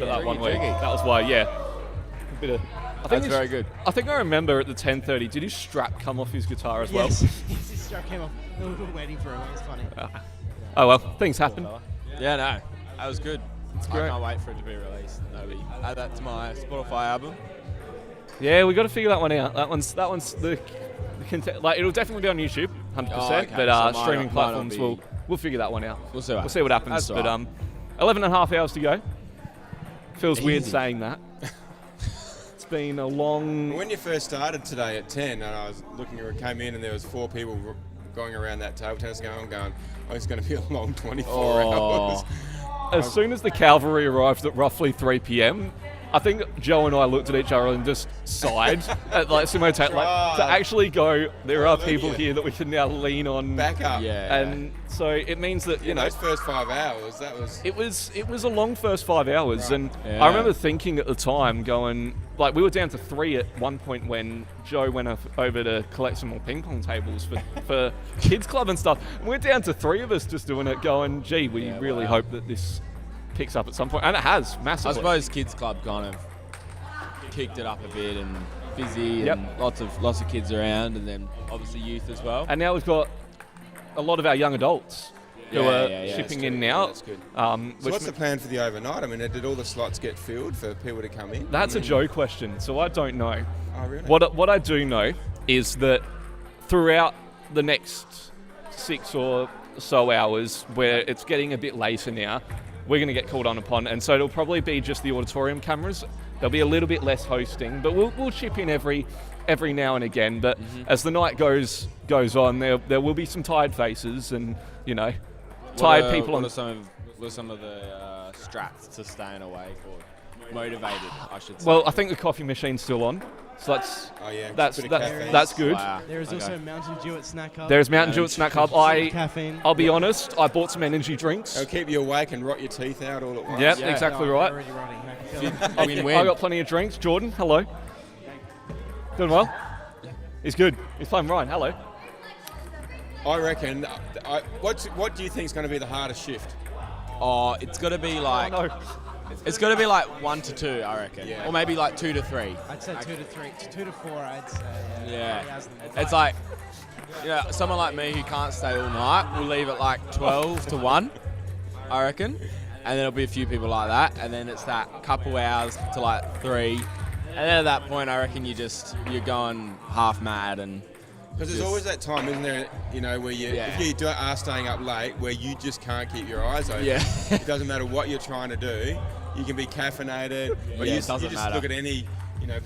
that one week, that was why. Yeah. A bit of. That's very good. I think I remember at the 10:30. Did his strap come off his guitar as well? Yes, his strap came off. We were waiting for him. It was funny. Oh well, things happen. Yeah, no, that was good. It's great. I can't wait for it to be released. Maybe add that to my Spotify album. Yeah, we got to figure that one out. That one's the like it'll definitely be on YouTube, 100%. okay. But So streaming might platforms not be- we'll figure that one out. We'll see what what happens. That's But right. 11 and a half hours to go. Feels weird Easy. saying that. It's been a long. When you first started today at 10, and I was looking, came in and there was 4 people going around that table tennis going, oh, it's going to be a long 24 hours. As soon as the cavalry arrived at roughly 3 p.m., I think Joe and I looked at each other and just sighed at like simultaneously, like to actually go. There are people here that we can now lean on. Back up. And so it means that those first 5 hours, that was. It was a long first 5 hours, and I remember thinking at the time, going like we were down to 3 at one point when Joe went over to collect some more ping pong tables for kids club and stuff. And we're down to 3 of us just doing it, going, gee, we really hope that this picks up at some point, and it has massively. I suppose kids club kind of kicked it up a bit, and busy, and lots of kids around, and then obviously youth as well. And now we've got a lot of our young adults who are shipping in now. That's good. So what's the plan for the overnight? I mean, did all the slots get filled for people to come in? That's a Joe question, so I don't know. Oh, really? What I do know is that throughout the next 6 or so hours, where it's getting a bit later now, we're going to get called on upon, and so it'll probably be just the auditorium cameras. There'll be a little bit less hosting, but we'll chip in every now and again. But as the night goes on, there will be some tired faces, and tired people. What are some of the strats to staying awake or motivated, I should say? Well, I think the coffee machine's still on, so that's good. Wow. There is also Mountain Dew at Snack Hub. There's Mountain Dew at Snack Hub. Caffeine. I'll be honest, I bought some energy drinks. It'll keep you awake and rot your teeth out all at once. Yep, exactly right. I got plenty of drinks. Jordan, hello. Doing well? He's good. He's playing Ryan. Hello. I reckon. What do you think is going to be the hardest shift? Oh, it's got to be like. Oh, no. It's got to be like 1 to 2, I reckon, or maybe like 2 to 3. I'd say 2 to 3, 2 to 4. I'd say. Yeah. It's like, someone like me who can't stay all night will leave at like 12 to 1, I reckon, and then there'll be a few people like that, and then it's that couple hours to like 3, and then at that point, I reckon you're going half mad and. Because there's always that time, isn't there? Where if you are staying up late, where you just can't keep your eyes open. Yeah. It doesn't matter what you're trying to do. You can be caffeinated, but you just look at any,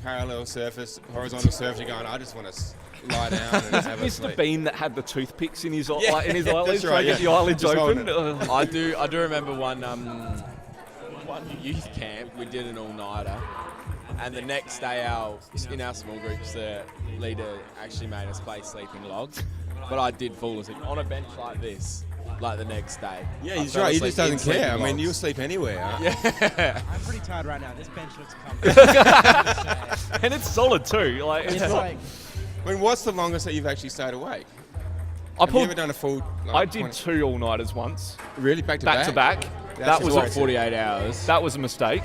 parallel surface, horizontal surface. You're going, I just want to lie down and have a sleep. Mr. Bean that had the toothpicks in his eyelids, that's trying to get the eyelids open. I do remember one youth camp. We did an all-nighter. And the next day, in our small groups, the leader actually made us play sleeping logs. But I did fall asleep on a bench like this, like the next day. Yeah, he's right. He just doesn't care. I mean, you'll sleep anywhere. Yeah. I'm pretty tired right now. This bench looks comfortable. And it's solid too. What's the longest that you've actually stayed awake? Have you ever done a full? I did 2 all-nighters once. Really, back to back? That was 48 hours. That was a mistake.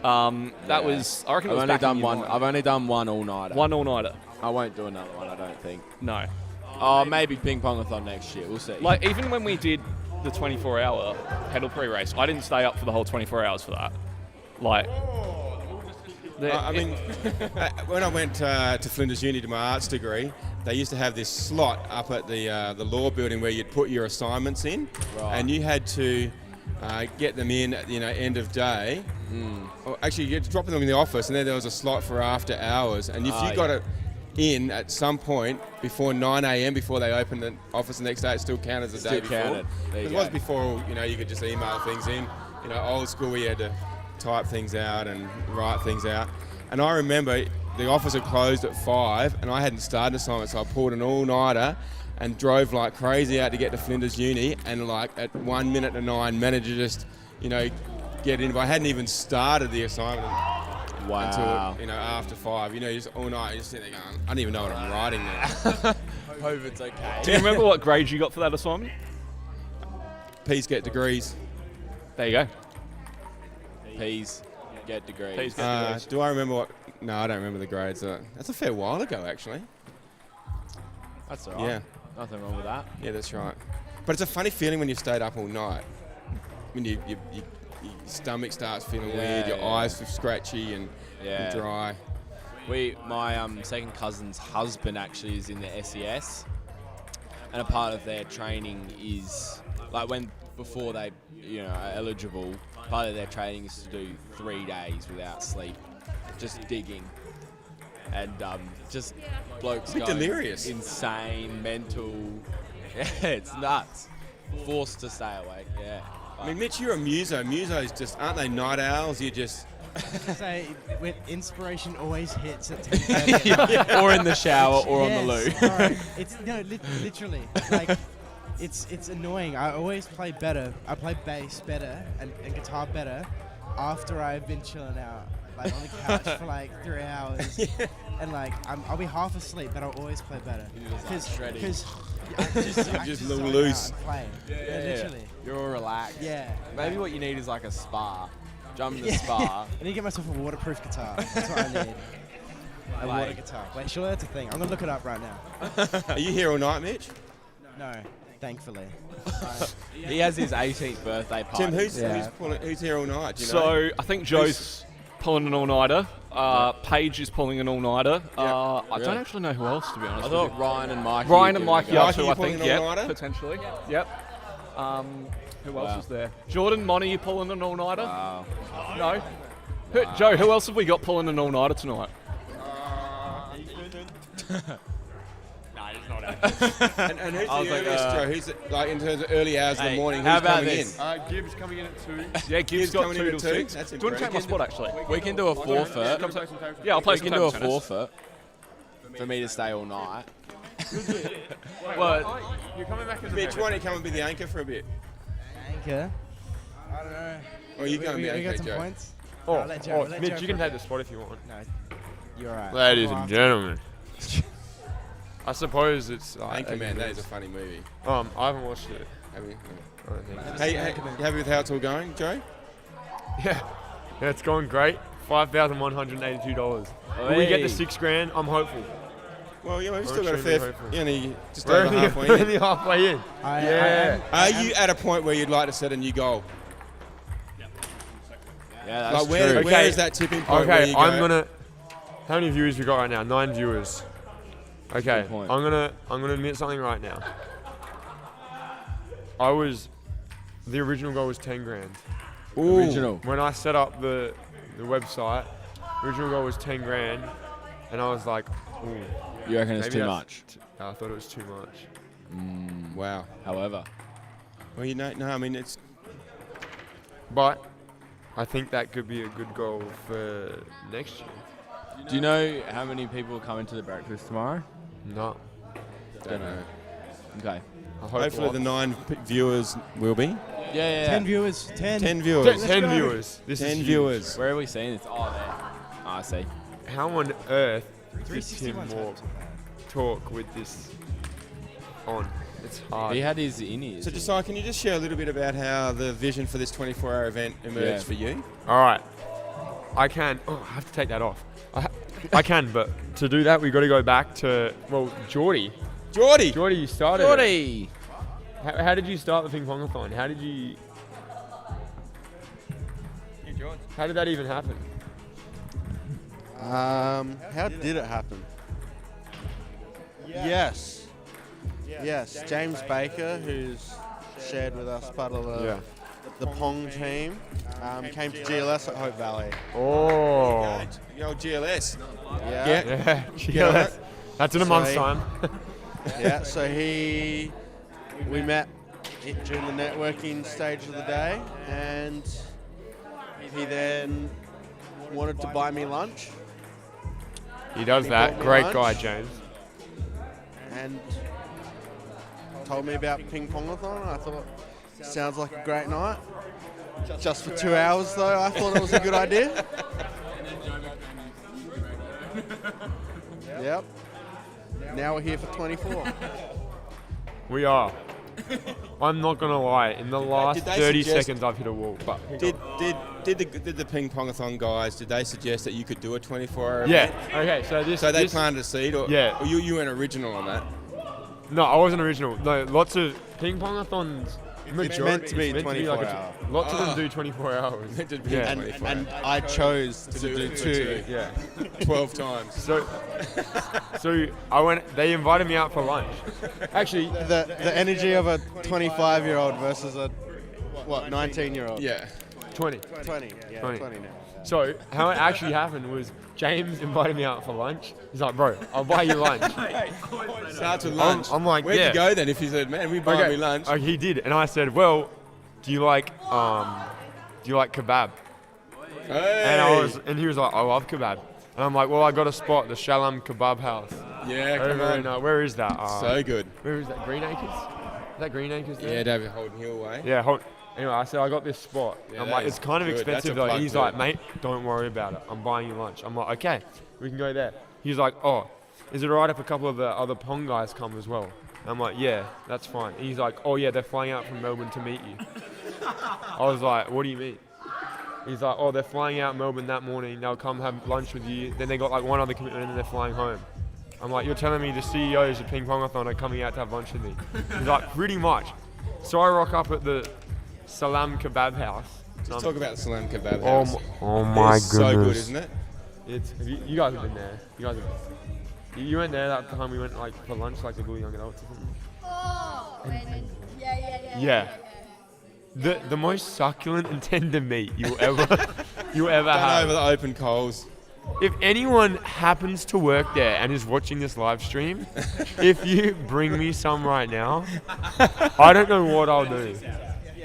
That was. I reckon I've only done one. I've only done one all-nighter. One all-nighter. I won't do another one. I don't think. No. Oh, maybe ping pongathon next year. We'll see. Like even when we did the 24-hour pedal pre-race, I didn't stay up for the whole 24 hours for that. Like. I mean, when I went to Flinders Uni to my arts degree, they used to have this slot up at the law building where you'd put your assignments in, and you had to get them in at end of day. Or actually, you had to drop them in the office, and then there was a slot for after hours. And if you got it in at some point before 9 a.m. before they opened the office the next day, it still counted as the day before. It was before you could just email things in. Old school where you had to type things out and write things out. And I remember the office had closed at 5, and I hadn't started an assignment, so I pulled an all-nighter and drove like crazy out to get to Flinders Uni, and like at 1 minute to 9 managed to just get in. But I hadn't even started the assignment until after 5. Just all night you just sit there going, I don't even know what I'm writing now. Hope it's okay. Do you remember what grade you got for that assignment? P's get degrees. There you go. P's get degrees. P's get degrees. Do I remember what? No, I don't remember the grades. That's a fair while ago, actually. That's all right. Yeah. Nothing wrong with that. Yeah, that's right. But it's a funny feeling when you've stayed up all night. When your stomach starts feeling weird, your eyes feel scratchy and dry. My second cousin's husband actually is in the SES, and a part of their training is like before they are eligible. Part of their training is to do 3 days without sleep, just digging. And just blokes going delirious, insane, mental. Yeah, it's nuts. Forced to stay awake. Yeah. I mean, Mitch, you're a muso. Musos just aren't they night owls? You just Say, when inspiration always hits at 10:30 at night. Or in the shower or on the loo. Yes, alright. It's literally like it's annoying. I always play better. I play bass better and guitar better after I've been chilling out, like on the couch for like 3 hours, and like I'll be half asleep, but I'll always play better because just loose. Play. Yeah, literally. You're all relaxed. Yeah. Maybe what you need is like a spa. Jump in the spa. I need to get myself a waterproof guitar. That's what I need. A water guitar. Wait, surely that's a thing. I'm gonna look it up right now. Are you here all night, Mitch? No, thankfully. He has his 18th birthday party. Tim, who's here all night? Do you know? So I think Joe's pulling an all-nighter. Paige is pulling an all-nighter. I don't actually know who else, to be honest. I thought Ryan and Mikey. Ryan and Mikey are Mikey, too, you I pulling think. an all-nighter? Potentially. Yep. Who else is there? Jordan, Monty, you pulling an all-nighter? Wow. No. Joe, who else have we got pulling an all-nighter tonight? Nah, he's not out. and who's the earliest, Joe? Who's like in terms of early hours of the morning? How Who's about coming this? in? Gibbs coming in at 2. Yeah, Gibbs got coming 2 in till at 2. 6. That's Do you want to take my spot, actually? We can do a forfeit. Yeah, I'll play some We can do a table tennis. forfeit for me to stay all night. Well, you're coming back as a Mitch, why don't you come and be the anchor for a bit? Anchor. I don't know. Or you go and be we anchor, got some Joe. points. Oh, I'll let Joe- I'll let Mitch, Joe you can for- take the spot if you want. No, you're alright. Ladies I'll and go gentlemen. I suppose it's. Anchorman, that is a funny movie. I haven't watched it. Have you? I don't think so. Hey, happy with how it's all going, Joe? Yeah, it's going great. $5,182. Will we get the $6,000? I'm hopeful. Well, yeah, we've I'm still got a extremely fair. hopeful. You're only just We're over halfway we're in. only halfway in. Are you at a point where you'd like to set a new goal? Yeah, Like where is that tipping point? where Okay, you I'm go, gonna. How many viewers we got right now? 9 viewers. Okay, Good point. I'm gonna admit something right now. The original goal was 10 grand. Ooh. Original. When I set up the website, the original goal was 10 grand, and I was like, ooh. You reckon it's maybe too that's much? I thought it was too much. Wow. However. Well, you know, no, I mean it's. But I think that could be a good goal for next year. Do you know how many people are coming to the breakfast tomorrow? No. Don't know. Okay. I hope Hopefully the 9 viewers will be. Yeah. 10 viewers. 10. 10 viewers. 10 viewers. This 10 is huge. viewers. Where are we seeing this? Oh, there. Oh, I see. How on earth does 361 Tim Moore talk with this on? It's hard. He had his in-ears. So, Josiah, can you just share a little bit about how the vision for this 24-hour event emerged for you? All right. I can. Oh, I have to take that off. I can, but to do that, we've got to go back to, well, Geordie, you started it. Geordie! How did you start the ping pongathon? How did you... How did that even happen? How did it happen? Yes. James Baker, who's shared with us part of the Pong team, came to GLS at Hope Valley. Oh. The old GLS. Yeah, GLS. That's in a month's time. Yeah, so we met during the networking stage of the day, and he then wanted to buy me lunch. He does He that. bought me Great lunch. guy, James. And told me about ping pongathon. I thought, sounds like a great night. Just for 2 hours, though, I thought it was a good idea. Yep. Now we're here for 24. We are. I'm not gonna lie. In the last Did they 30 suggest- seconds, I've hit a wall. But Did the ping pongathon guys? Did they suggest that you could do a 24-hour yeah. event? Okay. So this. So they this- planted a seed, or Yeah. or you went original on that? No, I wasn't original. No, lots of ping pongathons. It's meant to be 24 hours. Lots of them do 24 hours. Meant to be Yeah. 24 And I chose to do two. Yeah. 12 times. So I went. They invited me out for lunch. Actually, The energy of a 25-year-old versus a 19-year-old. Yeah. 20. 20. Yeah, 20. 20 now. So how it actually happened was James invited me out for lunch. He's like, bro, I'll buy you lunch. Starts with lunch. I'm like, where'd yeah. you go then? If he said, man, we buy me lunch. He did, and I said, well, do you like kebab? And he was like, I love kebab. And I'm like, well, I got a spot, the Shalom Kebab House. Yeah, come on. Where is that? So good. Where is that? Green Acres? Is that Green Acres there? Yeah, David Holden Hill way. Yeah, anyway, I said, I got this spot. Yeah, I'm like, it's kind of good. expensive That's a though. plug He's too. like, mate, don't worry about it. I'm buying you lunch. I'm like, okay, we can go there. He's like, oh, is it alright if a couple of the other Pong guys come as well? I'm like, yeah, that's fine. And he's like, oh yeah, they're flying out from Melbourne to meet you. I was like, what do you mean? He's like, oh, they're flying out Melbourne that morning. They'll come have lunch with you. Then they got like one other commitment and then they're flying home. I'm like, you're telling me the CEOs of Ping Pongathon are coming out to have lunch with me? He's like, pretty much. So I rock up at the Salam Kebab House. Let's talk about the Salam Kebab House. Oh my It's goodness. so good, isn't it? You guys have been there. You went there that time we went like for lunch, like the Blue Young Adults or something. Yeah. The most succulent and tender meat you'll ever Done have. over the open coals. If anyone happens to work there and is watching this live stream, if you bring me some right now, I don't know what I'll do.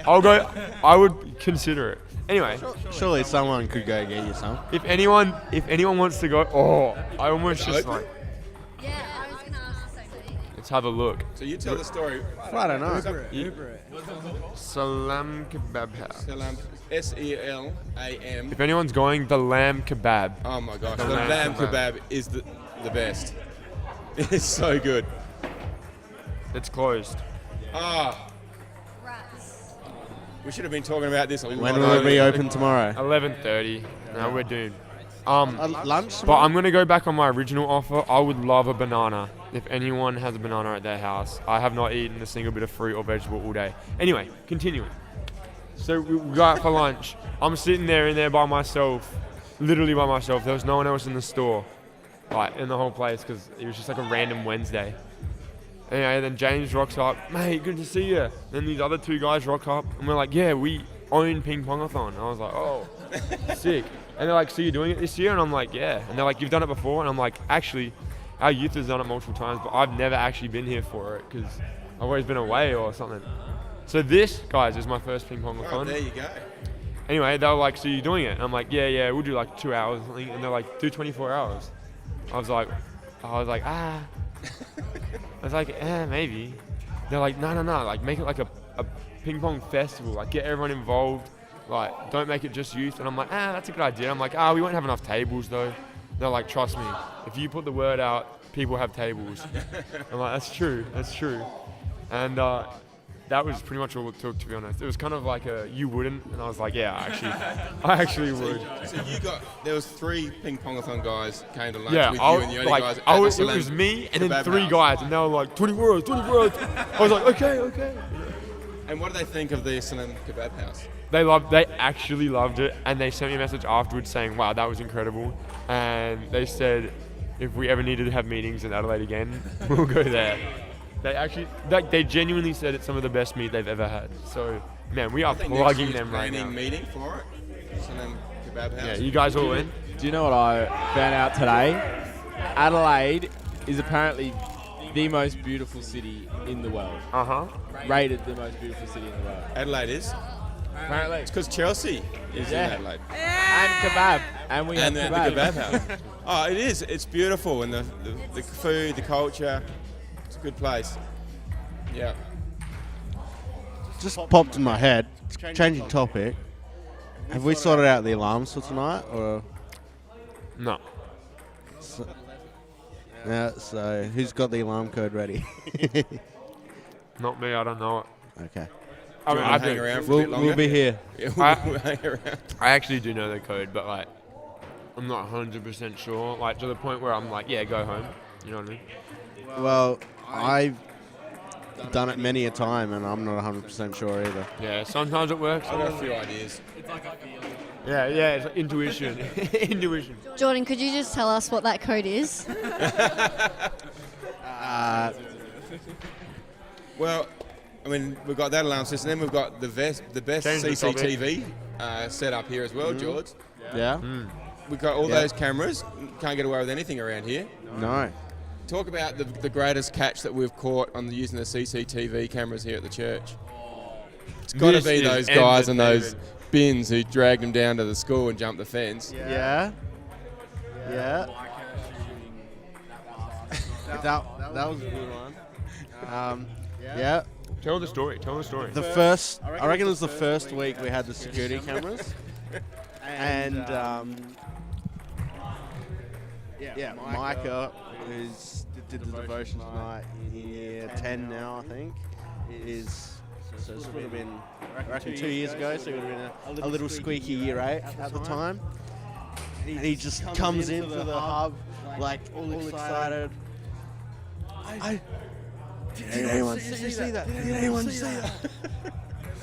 I would consider it. Anyway. Surely someone could go get you some. If anyone wants to go, I almost just like. Let's have a look. So you tell the story. I don't know. Uber it. Salam Kebab House. Salam, Selam. If anyone's going, the lamb kebab. Oh my gosh, the lamb kebab is the best. It's so good. It's closed. We should have been talking about this a lot When will it be open tomorrow? 11:30. No, we're doomed. Lunch? But I'm gonna go back on my original offer. I would love a banana. If anyone has a banana at their house, I have not eaten a single bit of fruit or vegetable all day. Anyway, continuing. So we go out for lunch. I'm sitting there in there by myself, literally by myself. There was no one else in the store, like in the whole place, because it was just like a random Wednesday. Anyway, then James rocks up, mate, good to see you. Then these other two guys rock up, and we're like, yeah, we own Ping Pongathon. I was like, oh, sick. And they're like, so you're doing it this year? And I'm like, yeah. And they're like, you've done it before? And I'm like, actually, our youth has done it multiple times, but I've never actually been here for it because I've always been away or something. So this, guys, is my first Ping Pongathon. Oh, there you go. Anyway, they were like, so you're doing it? And I'm like, yeah, we'll do like 2 hours or something. And they're like, do 24 hours. I was like, I was like, maybe. They're like, no, like make it like a ping pong festival, like get everyone involved, like don't make it just youth. And I'm like, that's a good idea. I'm like, we won't have enough tables though. They're like, trust me, if you put the word out, people have tables. I'm like, that's true. And that was pretty much all it took, to be honest. It was kind of like you wouldn't, and I was like, yeah, I actually would. So there was 3 Ping Pongathon guys came to lunch with you and the only guys at it Salam was me and then Kebab 3 House. guys, and they were like, 24 hours. I was like, okay. And what do they think of the Salam Kebab House? They actually loved it, and they sent me a message afterwards saying, wow, that was incredible. And they said, if we ever needed to have meetings in Adelaide again, we'll go there. They genuinely said it's some of the best meat they've ever had. So, man, we are plugging them right now. Meeting for it. Salam Kebab House. Yeah, you guys all in? Do you know what I found out today? Adelaide is apparently the most beautiful city in the world. Rated the most beautiful city in the world. Adelaide is? Apparently. It's because Chelsea is in Adelaide. And kebab. And we have the kebab. kebab house. It is. It's beautiful. And the food, the culture. It's a good place. Yeah. Just popped in my head. Changing topic. Have we sorted out the alarms for tonight, or? No. So who's got the alarm code ready? Not me. I don't know it. Okay. I mean, hang around for a bit longer? We'll be here. Yeah, we'll hang around. I actually do know the code, but like, I'm not 100% sure. Like to the point where I'm like, yeah, go home. You know what I mean? Well, I've done it many a time, and I'm not 100% sure either. Yeah, sometimes it works. I've got a few ideas. Yeah, it's like intuition. Intuition. Jordan, could you just tell us what that code is? Well, I mean, we've got that alarm system. Then we've got the best CCTV set up here as well, George. Yeah. We've got all those cameras. Can't get away with anything around here. No. Talk about the greatest catch that we've caught on using the CCTV cameras here at the church. It's got to be those guys and those bins who dragged him down to the school and jumped the fence. Yeah. That was a good one. Yeah. Tell the story. I reckon it was the first week we had the security cameras, and Micah, who did the devotions night in year 10 now, I think, so this would have been, I reckon 2 years ago, so it would have been a little squeaky year 8 at the time. And he just comes into the hub, like, all excited. Did anyone see that? Did anyone see that?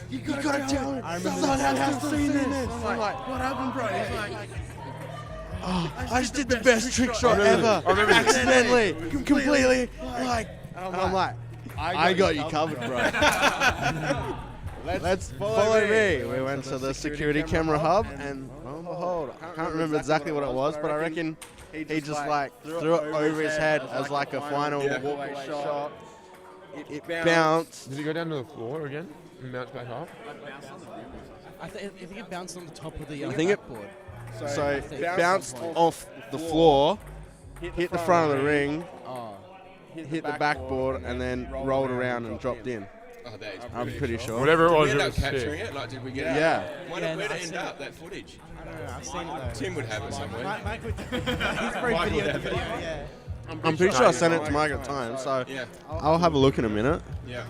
You gotta tell him. Someone has to see this. I'm like, what happened, bro? He's like, oh, I just did the best trick shot ever. Accidentally, completely. Like, and I'm like, I got you covered, bro. Let's follow me. We went to the security camera hub, and lo and behold, I can't remember exactly what it was, but I reckon he just like threw it over his head as like a final walk-away shot. It bounced. Did he go down to the floor again and bounce back up? I think it bounced on the top of the backboard. So it bounced off the floor, hit the front of the ring, hit the backboard, and then rolled around and dropped in. Oh, that is I'm pretty sure. Whatever it was, Did we it end was up capturing sick. it? Like, did we get it? Yeah. Where did it end up, that footage? I don't know. I've seen it though. Tim would have it somewhere. Mike would. He's very video the video. Yeah. I'm pretty sure I sent it to Mike at the time, so I'll have a look in a minute. Yeah.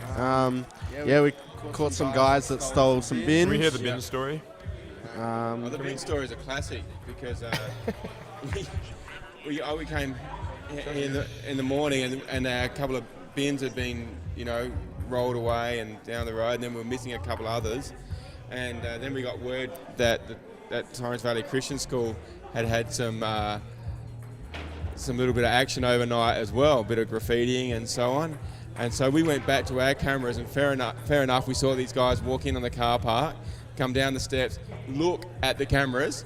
We caught some guys that stole some bins. Can we hear the bin story? The bin story is a classic because we came in the morning and a couple of bins had been, rolled away and down the road, and then we were missing a couple others. And then we got word that Torrens Valley Christian School had some little bit of action overnight as well, a bit of graffitiing and so on. And so we went back to our cameras, and fair enough, we saw these guys walk in on the car park, come down the steps, look at the cameras,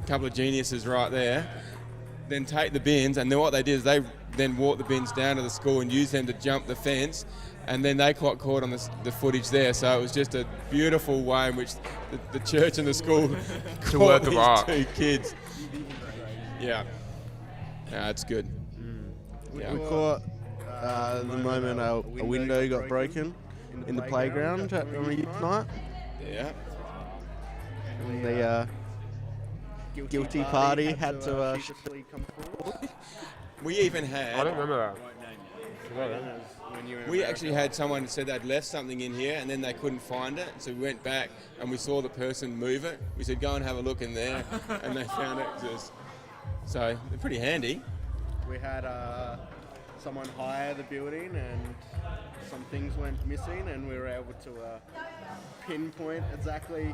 a couple of geniuses right there, then take the bins, and then what they did is they then walked the bins down to the school and used them to jump the fence, and then they got caught on the footage there. So it was just a beautiful way in which the church and the school caught these 2 kids. Yeah. Yeah, it's good. Yeah. We caught the moment a window got broken in the playground on a youth night. Yeah. And the guilty party had to come forward. We even had... I don't remember that. We actually had someone who said they'd left something in here and then they couldn't find it, so we went back and we saw the person move it. We said, go and have a look in there, and they found it. So they're pretty handy. We had someone hire the building, and some things went missing, and we were able to pinpoint exactly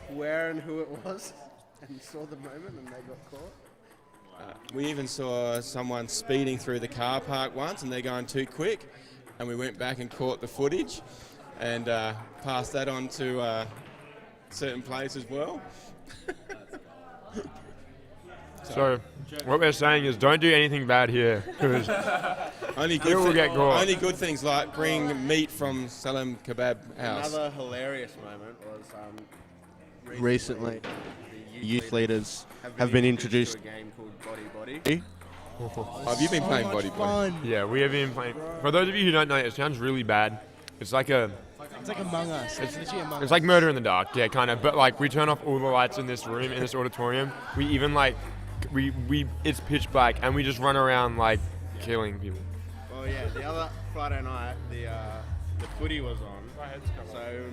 where and who it was, and saw the moment, and they got caught. We even saw someone speeding through the car park once, and they're going too quick, and we went back and caught the footage and passed that on to certain place as well. So what we're saying is don't do anything bad here, because only you will get caught. Only good things, like bring meat from Salem Kebab House. Another hilarious moment was recently youth leaders have been introduced to a game called Body Body. Have you been playing Body Body? Yeah, we have been playing. For those of you who don't know, it sounds really bad. It's like Among Us. It's literally Among Us. It's like Murder in the Dark, yeah, kind of. But like, we turn off all the lights in this room, in this auditorium. We even it's pitch black, and we just run around like killing people. Well, yeah, the other Friday night, the footy was on. So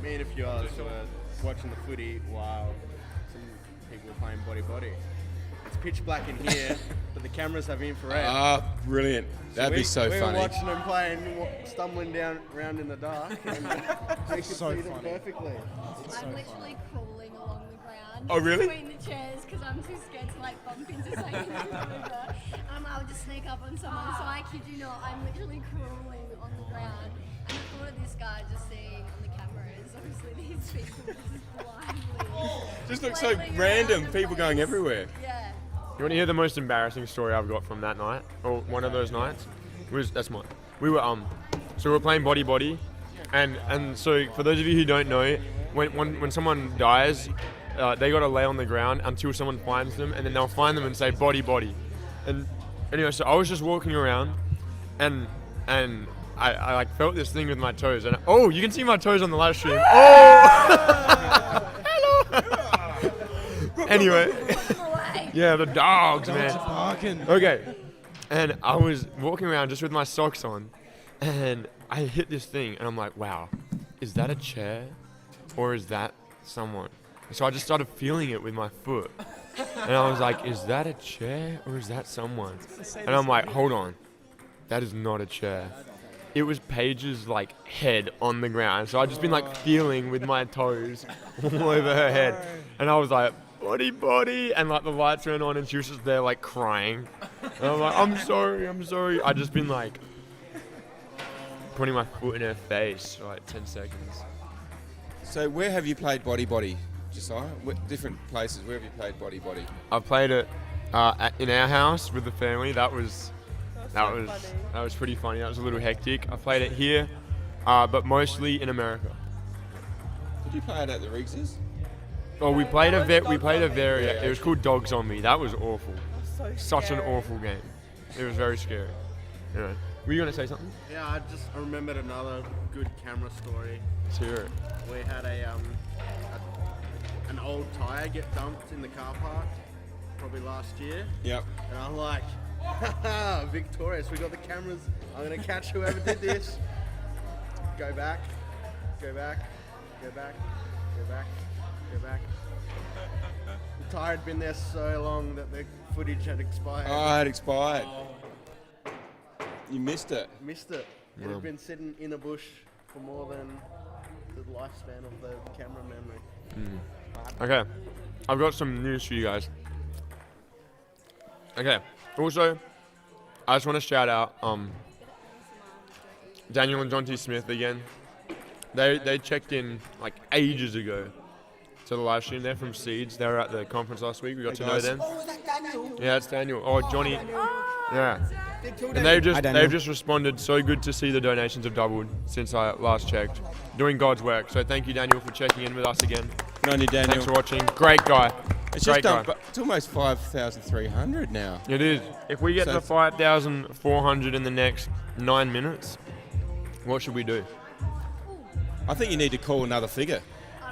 me and a few others were watching the footy while some people were playing Body Body. It's pitch black in here, but the cameras have infrared. Ah, brilliant. That'd be so funny. We were watching them playing, stumbling down around in the dark, and we could see them perfectly. I'm literally crawling along the ground. Oh, really? Between the chairs, because I'm too scared to like bump into something and move over. I'll just sneak up on someone. So I kid you not, I'm literally crawling on the ground. And the thought of this guy just seeing on the cameras, obviously these people just blindly. Just looks so random, people going everywhere. Yeah. You want to hear the most embarrassing story I've got from that night, or one of those nights? That's mine. We were so we were playing Body Body, and so for those of you who don't know, when someone dies, they got to lay on the ground until someone finds them, and then they'll find them and say body, body. And anyway, so I was just walking around, and I like felt this thing with my toes, and you can see my toes on the live stream. Oh, hello. Anyway, yeah, the dogs, man. Okay, and I was walking around just with my socks on, and I hit this thing, and I'm like, wow, is that a chair, or is that someone? So I just started feeling it with my foot, and I was like, is that a chair, or is that someone? And I'm like, hold on, that is not a chair. It was Paige's like head on the ground. So I just been like feeling with my toes all over her head. And I was like, body, body. And like the lights went on and she was just there like crying. And I'm like, I'm sorry. I just been like putting my foot in her face for like 10 seconds. So where have you played body, body, Josiah? Different places, where have you played body, body? I played it in our house with the family. That was pretty funny. That was a little hectic. I played it here, but mostly in America. Did you play it at the Riggses? Oh, we played a variant. It was called Dogs on Me. That was awful. Such an awful game. It was very scary. Anyway, were you gonna say something? Yeah, I remembered another good camera story. Let's hear it. We had an old tyre get dumped in the car park, probably last year. Yep. And I'm like, haha, victorious, we got the cameras, I'm gonna catch whoever did this. Go back. The tyre had been there so long that the footage had expired. Oh, it had expired. You missed it. It Yeah. had been sitting in a bush for more than the lifespan of the camera memory. Okay, I've got some news for you guys. Okay, also, I just want to shout out Daniel and John T. Smith again. They checked in like ages ago to the live stream. They're from Seeds. They were at the conference last week. We got to know them. Oh, is that Daniel? Yeah, it's Daniel. Oh, Johnny. Yeah. And they've just responded. So good to see the donations have doubled since I last checked. Doing God's work. So thank you, Daniel, for checking in with us again. Good on you, Daniel. Thanks for watching. Great guy. It's Great just guy. it's almost 5,300 now. It is. If we get to 5,400 in the next 9 minutes, what should we do? I think you need to call another figure.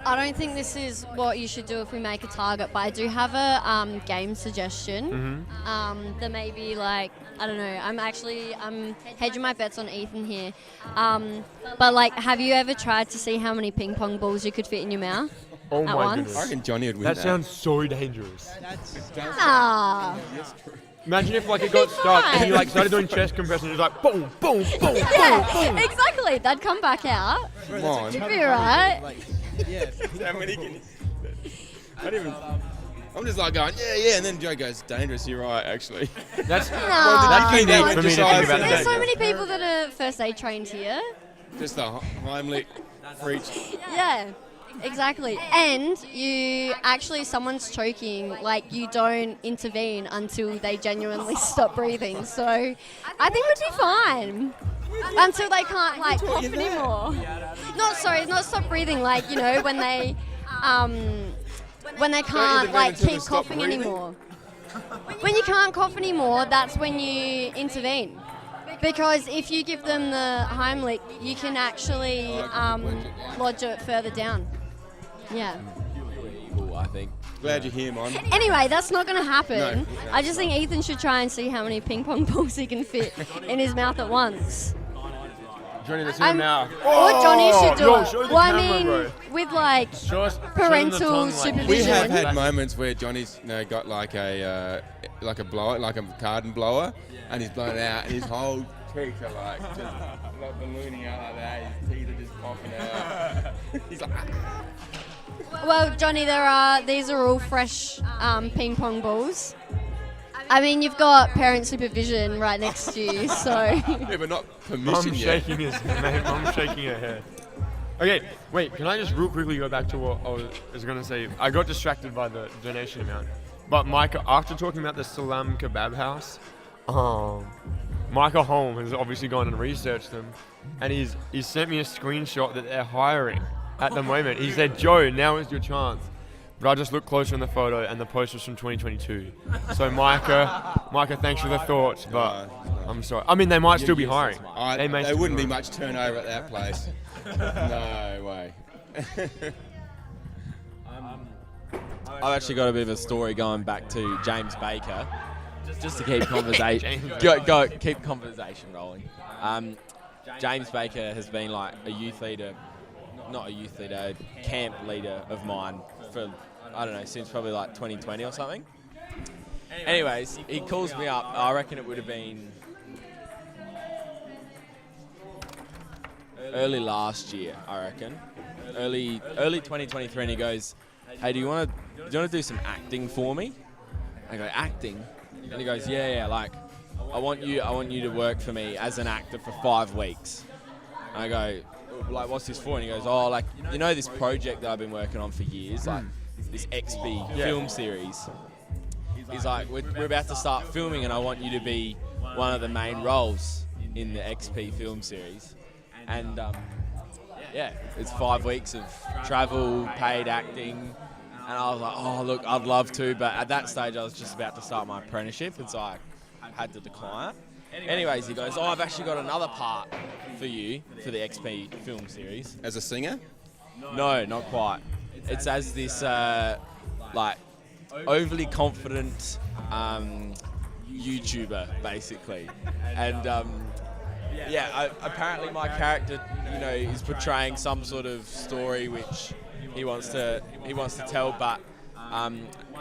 I don't think this is what you should do if we make a target, but I do have a game suggestion. That may be like, I don't know, I'm hedging my bets on Ethan here. But like, have you ever tried to see how many ping pong balls you could fit in your mouth Oh at my once? goodness. I reckon Johnny would win that. That sounds so dangerous. Ah. Imagine if like it got stuck and you like started doing chest compression and it was like boom, boom, boom, Yeah, boom, boom. exactly. That'd come back out. Come on. You'd be alright. How many can you... I'm just like going, yeah, and then Joe goes, dangerous, you're right, actually. That's Nah. unique for me to think about There's that. so many people that are first aid trained here. Just the Heimlich preach. Yeah, exactly. And you actually, someone's choking, like you don't intervene until they genuinely stop breathing. So I think we'd be fine. Until they can't like cough anymore. Not stop breathing, like, you know, when they can't like keep coughing anymore. When you can't cough anymore, that's when you intervene. Because if you give them the Heimlich, you can actually lodge it further down. Yeah. Cool, I think. Glad you're here, Mon. Anyway, that's not going to happen. No. I just think Ethan should try and see how many ping pong balls he can fit in his mouth at once. Johnny, that's in now. Or Johnny should do yo, it. show the Well, I camera, mean, bro. with like Show us the parental tongue, like- supervision. We have had moments where Johnny's got like a blower, like a garden blower, and he's blown out, and his whole cheeks are like just like ballooning out like that. His teeth are just popping out. He's like, Well, Johnny, these are all fresh ping pong balls. I mean, you've got parent supervision right next to you, so. yeah, but not permission Mum's yet. shaking his head. Mum's shaking her head. Okay, wait, can I just real quickly go back to what I was going to say? I got distracted by the donation amount. But Micah, after talking about the Salam Kebab House, Micah Holm has obviously gone and researched them, and he's sent me a screenshot that they're hiring. at the moment. He said, Joe, now is your chance. But I just looked closer in the photo, and the post was from 2022. So Micah, thanks for the thought, but I'm sorry. I mean, they might still be hiring. There wouldn't be much turnover at that place. No way. I've actually got a bit of a story going back to James Baker, just to keep conversation keep conversation rolling. James Baker has been like a youth leader, not a youth leader, a camp leader of mine for, I don't know, since probably like 2020 or something. Anyways, he calls me up. I reckon it would have been early last year, I reckon. Early 2023, and he goes, hey, do you want to do some acting for me? I go, acting? And he goes, yeah, like, I want you to work for me as an actor for 5 weeks. And I go, like, what's this for? And he goes, oh, like, you know this project that I've been working on for years, like this XP film series. He's like, we're about to start filming, and I want you to be one of the main roles in the XP film series. And yeah, it's 5 weeks of travel, paid acting. And I was like, oh, look, I'd love to. But at that stage, I was just about to start my apprenticeship, and so I had to decline. Anyways, he goes, oh, I've actually got another part for you for the XP film series. As a singer? No, not quite. It's as this, like, overly confident YouTuber, basically. And, apparently my character, you know, is portraying some sort of story which he wants to tell, but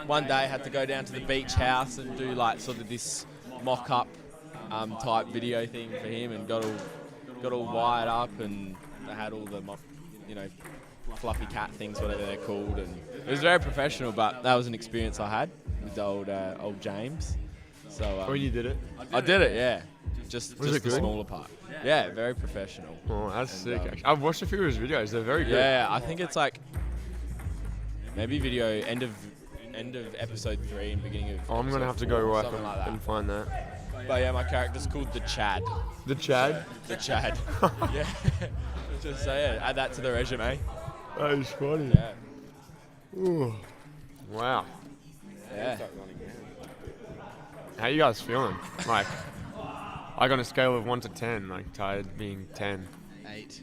one day I had to go down to the beach house and do like sort of this mock-up type video thing for him, and got all wired up, and I had all the fluffy cat things, whatever they're called, and it was very professional. But that was an experience I had with old James. So when you did it? I did it, yeah. Just Was it the good? smaller part. Yeah, very professional. Oh, that's sick. Actually. I've watched a few of his videos. They're very good. Yeah, I think it's like maybe video end of episode 3 and beginning of. I'm gonna have to go work something like on that. and find that. But yeah, my character's called the Chad. The Chad? The Chad. Yeah. Just say it. Add that to the resume. That is funny. Yeah. Ooh. Wow. Yeah. How you guys feeling? Like, on a scale of 1 to 10, like tired being 10. 8.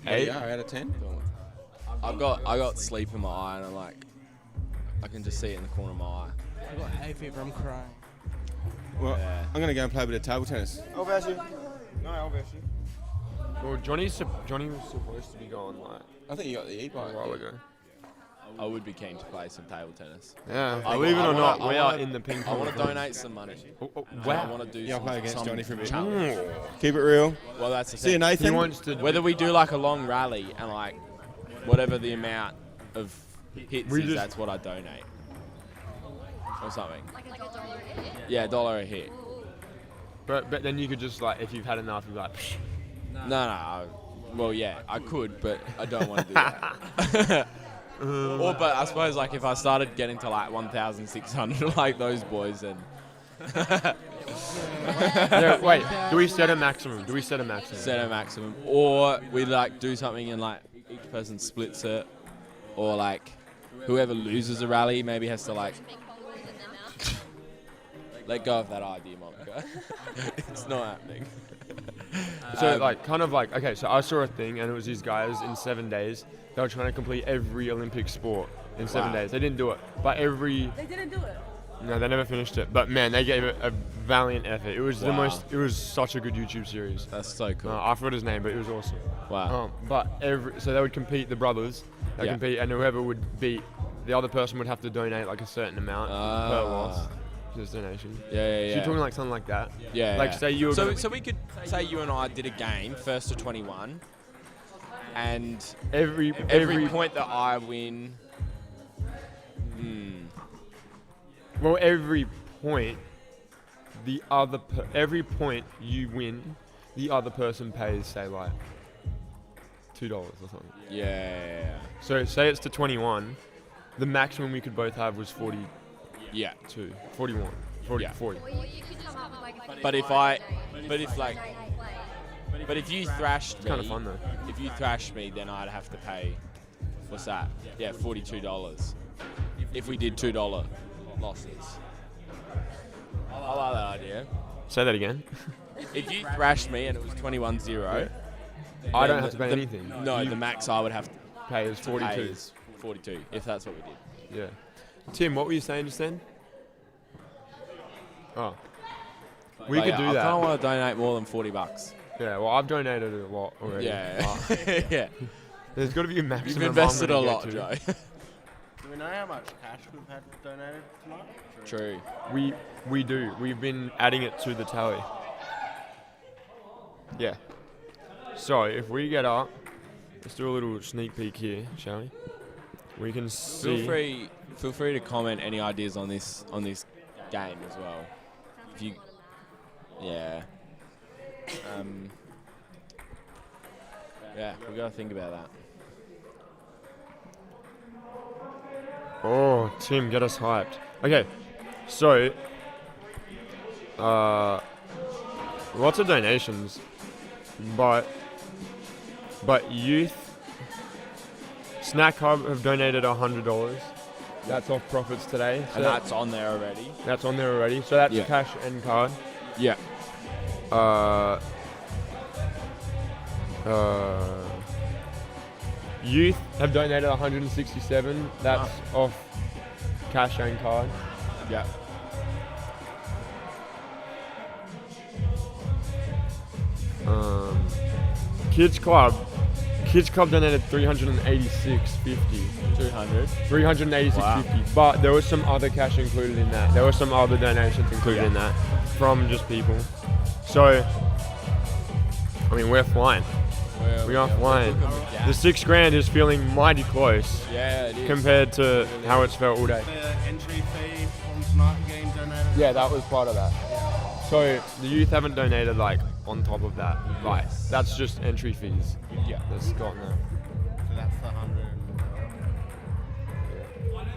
8? Yeah, out of 10. I got sleep in my eye, and I can just see it in the corner of my eye. I got hay fever. I'm crying. Well, I'm going to go and play a bit of table tennis. I'll verse you. No, I'll verse you. Well, Johnny was supposed to be going like. I think you got the e-bike a while ago. I would be keen to play some table tennis. Yeah, believe it or not, we are in the ping pong. I want to donate some money. Wow. I want to do I'll play against Johnny for a bit. challenge. Keep it real. Well, that's the See you, thing. Nathan. He wants to. Whether we do like a long rally and like whatever the amount of hits is, that's what I donate. Or something. Like $1 a hit? Yeah, $1 a hit. But then you could just like, if you've had enough, you're like. Psh. No. Well, yeah, I could, but I don't want to do that. But I suppose like if I started getting to like 1,600 like those boys, then. Yeah, wait, do we set a maximum? Set a maximum, or we like do something and like each person splits it, or like whoever loses a rally maybe has to like let go of that idea, Monica. It's not happening. So okay, so I saw a thing, and it was these guys in 7 days. They were trying to complete every Olympic sport in 7 days. They didn't do it, but They didn't do it. No, they never finished it. But man, they gave it a valiant effort. It was it was such a good YouTube series. That's so cool. I forgot his name, but it was awesome. Wow. So they would compete, the brothers. They compete, and whoever would beat the other person would have to donate like a certain amount per loss. Just donation. Yeah. So you're talking like something like that. Yeah. Like say you were. So we could say you and I did a game, 1st to 21, and every point that I win. Well, every point you win, the other person pays, say like $2 or something. Yeah. So say it's to 21, the maximum we could both have was 40. Yeah. 41. 40. Yeah. 40. Well, you could come up with like a But if But if you thrashed me, kind of fun though. If you thrashed me, then I'd have to pay. What's that? Yeah, $42. If we did $2 losses. I like that idea. Say that again. If you thrashed me and it was 21-0, I don't have to pay anything. No, the max I would have to pay is 42. pay is 42, if that's what we did. Yeah. Tim, what were you saying just then? Oh. We But could yeah, do I that. kind of want to donate more than $40. Yeah, well, I've donated a lot already. Yeah. Yeah. There's got to be a maximum. You've invested a I'm gonna lot, get Joe. to. Do we know how much cash we've had donated tonight? True. We do. We've been adding it to the tally. Yeah. So if we get up, let's do a little sneak peek here, shall we? We can see. Feel free to comment any ideas on this game as well. If you, yeah. Yeah, we gotta think about that. Oh, Tim, get us hyped. Okay, so lots of donations, but youth Snack Hub have donated $100. That's off profits today. So And that's on there already. That's on there already. So that's Yeah. cash and card. Yeah. Youth have donated 167. That's off cash and card. Yeah. Kids Club donated 386.50. 200. 386.50. Wow. But there was some other cash included in that. There were some other donations included in that from just people. So, I mean, we're flying. We are flying. The $6,000 is feeling mighty close. Yeah, it is. Compared to how it's felt all day. The entry fee from tonight getting donated. Yeah, that was part of that. So the youth haven't donated like on top of that. Right. That's just entry fees. Yeah. That's gotten that. So that's the 100.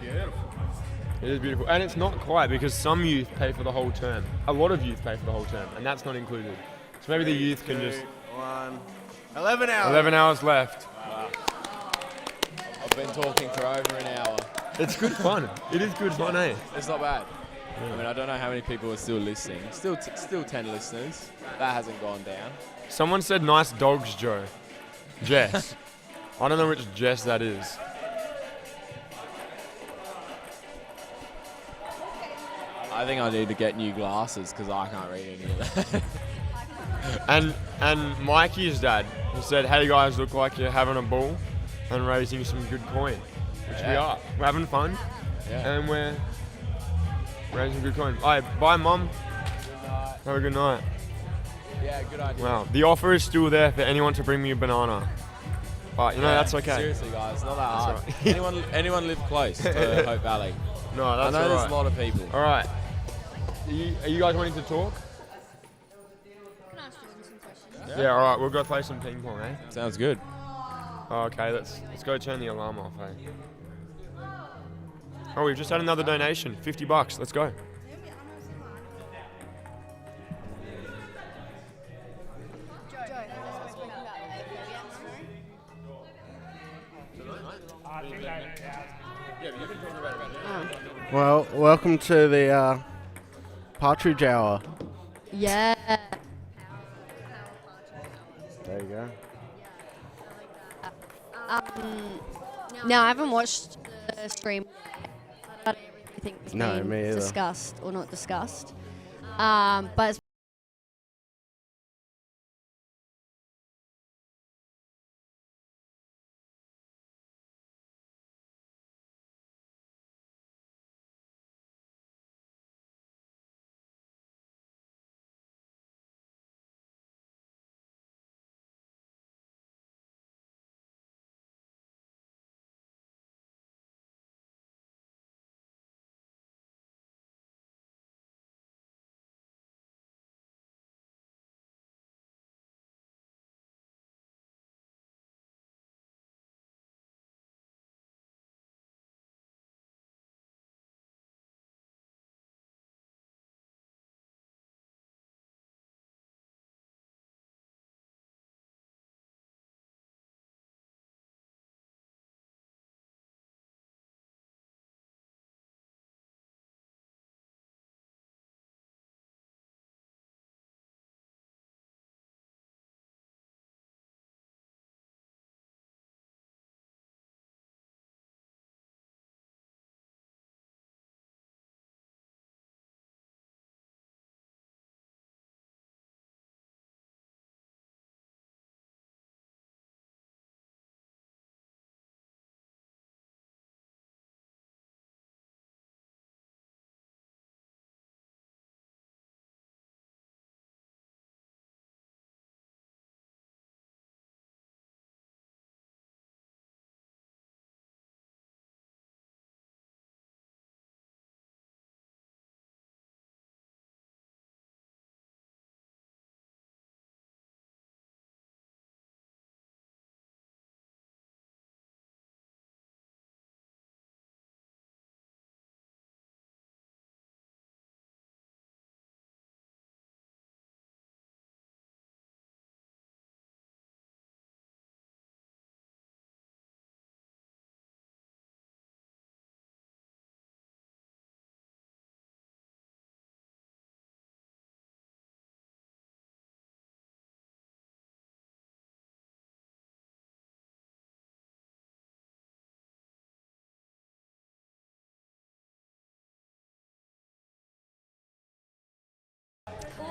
Beautiful. It is beautiful. And it's not quite because some youth pay for the whole term. A lot of youth pay for the whole term, and that's not included. So maybe the youth can just... 11 hours. 11 hours left. Wow. I've been talking for over an hour. It's good fun. It is good fun, eh? It's not bad. I mean, I don't know how many people are still listening. Still 10 listeners. That hasn't gone down. Someone said nice dogs, Joe. Jess. I don't know which Jess that is. I think I need to get new glasses because I can't read any of that. And Mikey's dad, he said, hey guys, look like you're having a ball and raising some good coin. Which we are. We're having fun. Yeah. And we're raising good coin. Alright, bye mum. Have a good night. Yeah, good idea. Wow. The offer is still there for anyone to bring me a banana. But you know, that's okay. Seriously, guys, not that hard. That's right. anyone live close to Hope Valley? No, that's I know there's alright. a lot of people. Alright. Are you guys wanting to talk? Yeah, alright, we'll go play some ping pong, eh? Sounds good. Oh, okay, let's go turn the alarm off, eh? Oh, we've just had another donation, $50. Let's go. Well, welcome to the Partridge Hour. Yeah. There you go. No, I haven't watched the stream. But everything's No, been me either. discussed or not discussed. But it's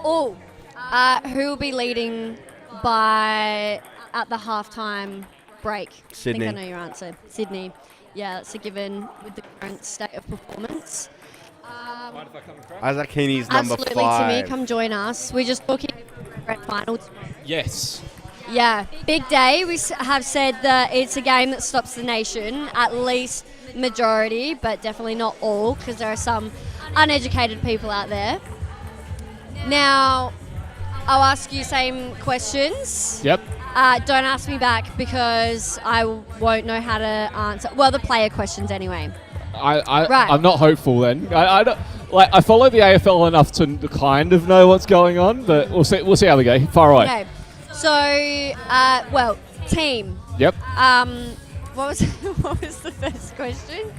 Who will be leading at the halftime break? Sydney. I think I know your answer. Sydney. Yeah, that's a given with the current state of performance. Isaac Heaney's number Absolutely, 5. Timmy, come join us. We're just talking Grand Final. Yes. Yeah, big day. We have said that it's a game that stops the nation, at least majority, but definitely not all, because there are some uneducated people out there. Now, I'll ask you same questions. Yep. Don't ask me back because I won't know how to answer. Well, the player questions anyway. Right. I'm not hopeful then. I don't, I follow the AFL enough to kind of know what's going on, but we'll see how we go. Far away. Okay. So, team. Yep. What was the first question?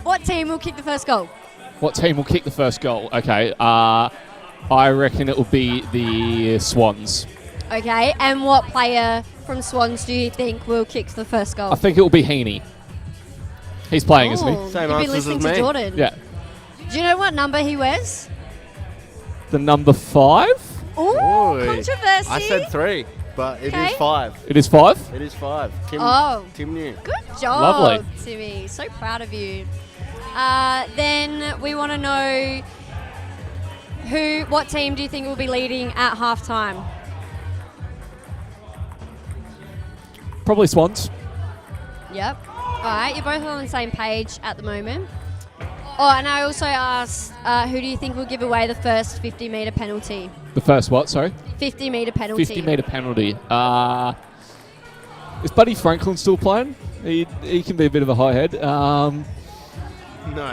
What team will kick the first goal? What team will kick the first goal? Okay. I reckon it will be the Swans. Okay, and what player from Swans do you think will kick the first goal? I think it will be Heaney. He's playing, isn't he? Same You've been answers listening as to me. Jordan. Yeah. Do you know what number he wears? The number 5? Ooh, Oi. controversy. I said 3, but it Okay. is 5. It is 5? It is 5. Tim knew. Good job, Lovely. Timmy. So proud of you. Then we want to know what team do you think will be leading at halftime? Probably Swans. Yep. All right, you're both on the same page at the moment. Oh, and I also asked, who do you think will give away the first 50-metre penalty? The first what, sorry? 50-metre penalty. 50-metre penalty. Is Buddy Franklin still playing? He can be a bit of a high head. No,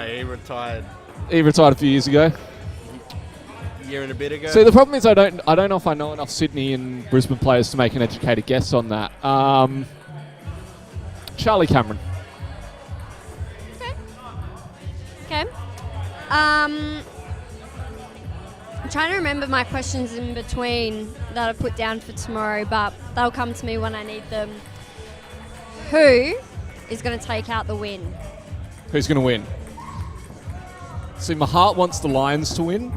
he retired He retired a few years ago. a year and a bit ago. See, the problem is I don't know if I know enough Sydney and Brisbane players to make an educated guess on that. Charlie Cameron. Okay. I'm trying to remember my questions in between that I put down for tomorrow, but they'll come to me when I need them. Who is going to take out the win? Who's going to win? See, my heart wants the Lions to win,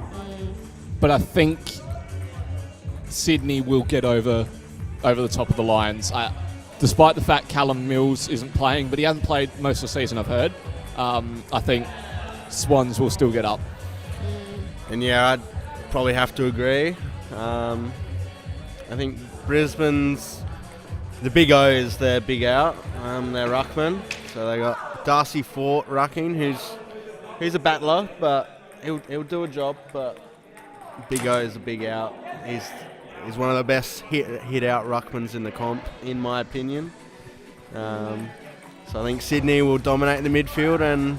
but I think Sydney will get over the top of the Lions. Despite the fact Callum Mills isn't playing, but he hasn't played most of the season, I've heard. I think Swans will still get up. And yeah, I'd probably have to agree. I think Brisbane's, the big O is their big out, their ruckman. So they got Darcy Fort rucking, who's a battler, but he'll do a job. But big O is a big out. He's one of the best hit out ruckmans in the comp, in my opinion. So I think Sydney will dominate the midfield and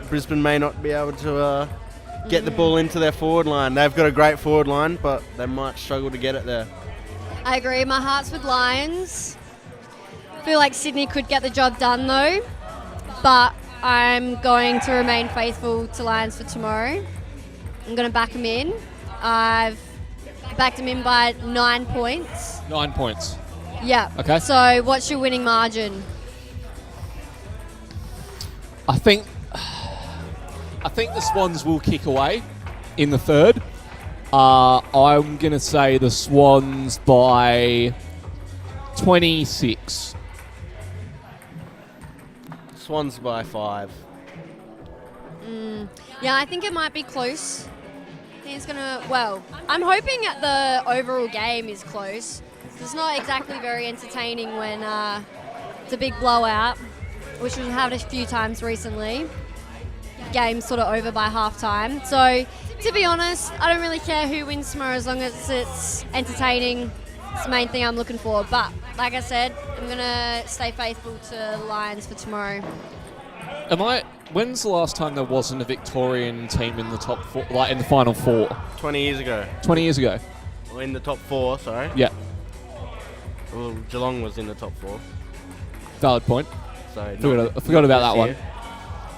Brisbane may not be able to get the ball into their forward line. They've got a great forward line, but they might struggle to get it there. I agree. My heart's with Lions. I feel like Sydney could get the job done though, but I'm going to remain faithful to Lions for tomorrow. I'm going to back them in. I've backed them in by 9 points. 9 points. Yeah. Okay. So what's your winning margin? I think the Swans will kick away in the third. I'm going to say the Swans by 26. Swans by 5. Yeah, I think it might be close. I think it's I'm hoping that the overall game is close. It's not exactly very entertaining when it's a big blowout, which we've had a few times recently. Game's sort of over by halftime. So, to be honest, I don't really care who wins tomorrow as long as it's entertaining. It's the main thing I'm looking for. But, like I said, I'm going to stay faithful to the Lions for tomorrow. When's the last time there wasn't a Victorian team in the top 4, like in the final 4? 20 years ago. 20 years ago. Or in the top 4, sorry. Yeah. Well, Geelong was in the top 4. Valid point. So I forgot about that one.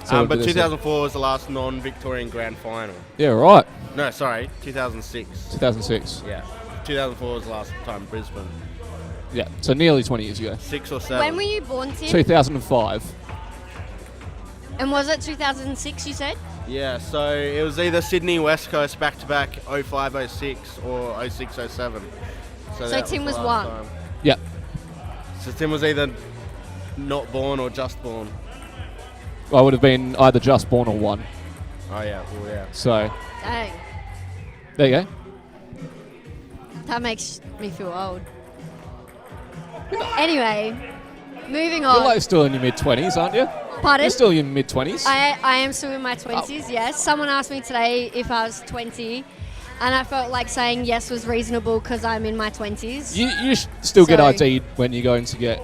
So but 2004 was the last non-Victorian Grand Final. Yeah, right. No, sorry, 2006. 2006. Yeah. 2004 was the last time Brisbane. Yeah, so nearly 20 years ago. 6 or 7. When were you born, Tim? 2005. And was it 2006, you said? Yeah, so it was either Sydney West Coast back-to-back 0506 or 0607. So that Tim the was last one. time. Yep. So Tim was either not born or just born. I would have been either just born or one. Oh yeah, well yeah. So Dang. there you go. That makes me feel old. Anyway, moving on. You're like still in your mid-20s, aren't you? Pardon? You're still in your mid-20s. I am still in my 20s, yes. Someone asked me today if I was 20, and I felt like saying yes was reasonable because I'm in my 20s. You still get So- ID'd when you're going to get...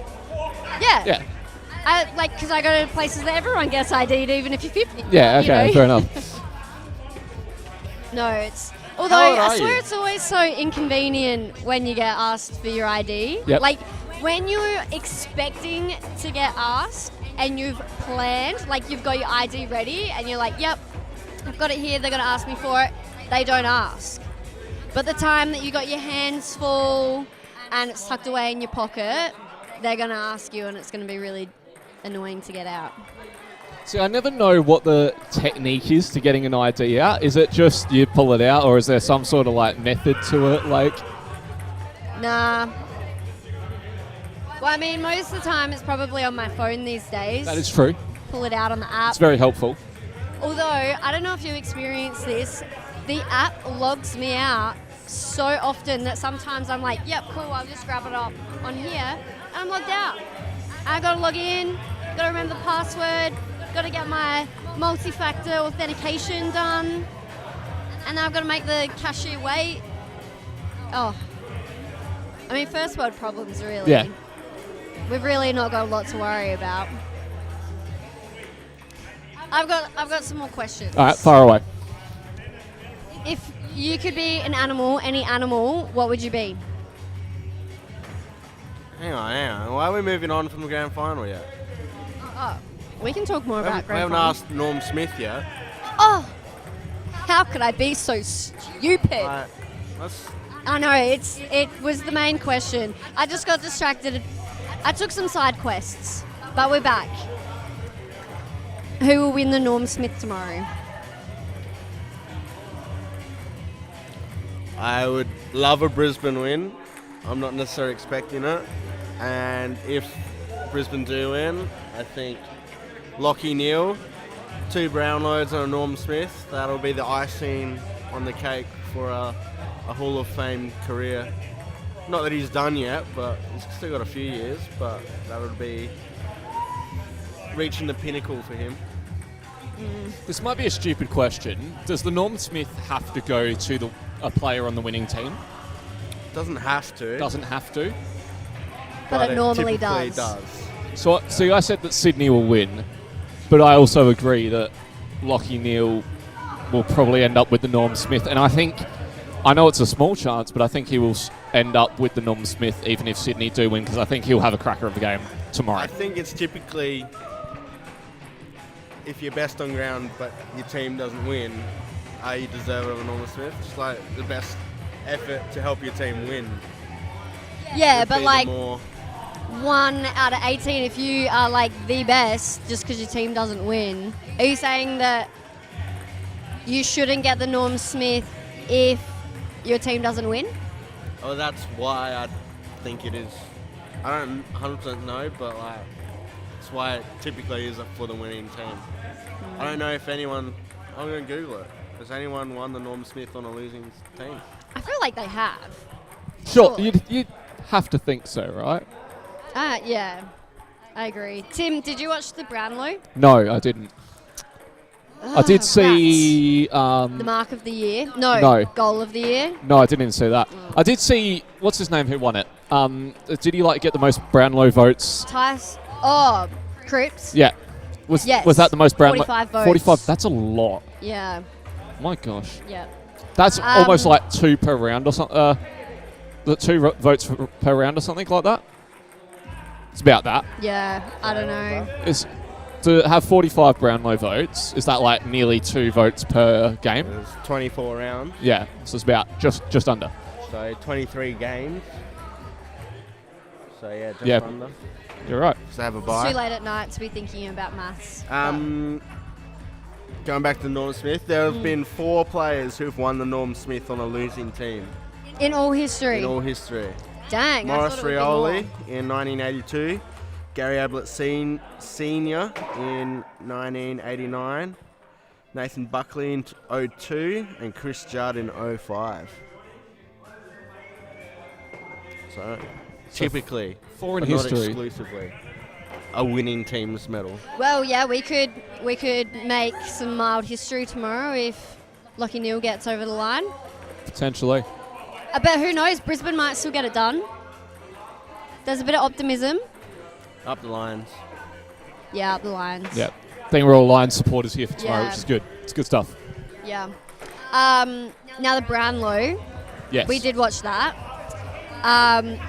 Yeah. Yeah. Because I go to places that everyone gets ID'd, even if you're 50. Yeah, you okay, know? fair enough. No, it's... Although How old I are swear you? it's always so inconvenient when you get asked for your ID. Yep. Like, when you're expecting to get asked and you've planned, like you've got your ID ready and you're like, yep, I've got it here, they're going to ask me for it, they don't ask. But the time that you got your hands full and it's tucked away in your pocket, they're going to ask you and it's going to be really annoying to get out. See, I never know what the technique is to getting an ID out. Is it just you pull it out, or is there some sort of like method to it? Like, Nah. Well, I mean, most of the time it's probably on my phone these days. that is true. Pull it out on the app. It's very helpful. Although, I don't know if you experienced this, the app logs me out so often that sometimes I'm like, yep, cool, I'll just grab it up on here, and I'm logged out. I gotta log in, gotta remember the password, gotta get my multi-factor authentication done, and now I've gotta make the cashier wait. Oh. I mean, first world problems, really. Yeah. We've really not got a lot to worry about. I've got some more questions. All right, far away. If you could be an animal, any animal, what would you be? Hang on. Why are we moving on from the grand final yet? Oh, we can talk more about We grand haven't final. asked Norm Smith yet. Oh, how could I be so stupid? I know, it was the main question. I just got distracted. I took some side quests, but we're back. Who will win the Norm Smith tomorrow? I would love a Brisbane win. I'm not necessarily expecting it. And if Brisbane do win, I think Lockie Neal, 2 Brownloads and a Norm Smith, that'll be the icing on the cake for a Hall of Fame career. Not that he's done yet, but he's still got a few years, but that would be reaching the pinnacle for him. This might be a stupid question. Does the Norm Smith have to go to a player on the winning team? Doesn't have to. Doesn't have to. But it normally typically does. So I said that Sydney will win, but I also agree that Lockie Neal will probably end up with the Norm Smith. And I know it's a small chance, but I think he will end up with the Norm Smith even if Sydney do win, because I think he'll have a cracker of the game tomorrow. I think it's typically, if you're best on ground but your team doesn't win, you deserve of a Norm Smith. It's like the best effort to help your team win. Yeah, would but be the like more 1 out of 18, if you are like the best just because your team doesn't win, are you saying that you shouldn't get the Norm Smith if your team doesn't win? Oh, that's why I think it is. I don't 100% know, but like, that's why it typically is for the winning team. I don't know if anyone. I'm going to Google it. Has anyone won the Norm Smith on a losing team? I feel like they have. Sure, you'd have to think so, right? Yeah, I agree. Tim, did you watch the Brownlow? No, I didn't. I did see... the Mark of the Year? No. Goal of the Year? No, I didn't even see that. I did see... What's his name who won it? Did he get the most Brownlow votes? Tice. Oh, Cripps? Yeah. Was that the most Brownlow? 45 votes. 45. That's a lot. Yeah. My gosh. Yeah. That's almost like 2 per round or something. 2 votes per round or something like that. It's about that. Yeah, I don't know. To have 45 Brownlow votes, is that like nearly 2 votes per game? There's 24 rounds. Yeah, so it's about just under. So 23 games. So yeah, just under. You're right. So have a It's bye. too late at night to be thinking about maths. Going back to Norm Smith, there have been 4 players who've won the Norm Smith on a losing team. In all history. In all history. Dang. I Morris thought it would be Rioli more. in 1982, Gary Ablett Senior in 1989, Nathan Buckley in 02, and Chris Judd in 05. So typically, 4 in but history. not exclusively, a winning team's medal. Well, yeah, we could make some mild history tomorrow if Lockie Neal gets over the line. Potentially. I bet who knows, Brisbane might still get it done. There's a bit of optimism. Up the Lions. Yeah, up the Lions. Yeah. I think we're all Lions supporters here for tomorrow, Yeah. which is good. It's good stuff. Yeah. Now the Brownlow. Yes. We did watch that.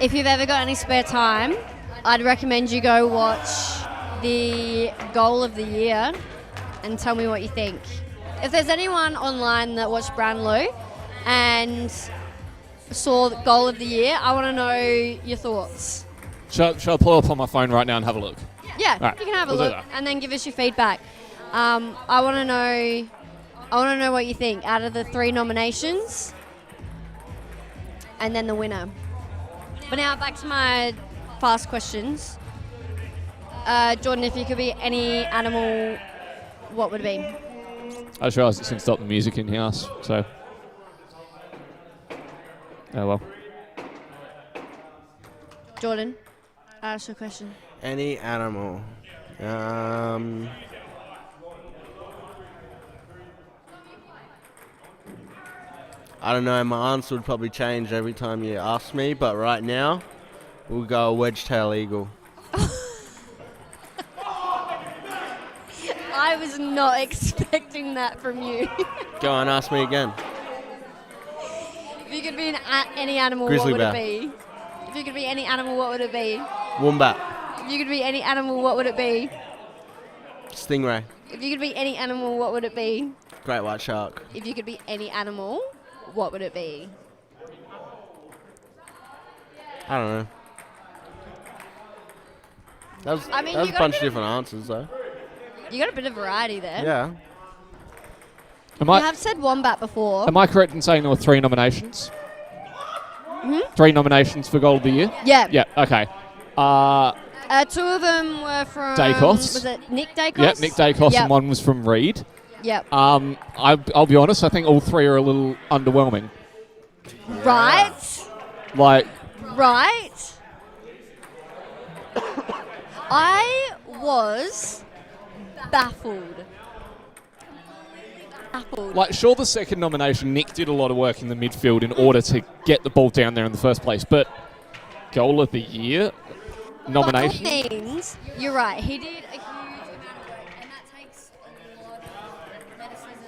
If you've ever got any spare time, I'd recommend you go watch the Goal of the Year and tell me what you think. If there's anyone online that watched Brownlow and saw the Goal of the Year, I want to know your thoughts. Shall I pull up on my phone right now and have a look? Yeah, All right, you can have a we'll do look that. and then give us your feedback. I want to know what you think out of the 3 nominations, and then the winner. But now back to my fast questions. Jordan, if you could be any animal, what would it be? I just realised it's going to stop the music in here, so. Oh well. Jordan, ask your question. Any animal. I don't know, my answer would probably change every time you ask me, but right now, we'll go a wedge-tail eagle. I was not expecting that from you. Go on, ask me again. If you could be any animal, Grizzly what would bear. it be? If you could be any animal, what would it be? Wombat. If you could be any animal, what would it be? Stingray. If you could be any animal, what would it be? Great white shark. If you could be any animal, what would it be? I don't know. That was, I mean, that was you a got a bunch of bit of- different answers, though. You got a bit of variety there. Yeah. Am You I, have said wombat before. am I correct in saying there were 3 nominations? Hmm? 3 nominations for Goal of the Year? Yeah. Yeah, okay. 2 of them were from... Dacos. Was it Nick Dacos? Yep, Nick Dacos, Yep. and one was from Reed. Yep. I'll be honest, I think all 3 are a little underwhelming. Right? Like, Right? I was baffled. sure, the second nomination, Nick did a lot of work in the midfield in order to get the ball down there in the first place, but Goal of the Year nomination? By all means, you're right. He did a huge amount of work, and that takes a lot of athleticism.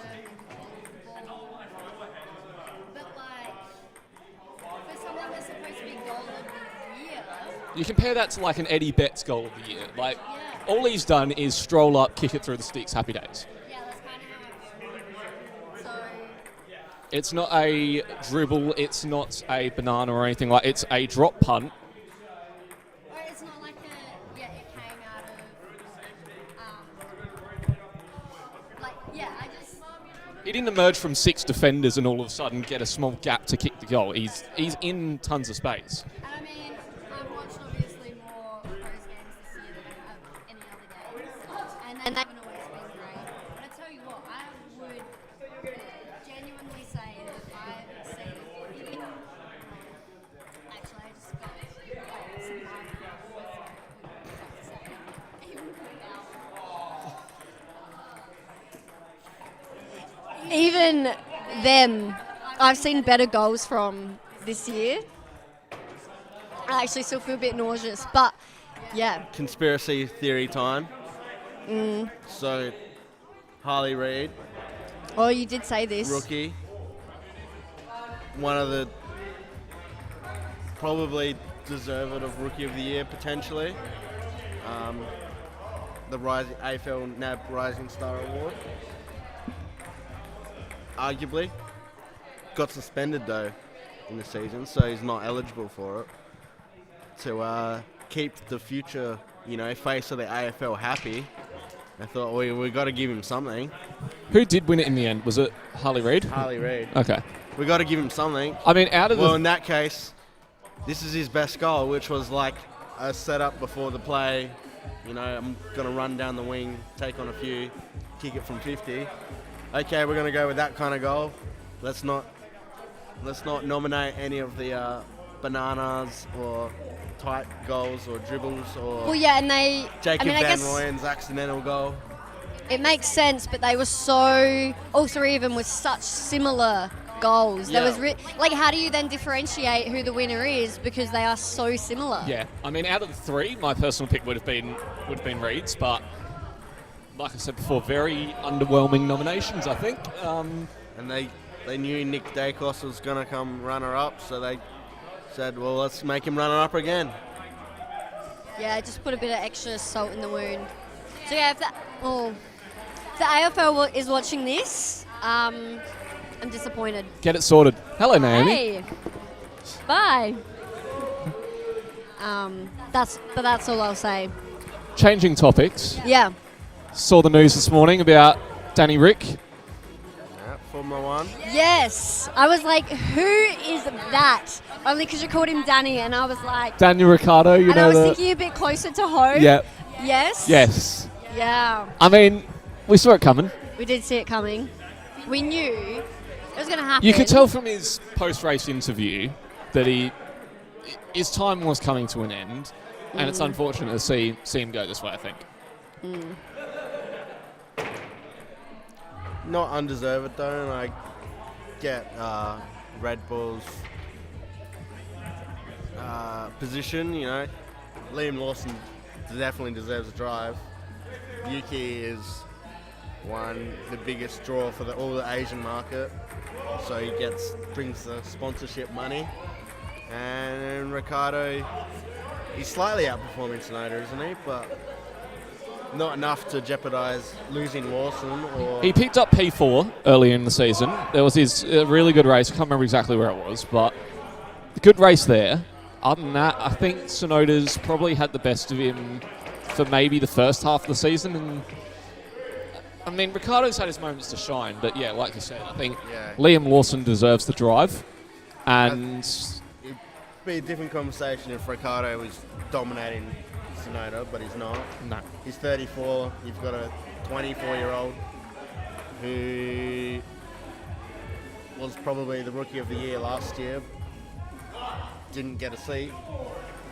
But for someone that's supposed to be Goal of the Year, You compare that to like an Eddie Betts Goal of the Year. Like, all he's done is stroll up, kick it through the sticks, happy days. It's not a dribble, it's not a banana or anything like. It's a drop punt. or it's not like it came out of, I just. He didn't emerge from 6 defenders and all of a sudden get a small gap to kick the goal. He's in tons of space. And I mean, I've watched obviously more Crows games this year than I have any other games, and they haven't always been great. But I tell you what, I would genuinely say that if I see even, actually, I just got some even them, I've seen better goals from this year. I actually still feel a bit nauseous, but yeah. Conspiracy theory time. Mm. So, Harley Reid, Oh, you did say this. rookie. One of the probably deserved of Rookie of the Year, potentially. The AFL NAB Rising Star Award. Arguably. Got suspended, though, in the season, so he's not eligible for it. To keep the future, face of the AFL happy, I thought we got to give him something. Who did win it in the end? Was it Harley Reid? Harley Reid. Okay. We got to give him something. I mean, out of well, the... in that case, this is his best goal, which was like a setup before the play. You know, I'm going to run down the wing, take on a few, kick it from 50. Okay, we're going to go with that kind of goal. Let's not nominate any of the bananas or tight goals or dribbles or Well, yeah, and they... Jacob I Van guess Rooyen's accidental goal. it makes sense, but they were so... All three of them were such similar goals. There was like, how do you then differentiate who the winner is because they are so similar? Yeah, I mean, out of the three, my personal pick would have been Reid's, but like I said before, very underwhelming nominations, I think. And they knew Nick Dacos was going to come runner-up, so they said, well, let's make him runner-up again. Yeah, just put a bit of extra salt in the wound. So yeah, if the AFL is watching this, I'm disappointed. Get it sorted. Hello, Naomi. Hey. Bye. That's all I'll say. Changing topics. Yeah. Saw the news this morning about Danny Rick. Yeah, Formula One. Yes. I was like, who is that? Only because you called him Danny, and I was like... Daniel Ricciardo, you and know I was thinking a bit closer to home. Yeah. Yes? Yes. Yeah. I mean, we saw it coming. We did see it coming. We knew it was going to happen. You could tell from his post-race interview that his time was coming to an end, and it's unfortunate to see him go this way, I think. Not undeserved, though, and I get Red Bull's position, you know. Liam Lawson definitely deserves a drive. Yuki is the biggest draw for all the Asian market, so he brings the sponsorship money. And Ricciardo, he's slightly outperforming Tsunoda, isn't he? But not enough to jeopardise losing Lawson. He picked up P4 early in the season. There was his really good race. I can't remember exactly where it was, but a good race there. Other than that, I think Tsunoda's probably had the best of him for maybe the first half of the season. And I mean, Ricciardo's had his moments to shine, but yeah, like you said, I think Liam Lawson deserves the drive. And it'd be a different conversation if Ricciardo was dominating Tsunoda, but he's not. No. He's 34. You've got a 24-year-old who was probably the Rookie of the Year last year. Didn't get a seat,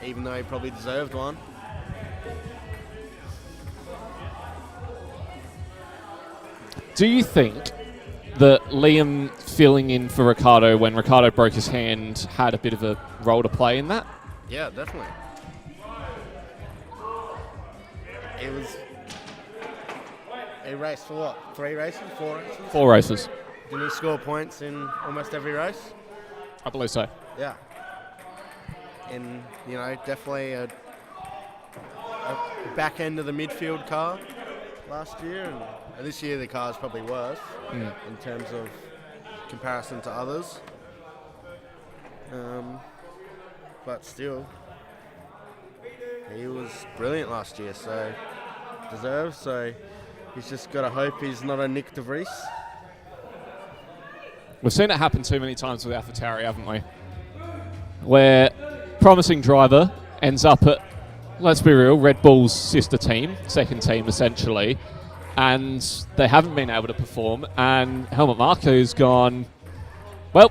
even though he probably deserved one. do you think that Liam filling in for Ricciardo when Ricciardo broke his hand had a bit of a role to play in that? Yeah, definitely. It was... He raced for what? 3 races? 4 races? 4 races. Didn't he score points in almost every race? I believe so. Yeah. And, you know, definitely a back end of the midfield car last year. And this year the car's probably worse in terms of comparison to others. But still, he was brilliant last year, so deserved. So he's just got to hope he's not a Nick de Vries. We've seen it happen too many times with AlphaTauri, haven't we? Where promising driver ends up at, let's be real, Red Bull's sister team, second team essentially, and they haven't been able to perform, and Helmut Marko's gone, well,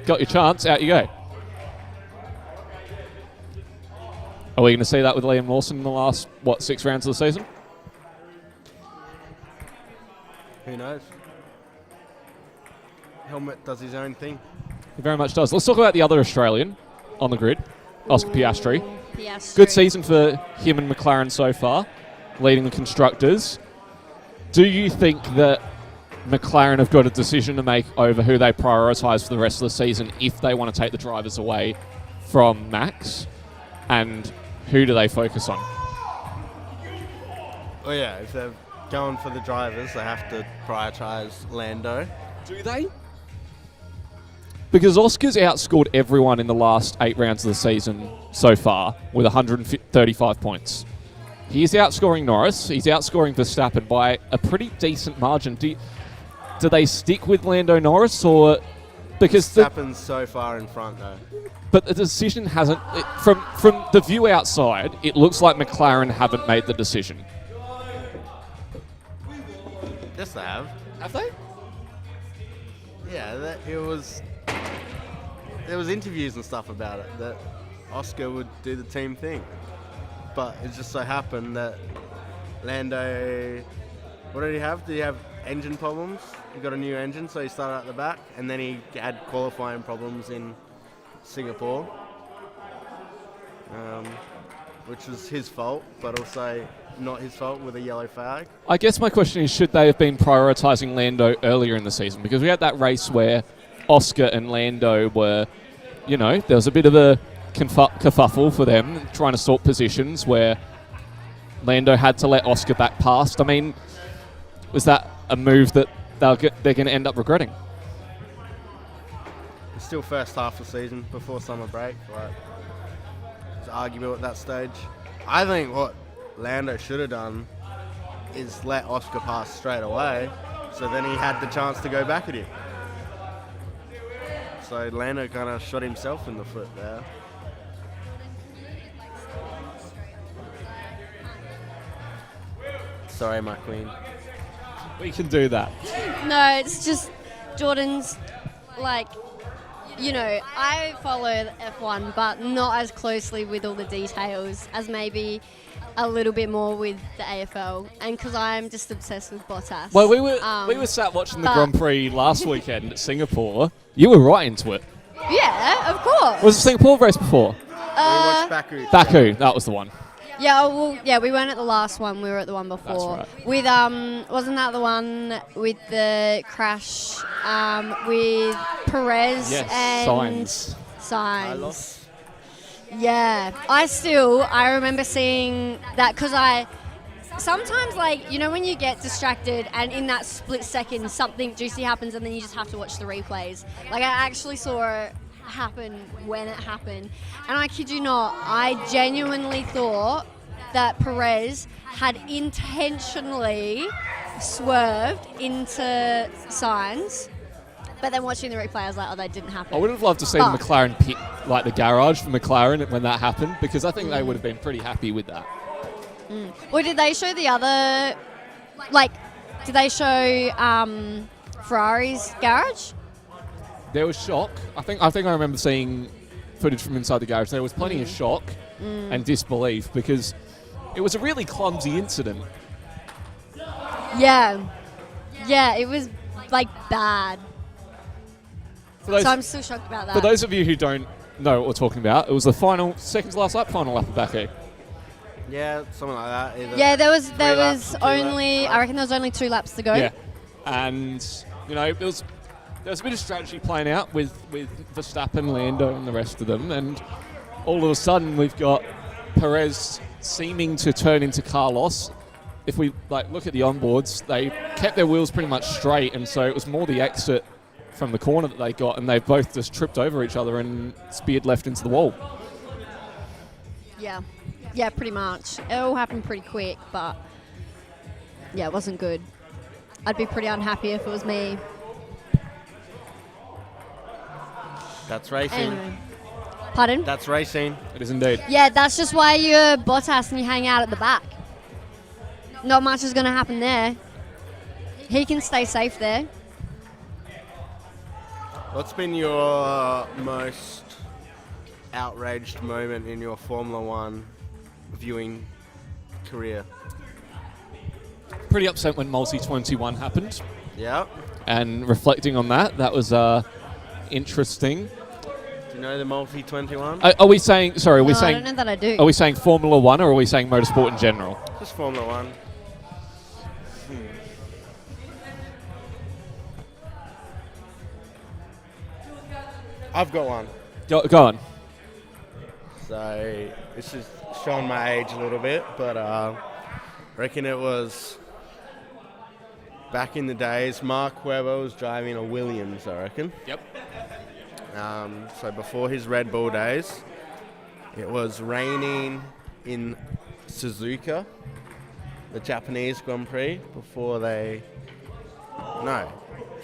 got your chance, out you go. Are we going to see that with Liam Lawson in the last, 6 rounds of the season? Who knows? Helmut does his own thing. He very much does. Let's talk about the other Australian on the grid, Oscar Piastri. Piastri. Good season for him and McLaren so far, leading the constructors. Do you think that McLaren have got a decision to make over who they prioritise for the rest of the season if they want to take the drivers away from Max? And who do they focus on? Oh yeah, if they're going for the drivers, they have to prioritise Lando. Do they? Because Oscar's outscored everyone in the last 8 rounds of the season so far with 135 points. He's outscoring Norris. He's outscoring Verstappen by a pretty decent margin. Do they stick with Lando Norris, or because Verstappen's so far in front though? But the decision hasn't. From the view outside, it looks like McLaren haven't made the decision. Yes, they have. Have they? Yeah, there was interviews and stuff about it that Oscar would do the team thing, but it just so happened that Lando, what did he have? Did he have engine problems? He got a new engine, so he started at the back, and then he had qualifying problems in Singapore, which was his fault, but also not his fault with a yellow flag. I guess my question is, should they have been prioritising Lando earlier in the season? Because we had that race where Oscar and Lando were, there was a bit of a kerfuffle for them, trying to sort positions where Lando had to let Oscar back past. I mean, was that a move that they're going to end up regretting? It's still first half of the season before summer break. Like, it's arguable at that stage. I think what Lando should have done is let Oscar pass straight away, so then he had the chance to go back at him. So Lando kind of shot himself in the foot there. Sorry, my queen. We can do that. No, it's just Jordan's, I follow F1, but not as closely with all the details as maybe a little bit more with the AFL, and because I'm just obsessed with Bottas. Well, we were sat watching the Grand Prix last weekend at Singapore. You were right into it. Yeah, of course. Was the Singapore race before? We watched Baku. Baku, that was the one. Yeah, we weren't at the last one. We were at the one before. That's right. With wasn't that the one with the crash with Perez and Sainz? Yeah, I remember seeing that because sometimes when you get distracted and in that split second something juicy happens and then you just have to watch the replays. I actually saw it happen when it happened, and I kid you not, I genuinely thought that Perez had intentionally swerved into Sainz, but then watching the replay I was like, oh, that didn't happen. I would have loved to see the McLaren pit, the garage for McLaren when that happened, because I think they would have been pretty happy with that. Well, did they show the other, did they show Ferrari's garage? There was shock. I think I remember seeing footage from inside the garage. There was plenty of shock and disbelief because it was a really clumsy incident. Yeah, it was bad. So I'm still shocked about that. For those of you who don't know what we're talking about, it was the second to last lap final lap of Baku. Yeah, something like that. Either yeah, there was only I reckon there was only 2 laps to go. Yeah, and there was a bit of strategy playing out with Verstappen, Lando, and the rest of them, and all of a sudden we've got Perez seeming to turn into Carlos. If we look at the onboards, they kept their wheels pretty much straight, and so it was more the exit from the corner that they got, and they both just tripped over each other and speared left into the wall. Yeah, pretty much. It all happened pretty quick, but yeah, it wasn't good. I'd be pretty unhappy if it was me. That's racing. Anyway. Pardon? That's racing. It is indeed. Yeah, that's just why you're Bottas and you hang out at the back. Not much is going to happen there. He can stay safe there. What's been your most outraged moment in your Formula One viewing career? Pretty upset when Multi 21 happened. Yeah. And reflecting on that was interesting. Do you know the Multi 21? Are we saying? Sorry, are we No, saying? I don't know that I do. Are we saying Formula One or are we saying motorsport in general? Just Formula One. I've got one. Go on. So it's just showing my age a little bit, but I reckon it was back in the days. Mark Webber was driving a Williams, I reckon. Yep. So before his Red Bull days, it was raining in Suzuka, the Japanese Grand Prix,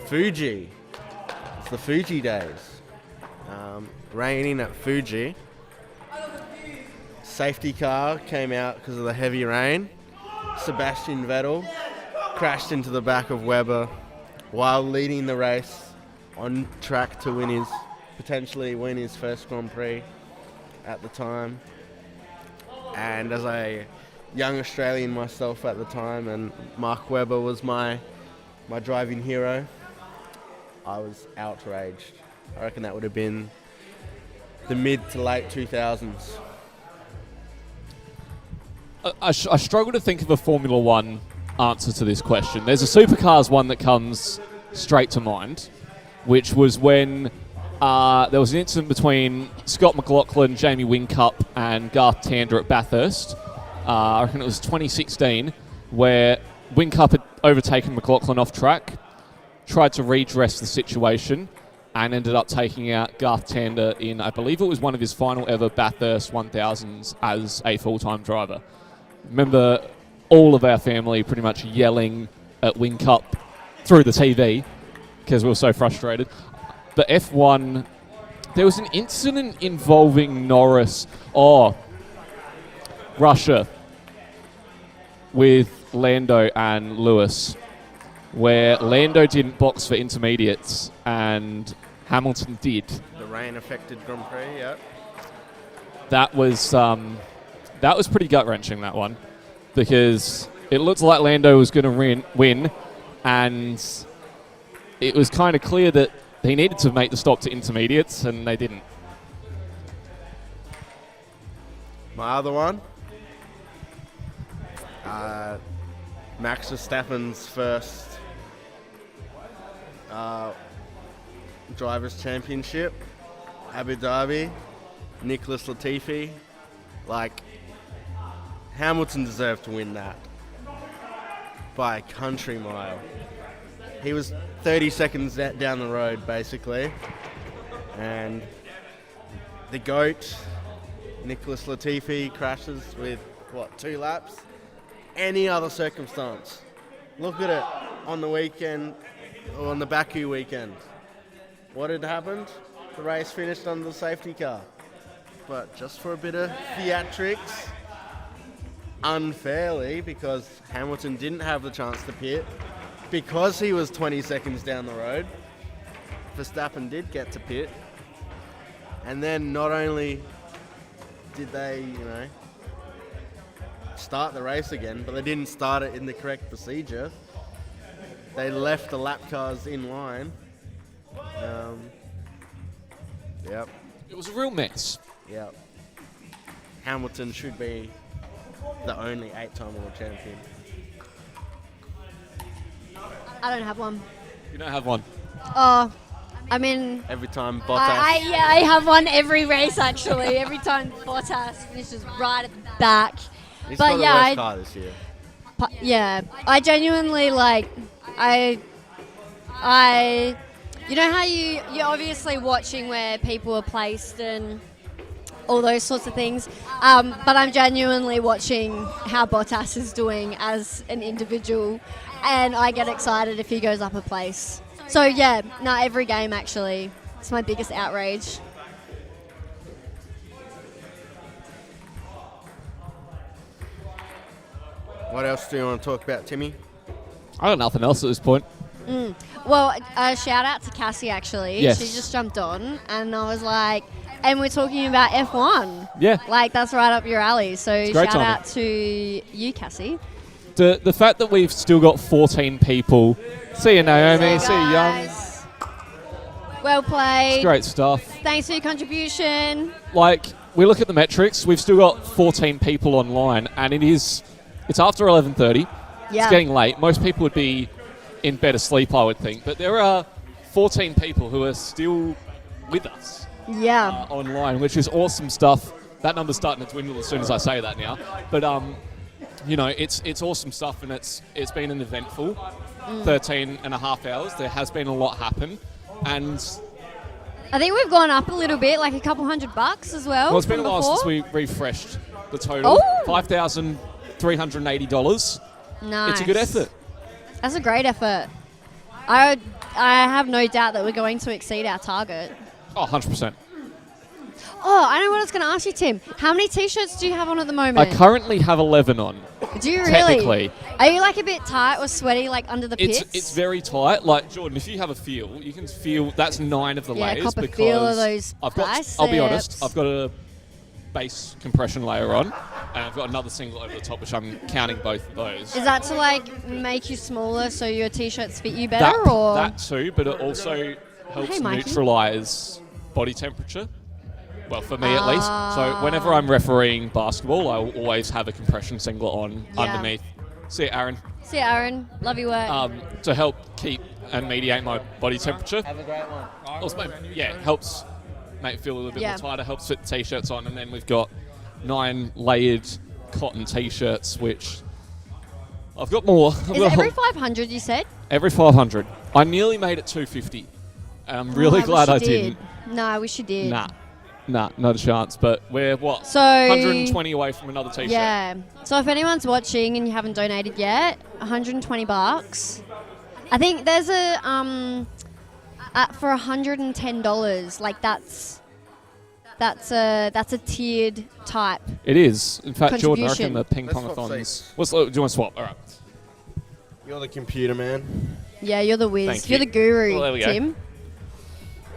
Fuji. It's the Fuji days. Raining at Fuji. Safety car came out because of the heavy rain. Sebastian Vettel crashed into the back of Webber while leading the race, on track to potentially win his first Grand Prix at the time. And as a young Australian myself at the time, and Mark Webber was my driving hero, I was outraged. I reckon that would have been the mid to late 2000s. I struggle to think of a Formula One answer to this question. There's a supercars one that comes straight to mind, which was when there was an incident between Scott McLaughlin, Jamie Whincup, and Garth Tander at Bathurst. I reckon it was 2016, where Whincup had overtaken McLaughlin off track, tried to redress the situation, and ended up taking out Garth Tander in, I believe it was one of his final ever Bathurst 1000s as a full-time driver. Remember all of our family pretty much yelling at Whincup through the TV because we were so frustrated. But F1, there was an incident involving Norris, Russia, with Lando and Lewis, where Lando didn't box for intermediates and Hamilton did. The rain-affected Grand Prix, yeah. That was pretty gut-wrenching, that one, because it looked like Lando was going to win, and it was kind of clear that he needed to make the stop to intermediates, and they didn't. My other one, Max Verstappen's first Drivers' Championship, Abu Dhabi, Nicholas Latifi. Hamilton deserved to win that by a country mile. He was 30 seconds down the road, basically. And the GOAT, Nicholas Latifi, crashes with, 2 laps? Any other circumstance. Look at it on the weekend, or on the Baku weekend. What had happened? The race finished under the safety car. But just for a bit of theatrics, unfairly, because Hamilton didn't have the chance to pit, because he was 20 seconds down the road, Verstappen did get to pit. And then not only did they, start the race again, but they didn't start it in the correct procedure. They left the lap cars in line. Yep. It was a real mess. Yep. Hamilton should be the only 8-time world champion. I don't have one. You don't have one? Oh, I mean... Every time Bottas... I have one every race, actually. Every time Bottas finishes right at the back. He's got the worst car this year. Yeah. I genuinely, you know how you're obviously watching where people are placed and all those sorts of things, but I'm genuinely watching how Bottas is doing as an individual, and I get excited if he goes up a place. So yeah, every game actually. It's my biggest outrage. What else do you want to talk about, Timmy? I got nothing else at this point. Well, a shout out to Cassie, actually. Yes. She just jumped on, and I was like, and we're talking about F1. Yeah. That's right up your alley. So great shout timing. out to you, Cassie. The fact that we've still got 14 people. See you, Naomi. See you, Young. Well played. It's great stuff. Thanks for your contribution. We look at the metrics, we've still got 14 people online, and it's after 11:30. Yeah. It's getting late. Most people would be in bed asleep, I would think. But there are 14 people who are still with us online, which is awesome stuff. That number's starting to dwindle as soon as I say that now. But, it's awesome stuff, and it's been an eventful 13 and a half hours. There has been a lot happen. And I think we've gone up a little bit, like a couple $100 as well. Well, it's been a from while before. since we refreshed the total. Oh. $5,380. Nice. It's a good effort. That's a great effort. I have no doubt that we're going to exceed our target. Oh, 100%. Oh, I know what I was going to ask you, Tim. How many T-shirts do you have on at the moment? I currently have 11 on. Do you really? Technically. Are you like a bit tight or sweaty, like under the pits? It's very tight. Like, Jordan, if you have a feel, you can feel that's 9 of the layers. cop a because feel of those I've got, I'll be honest, I've got a base compression layer on, and I've got another singlet over the top, which I'm counting both of those. Is that to like make you smaller so your T-shirts fit you better, or? That too, but it also helps Hey, Mikey. neutralise body temperature. Well, for me at least. So whenever I'm refereeing basketball, I will always have a compression singlet on underneath. See you, Aaron. See you, Aaron. Love your work. To help keep and mediate my body temperature. Have a great one. Also, helps make it feel a little bit more tighter, helps fit the T-shirts on, and then we've got 9 layered cotton T-shirts, which I've got more. Is it every 500 you said? Every 500. I nearly made it 250. I'm really glad I didn't. No, I wish you did. Nah, not a chance. But we're, what, So 120 away from another T-shirt. Yeah. So if anyone's watching and you haven't donated yet, $120. I think there's a for $110. Like that's a tiered type. It is. In fact, Jordan, I reckon contribution. the ping Let's pong swap thons. Do you want to swap? All right. You're the computer man. Yeah, you're the whiz. Thank You're you. the guru, Well, there we go. Tim.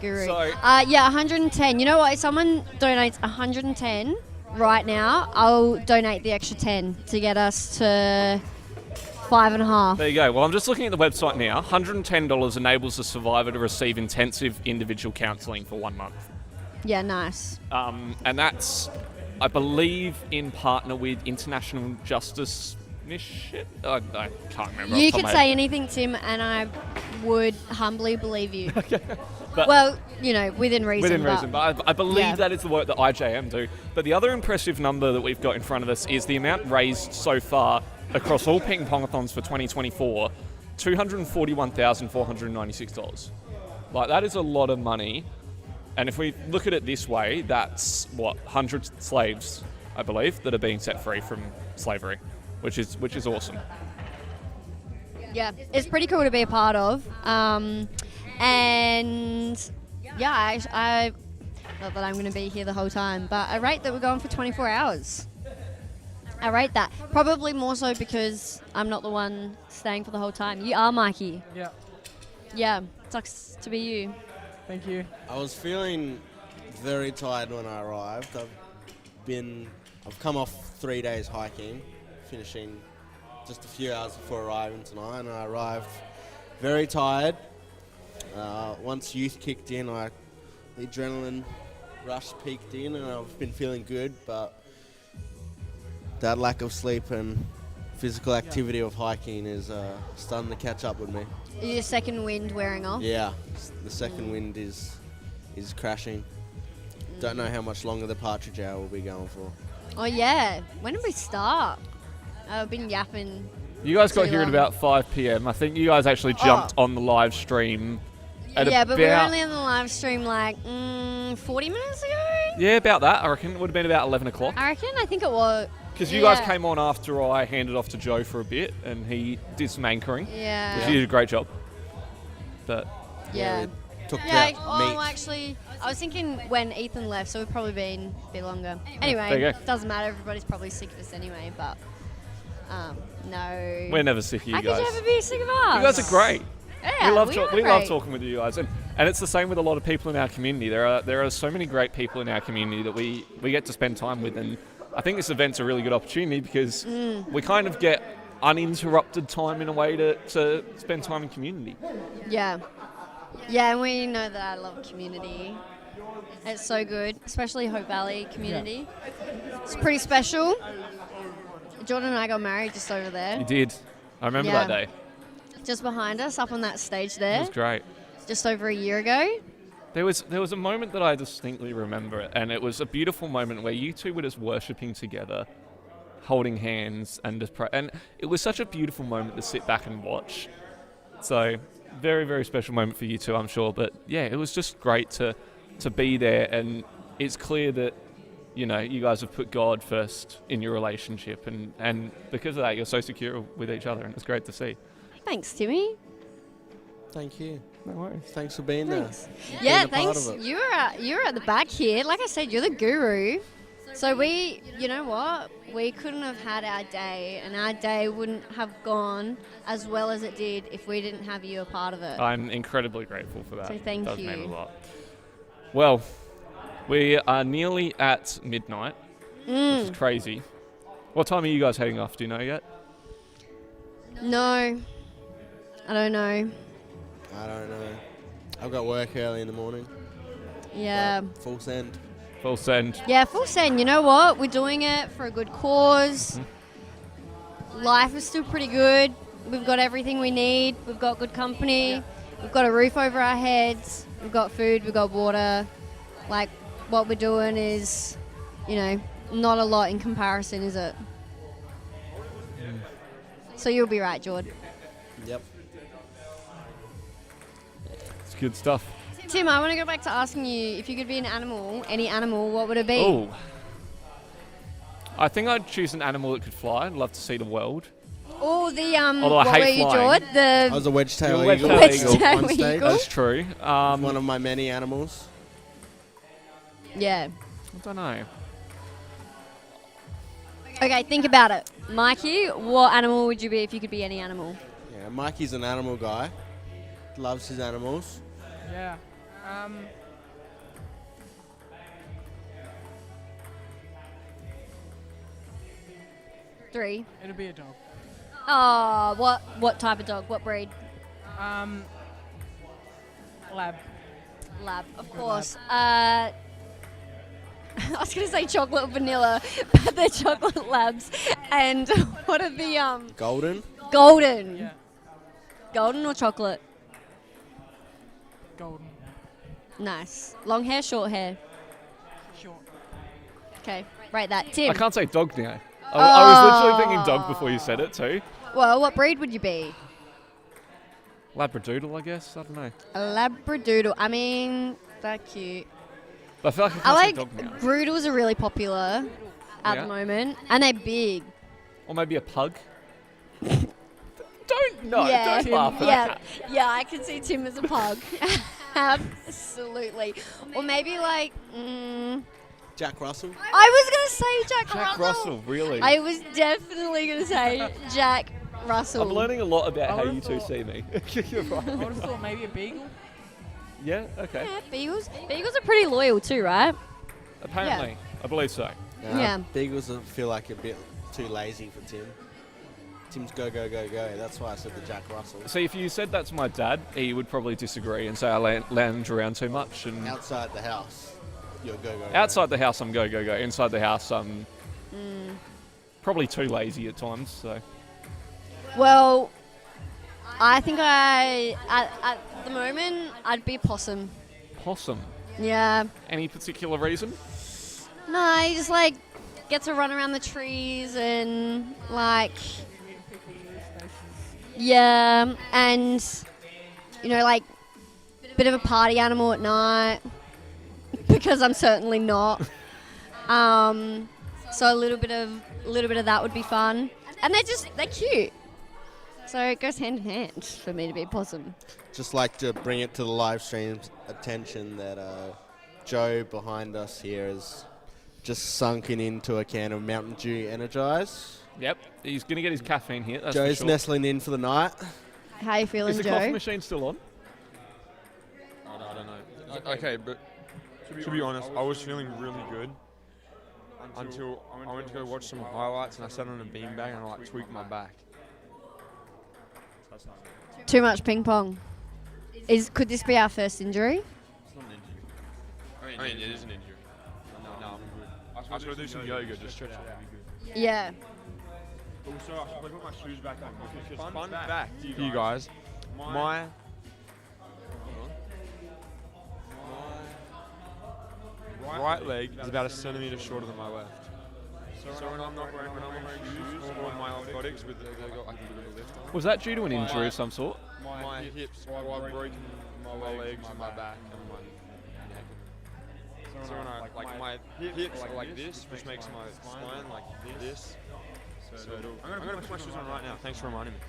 Guru. So- Yeah, 110. You know what? If someone donates 110 right now, I'll donate the extra 10 to get us to 5.5. There you go. Well, I'm just looking at the website now. $110 enables a survivor to receive intensive individual counselling for 1 month. Yeah, nice. And that's, I believe, in partner with International Justice Mission. I can't remember. You off the top could of my say head. anything, Tim, and I would humbly believe you. But- well, within reason. Within reason, but I believe yeah. that is the work that IJM do. But the other impressive number that we've got in front of us is the amount raised so far across all ping pongathons for 2024, $241,496. Like, that is a lot of money. And if we look at it this way, that's, 100 slaves, I believe, that are being set free from slavery, which is awesome. Yeah, it's pretty cool to be a part of. And yeah, I not that I'm going to be here the whole time, but I rate that we're going for 24 hours. I rate that. Probably more so because I'm not the one staying for the whole time. You are, Mikey. Yeah. Yeah, sucks to be you. Thank you. I was feeling very tired when I arrived. I've come off 3 days hiking, finishing just a few hours before arriving tonight, and I arrived very tired. Once youth kicked in, the adrenaline rush peaked in, and I've been feeling good, but that lack of sleep and physical activity of hiking is starting to catch up with me. Is your second wind wearing off? Yeah, the second wind is crashing. Don't know how much longer the partridge hour will be going for. Oh yeah. When did we start? I've been yapping. You guys got too here at long. about 5 p.m. I think you guys actually jumped on the live stream at Yeah, but we were about- only on the live stream like 40 minutes ago. Yeah, about that, I reckon. It would have been about 11 o'clock. I reckon. I think it was. Because you guys came on after I handed off to Joe for a bit, and he did some anchoring. Yeah. Which he did a great job. But Yeah. Took Yeah. out meat. Oh, actually, I was thinking when Ethan left, so we've probably been a bit longer. Anyway, There you go. doesn't matter. Everybody's probably sick of us anyway. But no. we're never sick of you How guys. could you ever be sick of us? You guys are great. Yeah, we love are we love great. talking with you guys, and it's the same with a lot of people in our community. There are so many great people in our community that we get to spend time with, and I think this event's a really good opportunity because we kind of get uninterrupted time in a way to spend time in community. Yeah. Yeah, and we know that I love community. It's so good, especially Hope Valley community. It's pretty special. Jordan and I got married just over there. You did. I remember Yeah. that day. Just behind us, up on that stage It there. was great. Just over a year ago. There was a moment that I distinctly remember it, and it was a beautiful moment where you two were just worshipping together, holding hands, and just pray. And it was such a beautiful moment to sit back and watch. So, very, very special moment for you two, I'm sure. But yeah, it was just great to to be there, and it's clear that, you know, you guys have put God first in your relationship, and because of that, you're so secure with each other, and it's great to see. Thanks, Timmy. Thank you. No worries. Thanks for being Thanks. there. Yeah, Being a part thanks. of it. You're at the back here. Like I said, you're the guru. So we, you know what? We couldn't have had our day, and our day wouldn't have gone as well as it did if we didn't have you a part of it. I'm incredibly grateful for that. So thank It does you. mean a lot. Well, we are nearly at midnight, which is crazy. What time are you guys heading off? Do you know yet? No, I don't know. I don't know. I've got work early in the morning. Yeah. Full send. Full send. Yeah, full send. You know what? We're doing it for a good cause. Life is still pretty good. We've got everything we need. We've got good company. We've got a roof over our heads. We've got food. We've got water. Like, what we're doing is, you know, not a lot in comparison, is it? So you'll be right, Jord. Yep. It's good stuff. Tim, I want to go back to asking you, if you could be an animal, any animal, what would it be? Oh. I think I'd choose an animal that could fly. I'd love to see the world. Oh, the, Although I what hate were you, flying. Jord? The I was a wedge-tail You're a eagle. wedge-tail Wedge-tail One stage. eagle. That's true. One of my many animals. Yeah. I don't know. Okay, think about it. Mikey, what animal would you be if you could be any animal? Yeah, Mikey's an animal guy. Loves his animals. Yeah. 3. It'll be a dog. Oh, what type of dog? What breed? Lab. Lab, of Good course. I was going to say chocolate or vanilla, but they're chocolate labs. And what are the Golden. golden? Yeah. Golden or chocolate? Golden. Nice. Long hair, short hair? Short. Okay, rate that. Tim. I can't say dog now. I was literally thinking dog before you said it too. Well, what breed would you be? Labradoodle, I guess. I don't know. A Labradoodle. I mean, they're cute. But I feel like I I can't like say dog now. Groodles are really popular at Yeah. the moment, and they're big. Or maybe a pug. Don't yeah, laugh at that. yeah, I can see Tim as a pug. Absolutely. Or maybe like, Jack Russell. I was gonna say Jack Russell. Russell, really? I was definitely gonna say Jack Russell. I'm learning a lot about how you two see me. You're right. I would have thought maybe a beagle. Yeah, okay. Yeah, beagles. Beagles are pretty loyal too, right? Apparently. I believe so. Yeah. Beagles feel like a bit too lazy for Tim. Tim's go, go, go, go. That's why I said the Jack Russell. See, if you said that to my dad, he would probably disagree and say I lounge around too much. And Outside the house, you're go, go, go. outside the house, I'm go, go, go. Inside the house, I'm probably too lazy at times. So Well, I think at the moment I'd be a possum. possum. Yeah. Any particular reason? No, he just like get to run around the trees and like, yeah, and you know, like bit of a party animal at night because I'm certainly not. So a little bit of that would be fun, and they're cute. So it goes hand in hand for me to be a possum. Just like to bring it to the live stream's attention that Joe behind us here is just sunken into a can of Mountain Dew Energize. Yep, he's going to get his caffeine here. That's Joe's for sure. nestling in for the night. How you feeling, Is the Joe? coffee machine still on? I don't know. Okay, but to be honest, I was feeling really good until I went to go watch some highlights and I sat on a beanbag and I like tweaked my back. Too much ping pong. Could this be our first injury? It's not an injury. I mean, it is an injury. No, I'm good. I should do some yoga, just stretch it out. Yeah. Also, I should put my shoes back on. Because fun fact to you guys, my right leg is about a centimetre shorter than my left. So when I'm not wearing shoes or my orthotics with they've got like a bit of a lift on. Was that due to an injury of some sort? My hips, I've broken my legs and my back and my neck. So when I, like my hips are like this, which makes my spine like this. So I'm going to put my shoes on right now. Thanks for reminding me.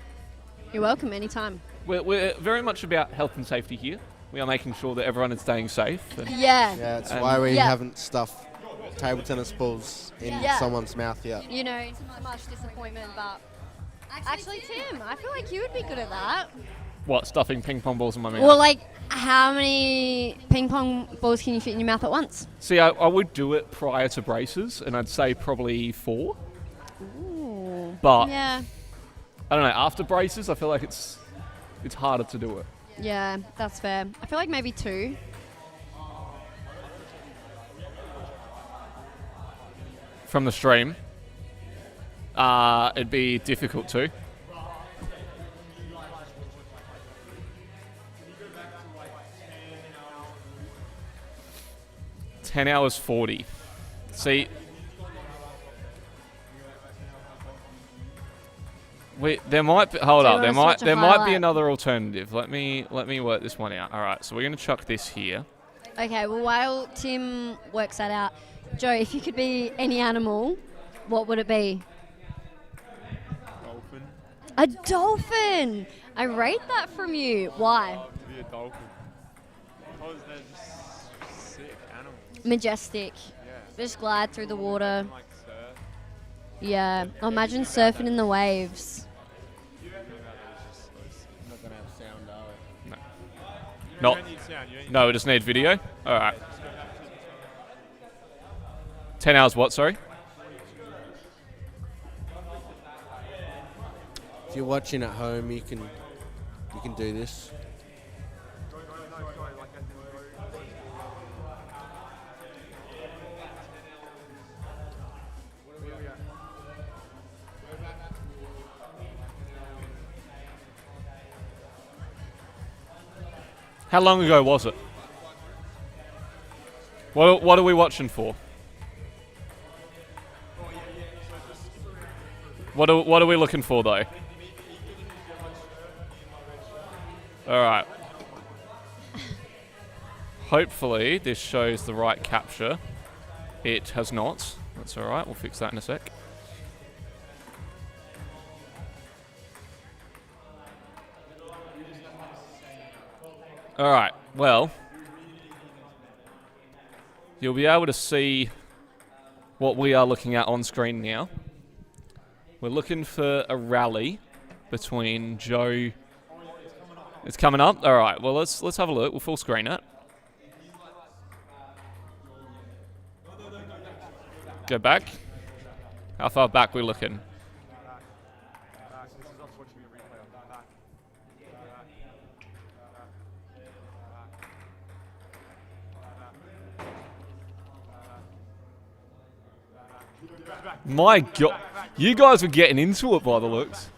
You're welcome, anytime. We're very much about health and safety here. We are making sure that everyone is staying safe. Yeah. Yeah, it's why we haven't stuffed table tennis balls in someone's mouth yet. You know, much disappointment, but actually, Tim, I feel like you would be good at that. What, stuffing ping pong balls in my mouth? Well, like, how many ping pong balls can you fit in your mouth at once? See, I would do it prior to braces, and I'd say probably 4. Ooh. But yeah, I don't know. After braces, I feel like it's harder to do it. yeah, that's fair. I feel like maybe 2. From the stream, it'd be difficult to. $10 hours 40. See, there might be. Hold up, there might be another alternative. Let me work this one out. All right, so we're gonna chuck this here. Okay, well, while Tim works that out, Joe, if you could be any animal, what would it be? Dolphin. A dolphin! I rate that from you. Why? To be a dolphin. Because they're just sick animals. Majestic. Yeah. Just glide through the water. Like surf. Yeah, imagine surfing in the waves. Not going to have sound, are we? Not. don't need sound, you don't No, we just need video. All right. 10 hours what? Sorry. If you're watching at home, you can do this. How long ago was it? What are we watching for? What are we looking for though? All right. Hopefully this shows the right capture. It has not. That's all right. We'll fix that in a sec. All right. Well, you'll be able to see what we are looking at on screen now. We're looking for a rally between Joe. It's coming up. All right. Well, let's have a look. We'll full screen it. Go back. How far back we looking? My God, you guys were getting into it by the looks.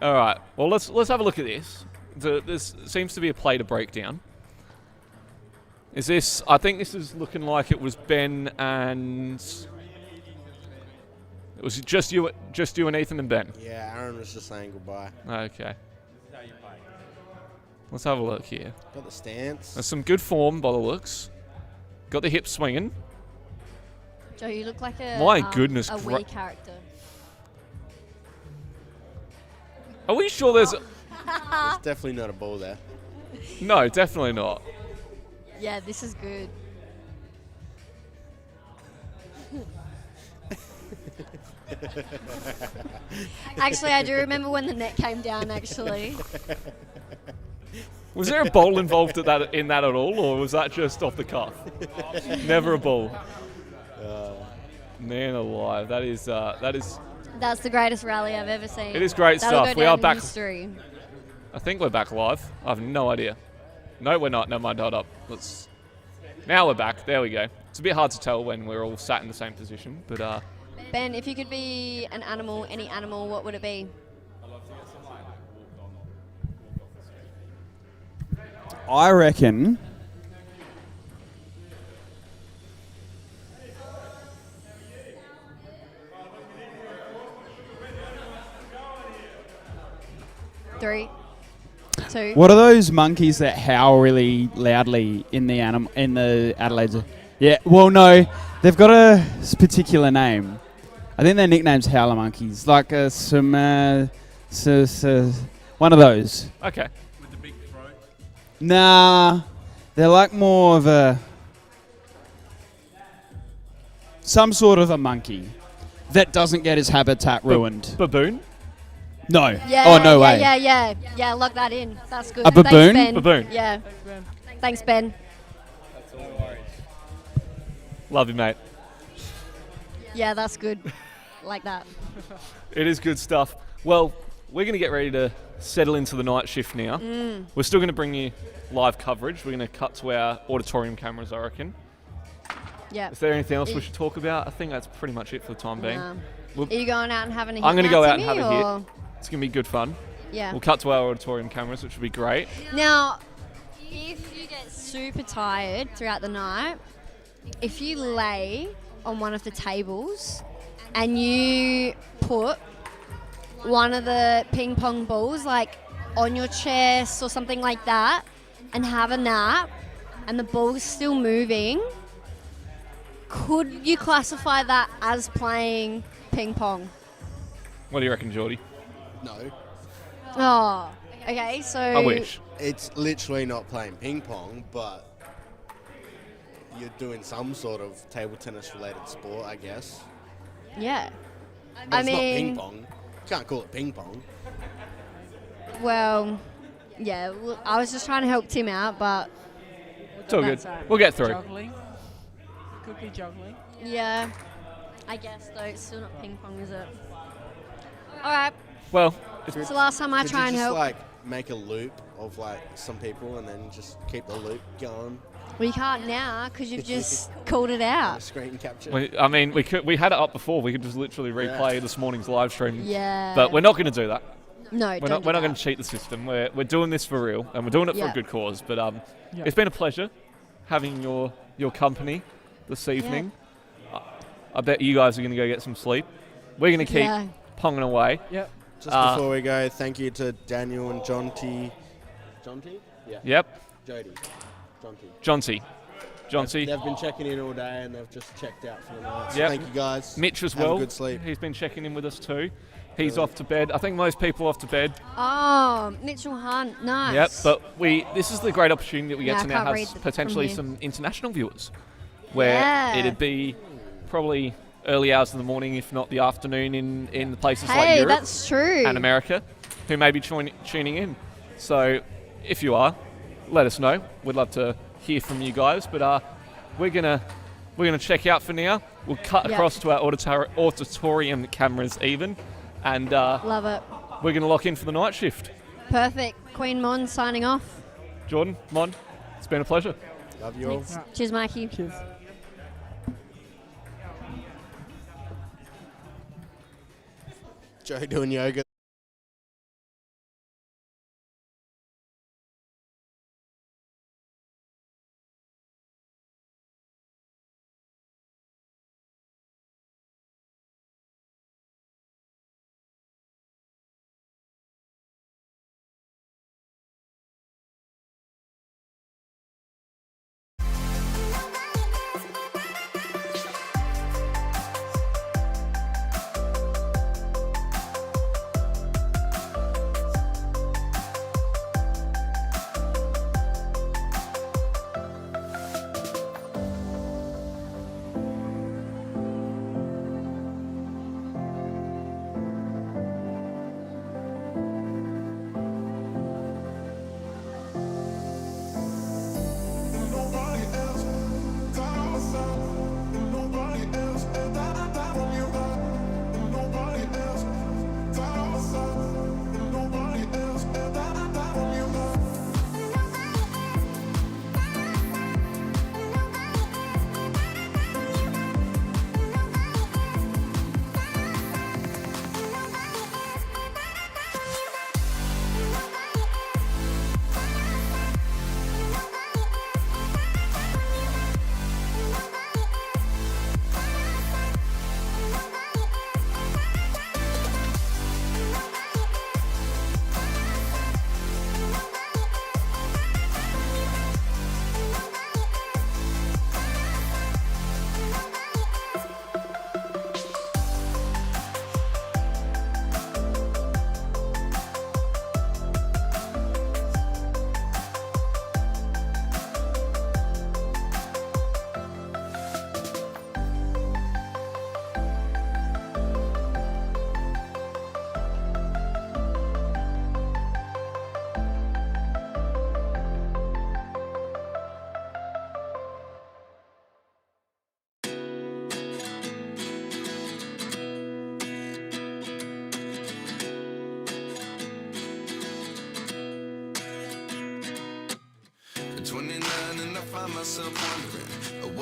All right. Well, let's have a look at this. This seems to be a play to break down. Is this? I think this is looking like it was Ben and it was just you and Ethan and Ben. Yeah, Aaron was just saying goodbye. Okay. Let's have a look here. Got the stance. There's some good form by the looks. Got the hips swinging. Joe, you look like a goodness, a Wii character. Are we sure there's? There's definitely not a ball there. No, definitely not. Yeah, this is good. Actually, I do remember when the net came down, actually. Was there a bowl involved in that at all, or was that just off the cuff? Never a bowl. Man alive, that is. That's the greatest rally I've ever seen. It is great That'll stuff. Go We down are in back. History. I think we're back live. I have no idea. No, we're not. Never mind. Hold up. Now we're back. There we go. It's a bit hard to tell when we're all sat in the same position, but. Ben, if you could be an animal, any animal, what would it be? I reckon. too. What are those monkeys that howl really loudly in the Adelaide Zoo? Yeah, well, no, they've got a particular name. I think their nickname's howler monkeys, like a one of those. Okay. With the big throat. Nah, they're like more of some sort of a monkey that doesn't get his habitat ruined. Baboon? No. Yeah, oh, no way. Yeah, lock that in. That's good. A baboon? Thanks, Ben. Baboon. Yeah. Thanks, Ben. Love you, mate. Yeah, that's good. Like that. It is good stuff. Well, we're going to get ready to settle into the night shift now. Mm. We're still going to bring you live coverage. We're going to cut to our auditorium cameras, I reckon. Yeah. Is there anything else we should talk about? I think that's pretty much it for the time being. Are We'll- you going out and having a hit I'm going to now, go out and Timmy, have a or- hit. It's going to be good fun. Yeah. We'll cut to our auditorium cameras, which will be great. Now, if you get super tired throughout the night, if you lay on one of the tables and you put one of the ping pong balls like on your chest or something like that and have a nap and the ball's still moving, could you classify that as playing ping pong? What do you reckon, Geordie? No. Oh, okay, so... I wish. It's literally not playing ping pong, but you're doing some sort of table tennis related sport, I guess. Yeah. But it's not ping pong. You can't call it ping pong. Well, yeah, I was just trying to help Tim out, but... It's all good. We'll get through. Juggling. Could be juggling. Yeah, I guess, though. It's still not ping pong, is it? All right. Well, it's the last time I Could try you and just help. like make a loop of like some people and then just keep the loop going? Well, you can't now because you've just called it out. Screen capture. I mean, we had it up before. We could just literally replay this morning's live stream. Yeah. But we're not going to do that. No, we're don't not. do We're not that. going to cheat the system. We're doing this for real, and we're doing it for Yeah. a good cause. But Yeah. it's been a pleasure having your company this evening. I bet you guys are going to go get some sleep. We're going to keep Yeah. ponging away. Yep. Just before we go, thank you to Daniel and Jonty. Jonty? Yeah. Yep. Jody. Jonty. Johnsy. They've been checking in all day and they've just checked out for the night. So Yep. thank you guys. Mitch as Have well. a good sleep. He's been checking in with us too. He's off to bed. I think most people are off to bed. Oh, Mitchell Hunt, nice. Yep, but this is the great opportunity that we Yeah, get I to now can't have read from potentially here. some international viewers, where Yeah. it'd be probably early hours in the morning, if not the afternoon, in the places like Hey, Europe that's true. and America, who may be tuning in. So, if you are, let us know. We'd love to hear from you guys. But we're gonna check out for now. We'll cut Yep. across to our auditorium cameras even, and Love it. we're gonna lock in for the night shift. Perfect. Queen Mon signing off. Jordan, Mon, it's been a pleasure. Love you all. Thanks. Cheers, Mikey. Cheers. Joe doing yoga.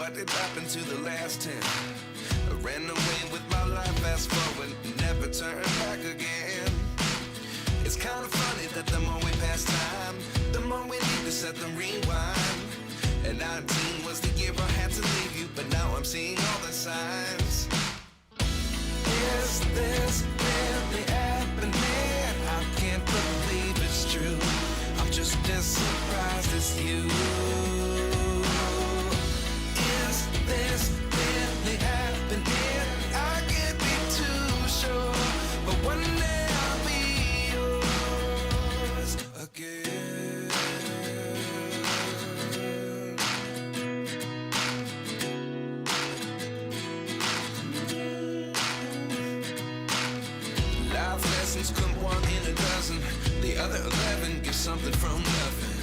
what did happen to the last 10? I ran away with my life, fast forward, never turn back again. It's kind of funny that the more we pass time, the more we need to set the rewind. And 19 was the year I had to leave you, but now I'm seeing all the signs. Is this really happening? I can't believe it's true. I'm just as surprised as you. Is this really happening? I can't be too sure, but one day I'll be yours again. Life lessons come one in a dozen. The other 11 give something from nothing.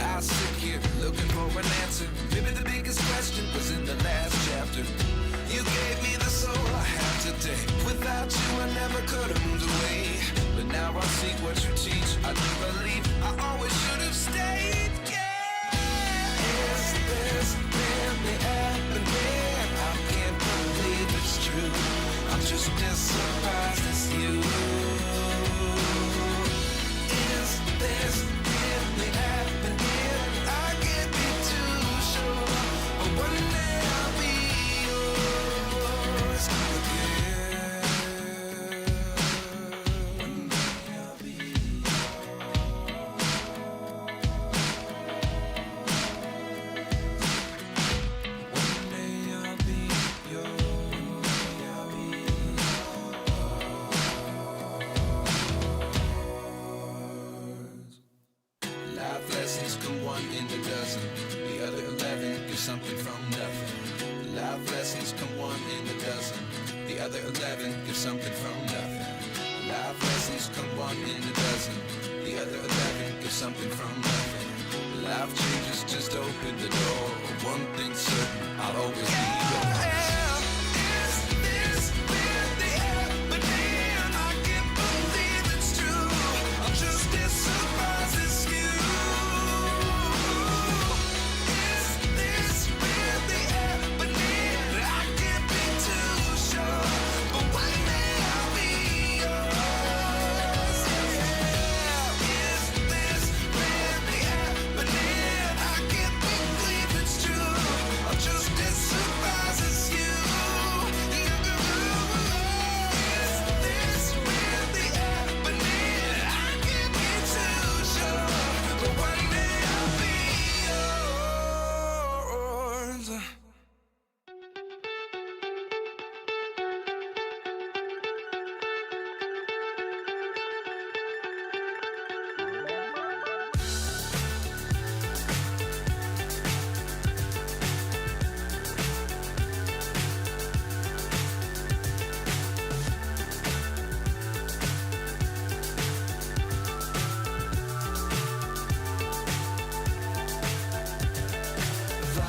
I sit here looking for an answer. Maybe the biggest question was in the last chapter. You gave me the soul I have today. Without you I never could have moved away. But now I see what you teach. I do believe I always should have stayed. Yeah. Is this really happening? I can't believe it's true. I'm just as surprised as you. Is this really happening? I can't be too sure, but one day I'll be yours again. One day I'll be One day I'll be Life lessons come one in a dozen. The other 11 give something from nothing. Life lessons come one in a dozen. The other 11 give something from nothing. Life lessons come one in a dozen. The other 11 give something from nothing. Life changes just open the door. One thing's certain, I'll always be yours.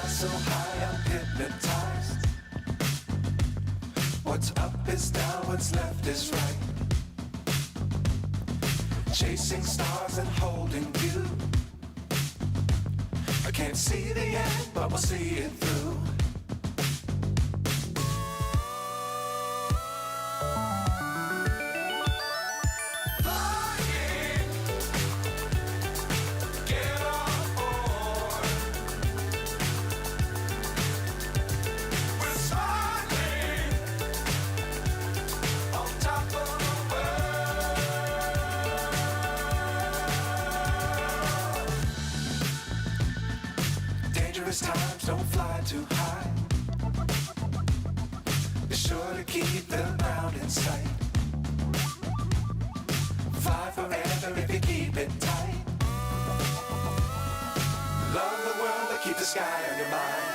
So high I'm hypnotized. What's up is down, what's left is right. Chasing stars and holding you. I can't see the end, but we'll see it through. Times don't fly too high. Be sure to keep the ground in sight. Fly forever if you keep it tight. Love the world, but keep the sky on your mind.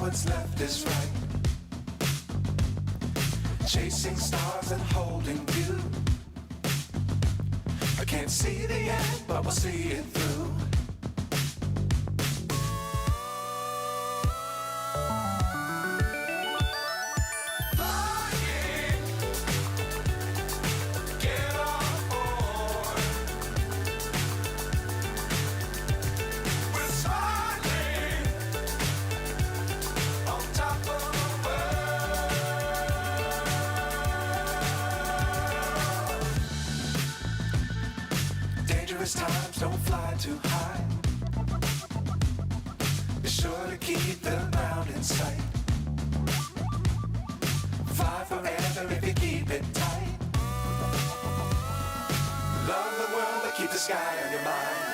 what's left is right. Chasing stars and holding you. I can't see the end, but we'll see it through. Times don't fly too high. Be sure to keep the ground in sight. Fly forever if you keep it tight. Love the world, but keep the sky on your mind.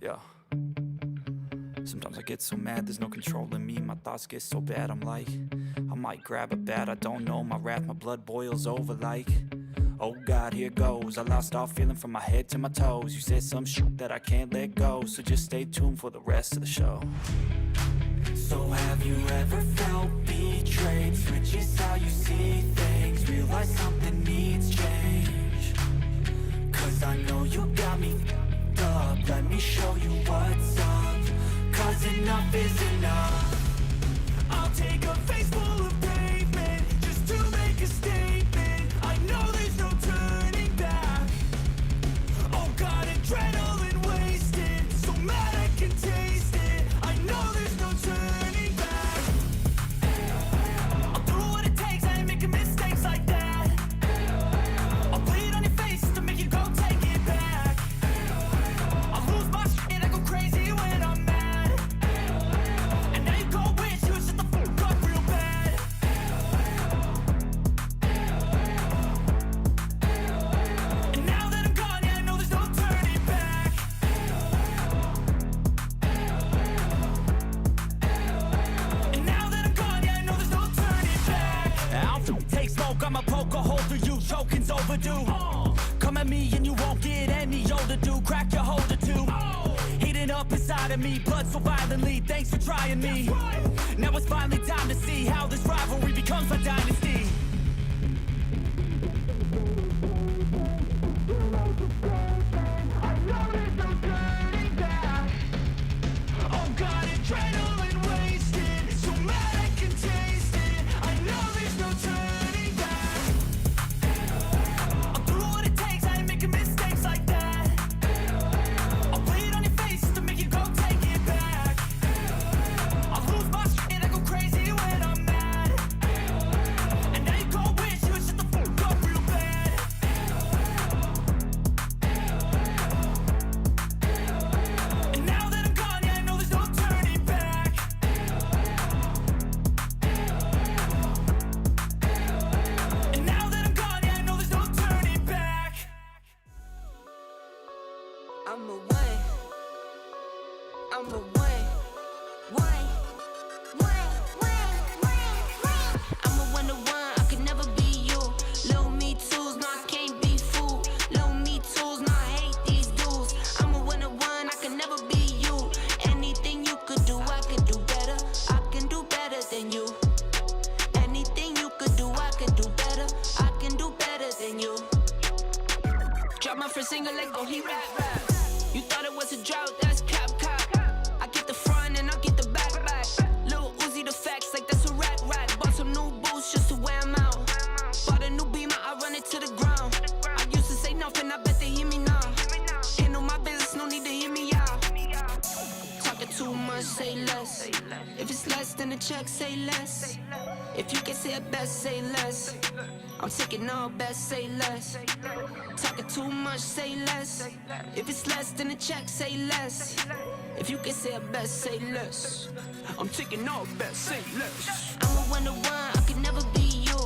Yeah. Sometimes I get so mad, there's no controlling me. My thoughts get so bad, I'm like, I might grab a bat, I don't know. My wrath, my blood boils over like, oh God, here goes. I lost all feeling from my head to my toes. You said some shit that I can't let go, so just stay tuned for the rest of the show. So have you ever felt betrayed? Switches how you see things, realize something needs change. Cause I know you got me f***ed up. Let me show you what's up. Cause enough is enough. I'll take a face full of pavement just to make a statement. I know there's no turning back. Oh God, adrenaline wasted, so mad I can taste it. I know there's no turning back. I'll do what it takes, I ain't making mistakes like that. I'll bleed on your face to make you go take it back. I'll lose my shit and I go crazy when I'm mad. And now you go wish you would shut the fuck up real bad. And now that I'm gone, yeah, I know there's no turning back. And now that I'm gone, yeah, I know there's no turning back. I'll take smoke, I'ma poke a hole through you, choking's overdue. Come at me and you won't get any older, dude. Crack your holder too. Heating up inside of me, blood so violently. Thanks for trying me. Now it's finally time to see how this rivalry becomes a dynasty. Oh God, adrenaline wasted, so mad I can taste it. I know there's no turning back. I'll do what it takes, I ain't making mistakes like that. I'll bleed on your face to make you go take it back. I'll lose my shit and I go crazy when I'm mad. And now you go wish you would shut the fuck up real bad. And now that I'm gone, yeah, I know there's no turning back. And now that I'm gone, yeah, I know there's no turning back. I'm a one. I'm a one. I'm a 1 to 1. I could never be you. Low me tools, no, I can't be fooled. Low me tools, no, I hate these dudes. I'm a 1 to 1. I could never be you. Anything you could do, I could do better. I can do better than you. Anything you could do, I can do better. I can do better than you. Drop my first single, let go, he rap. You thought it was a drought, that's cap. I get the front and I'll get the back. Lil Uzi the facts, like that's a rack. Bought some new boots just to wear 'em out. Bought a new Beamer, I run it to the ground. I used to say nothing, I bet they hear me now. Handle my business, no need to hear me out. Talking too much, say less. If it's less than a check, say less. If you can say it best, say less. I'm taking all best, say less. Talking too much, say less. If it's less than a check, say less. If you can say it best, say less. I'm taking all best, say less. I'm a 1 to 1, I could never be you.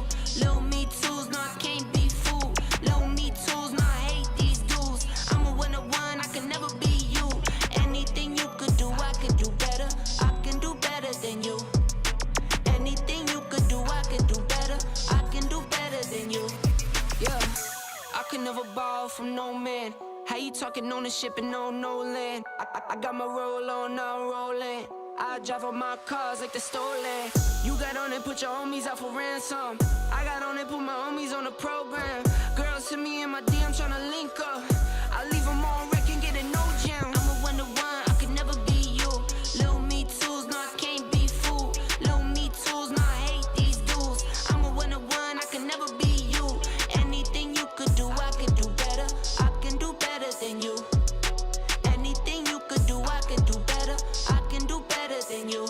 Low me tools, no, I can't be fooled. Low me tools, no, I hate these dudes. I'm a 1 to 1, I could never be you. Anything you could do, I could do better. I can do better than you. Anything you could do, I can do better. I can do better than you. Yeah, I could never borrow from no man. How you talking ownership and no land? I got my roll on, now rolling. I drive all my cars like they're stolen. You got on and put your homies out for ransom. I got on and put my homies on the program. Girls hit me in my DM tryna link up. I leave them on wreck and get a no jam. I'm a 1 to 1, I could never be you. Lil me tools, no, I can't be fooled. Lil me tools, no, I hate these dudes. I'm a 1 to 1, I could never be you. Anything you could do, I could do better. I can do better than you. Anything you could do, I can do better. I can do better than you.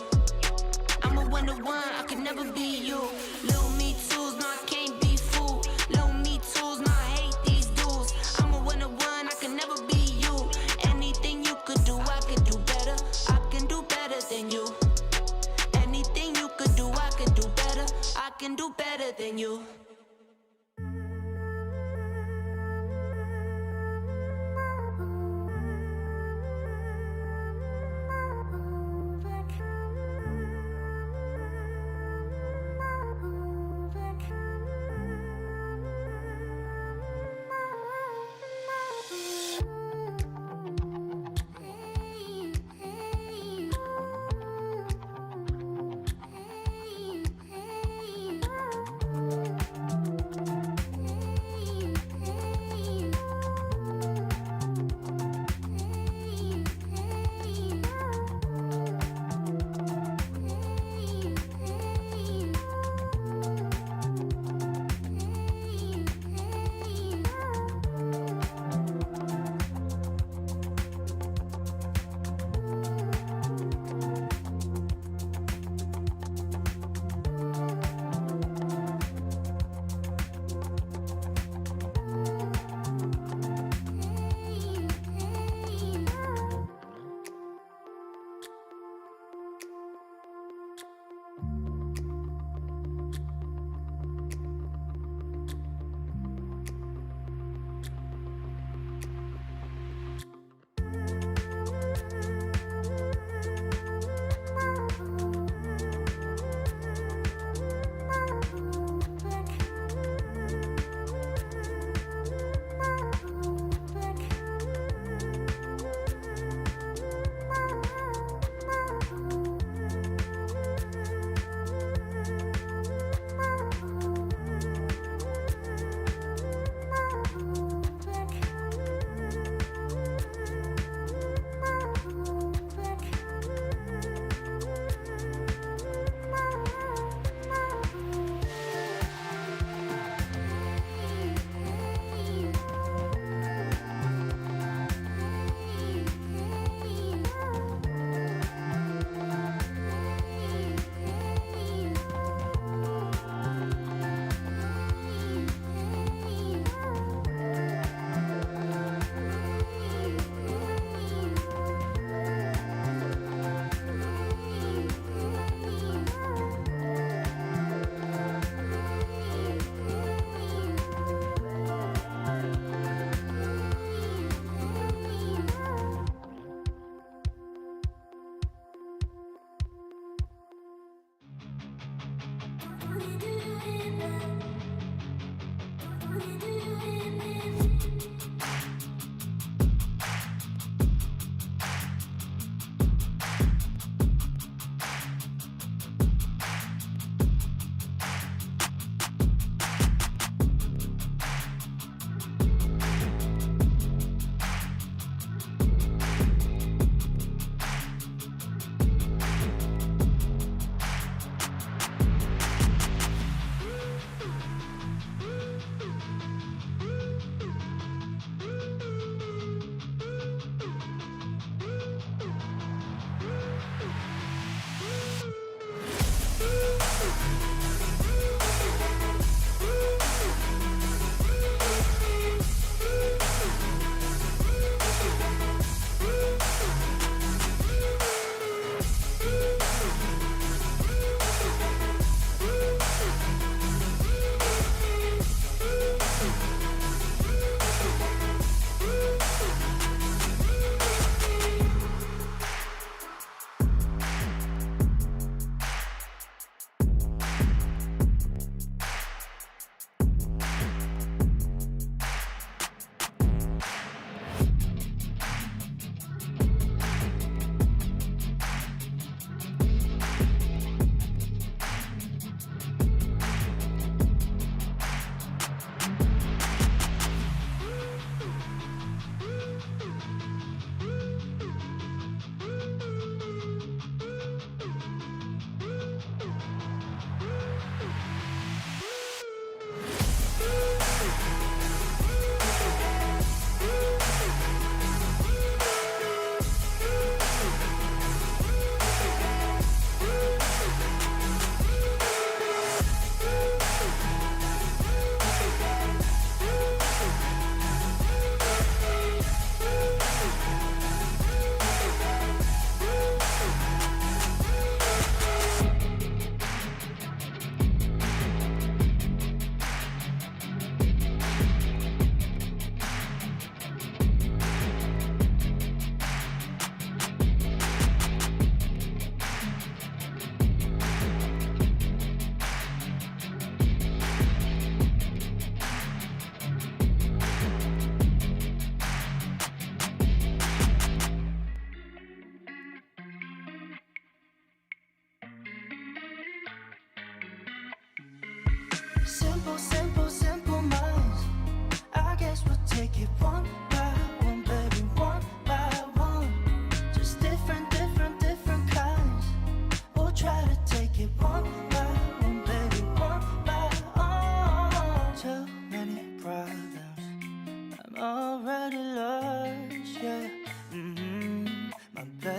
I'm a 1 to 1, I could never be you. Lil me tools, no, I can't be fooled. Lil me tools, no, I hate these dudes. I'm a 1 to 1.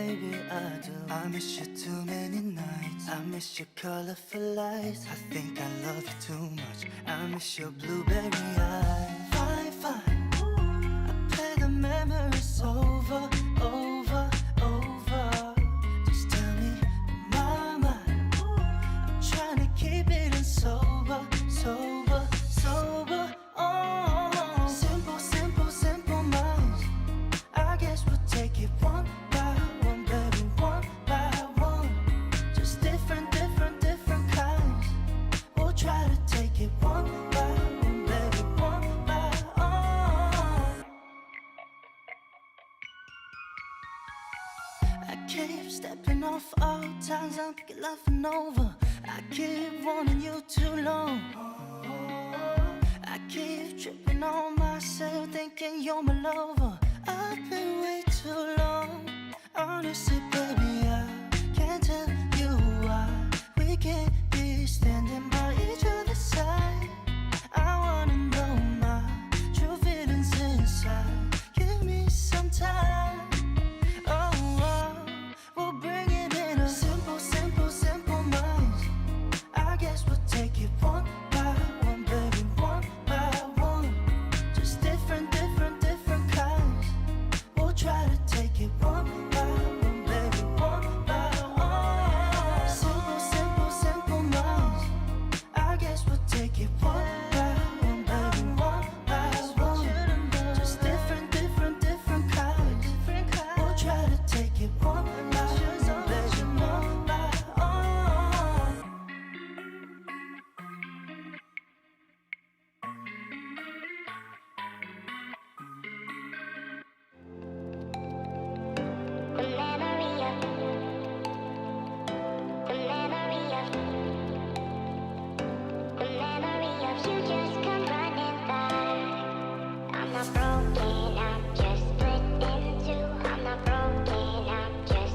baby, I do. I miss you too many nights. I miss your colorful lights. I think I love you too much. I miss your blueberry eyes. Fine, fine. I play the memories over, over, over. Just tell me, mama, I'm trying to keep it in sober, sober, sober. Oh, simple, simple, simple minds. I guess we'll take it one by one, baby, one by one. Just different, different, different kinds. We'll try to take it one by one, baby, one by one. I keep stepping off all times I'm laughing over. I keep wanting you too long. I keep tripping on myself, thinking you're my lover. I've been way too long. Honestly, baby, I can't tell you why we can't be standing by each other's side. I wanna know my true feelings inside. Give me some time. Oh, oh, we'll bring it in a simple, simple, simple minds. I guess we'll take it one by one, baby, one by one. Just different, different, different kinds. We'll try to take it one by one, baby, one by one. Simple, simple, simple minds. I guess we'll take it one by one, baby, one by one. Just different, different, different kinds. We'll try to take it one by one, baby, one by one. I'm not broken, I'm just split in two. I'm not broken, I'm just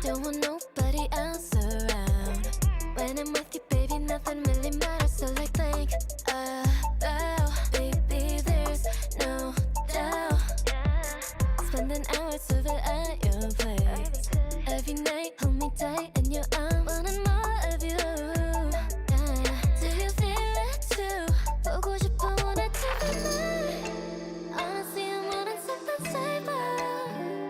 Don't want nobody else around. When I'm with you, baby, nothing really matters. So like think about, baby, there's no doubt. Spending hours over at your place. Every night, hold me tight in your arms. Wanting more of you. Do you feel it too? 보고 싶어, wanna take a night. Honestly, I'm wanting something safer.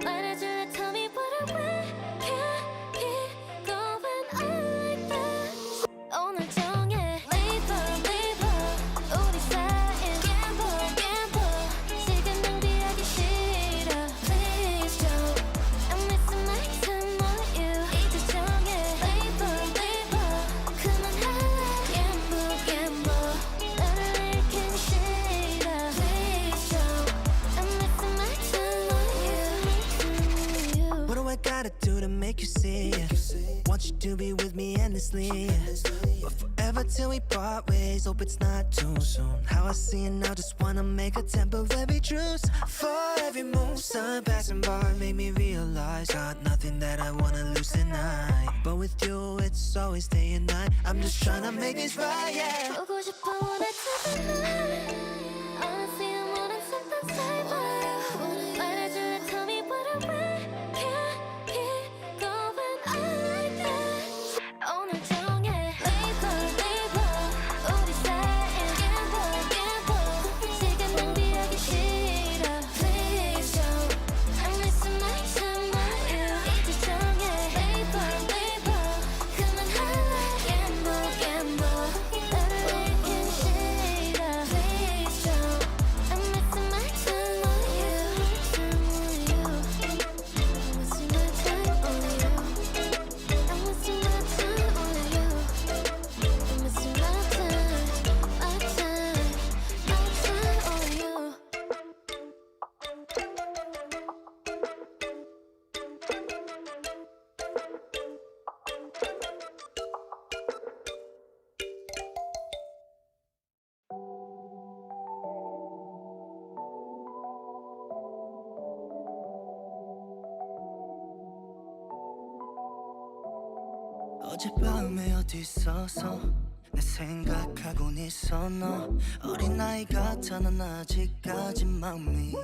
말해줄래, tell me what I want. Can't keep going on like this. 오늘 정해, leave 우리 사이엔 gamble, gamble. 시간 낭비하기 싫어. Please don't. I'm wasting my time on you. 이제 정해, leave 그만할래. Gamble, gamble. 나를 잃긴 싫어. Please don't. I'm wasting my time on you. What do I gotta do to make you see it? Want you to be with me endlessly, but forever till we part ways. Hope it's not too soon. How I see it now, just wanna make a temporary truce. For every move, sun passing by made me realize got nothing that I wanna lose tonight. But with you, it's always day and night. I'm just tryna make this right, yeah. 보고 싶어, wanna take a night. Honestly, I'm wanting something safer. 말해줄래, tell me what I want. Can't keep going on like this. 오늘 정해, leave 우리 사이엔 gamble, gamble. 시간 낭비하기 싫어. Please don't. I'm wasting my time on you. 이제 정해, leave 그만할래. Gamble, gamble. 나를 잃긴 싫어. Please don't. I'm wasting my time on you. I'm wasting my time on you. I'm wasting my time on you. I'm wasting my time on you. 어젯밤에 어디 있어서 내 생각하곤 있어. 너 어린아이 같아. 난 아직까지 마음이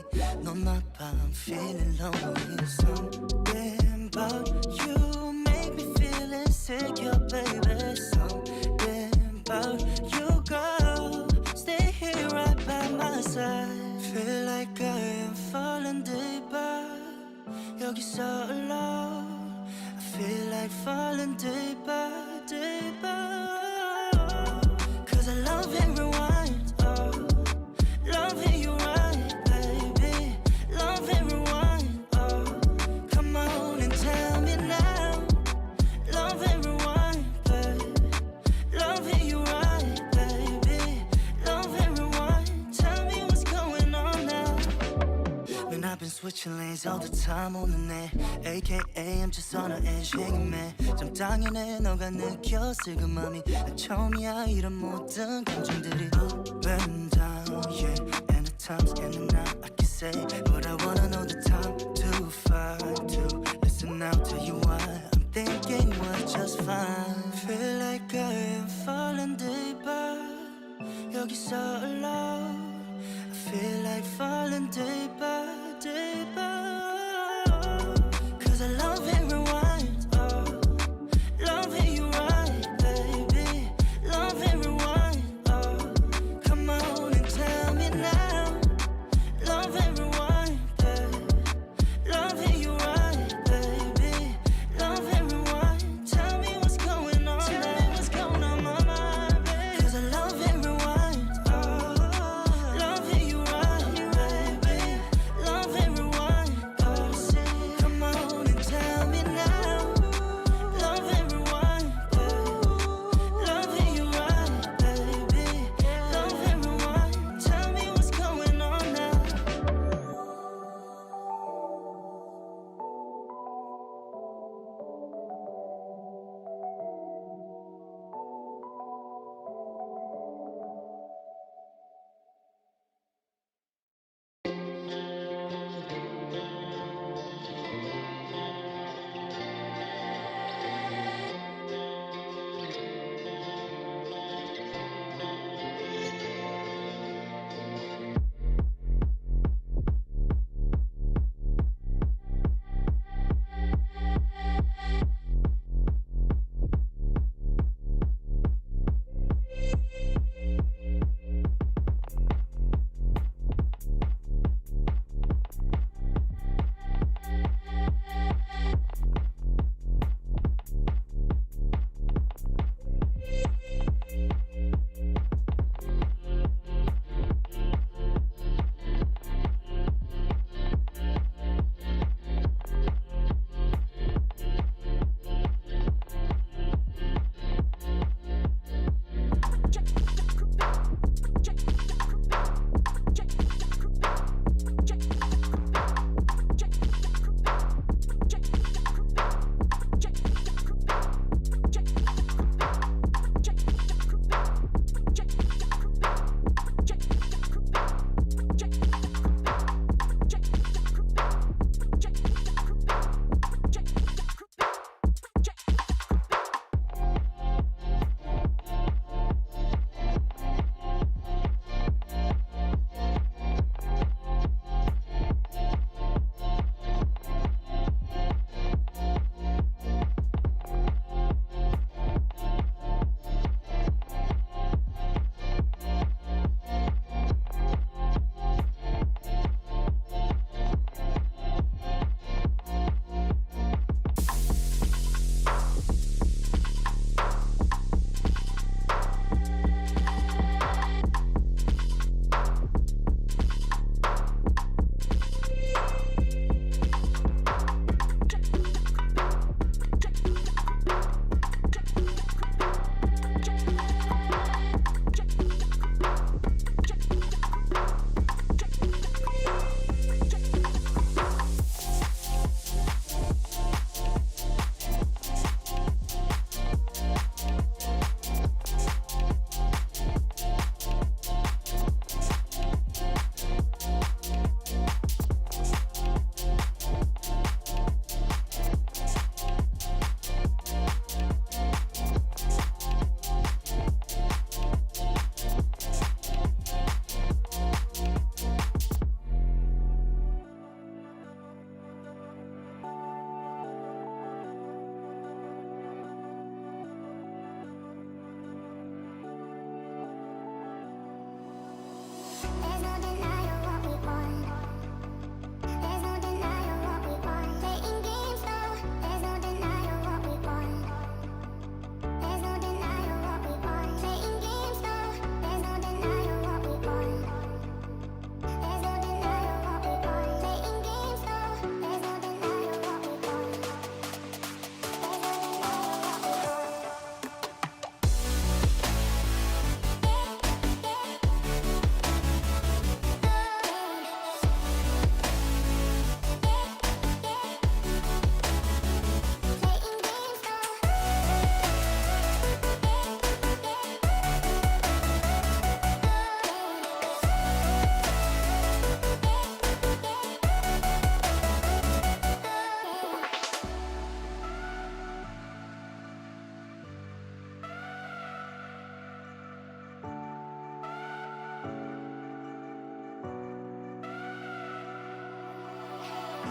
넌 나빠. I'm feeling lonely. Something about you make me feel insecure, baby. Something about you, girl. Stay here right by my side. Feel like I am falling deeper. 여기서 alone. I feel like falling deeper, deeper. Cause I love everyone, oh. Love you right, baby. Love everyone, oh. Come on and tell me now. Love everyone, baby. Love you right, baby. Love everyone. Tell me what's going on now. I've been switching lanes all the time 오는 내 AKA I'm just on an edge hanging man 좀 당연해 너가 느꼈을 그 맘이 난 처음이야 이런 모든 감정들이 up and down yeah and at times in and out I can say but I wanna know the time to fight to listen now tell you why I'm thinking we're just fine feel like I am falling deeper 여기서 alone I feel like falling deeper Cause I love it rewind oh. Love it you right baby Love it rewind oh. Come on and tell me now Love it rewind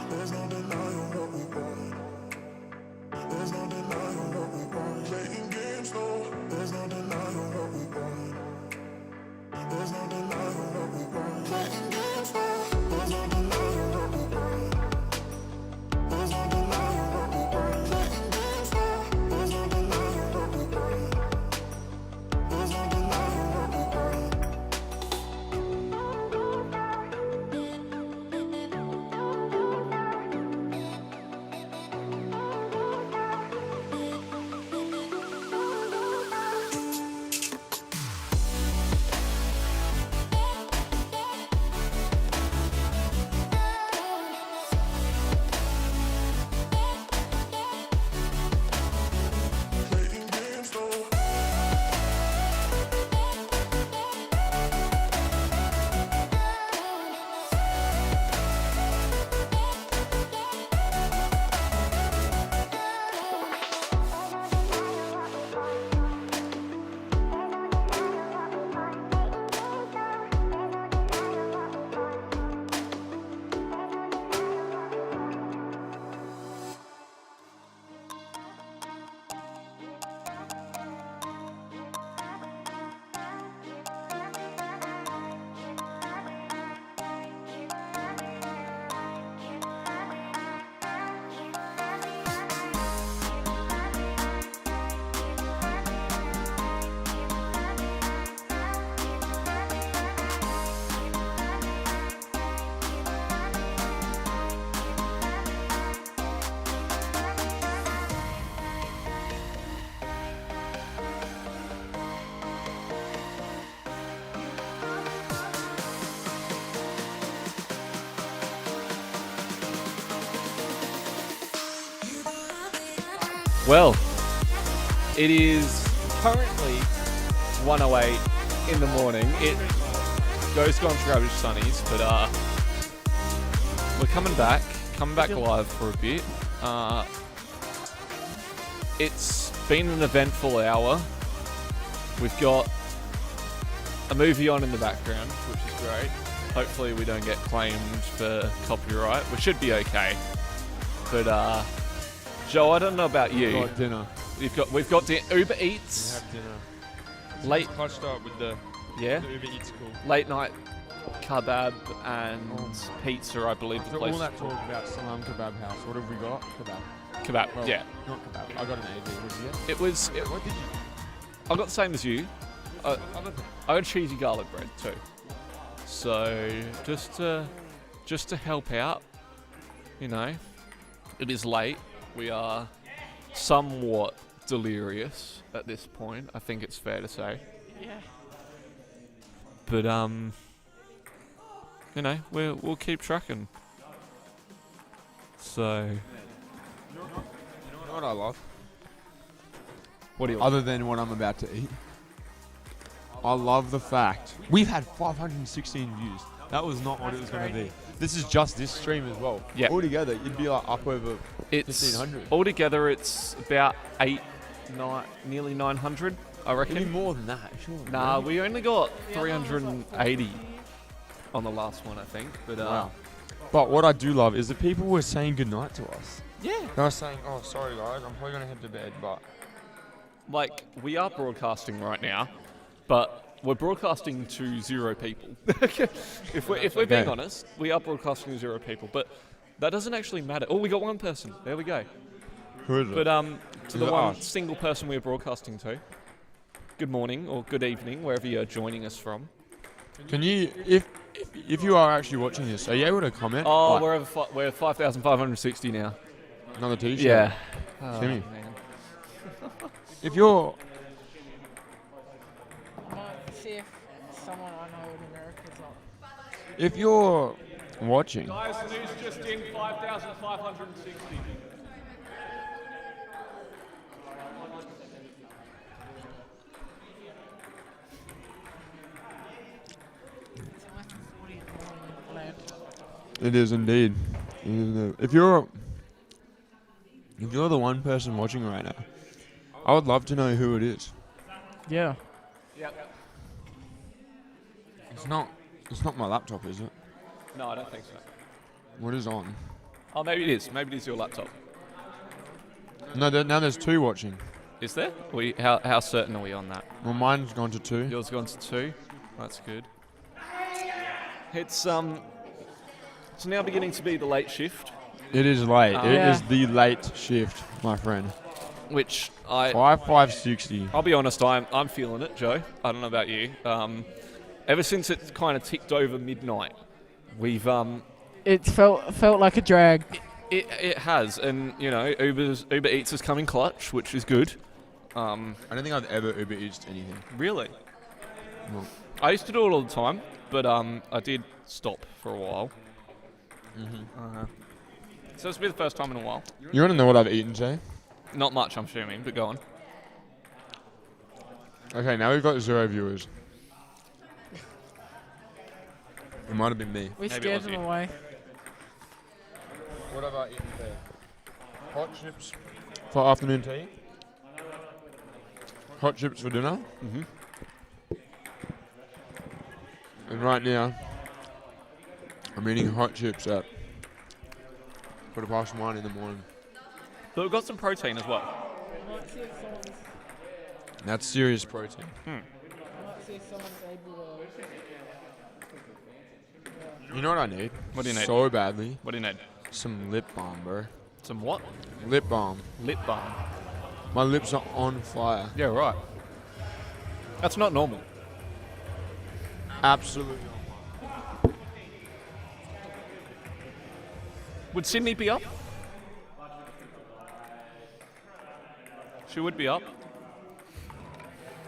There's no denying what we want. There's no denying what we want. Playing games, no. There's no denying what we want. There's no denying what we want. Playing games, no. There's no denying what we want. There's no denying what we want. Playing games, no. There's no denying what we want. There's no denying what we want. Well, it is currently 1:08 in the morning. It goes Gontrabish Sunnies, but we're coming back live for a bit. It's been an eventful hour. We've got a movie on in the background, which is great. Hopefully we don't get claimed for copyright. We should be okay. But Joe, I don't know about you. We've got dinner. We've got Uber Eats. We have dinner. Late Clutched up with the Uber Eats call. Late night kebab and pizza, I believe. After all that talk about Salam Kebab House, what have we got? Kebab, Well, yeah. Not kebab. I got an AD. What did you get? It was. What did you? I got the same as you. I got cheesy garlic bread too. So just to help out, you know, it is late. We are somewhat delirious at this point. I think it's fair to say. Yeah. But you know, we'll keep tracking. So. You know what I love? What do you Other than what I'm about to eat? I love the fact we've had 516 views. That was not what it was going to be. This is just this stream as well. Yeah. Altogether, you'd be like up over 1,500. Altogether, it's about nearly 900, I reckon. Maybe more than that, sure. Nah, we only got 380 on the last one, I think. But wow. But what I do love is that people were saying goodnight to us. Yeah. They were saying, "Oh, sorry guys, I'm probably going to head to bed," but like, we are broadcasting right now, but we're broadcasting to 0 people. if we're being honest, we are broadcasting to 0 people, but that doesn't actually matter. Oh, we got one person. There we go. Who is it? But to Is the it one us? single person we're broadcasting to, good morning or good evening, wherever you're joining us from. Can you, if you are actually watching this, are you able to comment? Oh, Like, we're 5,560 now. Another T-shirt. Yeah. Timmy. Man. If you're See if someone I know in America's not. If you're watching, Guys, the news just in 5,560. it is indeed. If you're the one person watching right now, I would love to know who it is. Yeah. Yep. It's not my laptop, is it? No, I don't think so. What is on? Oh, maybe it is. Maybe it is your laptop. No, now there's 2 watching. Is there? How certain are we on that? Well, mine's gone to 2. Yours gone to 2. That's good. It's now beginning to be the late shift. It is late. It Yeah. is the late shift, my friend. Which I 5:60. I'll be honest, I'm feeling it, Joe. I don't know about you. Ever since it's kind of ticked over midnight, we've It felt like a drag. It has, and you know, Uber Eats has come in clutch, which is good. I don't think I've ever Uber Eats anything. Really? No. I used to do it all the time, but I did stop for a while. So this will be the first time in a while. You want to know what I've eaten today? Not much, I'm assuming, but go on. Okay, now we've got 0 viewers. It might have been me. We scared them away. What have I eaten today? Hot chips for afternoon tea. Hot chips for dinner. And right now, I'm eating hot chips at 1:15 in the morning. But we've got some protein as well. That's serious protein. You know what I need? What do you need? So badly. What do you need? Some lip balm, bro. Some what? Lip balm. Lip balm. My lips are on fire. Yeah, right. That's not normal. Absolutely. Would Sydney be up? She would be up.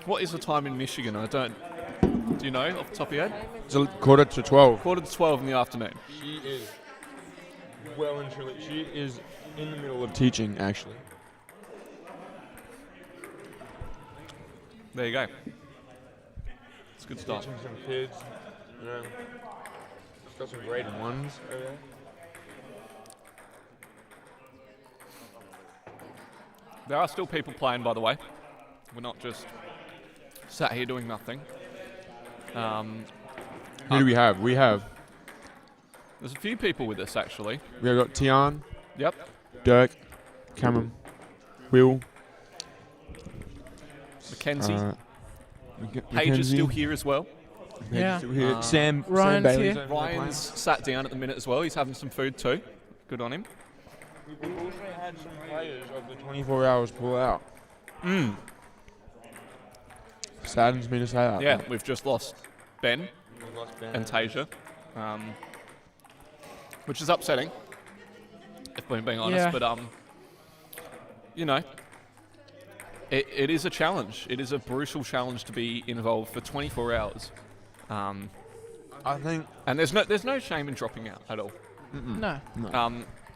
What is the time in Michigan? Do you know off the top of your head? It's 11:45. 11:45 in the afternoon. She is well and truly. She is in the middle of teaching, actually. There you go. It's good stuff. Teaching some kids. You know, she's got some grade 1s over there. There are still people playing, by the way. We're not just sat here doing nothing. Who do we have? There's a few people with us, actually. We have got Tian. Yep. Dirk. Cameron. Will. Mackenzie. Paige is Mackenzie. still here as well. Paige is still here. Sam Ryan's Bailey's here. over there playing. Ryan's sat down at the minute as well. He's having some food too. Good on him. We've also had some players of the 24 hours pull out. Saddens me to say that. Yeah, we've just lost Ben We've lost Ben. and Tasia, which is upsetting, if we're being honest. Yeah. But you know, it is a challenge. It is a brutal challenge to be involved for 24 hours. I think, and there's no shame in dropping out at all. No.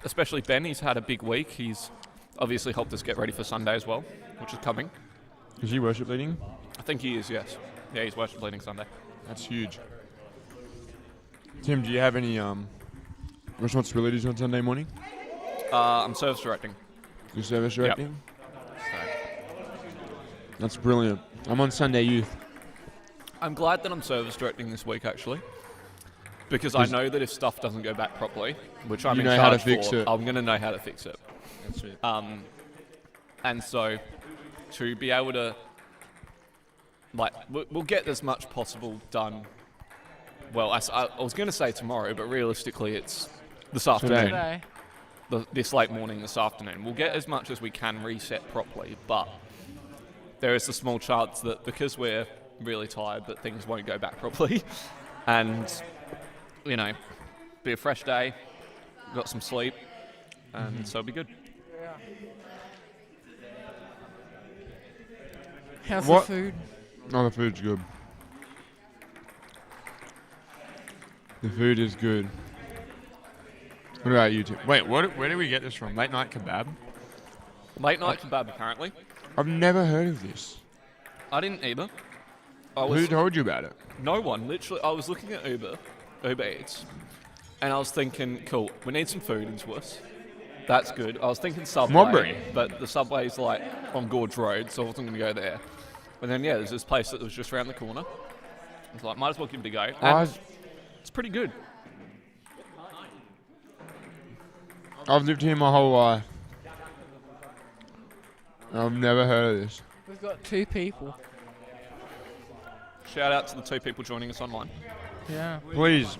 Especially Ben. He's had a big week. He's obviously helped us get ready for Sunday as well, which is coming. is he worship leading? I think he is. Yes. Yeah, he's worship leading Sunday. That's huge. Tim, do you have any responsibilities on Sunday morning? I'm service directing. Your service directing? That's brilliant. I'm on Sunday youth. I'm glad that I'm service directing this week, actually, because I know that if stuff doesn't go back properly, which I'm You in know how to charge fix for, it. I'm going to know how to fix it. That's it. And so to be able to, like, we'll get as much possible done. Well, I was going to say tomorrow, but realistically it's this afternoon. Today. This late morning, this afternoon. We'll get as much as we can reset properly, but there is a small chance that because we're really tired that things won't go back properly. And, you know, be a fresh day, got some sleep, and so it'll be good. How's What? the food? Oh, the food's good. The food is good. What about you two? Wait, where did we get this from? Late night kebab? Late night kebab, apparently. I've never heard of this. I didn't either. Who told you about it? No one. Literally, I was looking at Uber Eats, and I was thinking, cool, we need some food into us. That's good. I was thinking Subway, Modbury. but the Subway's like on Gorge Road, so I wasn't going to go there. But then, yeah, there's this place that was just around the corner. I was like, might as well give it a go. And it's pretty good. I've lived here my whole life. I've never heard of this. We've got 2 people. Shout out to the 2 people joining us online. Yeah. Please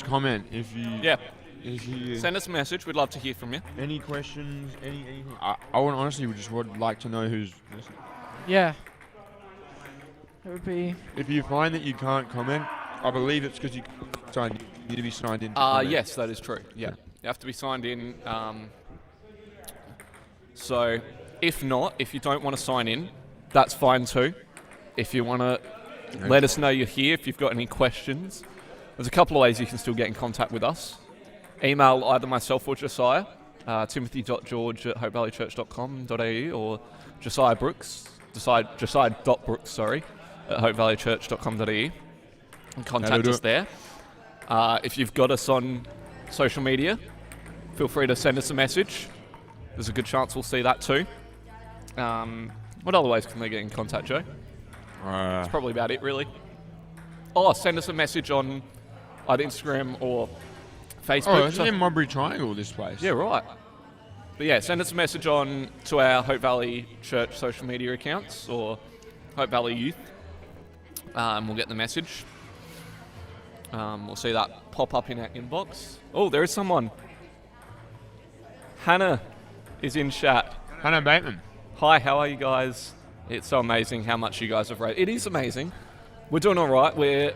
comment if you. Yeah. If you Send us a message. We'd love to hear from you. Any questions? Anything? I would honestly just would like to know who's listening. Yeah. It would be. If you find that you can't comment, I believe it's because you need to be signed in. Yes, that is true. Yeah. You have to be signed in. So, if not, if you don't want to sign in, that's fine too. If you want to let us know you're here, if you've got any questions, there's a couple of ways you can still get in contact with us. Email either myself or Josiah, timothy.george@hopevalleychurch.com.au or Josiah Brooks, Josiah.Brooks, at hopevalleychurch.com.au, and contact us there. If you've got us on social media, feel free to send us a message. There's a good chance we'll see that too. What other ways can they get in contact, Joe? That's probably about it, really. Oh, send us a message on either Instagram or Facebook. Oh, it's in Mulberry Triangle, this place. Yeah, right. But yeah, send us a message to our Hope Valley Church social media accounts or Hope Valley Youth. We'll get the message. We'll see that pop up in our inbox. Oh, there is someone. Hannah is in chat. Hannah Bateman. Hi, how are you guys? It's so amazing how much you guys have raised. It is amazing. We're doing all right. We're...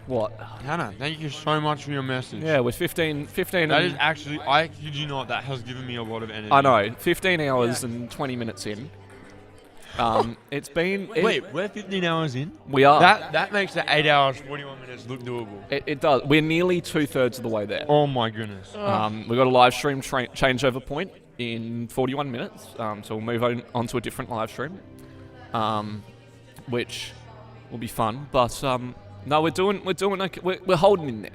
What? Hannah, thank you so much for your message. Yeah, we're 15 That is actually, I kid you not, that has given me a lot of energy. I know. 15 hours and 20 minutes in. It's been... Wait, we're 15 hours in? We are. That makes the 8 hours, 41 minutes look doable. It does. We're nearly 2/3 of the way there. Oh my goodness. We've got a live stream changeover point in 41 minutes. So we'll move on to a different live stream, which will be fun. But no, we're doing okay. We're holding in there.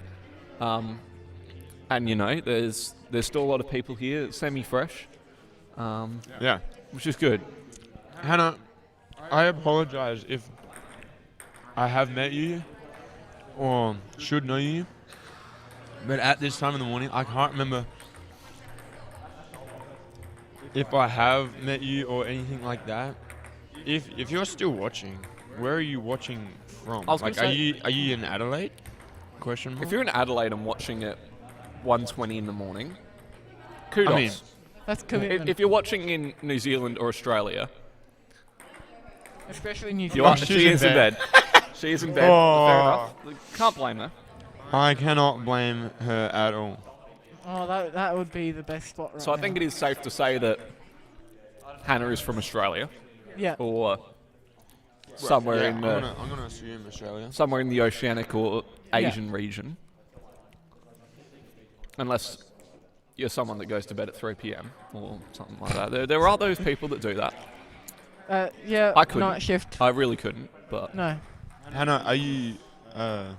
And you know, there's still a lot of people here, semi-fresh. Yeah, which is good. Hannah, I apologize if I have met you or should know you, but at this time in the morning, I can't remember if I have met you or anything like that. If you're still watching, where are you watching from? Like, are you in Adelaide? Question mark? If you're in Adelaide and watching at 1:20 in the morning, kudos. I mean, that's commitment. If you're watching in New Zealand or Australia, especially New Zealand, Zealand. she is in bed. She is in bed. Oh. Fair enough. Can't blame her. I cannot blame her at all. Oh, that would be the best spot right So I think it is safe to say that Hannah is from Australia. Yeah. Or somewhere in the... I'm gonna assume Australia. Somewhere in the Oceanic or Asian region. Unless you're someone that goes to bed at 3 p.m. or something like that. There are those people that do that. Yeah, I couldn't. night shift. I really couldn't, but... No. Hannah, are you... who are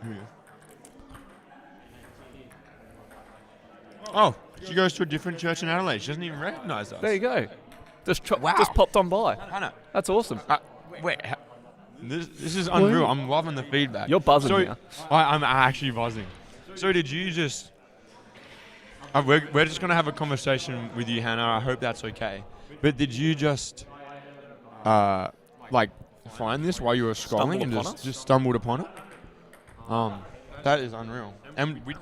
you? Oh, she goes to a different church in Adelaide. She doesn't even recognise us. There you go. Just popped on by. Hannah. That's awesome. Wait, this is unreal. I'm loving the feedback. You're buzzing now. I'm actually buzzing. So did you just... we're just going to have a conversation with you, Hannah. I hope that's okay. But did you just, find this while you were scrolling and just stumbled upon it? That is unreal. And we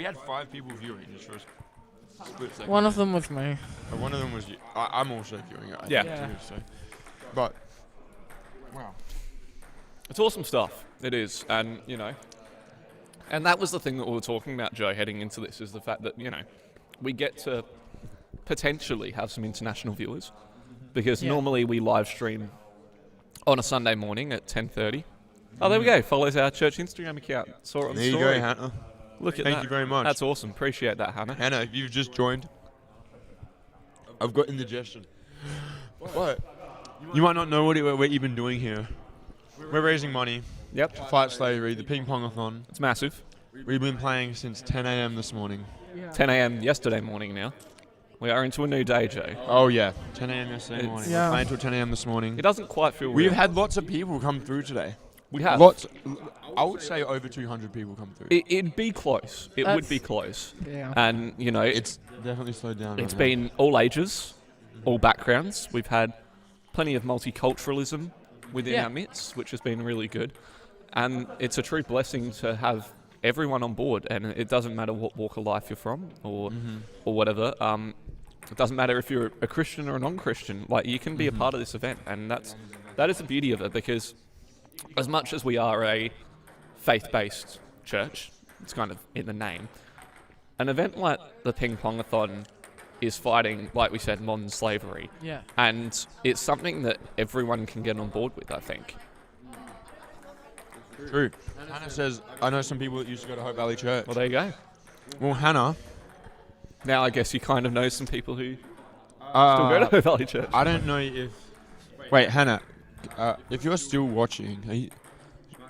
had 5 people viewing just for a split second. One of them was me. One of them was you. I'm also viewing it. I Yeah. think, too, so. But wow, it's awesome stuff. It is, and you know, and that was the thing that we were talking about, Joe, heading into this, is the fact that we get to potentially have some international viewers, because normally we live stream on a Sunday morning at 10:30. Oh, there we go. Follows our church Instagram account. Saw it on the story. There you go, Hannah. Look at that. Thank you very much. That's awesome. Appreciate that, Hannah. Hannah, if you've just joined, I've got indigestion. What? You might not know what you've been doing here. We're raising money. Yep. To fight slavery, the ping pong-a-thon. It's massive. We've been playing since 10 a.m. this morning. 10 a.m. yesterday morning now. We are into a new day, Joe. Oh, yeah. 10 a.m. yesterday morning. Yeah. We're playing until 10 a.m. this morning. It doesn't quite feel real. We've had lots of people come through today. We have. Lots. I would say over 200 people come through. It'd be close. It would be That's- close. yeah. And, you know, It's definitely slowed down. it's right been all ages, all backgrounds. We've had plenty of multiculturalism within Yeah. our midst, which has been really good. And it's a true blessing to have everyone on board. And it doesn't matter what walk of life you're from or whatever. It doesn't matter if you're a Christian or a non-Christian. Like, you can be a part of this event. And that is the beauty of it, because as much as we are a faith-based church, it's kind of in the name, an event like the Ping Pongathon is fighting, like we said, modern slavery. Yeah. And it's something that everyone can get on board with, I think. True. Hannah says, I know some people that used to go to Hope Valley Church. Well, there you go. Well, Hannah. Now I guess you kind of know some people who still go to Hope Valley Church. I don't know if... Wait, Hannah, if you're still watching,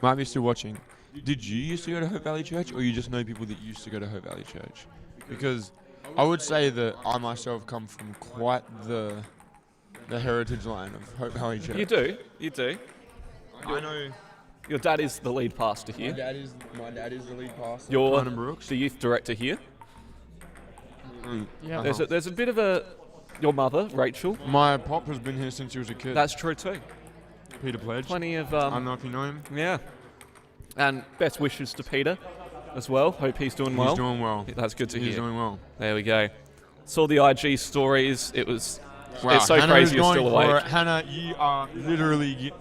might be still watching, did you used to go to Hope Valley Church, or you just know people that used to go to Hope Valley Church? Because I would say that I myself come from quite the heritage line of Hope Valley Church. You do. I know... Your dad is the lead pastor here. My dad is the lead pastor. You're Brandon Brooks. the youth director here. Yeah. There's a bit of your mother, Rachel. My pop has been here since he was a kid. That's true too. Peter Pledge. Plenty of... I don't know if you know him. Yeah. And best wishes to Peter as well. Hope he's doing well. He's doing well. That's good to hear. He's doing well. There we go. Saw the IG stories. It was... Wow, it's so Hannah crazy is you're going still for awake. it. Hannah, you are literally...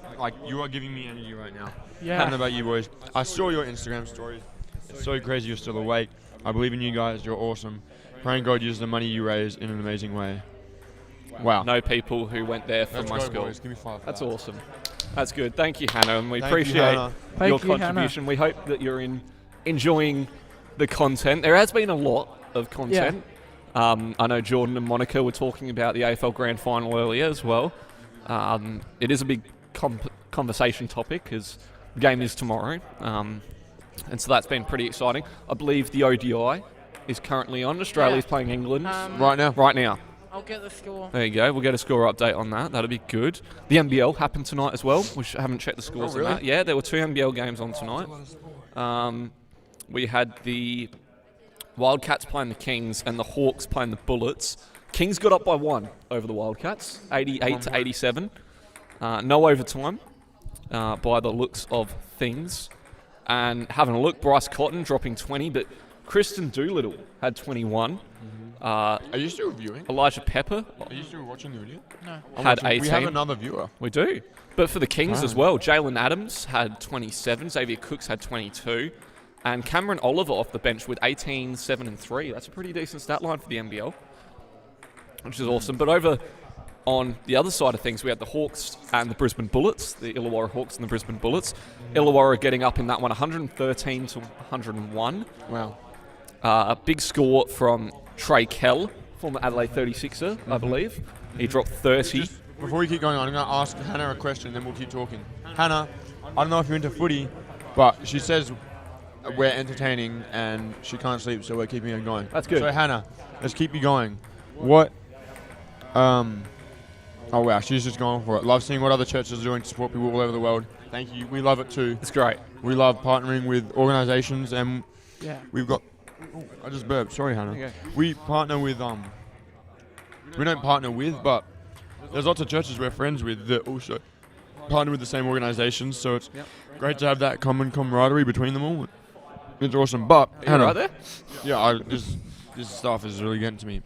you are giving me energy right now. Yeah. I don't know about you boys. I saw your Instagram stories. It's so crazy you're still awake. I believe in you guys. You're awesome. Praying God uses the money you raise in an amazing way. Wow. Know people who went there from Let's my go, school. boys. Give me 5 That's for that. awesome. That's good. Thank you, Hannah, and we Thank you, appreciate Hannah. Thank your you, Hannah. contribution. We hope that you're enjoying the content. There has been a lot of content. I know Jordan and Monica were talking about the AFL Grand Final earlier as well. It is a big conversation topic because the game is tomorrow. And so that's been pretty exciting. I believe the ODI is currently on. Australia's playing England right now. I'll get the score. There you go. We'll get a score update on that. That'll be good. The NBL happened tonight as well. We haven't checked the scores on that. Yeah, there were 2 NBL games on tonight. We had the Wildcats playing the Kings and the Hawks playing the Bullets. Kings got up by 1 over the Wildcats, 88-87. No overtime by the looks of things. And having a look, Bryce Cotton dropping 20, but Kristen Doolittle had 21. Are you still viewing? Elijah Pepper Are you still watching the video? No. had 18. We have another viewer. We do. But for the Kings Wow. as well, Jalen Adams had 27, Xavier Cooks had 22, and Cameron Oliver off the bench with 18, 7 and 3. That's a pretty decent stat line for the NBL, which is awesome. But over on the other side of things, we had the Hawks and the Brisbane Bullets, the Illawarra Hawks and the Brisbane Bullets. Illawarra getting up in that one, 113 to 101. Wow. A big score from Trey Kell, former Adelaide 36er, I believe. He dropped 30. Before we keep going on, I'm going to ask Hannah a question, then we'll keep talking. Hannah, I don't know if you're into footy, but she says we're entertaining and she can't sleep, so we're keeping her going. That's good. So Hannah, let's keep you going. What? Oh wow, she's just going for it. Love seeing what other churches are doing to support people all over the world. Thank you. We love it too. It's great. We love partnering with organisations, and Yeah. we've got. Oh, I just burped. Sorry, Hannah. Okay. We partner with We don't partner with, but there's lots of churches we're friends with that also partner with the same organisations. So it's great to have that common camaraderie between them all. It's awesome. But Are you Hannah, right there? yeah, this stuff is really getting to me.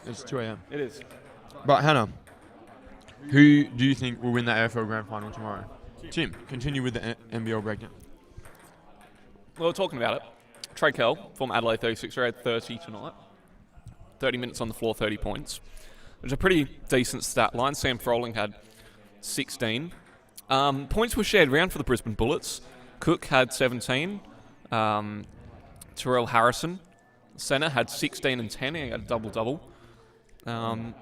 It's 2 a.m. It is. But Hannah, who do you think will win the AFL Grand Final tomorrow? Tim, continue with the NBL breakdown. Well, we're talking about it. Trey Kell, former Adelaide 36er, had 30 tonight. 30 minutes on the floor, 30 points. Which is a pretty decent stat line. Sam Froling had 16. Points were shared around for the Brisbane Bullets. Cook had 17. Terrell Harrison, centre, had 16 and 10. He had a double-double. And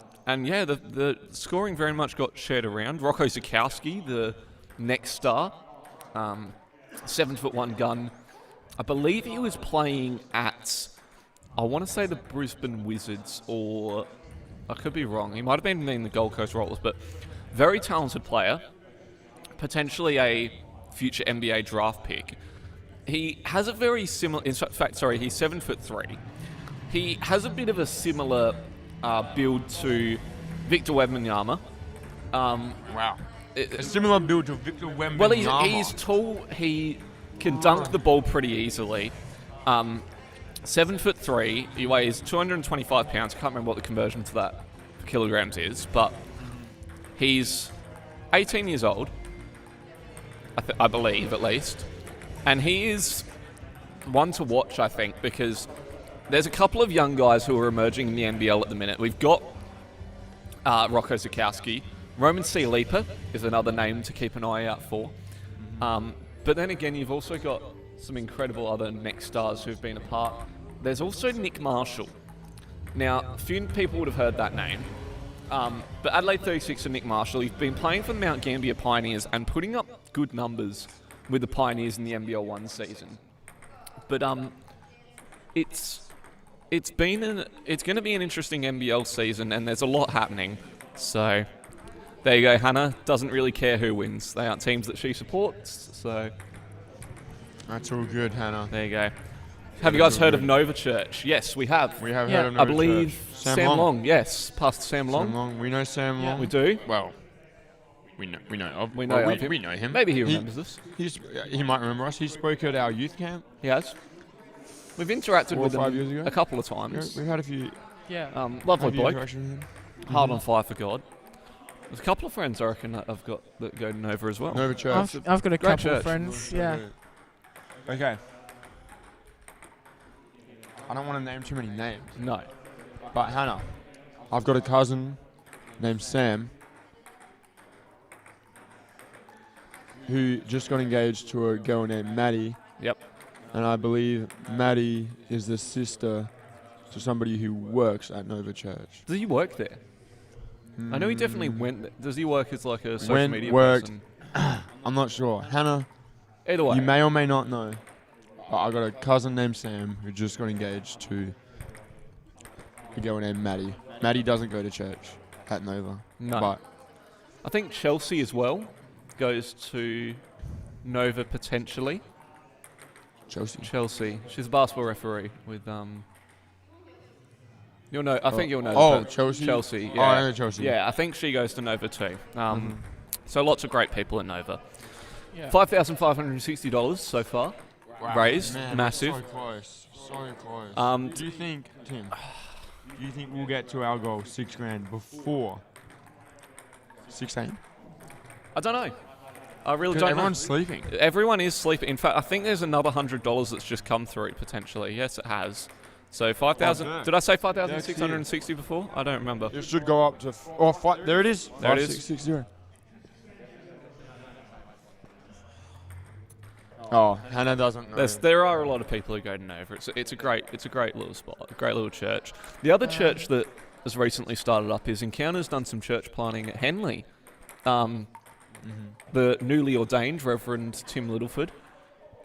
yeah, the scoring very much got shared around. Rocco Zukowski, the next star, 7'1" gun. I believe he was playing at, I want to say the Brisbane Wizards, or I could be wrong. He might have been in the Gold Coast Rollers, but very talented player. Potentially a future NBA draft pick. He has a very similar. In fact, sorry, he's 7'3". He has a bit of a similar build to Victor Wembanyama. Wow. A similar build to Victor Wembanyama. Well, he's tall. He can dunk the ball pretty easily. 7'3". He weighs 225 pounds. I can't remember what the conversion to that for kilograms is, but he's 18 years old. I believe, at least. And he is one to watch, I think, because there's a couple of young guys who are emerging in the NBL at the minute. We've got Rocco Zukowski. Roman C. Leaper is another name to keep an eye out for. But then again, you've also got some incredible other next stars who've been a part. There's also Nick Marshall. Now, a few people would have heard that name. But Adelaide 36 and Nick Marshall, he's been playing for the Mount Gambier Pioneers and putting up good numbers with the Pioneers in the NBL 1 season. But it's going to be an interesting NBL season, and there's a lot happening. So there you go. Hannah doesn't really care who wins. They aren't teams that she supports. So that's all good, Hannah. There you go. Have you guys heard of Nova Church? Yes, we have. We have heard of Nova Church. I believe Sam Long. Yes, Pastor Sam Long. Sam Long. We know Sam Long. We do. Well, we know of. We know of him. We know him. Maybe he remembers us. He might remember us. He spoke at our youth camp. He has. We've interacted 4 or with 5 him years ago. a couple of times. We've had a few. Yeah. Lovely bloke. interaction with him. Hard on fire for God. There's a couple of friends I reckon that I've got that go to Nova as well. Nova Church. I've got a Great couple church. of friends. Yeah. Okay. I don't want to name too many names. No. But Hannah, I've got a cousin named Sam who just got engaged to a girl named Maddie. Yep. And I believe Maddie is the sister to somebody who works at Nova Church. Does he work there? I know he definitely went there. Does he work as like a social media person? I'm not sure. Hannah, either way, you may or may not know. But I got a cousin named Sam who just got engaged to a girl named Maddie. Maddie doesn't go to church at Nova. No. But I think Chelsea as well goes to Nova potentially. Chelsea. She's a basketball referee with You'll know. I think you'll know. Oh, Chelsea. Chelsea. Oh, Yeah. I know Chelsea. Yeah, I think she goes to Nova too. So lots of great people at Nova. Yeah. $5,560 so far. Wow. Raised, Man, massive. So close. So close. Do you think, Tim? Do you think we'll get to our goal, $6,000 before 16? I don't know. I really don't know. Everyone's sleeping. Everyone is sleeping. In fact, I think there's another $100 that's just come through potentially. Yes, it has. So 5,000. Oh, Did I say 5,660 before? I don't remember. It should go up to. There it is. There it is. 5660. Oh, Hannah doesn't know. There are a lot of people who go to Nova. It's a great little spot, a great little church. The other church that has recently started up is Encounter's done some church planting at Henley. The newly ordained Reverend Tim Littleford,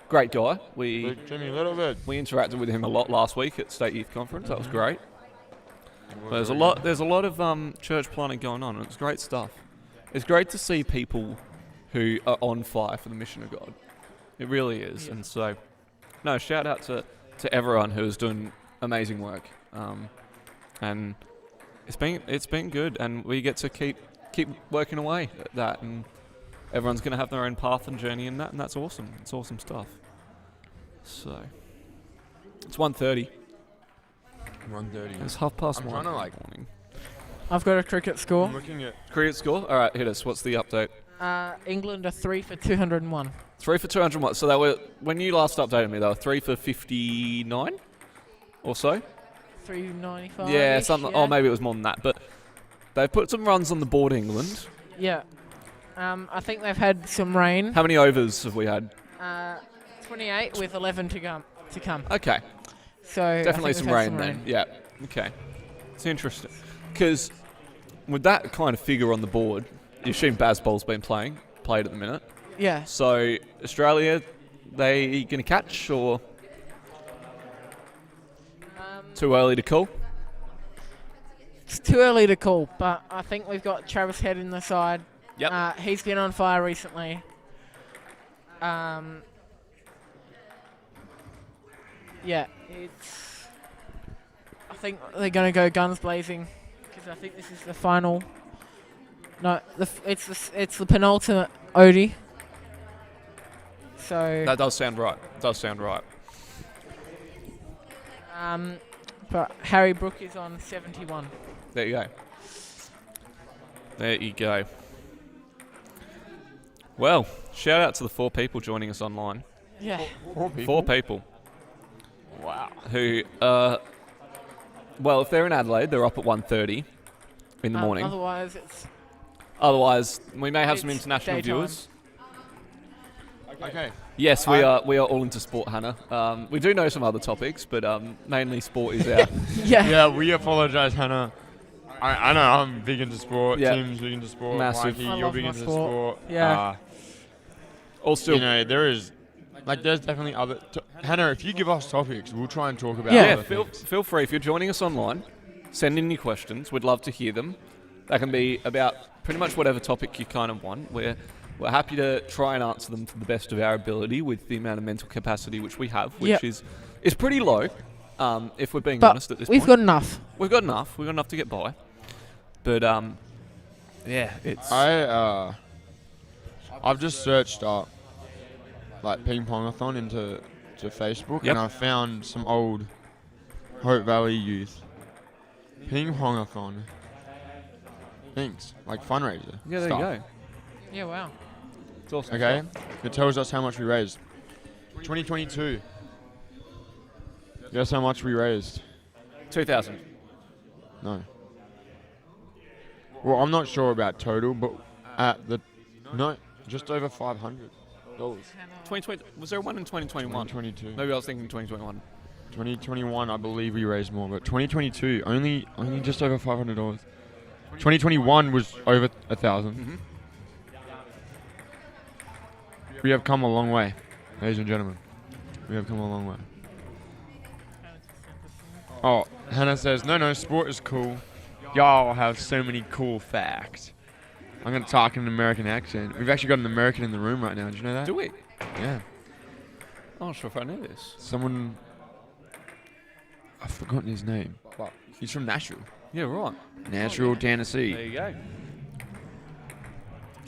great guy. Timmy Littleford. We interacted with him a lot last week at State Youth Conference. That was great. There's a lot of church planting going on, and it's great stuff. It's great to see people who are on fire for the mission of God. It really is. And so, no, shout out to everyone who is doing amazing work. And it's been good, and we get to keep working away at that, and everyone's going to have their own path and journey in that, and that's awesome. It's awesome stuff. So, it's 1:30. 1:30. It's 1:30 I'm trying to morning. I've got a cricket score. I'm looking at Cricket score? All right, hit us. What's the update? England are 3 for 201. 3 for 201. So they were, when you last updated me, they were 3 for 59 or so? 395. Yeah, something. Yeah. Oh, maybe it was more than that. But they've put some runs on the board, England. Yeah. I think they've had some rain. How many overs have we had? 28 with 11 to come. Okay. So definitely I some think they've rain had then. Yeah. Okay. It's interesting because with that kind of figure on the board, you assume Bazball's been played at the minute. Yeah. So Australia, they going to catch or too early to call? It's too early to call, but I think we've got Travis Head in the side. Yep. He's been on fire recently. Yeah, it's. I think they're gonna go guns blazing because I think this is the final. No, it's the penultimate Odie. So. That does sound right. But Harry Brook is on 71. There you go. Well, shout out to the 4 people joining us online. Yeah. 4 people. Wow. Who, well, if they're in Adelaide, they're up at 1:30 in the morning. Otherwise, we may have some it's international daytime. viewers. Okay. Yes, we are all into sport, Hannah. We do know some other topics, but mainly sport is our... Yeah, we apologise, Hannah. I know I'm big into sport. Yeah. Tim's big into sport. Massive. Mikey, I you're love big my into sport. sport. Yeah. Also, you know, there's definitely other... Hannah, if you give us topics, we'll try and talk about Yeah, other things. feel free. If you're joining us online, send in your questions. We'd love to hear them. They can be about pretty much whatever topic you kind of want. We're happy to try and answer them to the best of our ability with the amount of mental capacity which we have, which is pretty low, if we're being honest at this point. We've got enough. We've got enough to get by. But, yeah, it's... I've just searched up, like, ping pongathon into Facebook, and I found some old Hope Valley youth ping pongathon things, like fundraiser Yeah, there stuff. you go. Yeah, wow. It's awesome. Okay, it tells us how much we raised. 2022. Guess how much we raised? 2,000. No. Well, I'm not sure about total, but just over $500. 2020, was there one in 2021? 2022. Maybe I was thinking 2021. 2021, I believe we raised more, but 2022 only just over $500. 2021 was over 1,000. Mm-hmm. We have come a long way, ladies and gentlemen. We have come a long way. Oh, Hannah says, no, sport is cool. Y'all have so many cool facts. I'm going to talk in an American accent. We've actually got an American in the room right now. Did you know that? Do we? Yeah. I'm not sure if I knew this. Someone... I've forgotten his name. But he's from Nashville. Yeah, right. Nashville, Tennessee. There you go.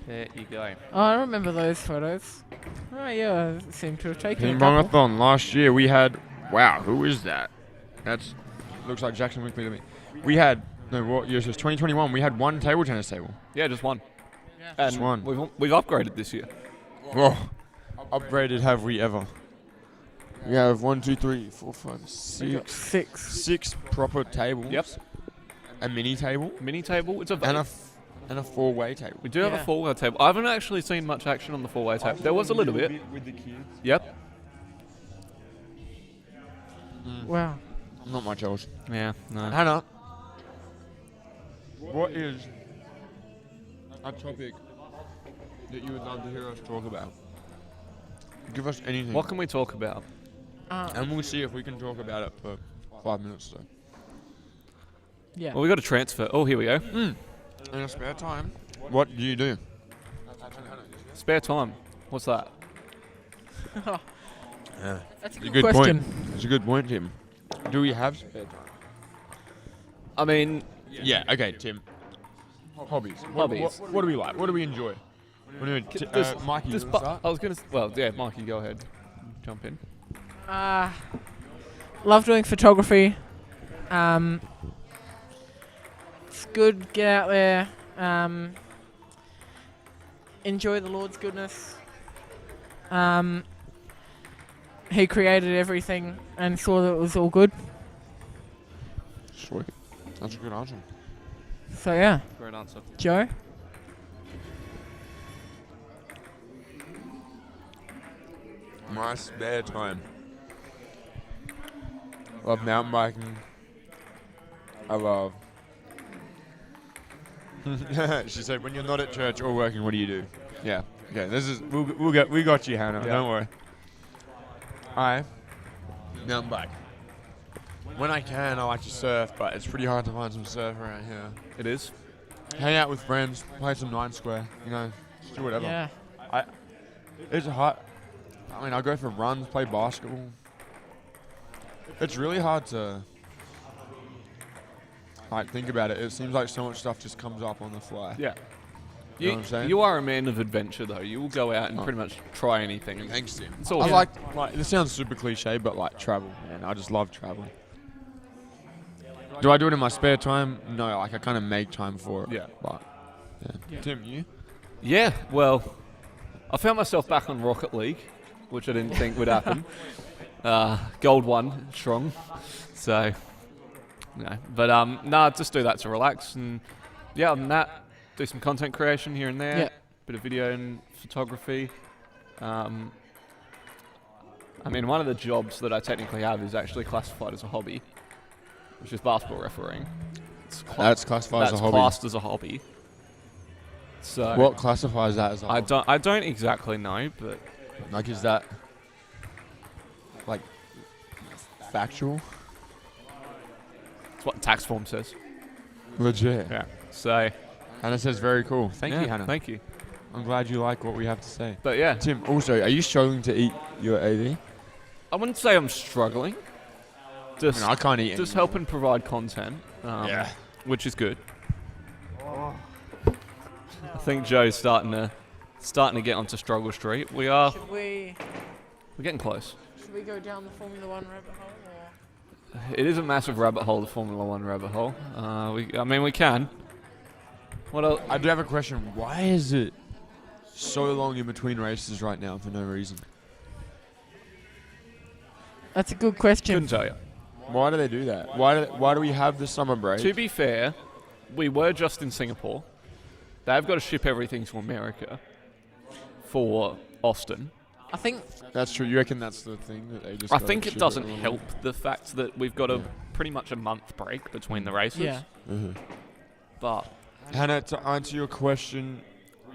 There you go. Oh, I remember those photos. Oh, yeah, I seem to have taken Ping a couple. Pongathon. Last year we had... Wow, who is that? Looks like Jackson Wickley to me. We had... No, what year is this? 2021. We had one table tennis table. Yeah, just one. Yeah. And Just one. We've upgraded this year. Whoa. Upgraded have we ever? We have 1, 2, 3, 4, 5, 6. 6 proper tables. Yep. A mini table. It's a and a 4-way table. We do have a 4-way table. I haven't actually seen much action on the 4-way table. There was a little bit. With the kids. Yep. Wow. Not much else. Yeah, no. Hannah, what is a topic that you would love to hear us talk about? Give us anything. What can we talk about? And we'll see if we can talk about it for 5 minutes or so. Yeah. Well, we got a transfer. Oh, here we go. In your spare time, what do you do? Spare time. What's that? Yeah. That's a It's good question. Point. It's a good point, Tim. Do we have spare time? I mean... Yeah, okay, Tim. Hobbies. What do we like? What do we enjoy? Mikey, you wanna start? I was going to... Well, yeah, Mikey, go ahead. Jump in. Love doing photography. It's good. Get out there. Enjoy the Lord's goodness. He created everything and saw that it was all good. Sweet. That's a good answer. So yeah. Great answer. Joe? My spare time. Love mountain biking. I love. She said, "When you're not at church or working, what do you do?" Yeah. Okay. This is we got you, Hannah. Yeah. Don't worry. I mountain bike. When I can, I like to surf, but it's pretty hard to find some surf around here. It is. Hang out with friends, play some 9 square. You know, just do whatever. Yeah. It's hard. I mean, I go for runs, play basketball. It's really hard to think about it. It seems like so much stuff just comes up on the fly. Yeah. You know what I'm saying? You are a man of adventure, though. You will go out and pretty much try anything. Thanks, Tim. It's all I good. like this sounds super cliche, but like travel, man. I just love traveling. Do I do it in my spare time? No, like I kind of make time for it. Yeah. But yeah. Tim, you? Yeah, well, I found myself back on Rocket League, which I didn't think would happen. Gold 1, strong. So, no. But, just do that to relax. And, yeah, other than that, do some content creation here and there. Yeah. Bit of video and photography. I mean, one of the jobs that I technically have is actually classified as a hobby, which is basketball refereeing. That's classified as a hobby? That's classed as a hobby. So What classifies that as a hobby? I don't exactly know, but like, is that like factual? It's what the tax form says. Legit. Yeah. So Hannah says very cool. Thank you, Hannah. Thank you. I'm glad you like what we have to say. But yeah. Tim, also, are you struggling to eat your AV? I wouldn't say I'm struggling. Just I can't eat Just anymore. helping provide content. Yeah. Which is good. I think Joe's starting to get onto struggle street. We're getting close. Should we go down the Formula 1 rabbit hole? Or? It is a massive rabbit hole, the Formula 1 rabbit hole. We can. What else? I do have a question. Why is it so long in between races right now for no reason? That's a good question. Couldn't tell you. Why do they do that? Why do we have the summer break? To be fair, we were just in Singapore. They've got to ship everything to America for Austin. I think that's true. You reckon that's the thing that they just? I think it doesn't help the fact that we've got pretty much a month break between the races. Yeah. But Hannah, to answer your question,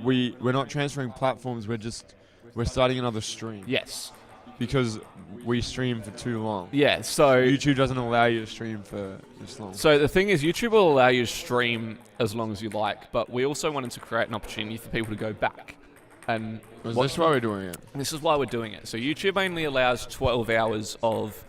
we're not transferring platforms. We're starting another stream. Yes. Because we stream for too long. Yeah, so YouTube doesn't allow you to stream for this long. So the thing is, YouTube will allow you to stream as long as you like, but we also wanted to create an opportunity for people to go back. And is this why we're doing it? This is why we're doing it. So YouTube only allows 12 hours of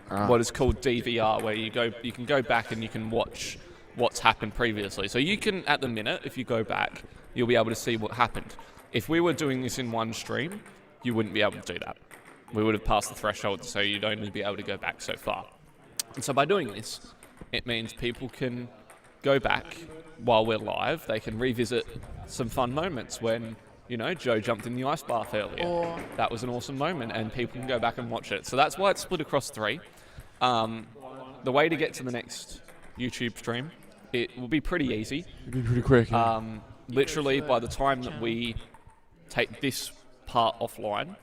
what is called DVR, where you can go back and you can watch what's happened previously. So you can, at the minute, if you go back, you'll be able to see what happened. If we were doing this in one stream, you wouldn't be able to do that. We would have passed the threshold, so you'd only be able to go back so far. And so by doing this, it means people can go back while we're live. They can revisit some fun moments when, Joe jumped in the ice bath earlier. That was an awesome moment, and people can go back and watch it. So that's why it's split across 3. The way to get to the next YouTube stream, it will be pretty easy. It'll be pretty quick. Yeah. Literally, by the time that we take this part offline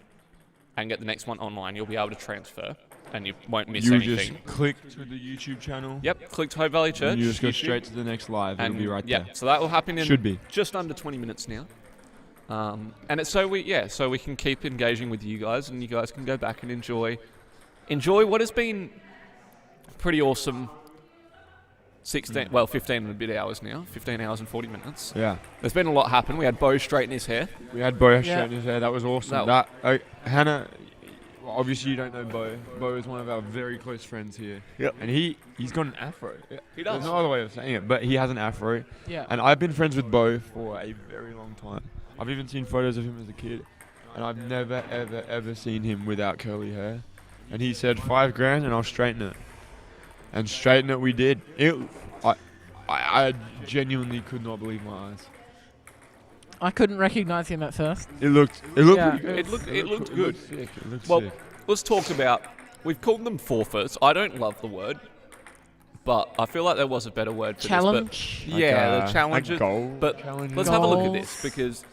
and get the next one online, you'll be able to transfer, and you won't miss anything. You just click to the YouTube channel. Yep, click to Hope Valley Church. And you just go YouTube, straight to the next live. It'll be right there. So that will happen in Should be. just under 20 minutes now. And it's so we can keep engaging with you guys, and you guys can go back and enjoy what has been pretty awesome 15 and a bit hours now. 15 hours and 40 minutes. Yeah. There's been a lot happen. We had Bo straighten his hair. That was awesome. Hannah, obviously you don't know Bo. Bo is one of our very close friends here. Yep. And he's got an afro. He does. There's no other way of saying it, but he has an afro. Yeah. And I've been friends with Bo for a very long time. I've even seen photos of him as a kid, and I've never, ever, ever seen him without curly hair. And he said, $5,000 and I'll straighten it. And straighten it we did. I genuinely could not believe my eyes. I couldn't recognize him at first. It looked pretty good. It looked good. Sick. It looked Well, sick. let's talk about. We've called them forfeits. I don't love the word, but I feel like there was a better word for Challenge? this. But yeah, the challenges. But let's have a look at this, because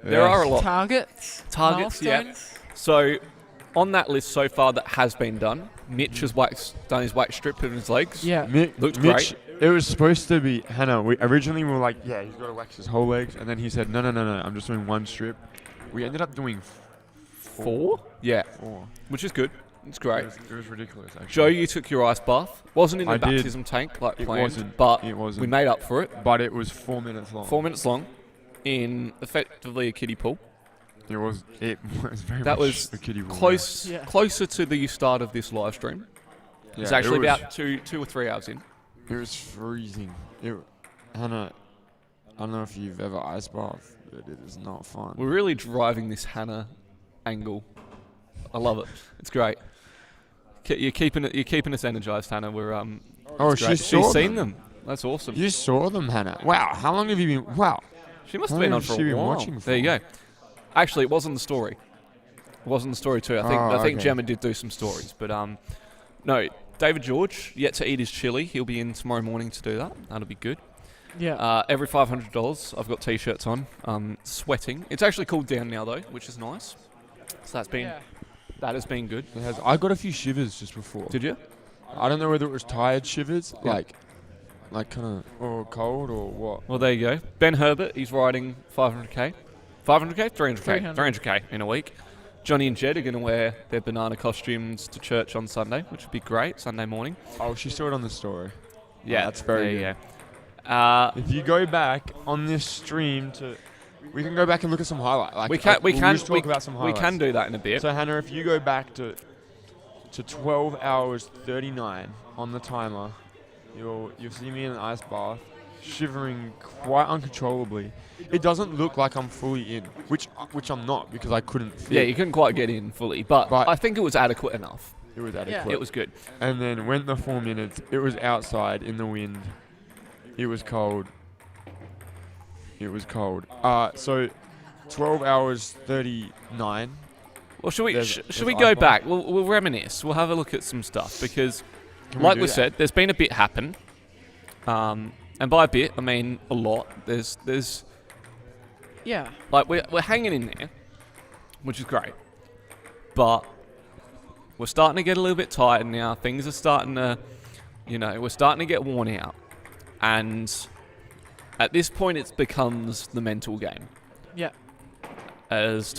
there are a lot. Targets, yeah. milestones. So on that list so far that has been done, Mitch has done his wax strip in his legs. Yeah. Looked Mitch, great. it was supposed to be Hannah. We originally were like, yeah, he's got to wax his whole legs, and then he said, no, I'm just doing one strip. We ended up doing 4? Yeah. 4. Which is good. It's great. It was ridiculous, actually. Joe, you took your ice bath. Wasn't in the I did. baptism tank like It planned, wasn't. but It wasn't. we made up for it. But it was 4 minutes long. 4 minutes long in effectively a kiddie pool. It was very That much was a kiddie ball. closer to the start of this live stream. It was actually about two or 3 hours in. It was freezing. Hannah, I don't know if you've ever ice bathed, but it is not fun. We're really driving this Hannah angle. I love it. It's great. You're keeping us energized, Hannah. We're she's seen them. That's awesome. You saw them, Hannah. Wow, how long have you been? Wow, she must have been on for a while. Watching for? There you go. Actually, it wasn't the story. It wasn't the story too. I think Gemma did do some stories, but no. David George yet to eat his chili. He'll be in tomorrow morning to do that. That'll be good. Yeah. Every $500, I've got t-shirts on. Sweating. It's actually cooled down now though, which is nice. So that has been good. It has. I got a few shivers just before. Did you? I don't know whether it was tired shivers, like kind of, or cold or what. Well, there you go. Ben Herbert, he's riding 500k. 500k? 300k. 300k in a week. Johnny and Jed are going to wear their banana costumes to church on Sunday, which would be great, Sunday morning. Oh, she saw it on the story. Yeah. That's very good. If you go back on this stream we can go back and look at some highlights. Like, we can talk about some highlights. We can do that in a bit. So Hannah, if you go back to 12 hours 39 on the timer, you'll see me in an ice bath, shivering quite uncontrollably. It doesn't look like I'm fully in, which I'm not because I couldn't fit. Yeah, you couldn't quite get in fully, but I think it was adequate enough. It was adequate. It was good. And then went the 4 minutes. It was outside in the wind. It was cold. So 12 hours 39. Well, should we go back? We'll reminisce. We'll have a look at some stuff because, like we said, there's been a bit happen. And by a bit, I mean a lot. There's like we're hanging in there, which is great. But we're starting to get a little bit tired now. Things are starting to, we're starting to get worn out. And at this point, it becomes the mental game. Yeah. It is.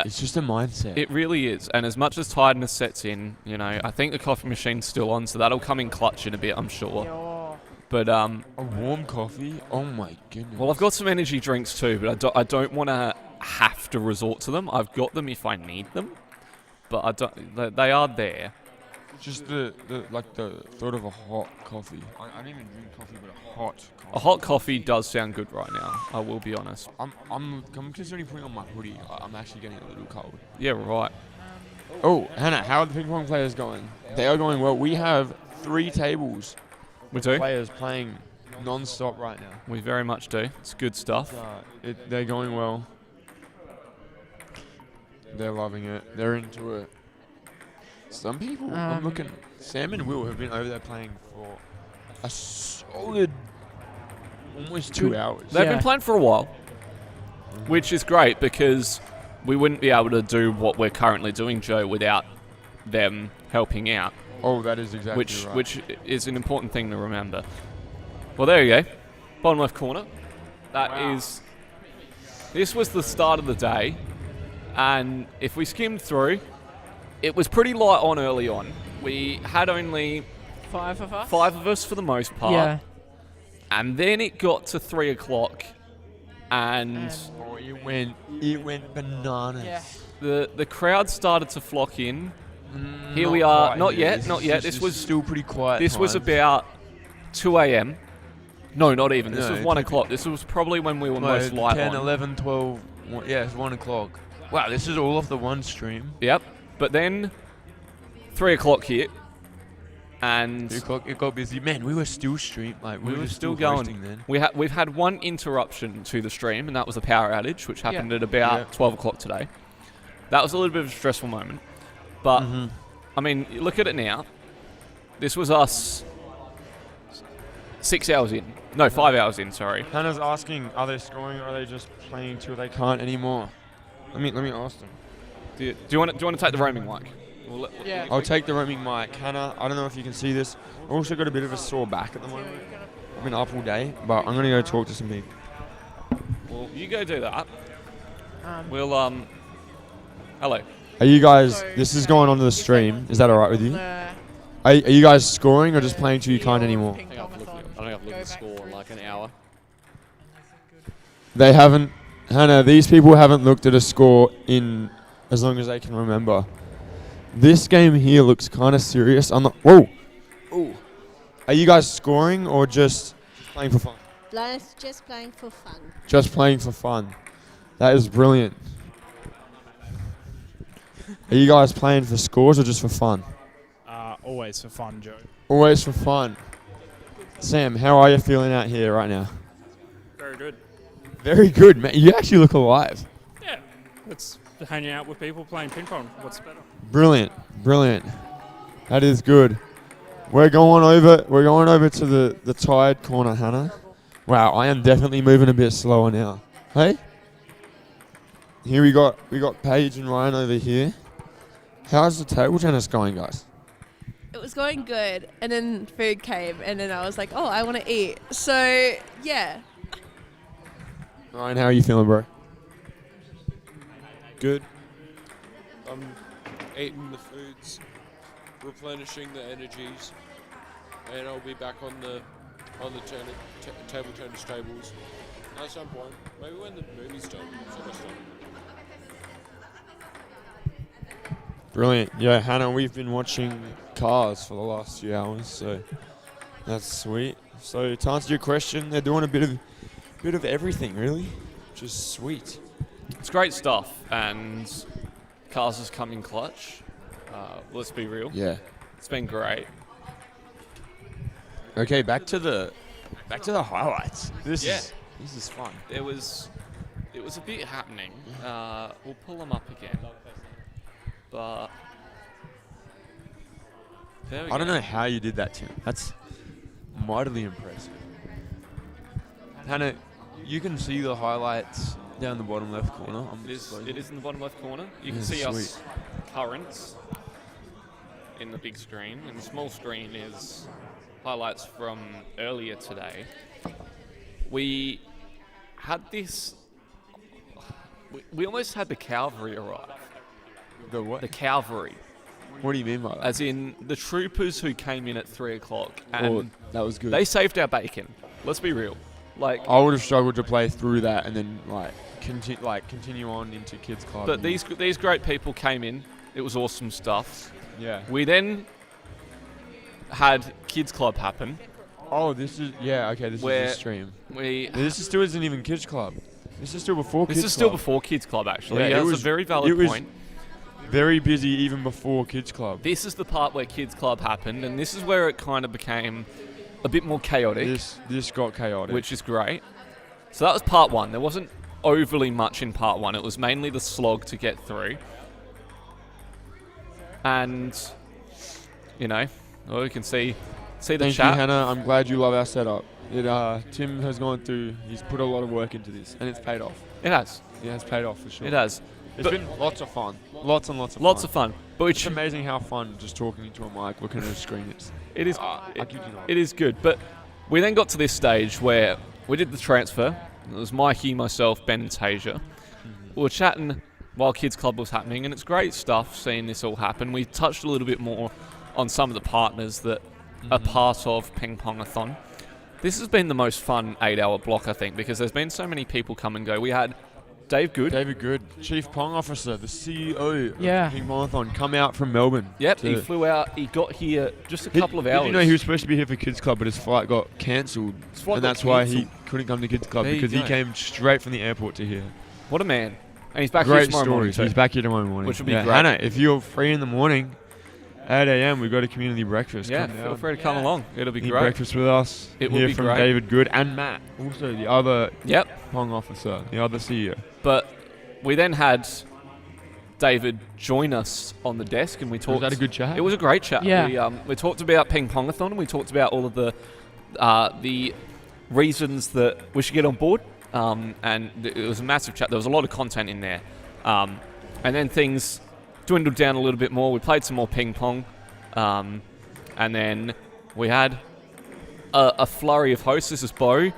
It's just a mindset. It really is. And as much as tiredness sets in, I think the coffee machine's still on, so that'll come in clutch in a bit, I'm sure. Yeah. But a warm coffee? Oh my goodness. Well, I've got some energy drinks too, but I don't want to have to resort to them. I've got them if I need them, but I don't. They are there. Just the thought of a hot coffee. I don't even drink coffee, but a hot coffee. A hot coffee does sound good right now. I will be honest. I'm considering putting on my hoodie. I'm actually getting a little cold. Yeah, right. Oh, Hannah, how are the ping pong players going? They are going well. We have 3 tables. We do. Players playing non-stop right now. We very much do. It's good stuff. They're going well. They're loving it. They're into it. Some people, I'm looking. Sam and Will have been over there playing for a solid almost 2 hours. They've been playing for a while, which is great because we wouldn't be able to do what we're currently doing, Joe, without them helping out. Oh, that is exactly right. Which is an important thing to remember. Well, there you go. Bottom left corner. This was the start of the day. And if we skimmed through, it was pretty light on early on. We had only 5 of us? 5 of us for the most part. Yeah. And then it got to 3 o'clock. And it went bananas. Yeah. The crowd started to flock in. Here we are. Not yet. This was still pretty quiet. This was about 2 a.m. No, not even. This was 1 o'clock. This was probably when we were most light 10, on. 11, 12. Yeah, it's 1 o'clock. Wow, this is all off the one stream. Yep. But then 3 o'clock hit. And 3 o'clock, it got busy. Man, we were still streaming. Like, we were still going. Then. We've had one interruption to the stream, and that was a power outage, which happened at about 12 o'clock today. That was a little bit of a stressful moment. But, I mean, look at it now. This was us 6 hours in. No, 5 hours in, sorry. Hannah's asking, are they scoring or are they just playing till they can't anymore? Let me ask them. Do you want to take the roaming mic? I'll take the roaming mic. Hannah, I don't know if you can see this. I've also got a bit of a sore back at the moment. I've been up all day, but I'm going to go talk to some people. Well, you go do that. We'll, hello. Are you guys, this is going on to the stream. Is that alright with you? Are you guys scoring or just playing till you can't anymore? I don't think I've looked at the score in like an hour. They haven't Hannah, these people haven't looked at a score in as long as they can remember. This game here looks kind of serious. I'm not. Whoa. Ooh. Are you guys scoring or just playing for fun? Just playing for fun. Just playing for fun. That is brilliant. Are you guys playing for scores or just for fun? Always for fun, Joe. Always for fun. Sam, how are you feeling out here right now? Very good. Very good, man. You actually look alive. Yeah, it's hanging out with people playing ping pong. What's better? Brilliant, brilliant. That is good. We're going over to the tired corner, Hannah. Wow, I am definitely moving a bit slower now. Hey? Here we got Paige and Ryan over here. How's the table tennis going, guys? It was going good, and then food came, and then I was like, oh, I want to eat. So, yeah. Ryan, how are you feeling, bro? Good. I'm eating the foods, replenishing the energies, and I'll be back on the table tennis tables at some point. Maybe when the movie's done. Brilliant. Yeah, Hannah, we've been watching Cars for the last few hours, so that's sweet. So to answer your question, they're doing a bit of everything, really, which is sweet. It's great stuff, and Cars has come in clutch. Let's be real. Yeah. It's been great. Okay, back to the highlights. This is fun. It was a bit happening. We'll pull them up again. But I don't know how you did that, Tim. That's mightily impressive. Hannah, you can see the highlights down the bottom left corner. It is in the bottom left corner. You can see us currents in the big screen, and the small screen is highlights from earlier today. We had this. We almost had the cavalry arrive. The what? The cavalry. What do you mean by that? As in the troopers who came in at 3 o'clock. And that was good. They saved our bacon. Let's be real. Like, I would have struggled to play through that and then continue on into kids club. But these great people came in. It was awesome stuff. Yeah. We then had kids club happen. Oh, this is okay. This is the stream. This still isn't even kids club. This is still before kids club. This is still before kids club, actually. Yeah, it was a very valid point. Very busy even before kids club. This is the part where kids club happened, and this is where it kind of became a bit more chaotic. This got chaotic, which is great. So that was part one. There wasn't overly much in part one. It was mainly the slog to get through. And you we can see the Thank chat. you, Hannah. I'm glad you love our setup. Tim has gone through. He's put a lot of work into this, and it's paid off. It has. It has paid off for sure. It has. It's been lots of fun. Lots and lots of fun. Lots of fun. But it's amazing how fun just talking into a mic, looking at a screen is. It is. I kid you not. It is good. But we then got to this stage where we did the transfer. It was Mikey, myself, Ben, and Tasia. We were chatting while Kids Club was happening, and it's great stuff seeing this all happen. We touched a little bit more on some of the partners that are part of Ping Pongathon. This has been the most fun 8-hour block, I think, because there's been so many people come and go. We had David Good, Chief Pong Officer, the CEO of Yeah. Ping Pongathon, come out from Melbourne. Yep, he flew out. He got here just a couple of hours. Did you know he was supposed to be here for Kids Club, but his flight got cancelled, and that's why he couldn't come to Kids Club, because he came straight from the airport to here. What a man. And he's back Great here tomorrow morning. He's back here tomorrow morning. Which will be great. Hannah, if you're free in the morning, 8 a.m. we've got a community breakfast. Yeah, come feel down. free to come along. It'll be Eat great. breakfast with us. It will Hear be from great. David Good and Matt, also the other Pong officer, the other CEO. But we then had David join us on the desk, and we talked. Was that a good chat? It was a great chat. Yeah. We talked about Ping Pongathon, and we talked about all of the reasons that we should get on board. And it was a massive chat. There was a lot of content in there. And then things dwindled down a little bit more. We played some more ping pong. And then we had a flurry of hosts. This is Bo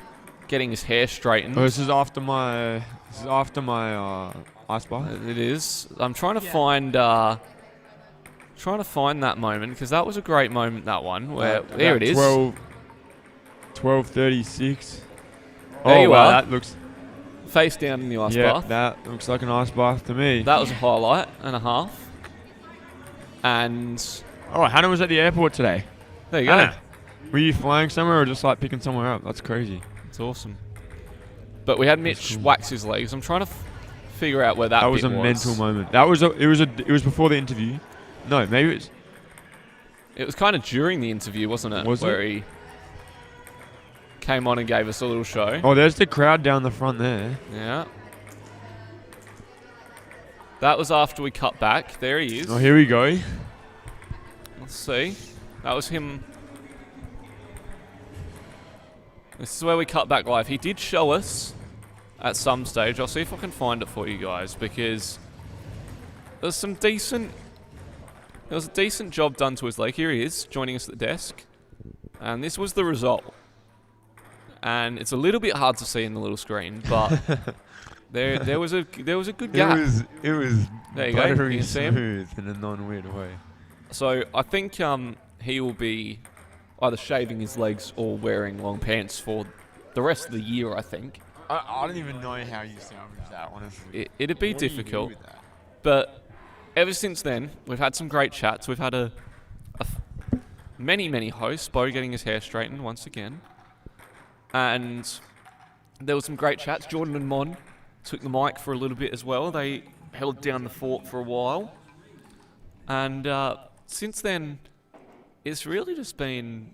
getting his hair straightened. Oh, this is after my ice bar. It is. I'm trying to find that moment, because that was a great moment. That one where there it is. 12:36. There you wow, are. That looks face down in the ice Yeah, bath. that looks like an ice bath to me. That was a highlight and a half. And Oh, Hannah was at the airport today. there you Hannah, go. were you flying somewhere or just like picking somewhere up? That's crazy. It's awesome. But we had Mitch wax his legs. I'm trying to figure out where that was bit a mental moment. That was it was before the interview. No, maybe it's. It was kind of during the interview, wasn't it? Was Where it? he came on and gave us a little show. Oh, there's the crowd down the front there. Yeah. That was after we cut back. There he is. Oh, here we go. Let's see. That was him. This is where we cut back live. He did show us at some stage. I'll see if I can find it for you guys because there's some decent. There was a decent job done to his leg. Here he is, joining us at the desk. And this was the result. And it's a little bit hard to see in the little screen, but there was a good gap. It was there you go. You buttery can see him. smooth in a non-weird way. So I think he will be either shaving his legs or wearing long pants for the rest of the year, I think. I don't even know how you salvage that, honestly. It'd be What do you do difficult. with that? But ever since then, we've had some great chats. We've had many hosts. Bo getting his hair straightened once again. And there was some great chats. Jordan and Mon took the mic for a little bit as well. They held down the fort for a while. And since then, it's really just been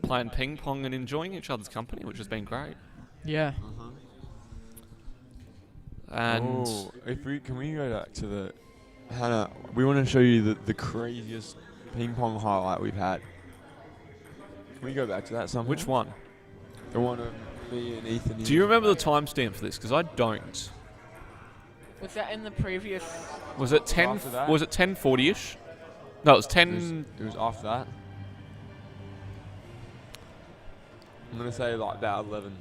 playing ping pong and enjoying each other's company, which has been great. Yeah. And can we go back to the Hannah? We want to show you the craziest ping pong highlight we've had. Can we go back to that somehow? Which one? The one of me and Ethan. Do you remember the timestamp for this? Because I don't. Was that in the previous? Was it 10? After that? Was it 10:40ish? No, it was 10. It was after that. I'm gonna say like about 11.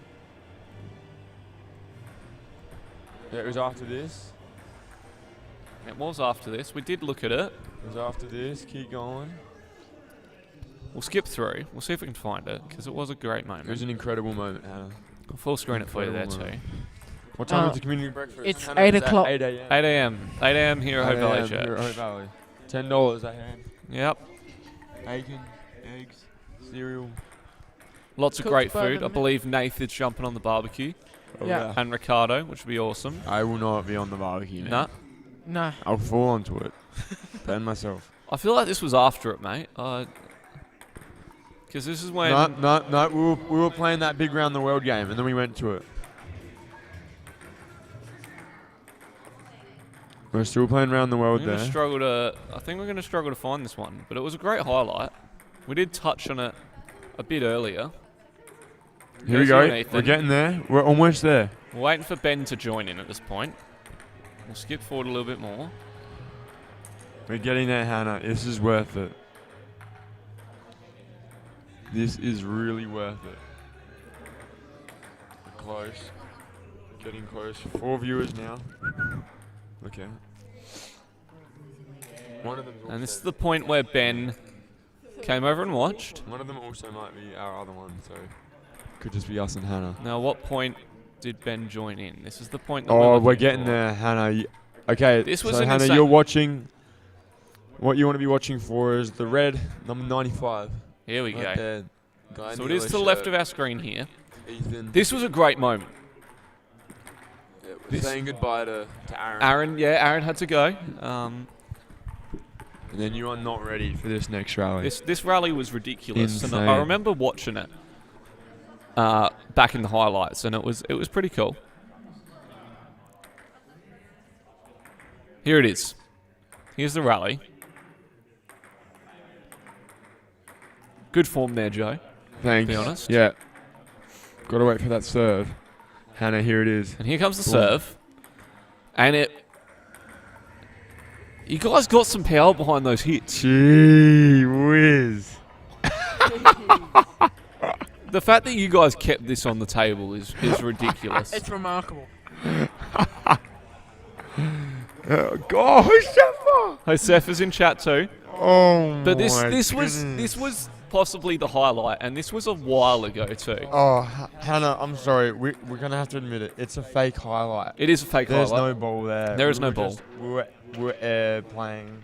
Yeah, it was after this. It was after this. We did look at it. It was after this. Keep going. We'll skip through. We'll see if we can find it because it was a great moment. It was an incredible moment, Hannah. I'll full screen it for you there Incredible too. moment. What time is the community breakfast? It's Hannah, 8 is that o'clock. 8 a.m. 8 a.m. 8 a.m. here at Hope Valley Church. Here at Hope Valley. $10 a hand. Yep. Bacon, eggs, cereal. Lots of Cooked great by food. the I believe Nath is jumping on the barbecue. Oh, Yeah. And Ricardo, which would be awesome. I will not be on the barbecue. Nah. No. I'll fall onto it. Burn myself. I feel like this was after it, mate. Because this is when... No. We were playing that big round the world game, and then we went to it. We're still playing round the world there. I think we're going to struggle to find this one, but it was a great highlight. We did touch on it a bit earlier. Here we go. We're getting there. We're almost there. We're waiting for Ben to join in at this point. We'll skip forward a little bit more. We're getting there, Hannah. This is worth it. This is really worth it. We're close. Getting close. 4 viewers now. Okay. One of them. And this is the point where Ben came over and watched. One of them also might be our other one, so could just be us and Hannah. Now, what point did Ben join in? This is the point that we're we're getting there, Hannah. Okay, This was so an Hannah, insane- you're watching. What you want to be watching for is the red number 95. Here we Right go. there. Guy in So the it is to the yellow left shirt. of our screen here. Ethan. This was a great moment. Yeah, we're saying goodbye to Aaron. Aaron had to go. And then you are not ready for this next rally. This rally was ridiculous, and I Insane. remember watching it back in the highlights, and it was pretty cool. Here it is. Here's the rally. Good form there, Joe. Thanks. To be honest. Yeah. Got to wait for that serve. Hannah, here it is. And here comes the Boom. serve. And you guys got some power behind those hits. Gee whiz. The fact that you guys kept this on the table is ridiculous. It's remarkable. Go, Josefa! Josefa's in chat too. Oh, But this my was goodness. this was possibly the highlight, and this was a while ago too. Oh, Hannah, I'm sorry. We're going to have to admit it. It's a fake highlight. It is a fake There's highlight. no ball there. There is no ball. We were air playing.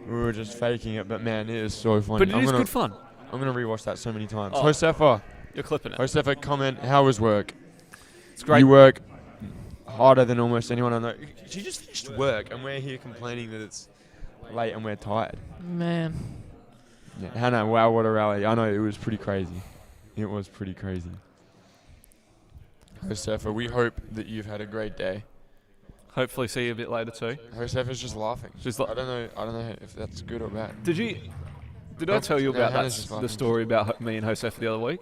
We were just faking it, but man, it is so funny. But it is good fun. I'm going to rewatch that so many times. Oh. Josefa. You're clipping it. Josefa, comment, how was work? It's great. You work harder than almost anyone I know. She just finished work, and we're here complaining that it's late and we're tired. Man. Yeah, Hannah, wow, what a rally. I know, it was pretty crazy. It was pretty crazy. Josefa, we hope that you've had a great day. Hopefully see you a bit later too. Josefa's just laughing. She's I don't know if that's good or bad. Did I tell you about the story about me and Josefa the other week?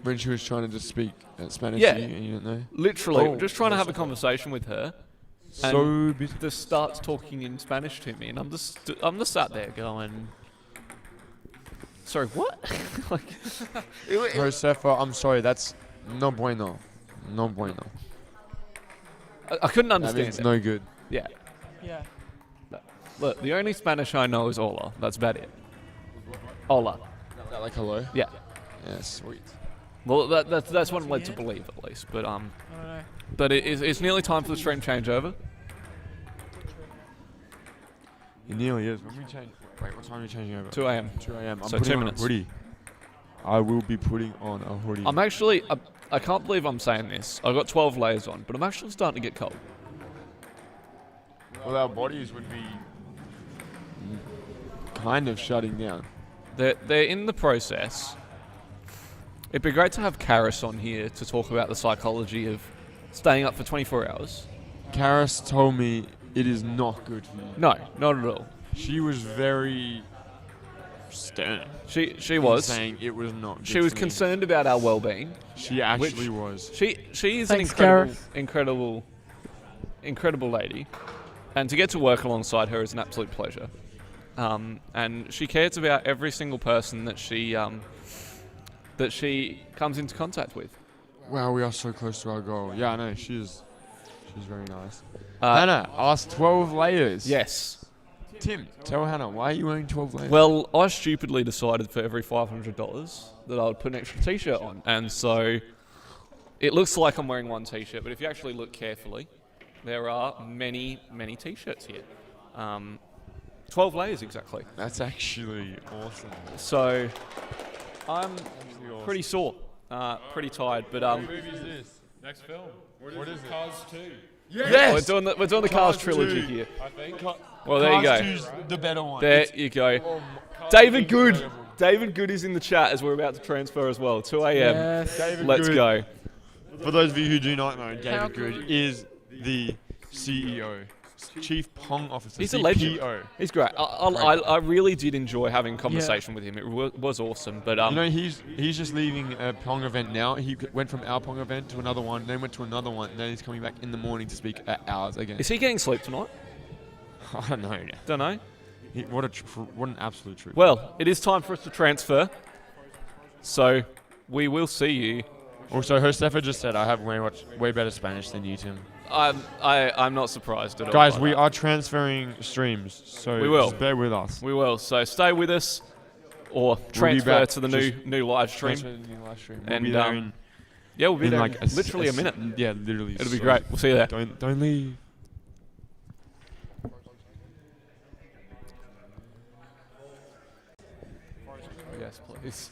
When she was trying to just speak Spanish Yeah. to you and you didn't know? Literally, just trying to have a conversation with her. So and just starts talking in Spanish to me, and I'm just sat there going, sorry, what? Josefa, I'm sorry, that's no bueno. No bueno. I couldn't understand That means it. no good. Yeah. Yeah. Look, the only Spanish I know is hola. That's about it. Hola. Is that like hello? Yeah. Yeah, sweet. Well, that's what I'm led to believe, at least. But I don't know. But it's nearly time for the stream changeover. It nearly is. When we change, wait, what time are you changing over? 2 a.m. 2 a.m. I'm So putting 2 on minutes. a hoodie. I will be putting on a hoodie. I'm actually, I can't believe I'm saying this. I've got 12 layers on, but I'm actually starting to get cold. Well, our bodies would be kind of shutting down. They're in the process. It'd be great to have Karis on here to talk about the psychology of staying up for 24 hours. Karis told me it is not good for you. No, not at all. She was very stern. She was saying it was not good She was for me. concerned about our well-being. She actually was. She is Thanks, an incredible lady, and to get to work alongside her is an absolute pleasure. And she cares about every single person that she comes into contact with. Wow, we are so close to our goal. Yeah, I know. She's very nice. Hannah asked 12 layers. Yes. Tim, tell Hannah, why are you wearing 12 layers? Well, I stupidly decided for every $500 that I would put an extra t-shirt on. And so it looks like I'm wearing one t-shirt, but if you actually look carefully, there are many, many t-shirts here. 12 layers exactly. That's actually awesome. So I'm pretty sore, pretty tired, but What movie is this? Next film. What is it? Cars 2. Yes! We're doing the Cars trilogy 2. here. I think. Well, there you go. Cars 2's the better one. There It's- you go. Cars David 2's Good. incredible. David Good is in the chat as we're about to transfer as well. 2 a.m. Yes. David Let's Good. go. For those of you who do not know, How David good Good is the CEO, Chief Pong Officer. He's a CPO. legend. He's great. I really did enjoy having a conversation with him. It was awesome. But You know, he's just leaving a Pong event now. He went from our Pong event to another one, then went to another one, and then he's coming back in the morning to speak at ours again. is he getting sleep tonight? I don't know. Don't know. What an absolute truth. Well, it is time for us to transfer. So we will see you. Also, Josefa just said I have way better Spanish than you, Tim. I'm not surprised at all. Guys, by we that. are transferring streams, so We will. just bear with us. We will. So stay with us, or transfer back to the just new live stream. Transfer to the new live stream. We'll And be there in, yeah, we'll be in there like in literally a minute. Yeah, literally. It'll be so great. We'll see you there. Don't leave. Yes, please.